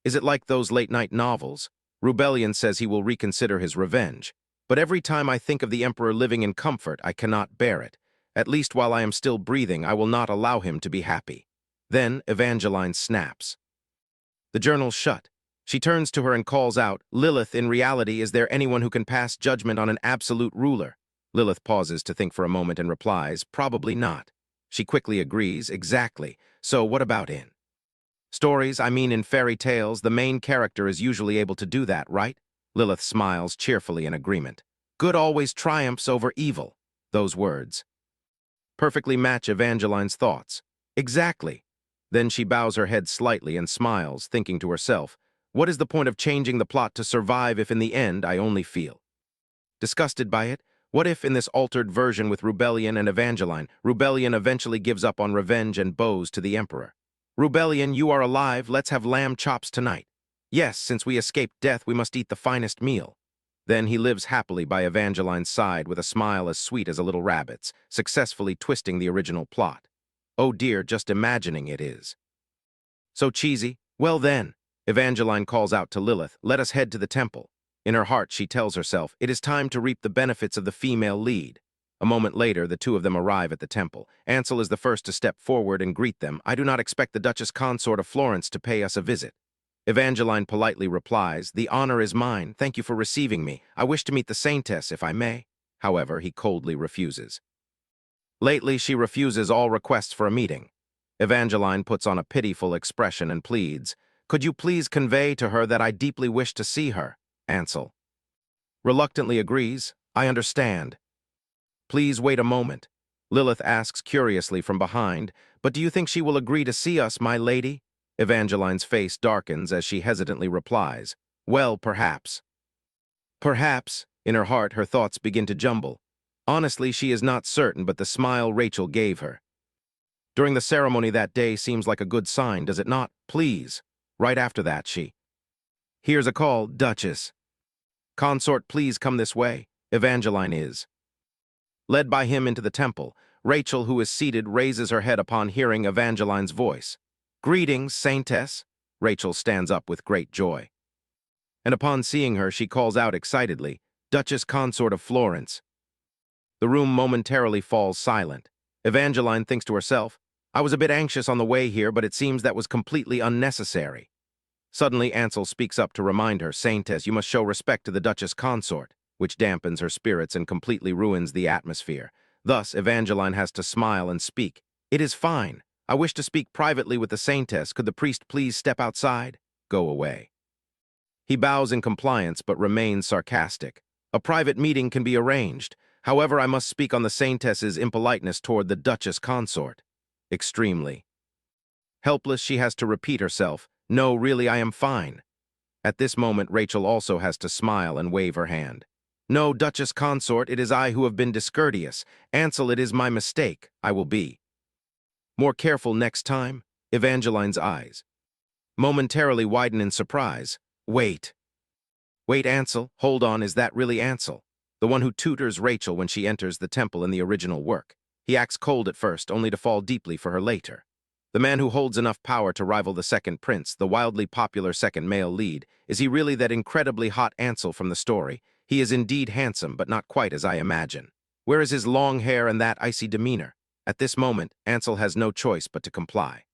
Is it like those late-night novels? Rubellion says he will reconsider his revenge. "But every time I think of the Emperor living in comfort, I cannot bear it. At least while I am still breathing, I will not allow him to be happy." Then Evangeline snaps. The journal's shut. She turns to her and calls out, "Lilith, in reality, is there anyone who can pass judgment on an absolute ruler?" Lilith pauses to think for a moment and replies, "Probably not." She quickly agrees, "Exactly. So what about in stories, I mean in fairy tales, the main character is usually able to do that, right?" Lilith smiles cheerfully in agreement. "Good always triumphs over evil." Those words perfectly match Evangeline's thoughts. "Exactly." Then she bows her head slightly and smiles, thinking to herself, "What is the point of changing the plot to survive if in the end I only feel disgusted by it? What if, in this altered version with Rubellion and Evangeline, Rubellion eventually gives up on revenge and bows to the Emperor? "Rubellion, you are alive, let's have lamb chops tonight." "Yes, since we escaped death, we must eat the finest meal." Then he lives happily by Evangeline's side with a smile as sweet as a little rabbit's, successfully twisting the original plot. Oh dear, just imagining it is so cheesy. Well then, Evangeline calls out to Lilith, "Let us head to the temple." In her heart, she tells herself, it is time to reap the benefits of the female lead. A moment later, the two of them arrive at the temple. Ansel is the first to step forward and greet them. I do not expect the Duchess Consort of Florence to pay us a visit. Evangeline politely replies, the honor is mine. Thank you for receiving me. I wish to meet the Saintess, if I may. However, he coldly refuses. Lately, she refuses all requests for a meeting. Evangeline puts on a pitiful expression and pleads, could you please convey to her that I deeply wish to see her? Ansel reluctantly agrees, I understand. Please wait a moment. Lilith asks curiously from behind, but do you think she will agree to see us, my lady? Evangeline's face darkens as she hesitantly replies, well, perhaps. Perhaps. In her heart, her thoughts begin to jumble. Honestly, she is not certain, but the smile Rachel gave her during the ceremony that day seems like a good sign, does it not? Please. Right after that, she hears a call, Duchess. Consort, please come this way. Evangeline is led by him into the temple. Rachel, who is seated, raises her head upon hearing Evangeline's voice. Greetings, Saintess. Rachel stands up with great joy. And upon seeing her, she calls out excitedly, Duchess Consort of Florence. The room momentarily falls silent. Evangeline thinks to herself, I was a bit anxious on the way here, but it seems that was completely unnecessary. Suddenly, Ansel speaks up to remind her, Saintess, you must show respect to the Duchess Consort, which dampens her spirits and completely ruins the atmosphere. Thus, Evangeline has to smile and speak. It is fine. I wish to speak privately with the Saintess. Could the priest please step outside? Go away. He bows in compliance, but remains sarcastic. A private meeting can be arranged. However, I must speak on the Saintess's impoliteness toward the Duchess Consort. Extremely. Helpless, she has to repeat herself, no, really, I am fine. At this moment, Rachel also has to smile and wave her hand. No, Duchess Consort, it is I who have been discourteous. Ansel, it is my mistake. I will be more careful next time. Evangeline's eyes momentarily widen in surprise. Wait. Wait, Ansel, hold on, is that really Ansel? The one who tutors Rachel when she enters the temple in the original work. He acts cold at first, only to fall deeply for her later. The man who holds enough power to rival the second prince, the wildly popular second male lead, is he really that incredibly hot Ansel from the story? He is indeed handsome, but not quite as I imagine. Where is his long hair and that icy demeanor? At this moment, Ansel has no choice but to comply.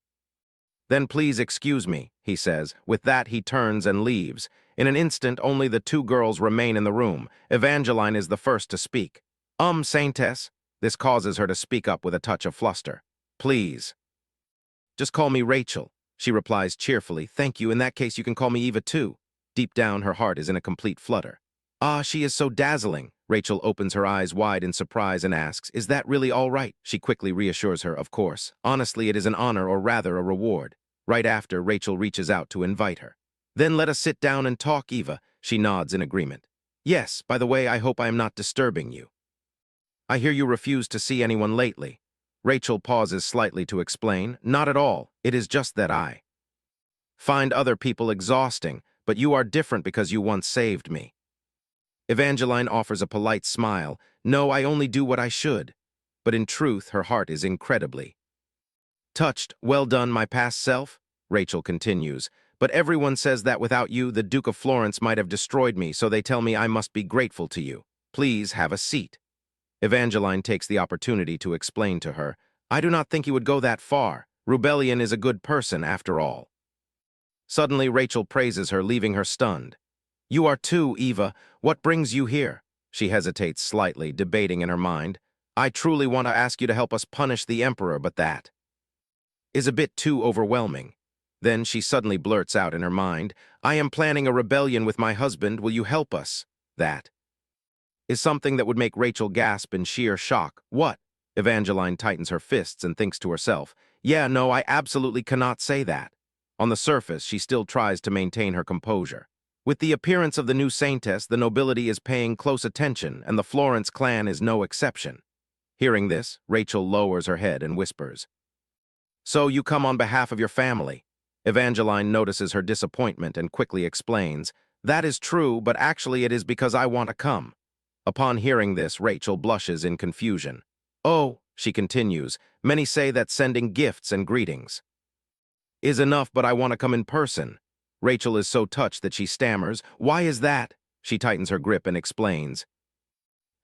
Then please excuse me, he says. With that, he turns and leaves. In an instant, only the two girls remain in the room. Evangeline is the first to speak. Saintess. This causes her to speak up with a touch of fluster. Please. Just call me Rachel, she replies cheerfully. Thank you, in that case you can call me Eva too. Deep down, her heart is in a complete flutter. Ah, she is so dazzling. Rachel opens her eyes wide in surprise and asks, is that really all right? She quickly reassures her, of course. Honestly, it is an honor, or rather a reward. Right after, Rachel reaches out to invite her. Then let us sit down and talk, Eva. She nods in agreement. Yes, by the way, I hope I am not disturbing you. I hear you refuse to see anyone lately. Rachel pauses slightly to explain. Not at all. It is just that I find other people exhausting, but you are different because you once saved me. Evangeline offers a polite smile. No, I only do what I should. But in truth, her heart is incredibly touched. Well done, my past self, Rachel continues. But everyone says that without you, the Duke of Florence might have destroyed me, so they tell me I must be grateful to you. Please have a seat. Evangeline takes the opportunity to explain to her, I do not think he would go that far. Rebellion is a good person, after all. Suddenly, Rachel praises her, leaving her stunned. You are too, Eva. What brings you here? She hesitates slightly, debating in her mind. I truly want to ask you to help us punish the Emperor, but that is a bit too overwhelming. Then she suddenly blurts out in her mind, I am planning a rebellion with my husband. Will you help us? That is something that would make Rachel gasp in sheer shock. What? Evangeline tightens her fists and thinks to herself, yeah, no, I absolutely cannot say that. On the surface, she still tries to maintain her composure. With the appearance of the new Saintess, the nobility is paying close attention, and the Florence clan is no exception. Hearing this, Rachel lowers her head and whispers, So you come on behalf of your family. Evangeline notices her disappointment and quickly explains, That is true, but actually it is because I want to come. Upon hearing this, Rachel blushes in confusion. Oh, she continues, many say that sending gifts and greetings is enough, but I want to come in person. Rachel is so touched that she stammers, Why is that? She tightens her grip and explains,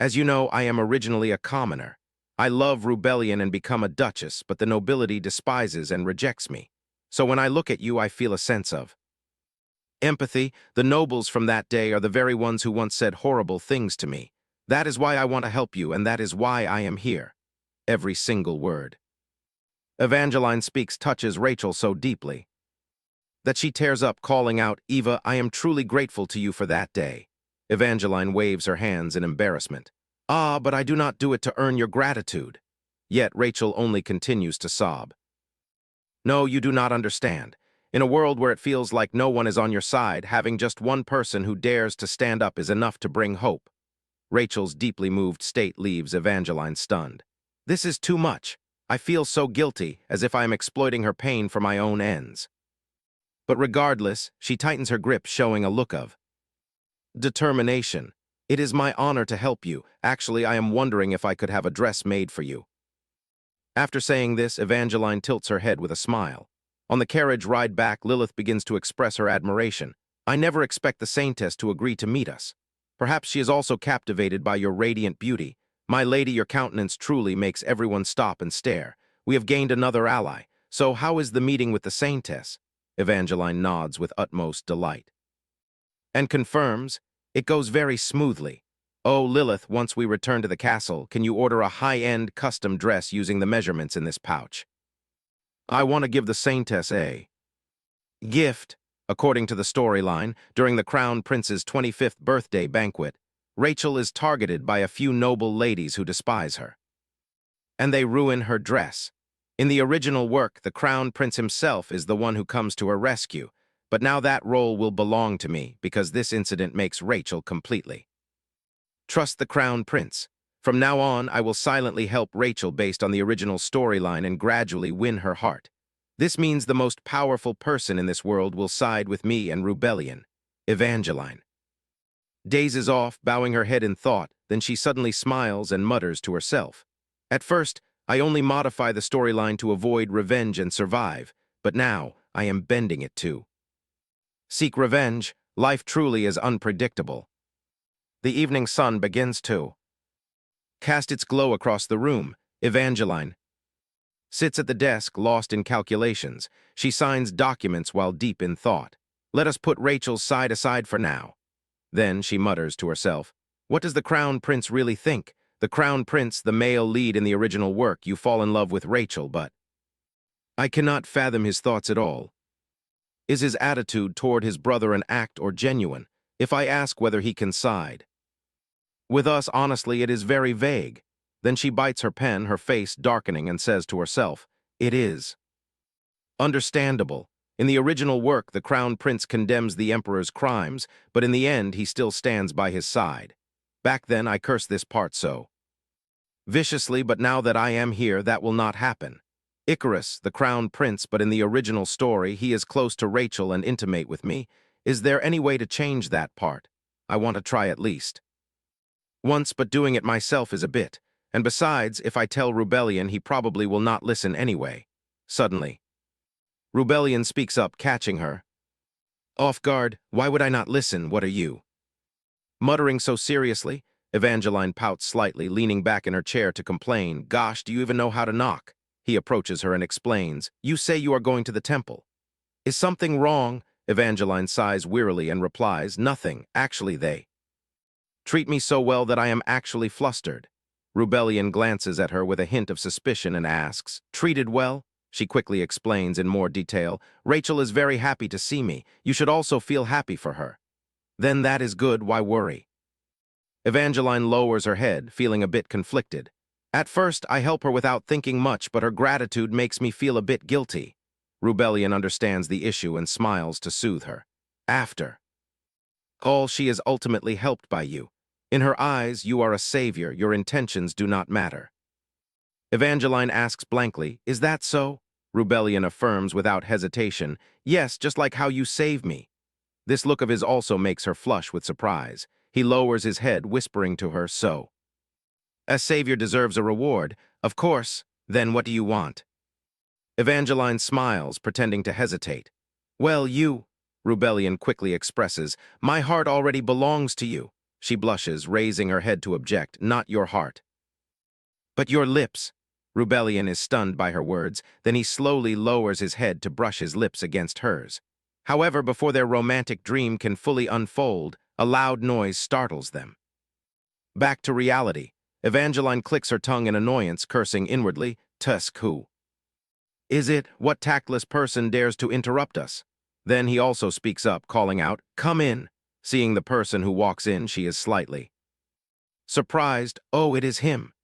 As you know, I am originally a commoner. I love rebellion and become a duchess, but the nobility despises and rejects me. So when I look at you, I feel a sense of empathy. The nobles from that day are the very ones who once said horrible things to me. That is why I want to help you, and that is why I am here. Every single word. Evangeline speaks touches Rachel so deeply that she tears up, calling out, "Eva, I am truly grateful to you for that day." Evangeline waves her hands in embarrassment. "Ah, but I do not do it to earn your gratitude." Yet Rachel only continues to sob. "No, you do not understand. In a world where it feels like no one is on your side, having just one person who dares to stand up is enough to bring hope." Rachel's deeply moved state leaves Evangeline stunned. "This is too much. I feel so guilty, as if I am exploiting her pain for my own ends." But regardless, she tightens her grip, showing a look of determination. "It is my honor to help you. Actually, I am wondering if I could have a dress made for you." After saying this, Evangeline tilts her head with a smile. On the carriage ride back, Lilith begins to express her admiration. "I never expect the Saintess to agree to meet us. Perhaps she is also captivated by your radiant beauty. My lady, your countenance truly makes everyone stop and stare. We have gained another ally. So how is the meeting with the Saintess?" Evangeline nods with utmost delight and confirms, "It goes very smoothly. Oh, Lilith, once we return to the castle, can you order a high-end custom dress using the measurements in this pouch? I want to give the Saintess a gift." According to the storyline, during the Crown Prince's 25th birthday banquet, Rachel is targeted by a few noble ladies who despise her, and they ruin her dress. In the original work, the Crown Prince himself is the one who comes to her rescue, but now that role will belong to me because this incident makes Rachel completely trust the Crown Prince. From now on, I will silently help Rachel based on the original storyline and gradually win her heart. This means the most powerful person in this world will side with me and rebellion. Evangeline dazes off, bowing her head in thought, then she suddenly smiles and mutters to herself. At first, I only modify the storyline to avoid revenge and survive, but now I am bending it to seek revenge. Life truly is unpredictable. The evening sun begins to cast its glow across the room. Evangeline sits at the desk, lost in calculations. She signs documents while deep in thought. Let us put Rachel's side aside for now. Then she mutters to herself, "What does the Crown Prince really think? The Crown Prince, the male lead in the original work, you fall in love with Rachel, but I cannot fathom his thoughts at all. Is his attitude toward his brother an act or genuine? If I ask whether he can side with us, honestly, it is very vague." Then she bites her pen, her face darkening, and says to herself, "It is understandable. In the original work, the Crown Prince condemns the Emperor's crimes, but in the end, he still stands by his side. Back then, I cursed this part so viciously, but now that I am here, that will not happen. Icarus, the Crown Prince, but in the original story, he is close to Rachel and intimate with me. Is there any way to change that part? I want to try at least once, but doing it myself is a bit. And besides, if I tell Rebellion, he probably will not listen anyway." Suddenly, Rebellion speaks up, catching her off guard. "Why would I not listen? What are you muttering so seriously?" Evangeline pouts slightly, leaning back in her chair to complain. "Gosh, do you even know how to knock?" He approaches her and explains, "You say you are going to the temple. Is something wrong?" Evangeline sighs wearily and replies, "Nothing. Actually, they treat me so well that I am actually flustered." Rebellion glances at her with a hint of suspicion and asks, "Treated well?" She quickly explains in more detail, "Rachel is very happy to see me. You should also feel happy for her." "Then that is good. Why worry?" Evangeline lowers her head, feeling a bit conflicted. "At first, I help her without thinking much, but her gratitude makes me feel a bit guilty." Rebellion understands the issue and smiles to soothe her. "After all, she is ultimately helped by you. In her eyes, you are a savior. Your intentions do not matter." Evangeline asks blankly, "Is that so?" Rebellion affirms without hesitation, "Yes, just like how you saved me." This look of his also makes her flush with surprise. He lowers his head, whispering to her, "So a savior deserves a reward. Of course. Then what do you want?" Evangeline smiles, pretending to hesitate. "Well, Rebellion quickly expresses, "My heart already belongs to you." She blushes, raising her head to object. Not your heart. But your lips. Rubellion is stunned by her words, then he slowly lowers his head to brush his lips against hers. However, before their romantic dream can fully unfold, a loud noise startles them. Back to reality. Evangeline clicks her tongue in annoyance, cursing inwardly, "Tusk who? Is it? What tactless person dares to interrupt us?" Then he also speaks up, calling out, "Come in." Seeing the person who walks in, she is slightly surprised. Oh, it is him.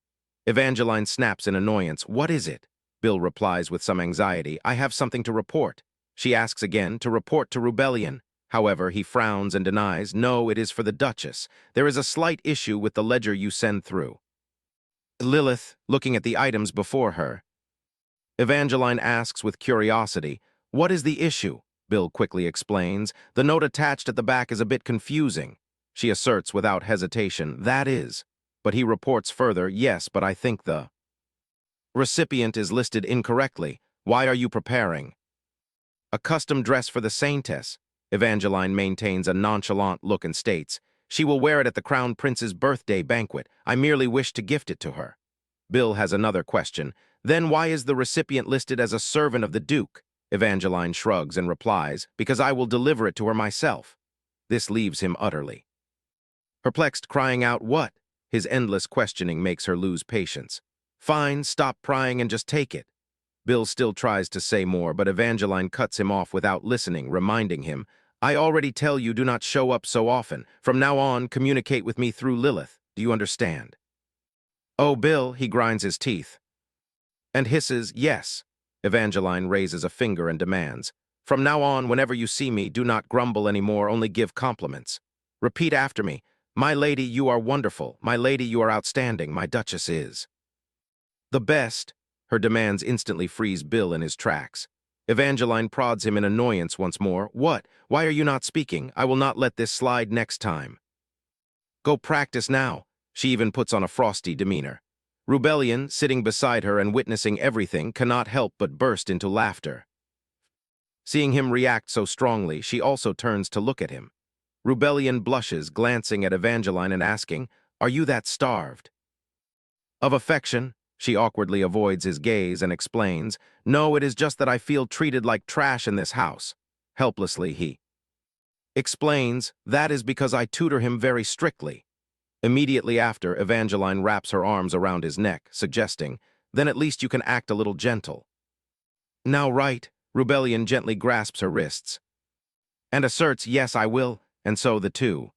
Evangeline snaps in annoyance. What is it? Bill replies with some anxiety. I have something to report. She asks again, to report to Rubellion. However, he frowns and denies. No, it is for the Duchess. There is a slight issue with the ledger you send through. Lilith, looking at the items before her. Evangeline asks with curiosity, what is the issue? Bill quickly explains. The note attached at the back is a bit confusing. She asserts without hesitation, that is. But he reports further, yes, but I think the recipient is listed incorrectly. Why are you preparing a custom dress for the Saintess? Evangeline maintains a nonchalant look and states, she will wear it at the Crown Prince's birthday banquet. I merely wish to gift it to her. Bill has another question. Then why is the recipient listed as a servant of the Duke? Evangeline shrugs and replies, because I will deliver it to her myself. This leaves him utterly perplexed, crying out, what? His endless questioning makes her lose patience. Fine, stop prying and just take it. Bill still tries to say more, but Evangeline cuts him off without listening, reminding him, I already tell you do not show up so often. From now on, communicate with me through Lilith. Do you understand? Oh, Bill, he grinds his teeth and hisses, yes. Evangeline raises a finger and demands, from now on, whenever you see me, do not grumble anymore, only give compliments. Repeat after me. My lady, you are wonderful. My lady, you are outstanding. My Duchess is the best. Her demands instantly freeze Bill in his tracks. Evangeline prods him in annoyance once more. What? Why are you not speaking? I will not let this slide next time. Go practice now. She even puts on a frosty demeanor. Rubellion, sitting beside her and witnessing everything, cannot help but burst into laughter. Seeing him react so strongly, she also turns to look at him. Rubellion blushes, glancing at Evangeline and asking, are you that starved of affection? She awkwardly avoids his gaze and explains, no, it is just that I feel treated like trash in this house. Helplessly, he explains, that is because I tutor him very strictly. Immediately after, Evangeline wraps her arms around his neck, suggesting, then at least you can act a little gentle. Now right, Rubellion gently grasps her wrists and asserts, yes, I will. And so the two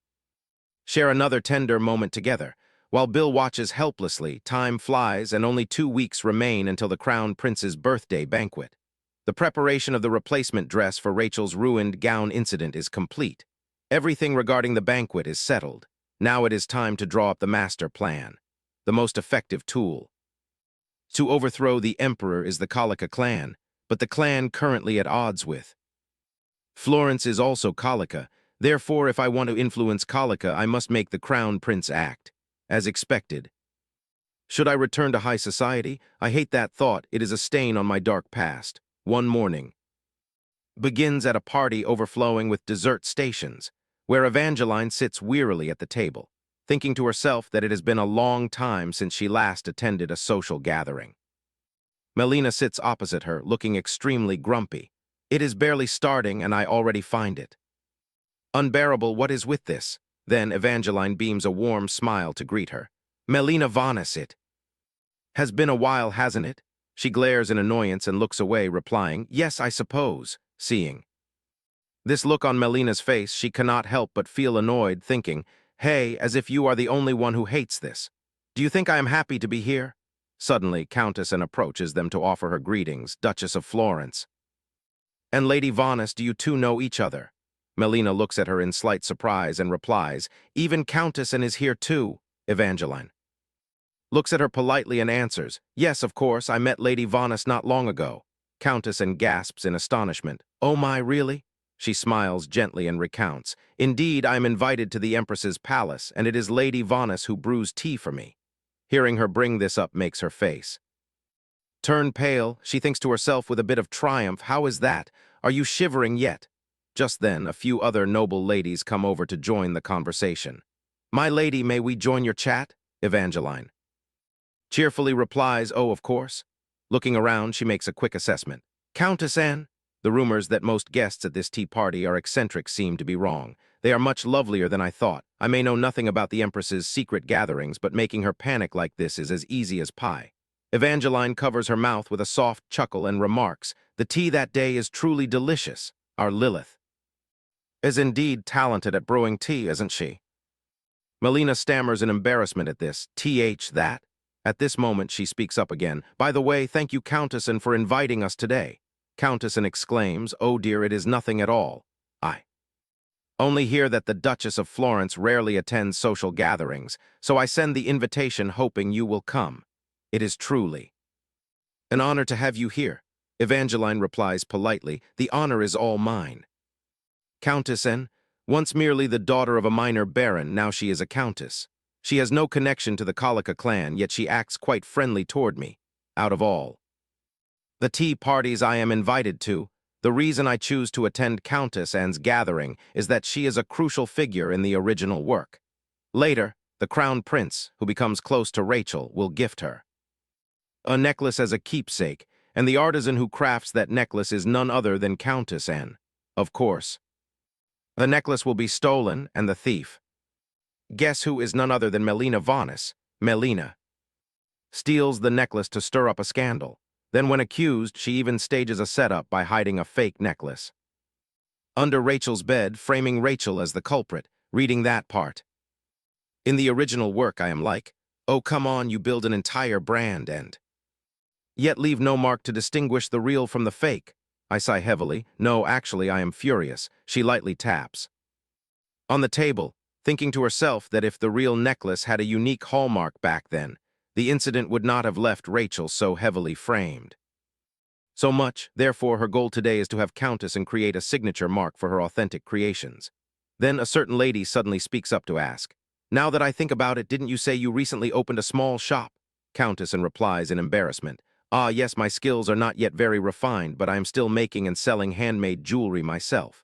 share another tender moment together. While Bill watches helplessly, time flies and only 2 weeks remain until the Crown Prince's birthday banquet. The preparation of the replacement dress for Rachel's ruined gown incident is complete. Everything regarding the banquet is settled. Now it is time to draw up the master plan. The most effective tool to overthrow the Emperor is the Colica clan, but the clan currently at odds with Florence is also Colica. Therefore, if I want to influence Colica, I must make the Crown Prince act as expected. Should I return to high society? I hate that thought. It is a stain on my dark past. One morning begins at a party overflowing with dessert stations, where Evangeline sits wearily at the table, thinking to herself that it has been a long time since she last attended a social gathering. Melina sits opposite her, looking extremely grumpy. It is barely starting, and I already find it unbearable. What is with this? Then Evangeline beams a warm smile to greet her. Melina Vanis, it has been a while, hasn't it? She glares in annoyance and looks away, replying, yes, I suppose. Seeing this look on Melina's face, she cannot help but feel annoyed, thinking, hey, as if you are the only one who hates this. Do you think I am happy to be here? Suddenly, Countess Anne approaches them to offer her greetings, Duchess of Florence. And Lady Vanis, do you two know each other? Melina looks at her in slight surprise and replies, even Countess Anne is here too. Evangeline looks at her politely and answers, yes, of course, I met Lady Vanis not long ago. Countess Anne gasps in astonishment. Oh my, really? She smiles gently and recounts, indeed, I am invited to the Empress's palace, and it is Lady Vanis who brews tea for me. Hearing her bring this up makes her face turn pale. She thinks to herself with a bit of triumph, how is that? Are you shivering yet? Just then, a few other noble ladies come over to join the conversation. My lady, may we join your chat? Evangeline cheerfully replies, oh, of course. Looking around, she makes a quick assessment. Countess Anne? The rumors that most guests at this tea party are eccentric seem to be wrong. They are much lovelier than I thought. I may know nothing about the Empress's secret gatherings, but making her panic like this is as easy as pie. Evangeline covers her mouth with a soft chuckle and remarks, the tea that day is truly delicious. Our Lilith is indeed talented at brewing tea, isn't she? Melina stammers in embarrassment at this. That. At this moment, she speaks up again. By the way, thank you, Countessan, for inviting us today. Countessan exclaims, oh dear, it is nothing at all. I only hear that the Duchess of Florence rarely attends social gatherings, so I send the invitation hoping you will come. It is truly an honor to have you here. Evangeline replies politely, the honor is all mine. Countessan, once merely the daughter of a minor baron, now she is a countess. She has no connection to the Colica clan, yet she acts quite friendly toward me. Out of all the tea parties I am invited to, the reason I choose to attend Countess Anne's gathering is that she is a crucial figure in the original work. Later, the crown prince, who becomes close to Rachel, will gift her a necklace as a keepsake, and the artisan who crafts that necklace is none other than Countess Anne. Of course, the necklace will be stolen, and the thief, guess who is none other than Melina Vanis. Melina steals the necklace to stir up a scandal. Then when accused, she even stages a setup by hiding a fake necklace under Rachel's bed, framing Rachel as the culprit. Reading that part. In the original work, I am like, oh, come on, you build an entire brand and yet leave no mark to distinguish the real from the fake. I sigh heavily. No, actually, I am furious. She lightly taps on the table, thinking to herself that if the real necklace had a unique hallmark back then, the incident would not have left Rachel so heavily framed. So much, therefore, her goal today is to have Countess and create a signature mark for her authentic creations. Then a certain lady suddenly speaks up to ask, now that I think about it, didn't you say you recently opened a small shop? Countess and replies in embarrassment, ah, yes, my skills are not yet very refined, but I am still making and selling handmade jewelry myself.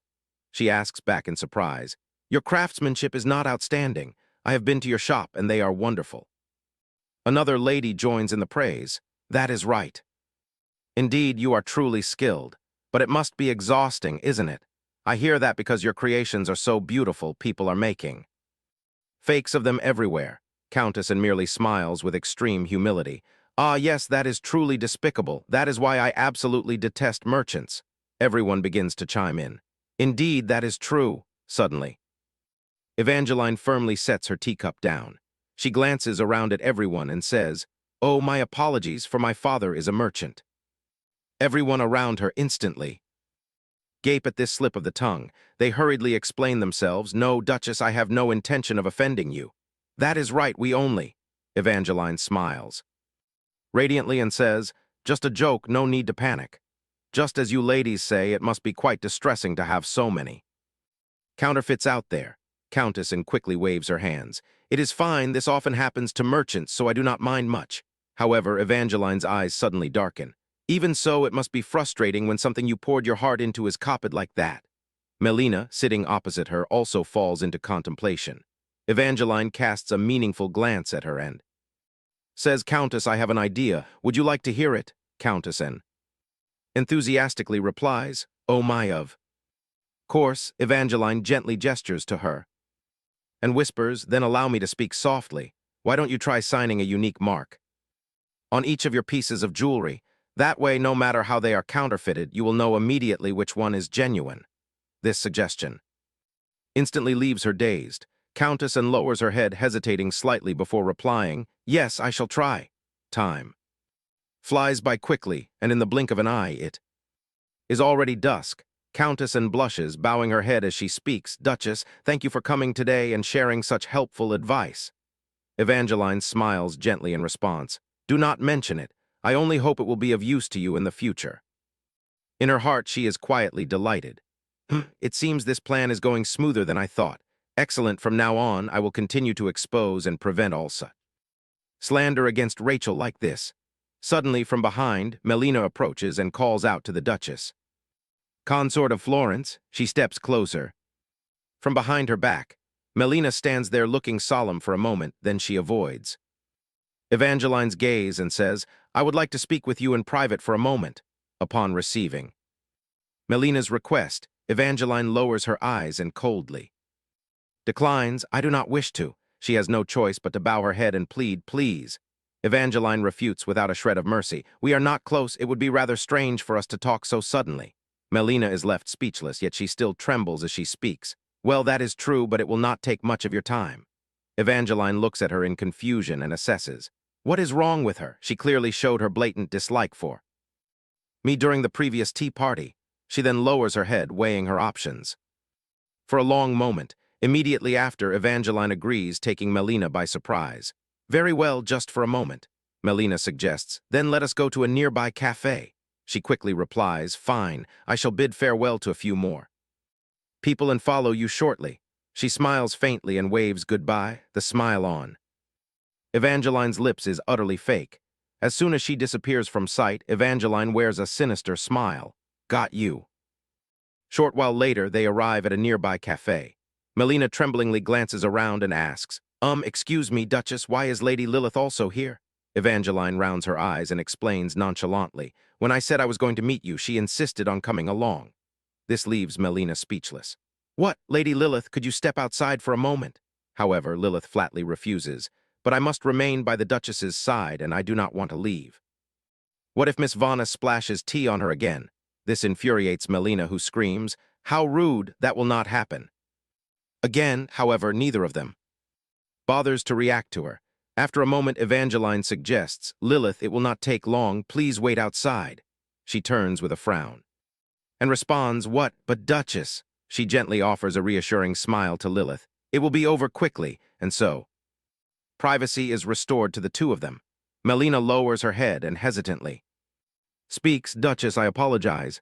She asks back in surprise, your craftsmanship is not outstanding. I have been to your shop, and they are wonderful. Another lady joins in the praise. That is right. Indeed, you are truly skilled. But it must be exhausting, isn't it? I hear that because your creations are so beautiful, people are making fakes of them everywhere. Countessan merely smiles with extreme humility. Ah, yes, that is truly despicable. That is why I absolutely detest merchants. Everyone begins to chime in. Indeed, that is true. Suddenly, Evangeline firmly sets her teacup down. She glances around at everyone and says, oh, my apologies, for my father is a merchant. Everyone around her instantly gape at this slip of the tongue. They hurriedly explain themselves. No, Duchess, I have no intention of offending you. That is right, we only. Evangeline smiles radiantly and says, just a joke, no need to panic. Just as you ladies say, it must be quite distressing to have so many counterfeits out there. Countessan quickly waves her hands. It is fine, this often happens to merchants, so I do not mind much. However, Evangeline's eyes suddenly darken. Even so, it must be frustrating when something you poured your heart into is copied like that. Melina, sitting opposite her, also falls into contemplation. Evangeline casts a meaningful glance at her and says, Countess, I have an idea. Would you like to hear it? Countessan enthusiastically replies, oh my of course. Evangeline gently gestures to her and whispers, then allow me to speak softly. Why don't you try signing a unique mark on each of your pieces of jewelry? That way, no matter how they are counterfeited, you will know immediately which one is genuine. This suggestion instantly leaves her dazed. Countessan lowers her head, hesitating slightly before replying, yes, I shall try. Time flies by quickly, and in the blink of an eye, it is already dusk. Countessan blushes, bowing her head as she speaks. Duchess, thank you for coming today and sharing such helpful advice. Evangeline smiles gently in response. Do not mention it. I only hope it will be of use to you in the future. In her heart, she is quietly delighted. It seems this plan is going smoother than I thought. Excellent, from now on, I will continue to expose and prevent all such slander against Rachel like this. Suddenly, from behind, Melina approaches and calls out to the Duchess. Consort of Florence, she steps closer. From behind her back, Melina stands there looking solemn for a moment, then she avoids Evangeline's gaze and says, "I would like to speak with you in private for a moment." Upon receiving Melina's request, Evangeline lowers her eyes and coldly declines, "I do not wish to." She has no choice but to bow her head and plead, "Please." Evangeline refutes without a shred of mercy. "We are not close. It would be rather strange for us to talk so suddenly." Melina is left speechless, yet she still trembles as she speaks. "Well, that is true, but it will not take much of your time." Evangeline looks at her in confusion and assesses. What is wrong with her? She clearly showed her blatant dislike for me during the previous tea party. She then lowers her head, weighing her options. For a long moment, immediately after, Evangeline agrees, taking Melina by surprise. "Very well, just for a moment," Melina suggests. "Then let us go to a nearby cafe." She quickly replies, "Fine, I shall bid farewell to a few more people and follow you shortly." She smiles faintly and waves goodbye, the smile on Evangeline's lips is utterly fake. As soon as she disappears from sight, Evangeline wears a sinister smile. "Got you." Short while later, they arrive at a nearby cafe. Melina tremblingly glances around and asks, Excuse me, Duchess, why is Lady Lilith also here?" Evangeline rounds her eyes and explains nonchalantly, "When I said I was going to meet you, she insisted on coming along." This leaves Melina speechless. "What, Lady Lilith, could you step outside for a moment?" However, Lilith flatly refuses. "But I must remain by the Duchess's side, and I do not want to leave." What if Miss Vana splashes tea on her again? This infuriates Melina, who screams, "How rude, that will not happen." Again, however, neither of them bothers to react to her. After a moment, Evangeline suggests, "Lilith, it will not take long, please wait outside." She turns with a frown and responds, "What, but Duchess?" She gently offers a reassuring smile to Lilith. It will be over quickly, and so privacy is restored to the two of them. Melina lowers her head and hesitantly speaks, "Duchess, I apologize.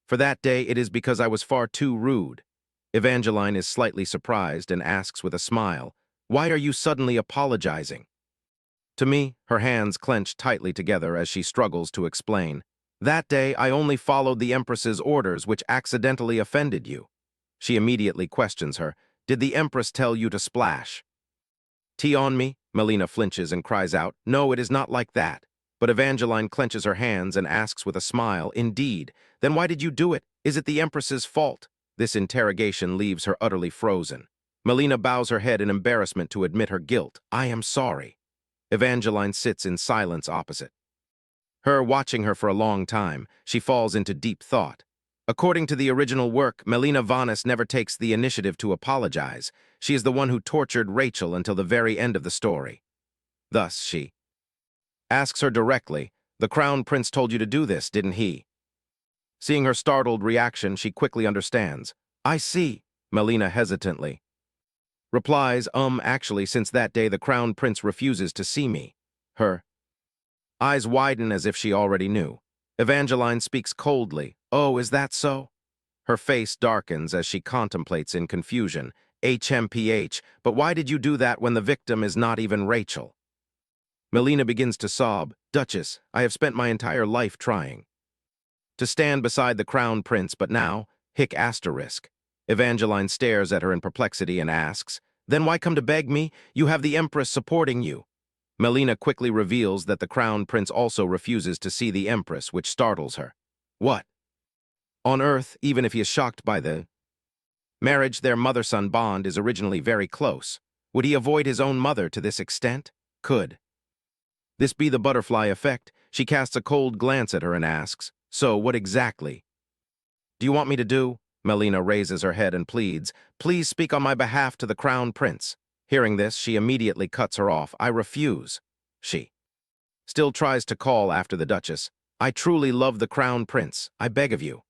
For that day, it is because I was far too rude." Evangeline is slightly surprised and asks with a smile, "Why are you suddenly apologizing?" To me, her hands clench tightly together as she struggles to explain. "That day, I only followed the Empress's orders, which accidentally offended you." She immediately questions her, "Did the Empress tell you to splash tea on me?" Melina flinches and cries out, "No, it is not like that." But Evangeline clenches her hands and asks with a smile, "Indeed, then why did you do it? Is it the Empress's fault?" This interrogation leaves her utterly frozen. Melina bows her head in embarrassment to admit her guilt. "I am sorry." Evangeline sits in silence opposite her, watching her for a long time. She falls into deep thought. According to the original work, Melina Vanas never takes the initiative to apologize. She is the one who tortured Rachel until the very end of the story. Thus, she asks her directly, "The Crown Prince told you to do this, didn't he?" Seeing her startled reaction, she quickly understands. "I see," Melina hesitantly replies, Actually, since that day the Crown Prince refuses to see me." Her eyes widen as if she already knew. Evangeline speaks coldly, "Oh, is that so?" Her face darkens as she contemplates in confusion. "HMPH, but why did you do that when the victim is not even Rachel?" Melina begins to sob. "Duchess, I have spent my entire life trying to stand beside the Crown Prince, but now, hic asterisk." Evangeline stares at her in perplexity and asks, "Then why come to beg me? You have the Empress supporting you." Melina quickly reveals that the Crown Prince also refuses to see the Empress, which startles her. What on earth, even if he is shocked by the marriage, their mother-son bond is originally very close. Would he avoid his own mother to this extent? Could this be the butterfly effect? She casts a cold glance at her and asks, "So, what exactly do you want me to do?" Melina raises her head and pleads, "Please speak on my behalf to the Crown Prince." Hearing this, she immediately cuts her off. "I refuse." She still tries to call after the Duchess. "I truly love the Crown Prince. I beg of you."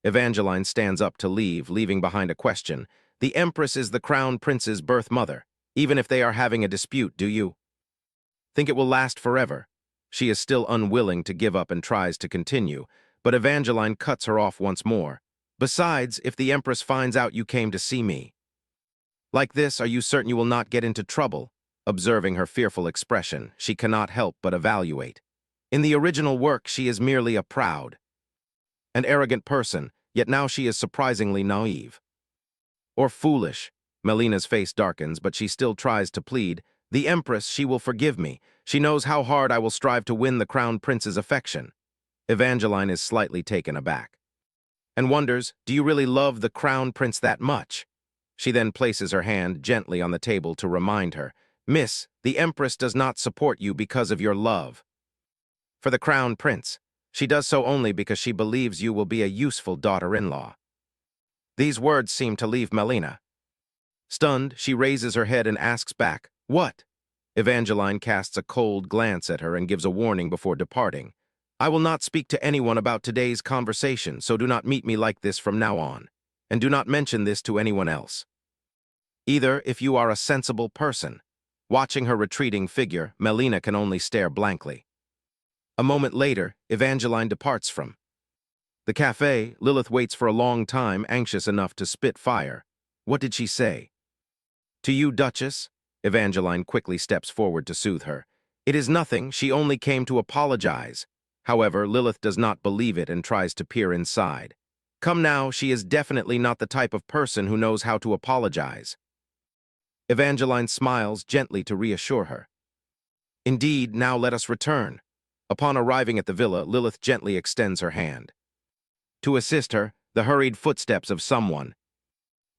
Evangeline stands up to leave, leaving behind a question. "The Empress is the Crown Prince's birth mother. Even if they are having a dispute, do you think it will last forever?" She is still unwilling to give up and tries to continue, but Evangeline cuts her off once more. "Besides, if the Empress finds out you came to see me like this, are you certain you will not get into trouble?" Observing her fearful expression, she cannot help but evaluate. In the original work, she is merely a proud and arrogant person, yet now she is surprisingly naive or foolish. Melina's face darkens, but she still tries to plead. The Empress, she will forgive me. She knows how hard I will strive to win the Crown Prince's affection. Evangeline is slightly taken aback and wonders, do you really love the Crown Prince that much? She then places her hand gently on the table to remind her, Miss, the Empress does not support you because of your love for the Crown Prince. She does so only because she believes you will be a useful daughter-in-law. These words seem to leave Melina. Stunned, she raises her head and asks back, What? Evangeline casts a cold glance at her and gives a warning before departing. I will not speak to anyone about today's conversation, so do not meet me like this from now on, and do not mention this to anyone else. Either if you are a sensible person. Watching her retreating figure, Melina can only stare blankly. A moment later, Evangeline departs from the cafe. Lilith waits for a long time, anxious enough to spit fire. What did she say? To you, Duchess? Evangeline quickly steps forward to soothe her. It is nothing, she only came to apologize. However, Lilith does not believe it and tries to peer inside. Come now, she is definitely not the type of person who knows how to apologize. Evangeline smiles gently to reassure her. Indeed, now let us return. Upon arriving at the villa, Lilith gently extends her hand. To assist her, the hurried footsteps of someone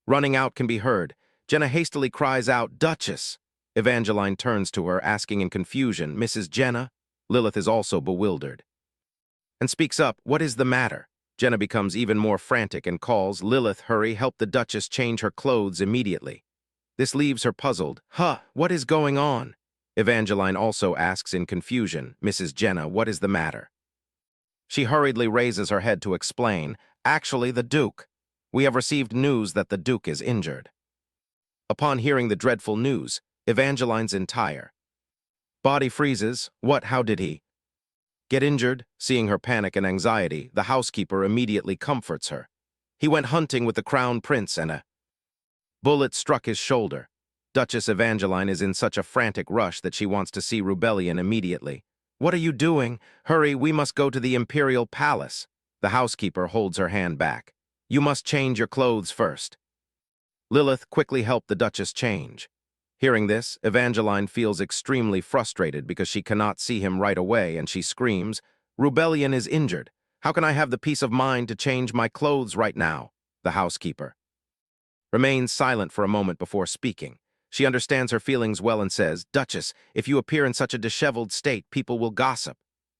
running out can be heard. Jenna hastily cries out, Duchess! Evangeline turns to her, asking in confusion, Mrs. Jenna? Lilith is also bewildered and speaks up, What is the matter? Jenna becomes even more frantic and calls, Lilith, hurry, help the Duchess change her clothes immediately. This leaves her puzzled. What is going on? Evangeline also asks in confusion, Mrs. Jenna, what is the matter? She hurriedly raises her head to explain, Actually, the Duke. We have received news that the Duke is injured. Upon hearing the dreadful news, Evangeline's entire body freezes. What? How did he get injured? Seeing her panic and anxiety, the housekeeper immediately comforts her. He went hunting with the Crown Prince and a bullet struck his shoulder. Duchess Evangeline is in such a frantic rush that she wants to see Rubellion immediately. What are you doing? Hurry, we must go to the Imperial Palace. The housekeeper holds her hand back. You must change your clothes first. Lilith quickly helped the Duchess change. Hearing this, Evangeline feels extremely frustrated because she cannot see him right away, and she screams, Rubellion is injured. How can I have the peace of mind to change my clothes right now? The housekeeper remains silent for a moment before speaking. She understands her feelings well and says, Duchess, if you appear in such a disheveled state, people will gossip.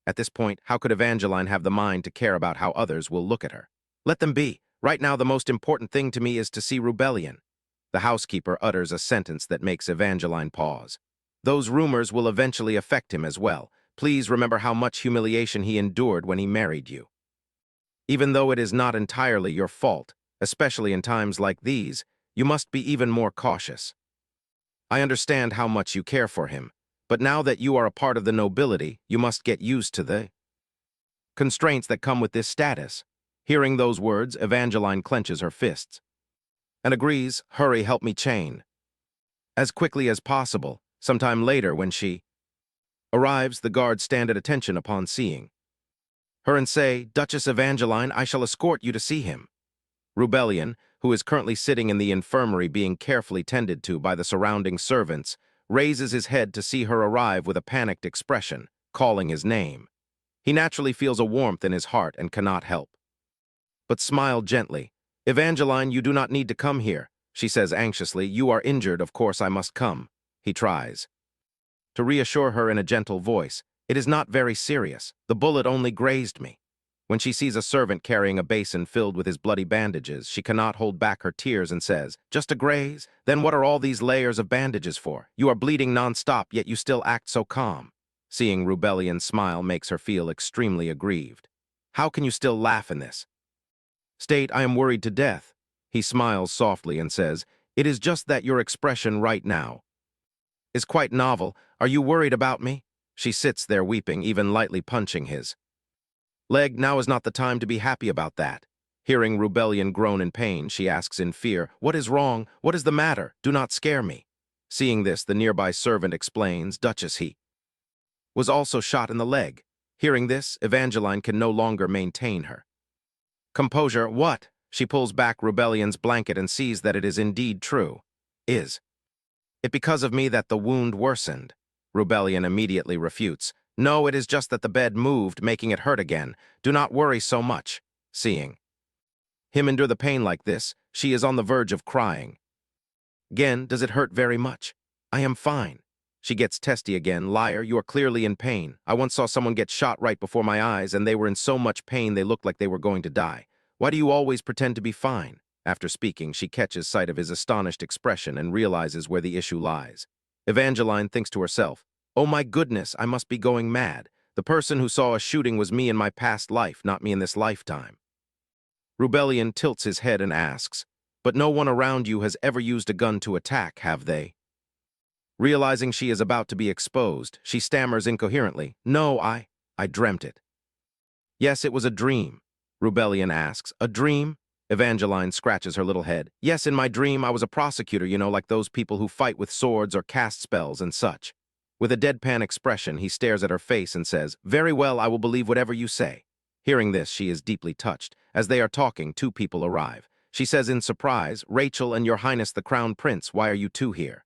At this point, how could Evangeline have the mind to care about how others will look at her? Let them be. Right now, the most important thing to me is to see Rubellion. The housekeeper utters a sentence that makes Evangeline pause. Those rumors will eventually affect him as well. Please remember how much humiliation he endured when he married you. Even though it is not entirely your fault, especially in times like these, you must be even more cautious. I understand how much you care for him, but now that you are a part of the nobility, you must get used to the constraints that come with this status. Hearing those words, Evangeline clenches her fists and agrees, hurry, help me chain. As quickly as possible, sometime later when she arrives, the guards stand at attention upon seeing her and say, Duchess Evangeline, I shall escort you to see him. Rubellion, who is currently sitting in the infirmary being carefully tended to by the surrounding servants, raises his head to see her arrive with a panicked expression, calling his name. He naturally feels a warmth in his heart and cannot help but smile gently. Evangeline, you do not need to come here, she says anxiously. You are injured, of course I must come. He tries to reassure her in a gentle voice. It is not very serious. The bullet only grazed me. When she sees a servant carrying a basin filled with his bloody bandages, she cannot hold back her tears and says, Just a graze? Then what are all these layers of bandages for? You are bleeding non-stop, yet you still act so calm. Seeing Rubellion's smile makes her feel extremely aggrieved. How can you still laugh in this state? I am worried to death. He smiles softly and says, It is just that your expression right now is quite novel. Are you worried about me? She sits there weeping, even lightly punching his leg. Now is not the time to be happy about that. Hearing Rubellion groan in pain, she asks in fear, What is wrong? What is the matter? Do not scare me. Seeing this, the nearby servant explains, Duchess, he was also shot in the leg. Hearing this, Evangeline can no longer maintain her composure. What? She pulls back Rubellion's blanket and sees that it is indeed true. Is it because of me that the wound worsened? Rebellion immediately refutes. No, it is just that the bed moved, making it hurt again. Do not worry so much. Seeing him endure the pain like this, she is on the verge of crying. Again, does it hurt very much? I am fine. She gets testy again. Liar, you are clearly in pain. I once saw someone get shot right before my eyes, and they were in so much pain they looked like they were going to die. Why do you always pretend to be fine? After speaking, she catches sight of his astonished expression and realizes where the issue lies. Evangeline thinks to herself, oh my goodness, I must be going mad. The person who saw a shooting was me in my past life, not me in this lifetime. Rebellion tilts his head and asks, but no one around you has ever used a gun to attack, have they? Realizing she is about to be exposed, she stammers incoherently, no, I dreamt it. Yes, it was a dream. Rebellion asks, a dream? Evangeline scratches her little head. Yes, in my dream I was a prosecutor, you know, like those people who fight with swords or cast spells and such. With a deadpan expression, he stares at her face and says, very well, I will believe whatever you say. Hearing this, she is deeply touched. As they are talking, two people arrive. She says in surprise, Rachel and Your Highness the Crown Prince, why are you two here?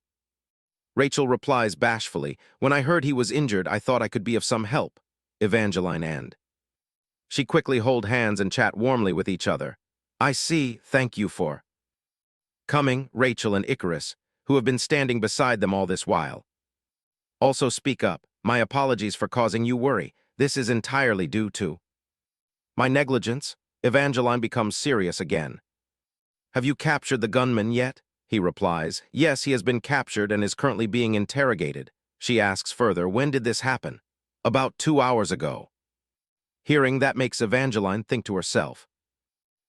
Rachel replies bashfully, when I heard he was injured, I thought I could be of some help. Evangeline and she quickly hold hands and chat warmly with each other. I see, thank you for coming, Rachel and Icarus, who have been standing beside them all this while. Also speak up, my apologies for causing you worry. This is entirely due to my negligence. Evangeline becomes serious again. Have you captured the gunman yet? He replies, yes, he has been captured and is currently being interrogated. She asks further, when did this happen? About 2 hours ago. Hearing that makes Evangeline think to herself,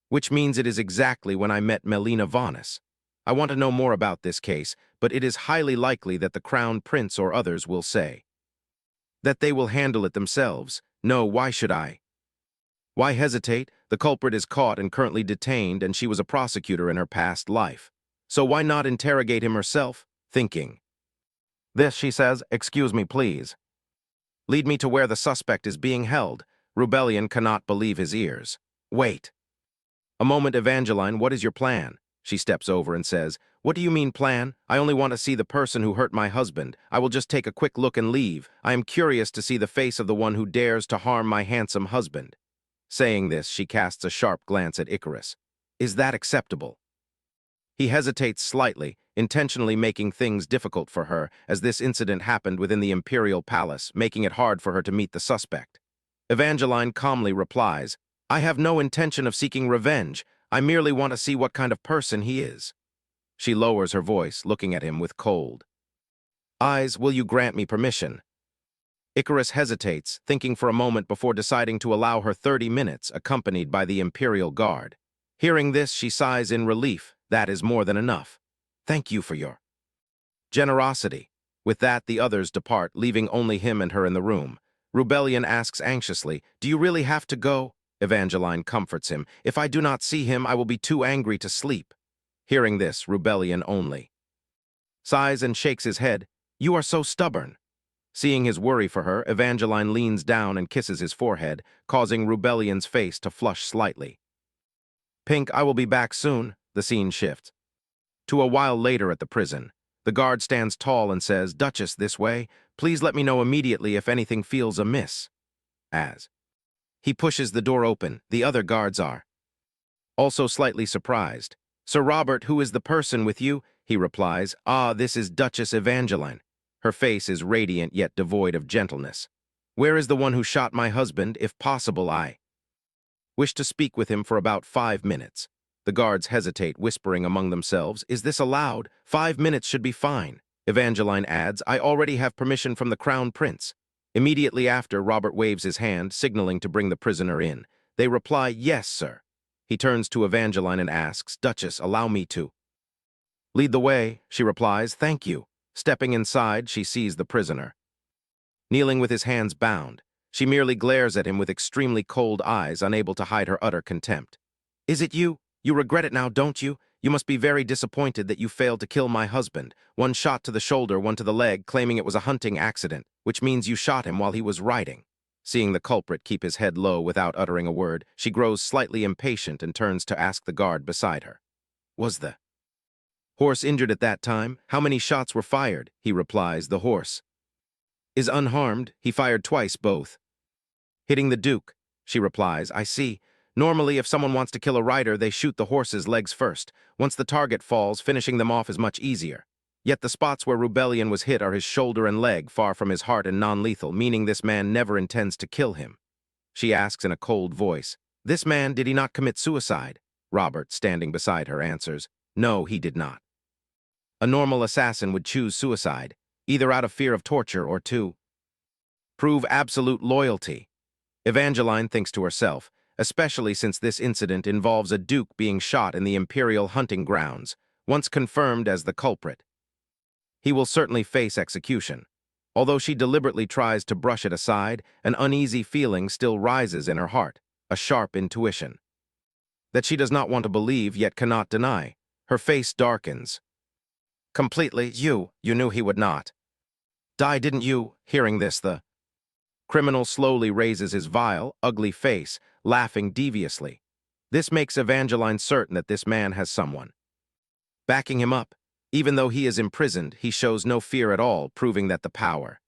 which means it is exactly when I met Melina Vanis. I want to know more about this case, but it is highly likely that the Crown Prince or others will say that they will handle it themselves. No, why should I? Why hesitate? The culprit is caught and currently detained, and she was a prosecutor in her past life. So why not interrogate him herself? Thinking this, she says, excuse me, please. Lead me to where the suspect is being held. Rebellion cannot believe his ears. Wait. A moment, Evangeline, what is your plan? She steps over and says, what do you mean plan? I only want to see the person who hurt my husband. I will just take a quick look and leave. I am curious to see the face of the one who dares to harm my handsome husband. Saying this, she casts a sharp glance at Icarus. Is that acceptable? He hesitates slightly, intentionally making things difficult for her, as this incident happened within the Imperial Palace, making it hard for her to meet the suspect. Evangeline calmly replies, I have no intention of seeking revenge. I merely want to see what kind of person he is. She lowers her voice, looking at him with cold eyes. Will you grant me permission? Icarus hesitates, thinking for a moment before deciding to allow her 30 minutes, accompanied by the Imperial Guard. Hearing this, she sighs in relief. That is more than enough. Thank you for your generosity. With that, the others depart, leaving only him and her in the room. Rebellion asks anxiously, do you really have to go? Evangeline comforts him. If I do not see him, I will be too angry to sleep. Hearing this, Rebellion only sighs and shakes his head. You are so stubborn. Seeing his worry for her, Evangeline leans down and kisses his forehead, causing Rebellion's face to flush slightly. Pink, I will be back soon. The scene shifts to a while later at the prison. The guard stands tall and says, Duchess, this way. Please let me know immediately if anything feels amiss. As he pushes the door open, the other guards are also slightly surprised. Sir Robert, who is the person with you? He replies, ah, this is Duchess Evangeline. Her face is radiant yet devoid of gentleness. Where is the one who shot my husband? If possible, I wish to speak with him for about 5 minutes. The guards hesitate, whispering among themselves, is this allowed? 5 minutes should be fine. Evangeline adds, I already have permission from the Crown Prince. Immediately after, Robert waves his hand, signaling to bring the prisoner in. They reply, yes, sir. He turns to Evangeline and asks, Duchess, allow me to lead the way. She replies, thank you. Stepping inside, she sees the prisoner kneeling with his hands bound. She merely glares at him with extremely cold eyes, unable to hide her utter contempt. Is it you? You regret it now, don't you? You must be very disappointed that you failed to kill my husband. One shot to the shoulder, one to the leg, claiming it was a hunting accident, which means you shot him while he was riding. Seeing the culprit keep his head low without uttering a word, she grows slightly impatient and turns to ask the guard beside her. Was the Horse injured at that time? How many shots were fired? He replies, the horse is unharmed. He fired twice, both hitting the Duke. She replies, I see. Normally, if someone wants to kill a rider, they shoot the horse's legs first. Once the target falls, finishing them off is much easier. Yet the spots where Rebellion was hit are his shoulder and leg, far from his heart and non-lethal, meaning this man never intends to kill him. She asks in a cold voice, this man, did he not commit suicide? Robert, standing beside her, answers, no, he did not. A normal assassin would choose suicide, either out of fear of torture or to prove absolute loyalty. Evangeline thinks to herself, especially since this incident involves a duke being shot in the imperial hunting grounds, once confirmed as the culprit. He will certainly face execution. Although she deliberately tries to brush it aside, an uneasy feeling still rises in her heart, a sharp intuition that she does not want to believe yet cannot deny. Her face darkens. Completely, you knew he would not die, didn't you? Hearing this, the criminal slowly raises his vile, ugly face, laughing deviously. This makes Evangeline certain that this man has someone backing him up. Even though he is imprisoned, he shows no fear at all, proving that the power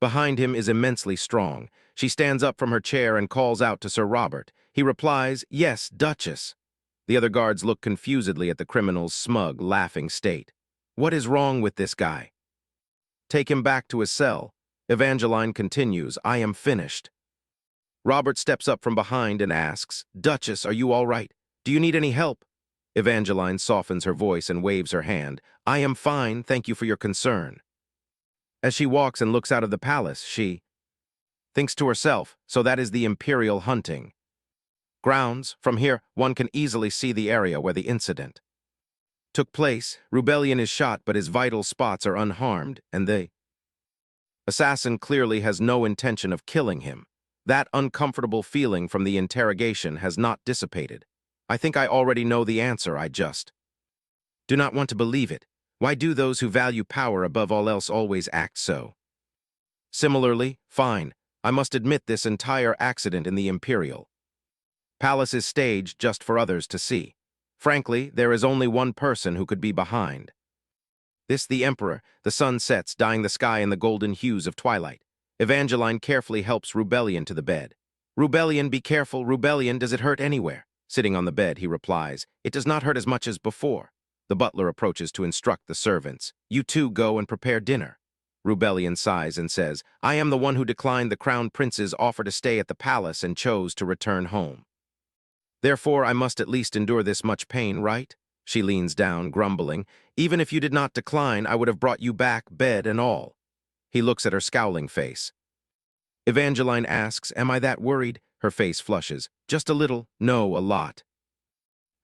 behind him is immensely strong. She stands up from her chair and calls out to Sir Robert. He replies, yes, Duchess. The other guards look confusedly at the criminal's smug, laughing state. What is wrong with this guy? Take him back to his cell. Evangeline continues, I am finished. Robert steps up from behind and asks, Duchess, are you all right? Do you need any help? Evangeline softens her voice and waves her hand. I am fine, thank you for your concern. As she walks and looks out of the palace, she thinks to herself, so that is the imperial hunting grounds. From here, one can easily see the area where the incident took place. Rebellion is shot, but his vital spots are unharmed, and the assassin clearly has no intention of killing him. That uncomfortable feeling from the interrogation has not dissipated. I think I already know the answer, I just do not want to believe it. Why do those who value power above all else always act so? Similarly, fine, I must admit this entire accident in the Imperial Palace is staged just for others to see. Frankly, there is only one person who could be behind this, the Emperor. The sun sets, dyeing the sky in the golden hues of twilight. Evangeline carefully helps Rebellion to the bed. Rebellion, be careful. Rebellion, does it hurt anywhere? Sitting on the bed, he replies, it does not hurt as much as before. The butler approaches to instruct the servants. You two go and prepare dinner. Rebellion sighs and says, I am the one who declined the crown prince's offer to stay at the palace and chose to return home. Therefore, I must at least endure this much pain, right? She leans down, grumbling. Even if you did not decline, I would have brought you back, bed and all. He looks at her scowling face. Evangeline asks, am I that worried? Her face flushes. Just a little. No, a lot.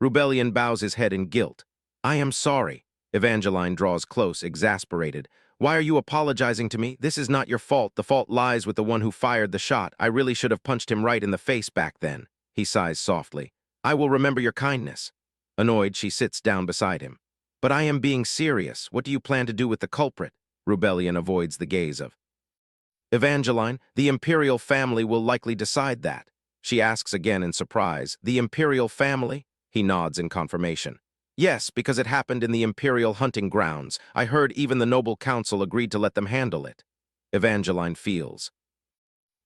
Rebellion bows his head in guilt. I am sorry. Evangeline draws close, exasperated. Why are you apologizing to me? This is not your fault. The fault lies with the one who fired the shot. I really should have punched him right in the face back then. He sighs softly. I will remember your kindness. Annoyed, she sits down beside him. But I am being serious. What do you plan to do with the culprit? Rebellion avoids the gaze of Evangeline. The imperial family will likely decide that. She asks again in surprise. The imperial family? He nods in confirmation. Yes, because it happened in the imperial hunting grounds. I heard even the noble council agreed to let them handle it. Evangeline feels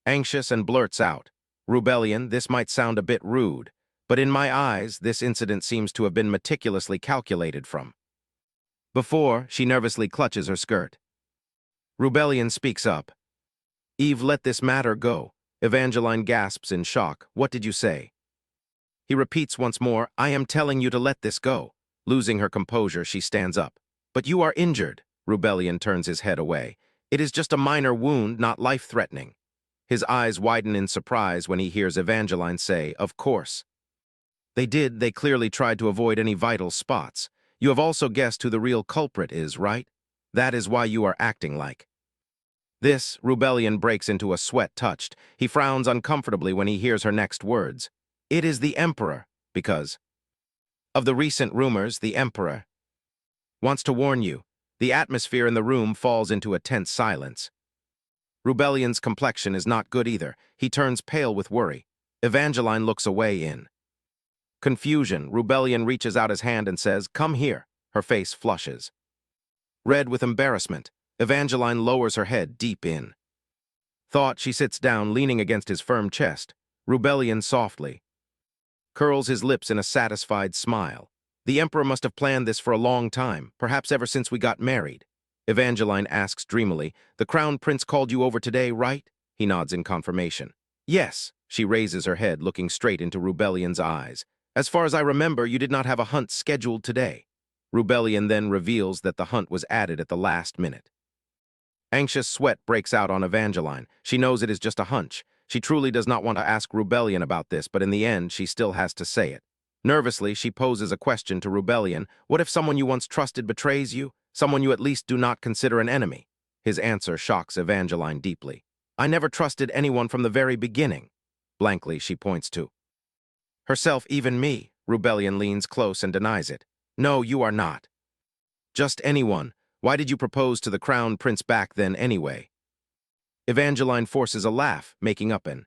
anxious and blurts out, Rebellion, this might sound a bit rude, but in my eyes, this incident seems to have been meticulously calculated from before. She nervously clutches her skirt. Rebellion speaks up. Eve, let this matter go. Evangeline gasps in shock. What did you say? He repeats once more, I am telling you to let this go. Losing her composure, she stands up. But you are injured. Rebellion turns his head away. It is just a minor wound, not life-threatening. His eyes widen in surprise when he hears Evangeline say, of course. They did. They clearly tried to avoid any vital spots. You have also guessed who the real culprit is, right? That is why you are acting like this. Rebellion breaks into a sweat touched. He frowns uncomfortably when he hears her next words. It is the Emperor, because of the recent rumors. The Emperor wants to warn you. The atmosphere in the room falls into a tense silence. Rebellion's complexion is not good either. He turns pale with worry. Evangeline looks away in confusion. Rebellion reaches out his hand and says, come here. Her face flushes. Red with embarrassment, Evangeline lowers her head deep in thought. She sits down, leaning against his firm chest. Rebellion softly curls his lips in a satisfied smile. The Emperor must have planned this for a long time, perhaps ever since we got married. Evangeline asks dreamily, "The Crown Prince called you over today, right?" He nods in confirmation. "Yes." She raises her head, looking straight into Rebellion's eyes. "As far as I remember, you did not have a hunt scheduled today." Rebellion then reveals that the hunt was added at the last minute. Anxious sweat breaks out on Evangeline. She knows it is just a hunch. She truly does not want to ask Rebellion about this, but in the end, she still has to say it. Nervously, she poses a question to Rebellion. "What if someone you once trusted betrays you? Someone you at least do not consider an enemy?" His answer shocks Evangeline deeply. "I never trusted anyone from the very beginning." Blankly, she points to herself. "Even me." Rebellion leans close and denies it. "No, you are not. Just anyone. Why did you propose to the Crown Prince back then anyway?" Evangeline forces a laugh, making up an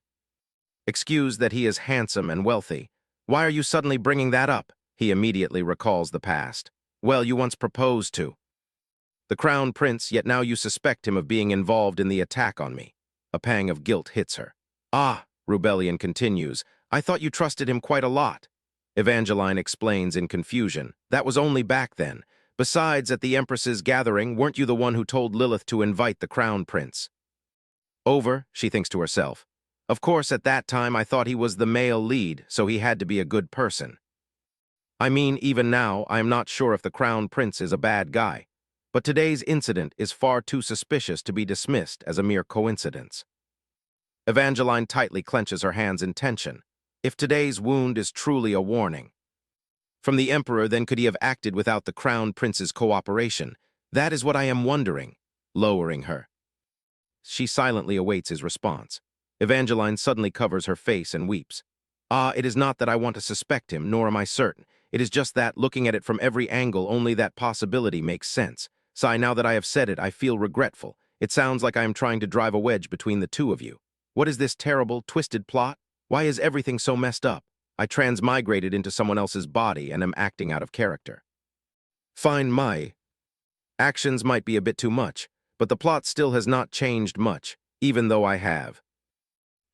excuse that he is handsome and wealthy. "Why are you suddenly bringing that up?" He immediately recalls the past. "Well, you once proposed to the Crown Prince, yet now you suspect him of being involved in the attack on me." A pang of guilt hits her. "Ah," Rebellion continues, "I thought you trusted him quite a lot." Evangeline explains in confusion. "That was only back then. Besides, at the Empress's gathering, weren't you the one who told Lilith to invite the Crown Prince over?" She thinks to herself. "Of course, at that time I thought he was the male lead, so he had to be a good person. I mean, even now, I am not sure if the Crown Prince is a bad guy. But today's incident is far too suspicious to be dismissed as a mere coincidence." Evangeline tightly clenches her hands in tension. If today's wound is truly a warning from the Emperor, then could he have acted without the Crown Prince's cooperation? That is what I am wondering. Lowering her, she silently awaits his response. Evangeline suddenly covers her face and weeps. "Ah, it is not that I want to suspect him, nor am I certain. It is just that, looking at it from every angle, only that possibility makes sense. Sigh, now that I have said it, I feel regretful. It sounds like I am trying to drive a wedge between the two of you. What is this terrible, twisted plot? Why is everything so messed up? I transmigrated into someone else's body and am acting out of character. Fine, my actions might be a bit too much, but the plot still has not changed much, even though I have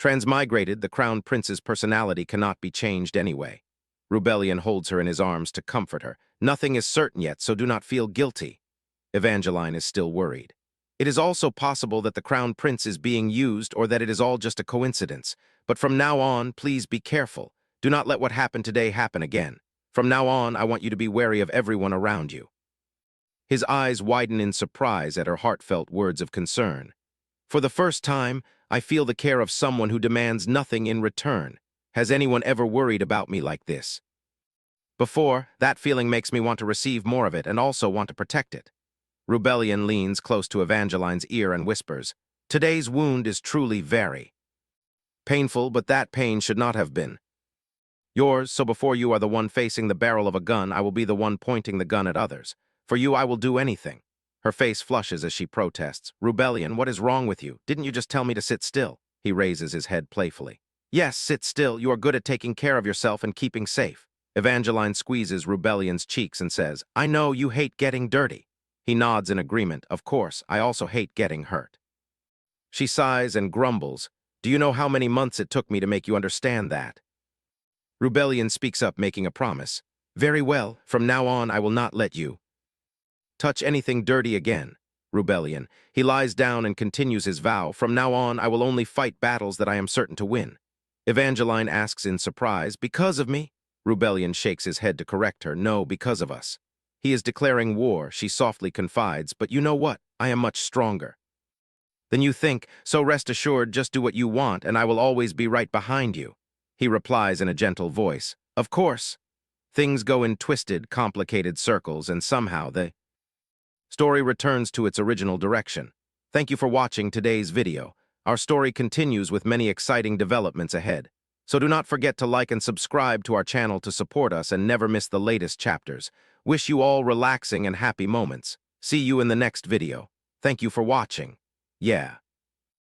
transmigrated. The Crown Prince's personality cannot be changed anyway." Rebellion holds her in his arms to comfort her. "Nothing is certain yet, so do not feel guilty." Evangeline is still worried. "It is also possible that the Crown Prince is being used, or that it is all just a coincidence. But from now on, please be careful. Do not let what happened today happen again. From now on, I want you to be wary of everyone around you." His eyes widen in surprise at her heartfelt words of concern. "For the first time, I feel the care of someone who demands nothing in return. Has anyone ever worried about me like this before? That feeling makes me want to receive more of it and also want to protect it." Rebellion leans close to Evangeline's ear and whispers, "Today's wound is truly very painful, but that pain should not have been yours, so before you are the one facing the barrel of a gun, I will be the one pointing the gun at others. For you, I will do anything." Her face flushes as she protests. "Rebellion, what is wrong with you? Didn't you just tell me to sit still?" He raises his head playfully. "Yes, sit still. You are good at taking care of yourself and keeping safe." Evangeline squeezes Rebellion's cheeks and says, "I know you hate getting dirty." He nods in agreement. "Of course, I also hate getting hurt." She sighs and grumbles. "Do you know how many months it took me to make you understand that?" Rebellion speaks up, making a promise. "Very well, from now on I will not let you touch anything dirty again." Rebellion. He lies down and continues his vow. "From now on I will only fight battles that I am certain to win." Evangeline asks in surprise, "Because of me?" Rebellion shakes his head to correct her. "No, because of us." He is declaring war, she softly confides. "But you know what? I am much stronger than you think, so rest assured, just do what you want and I will always be right behind you." He replies in a gentle voice, "Of course." Things go in twisted, complicated circles, and somehow the story returns to its original direction. Thank you for watching today's video. Our story continues with many exciting developments ahead. So do not forget to like and subscribe to our channel to support us and never miss the latest chapters. Wish you all relaxing and happy moments. See you in the next video. Thank you for watching. Yeah.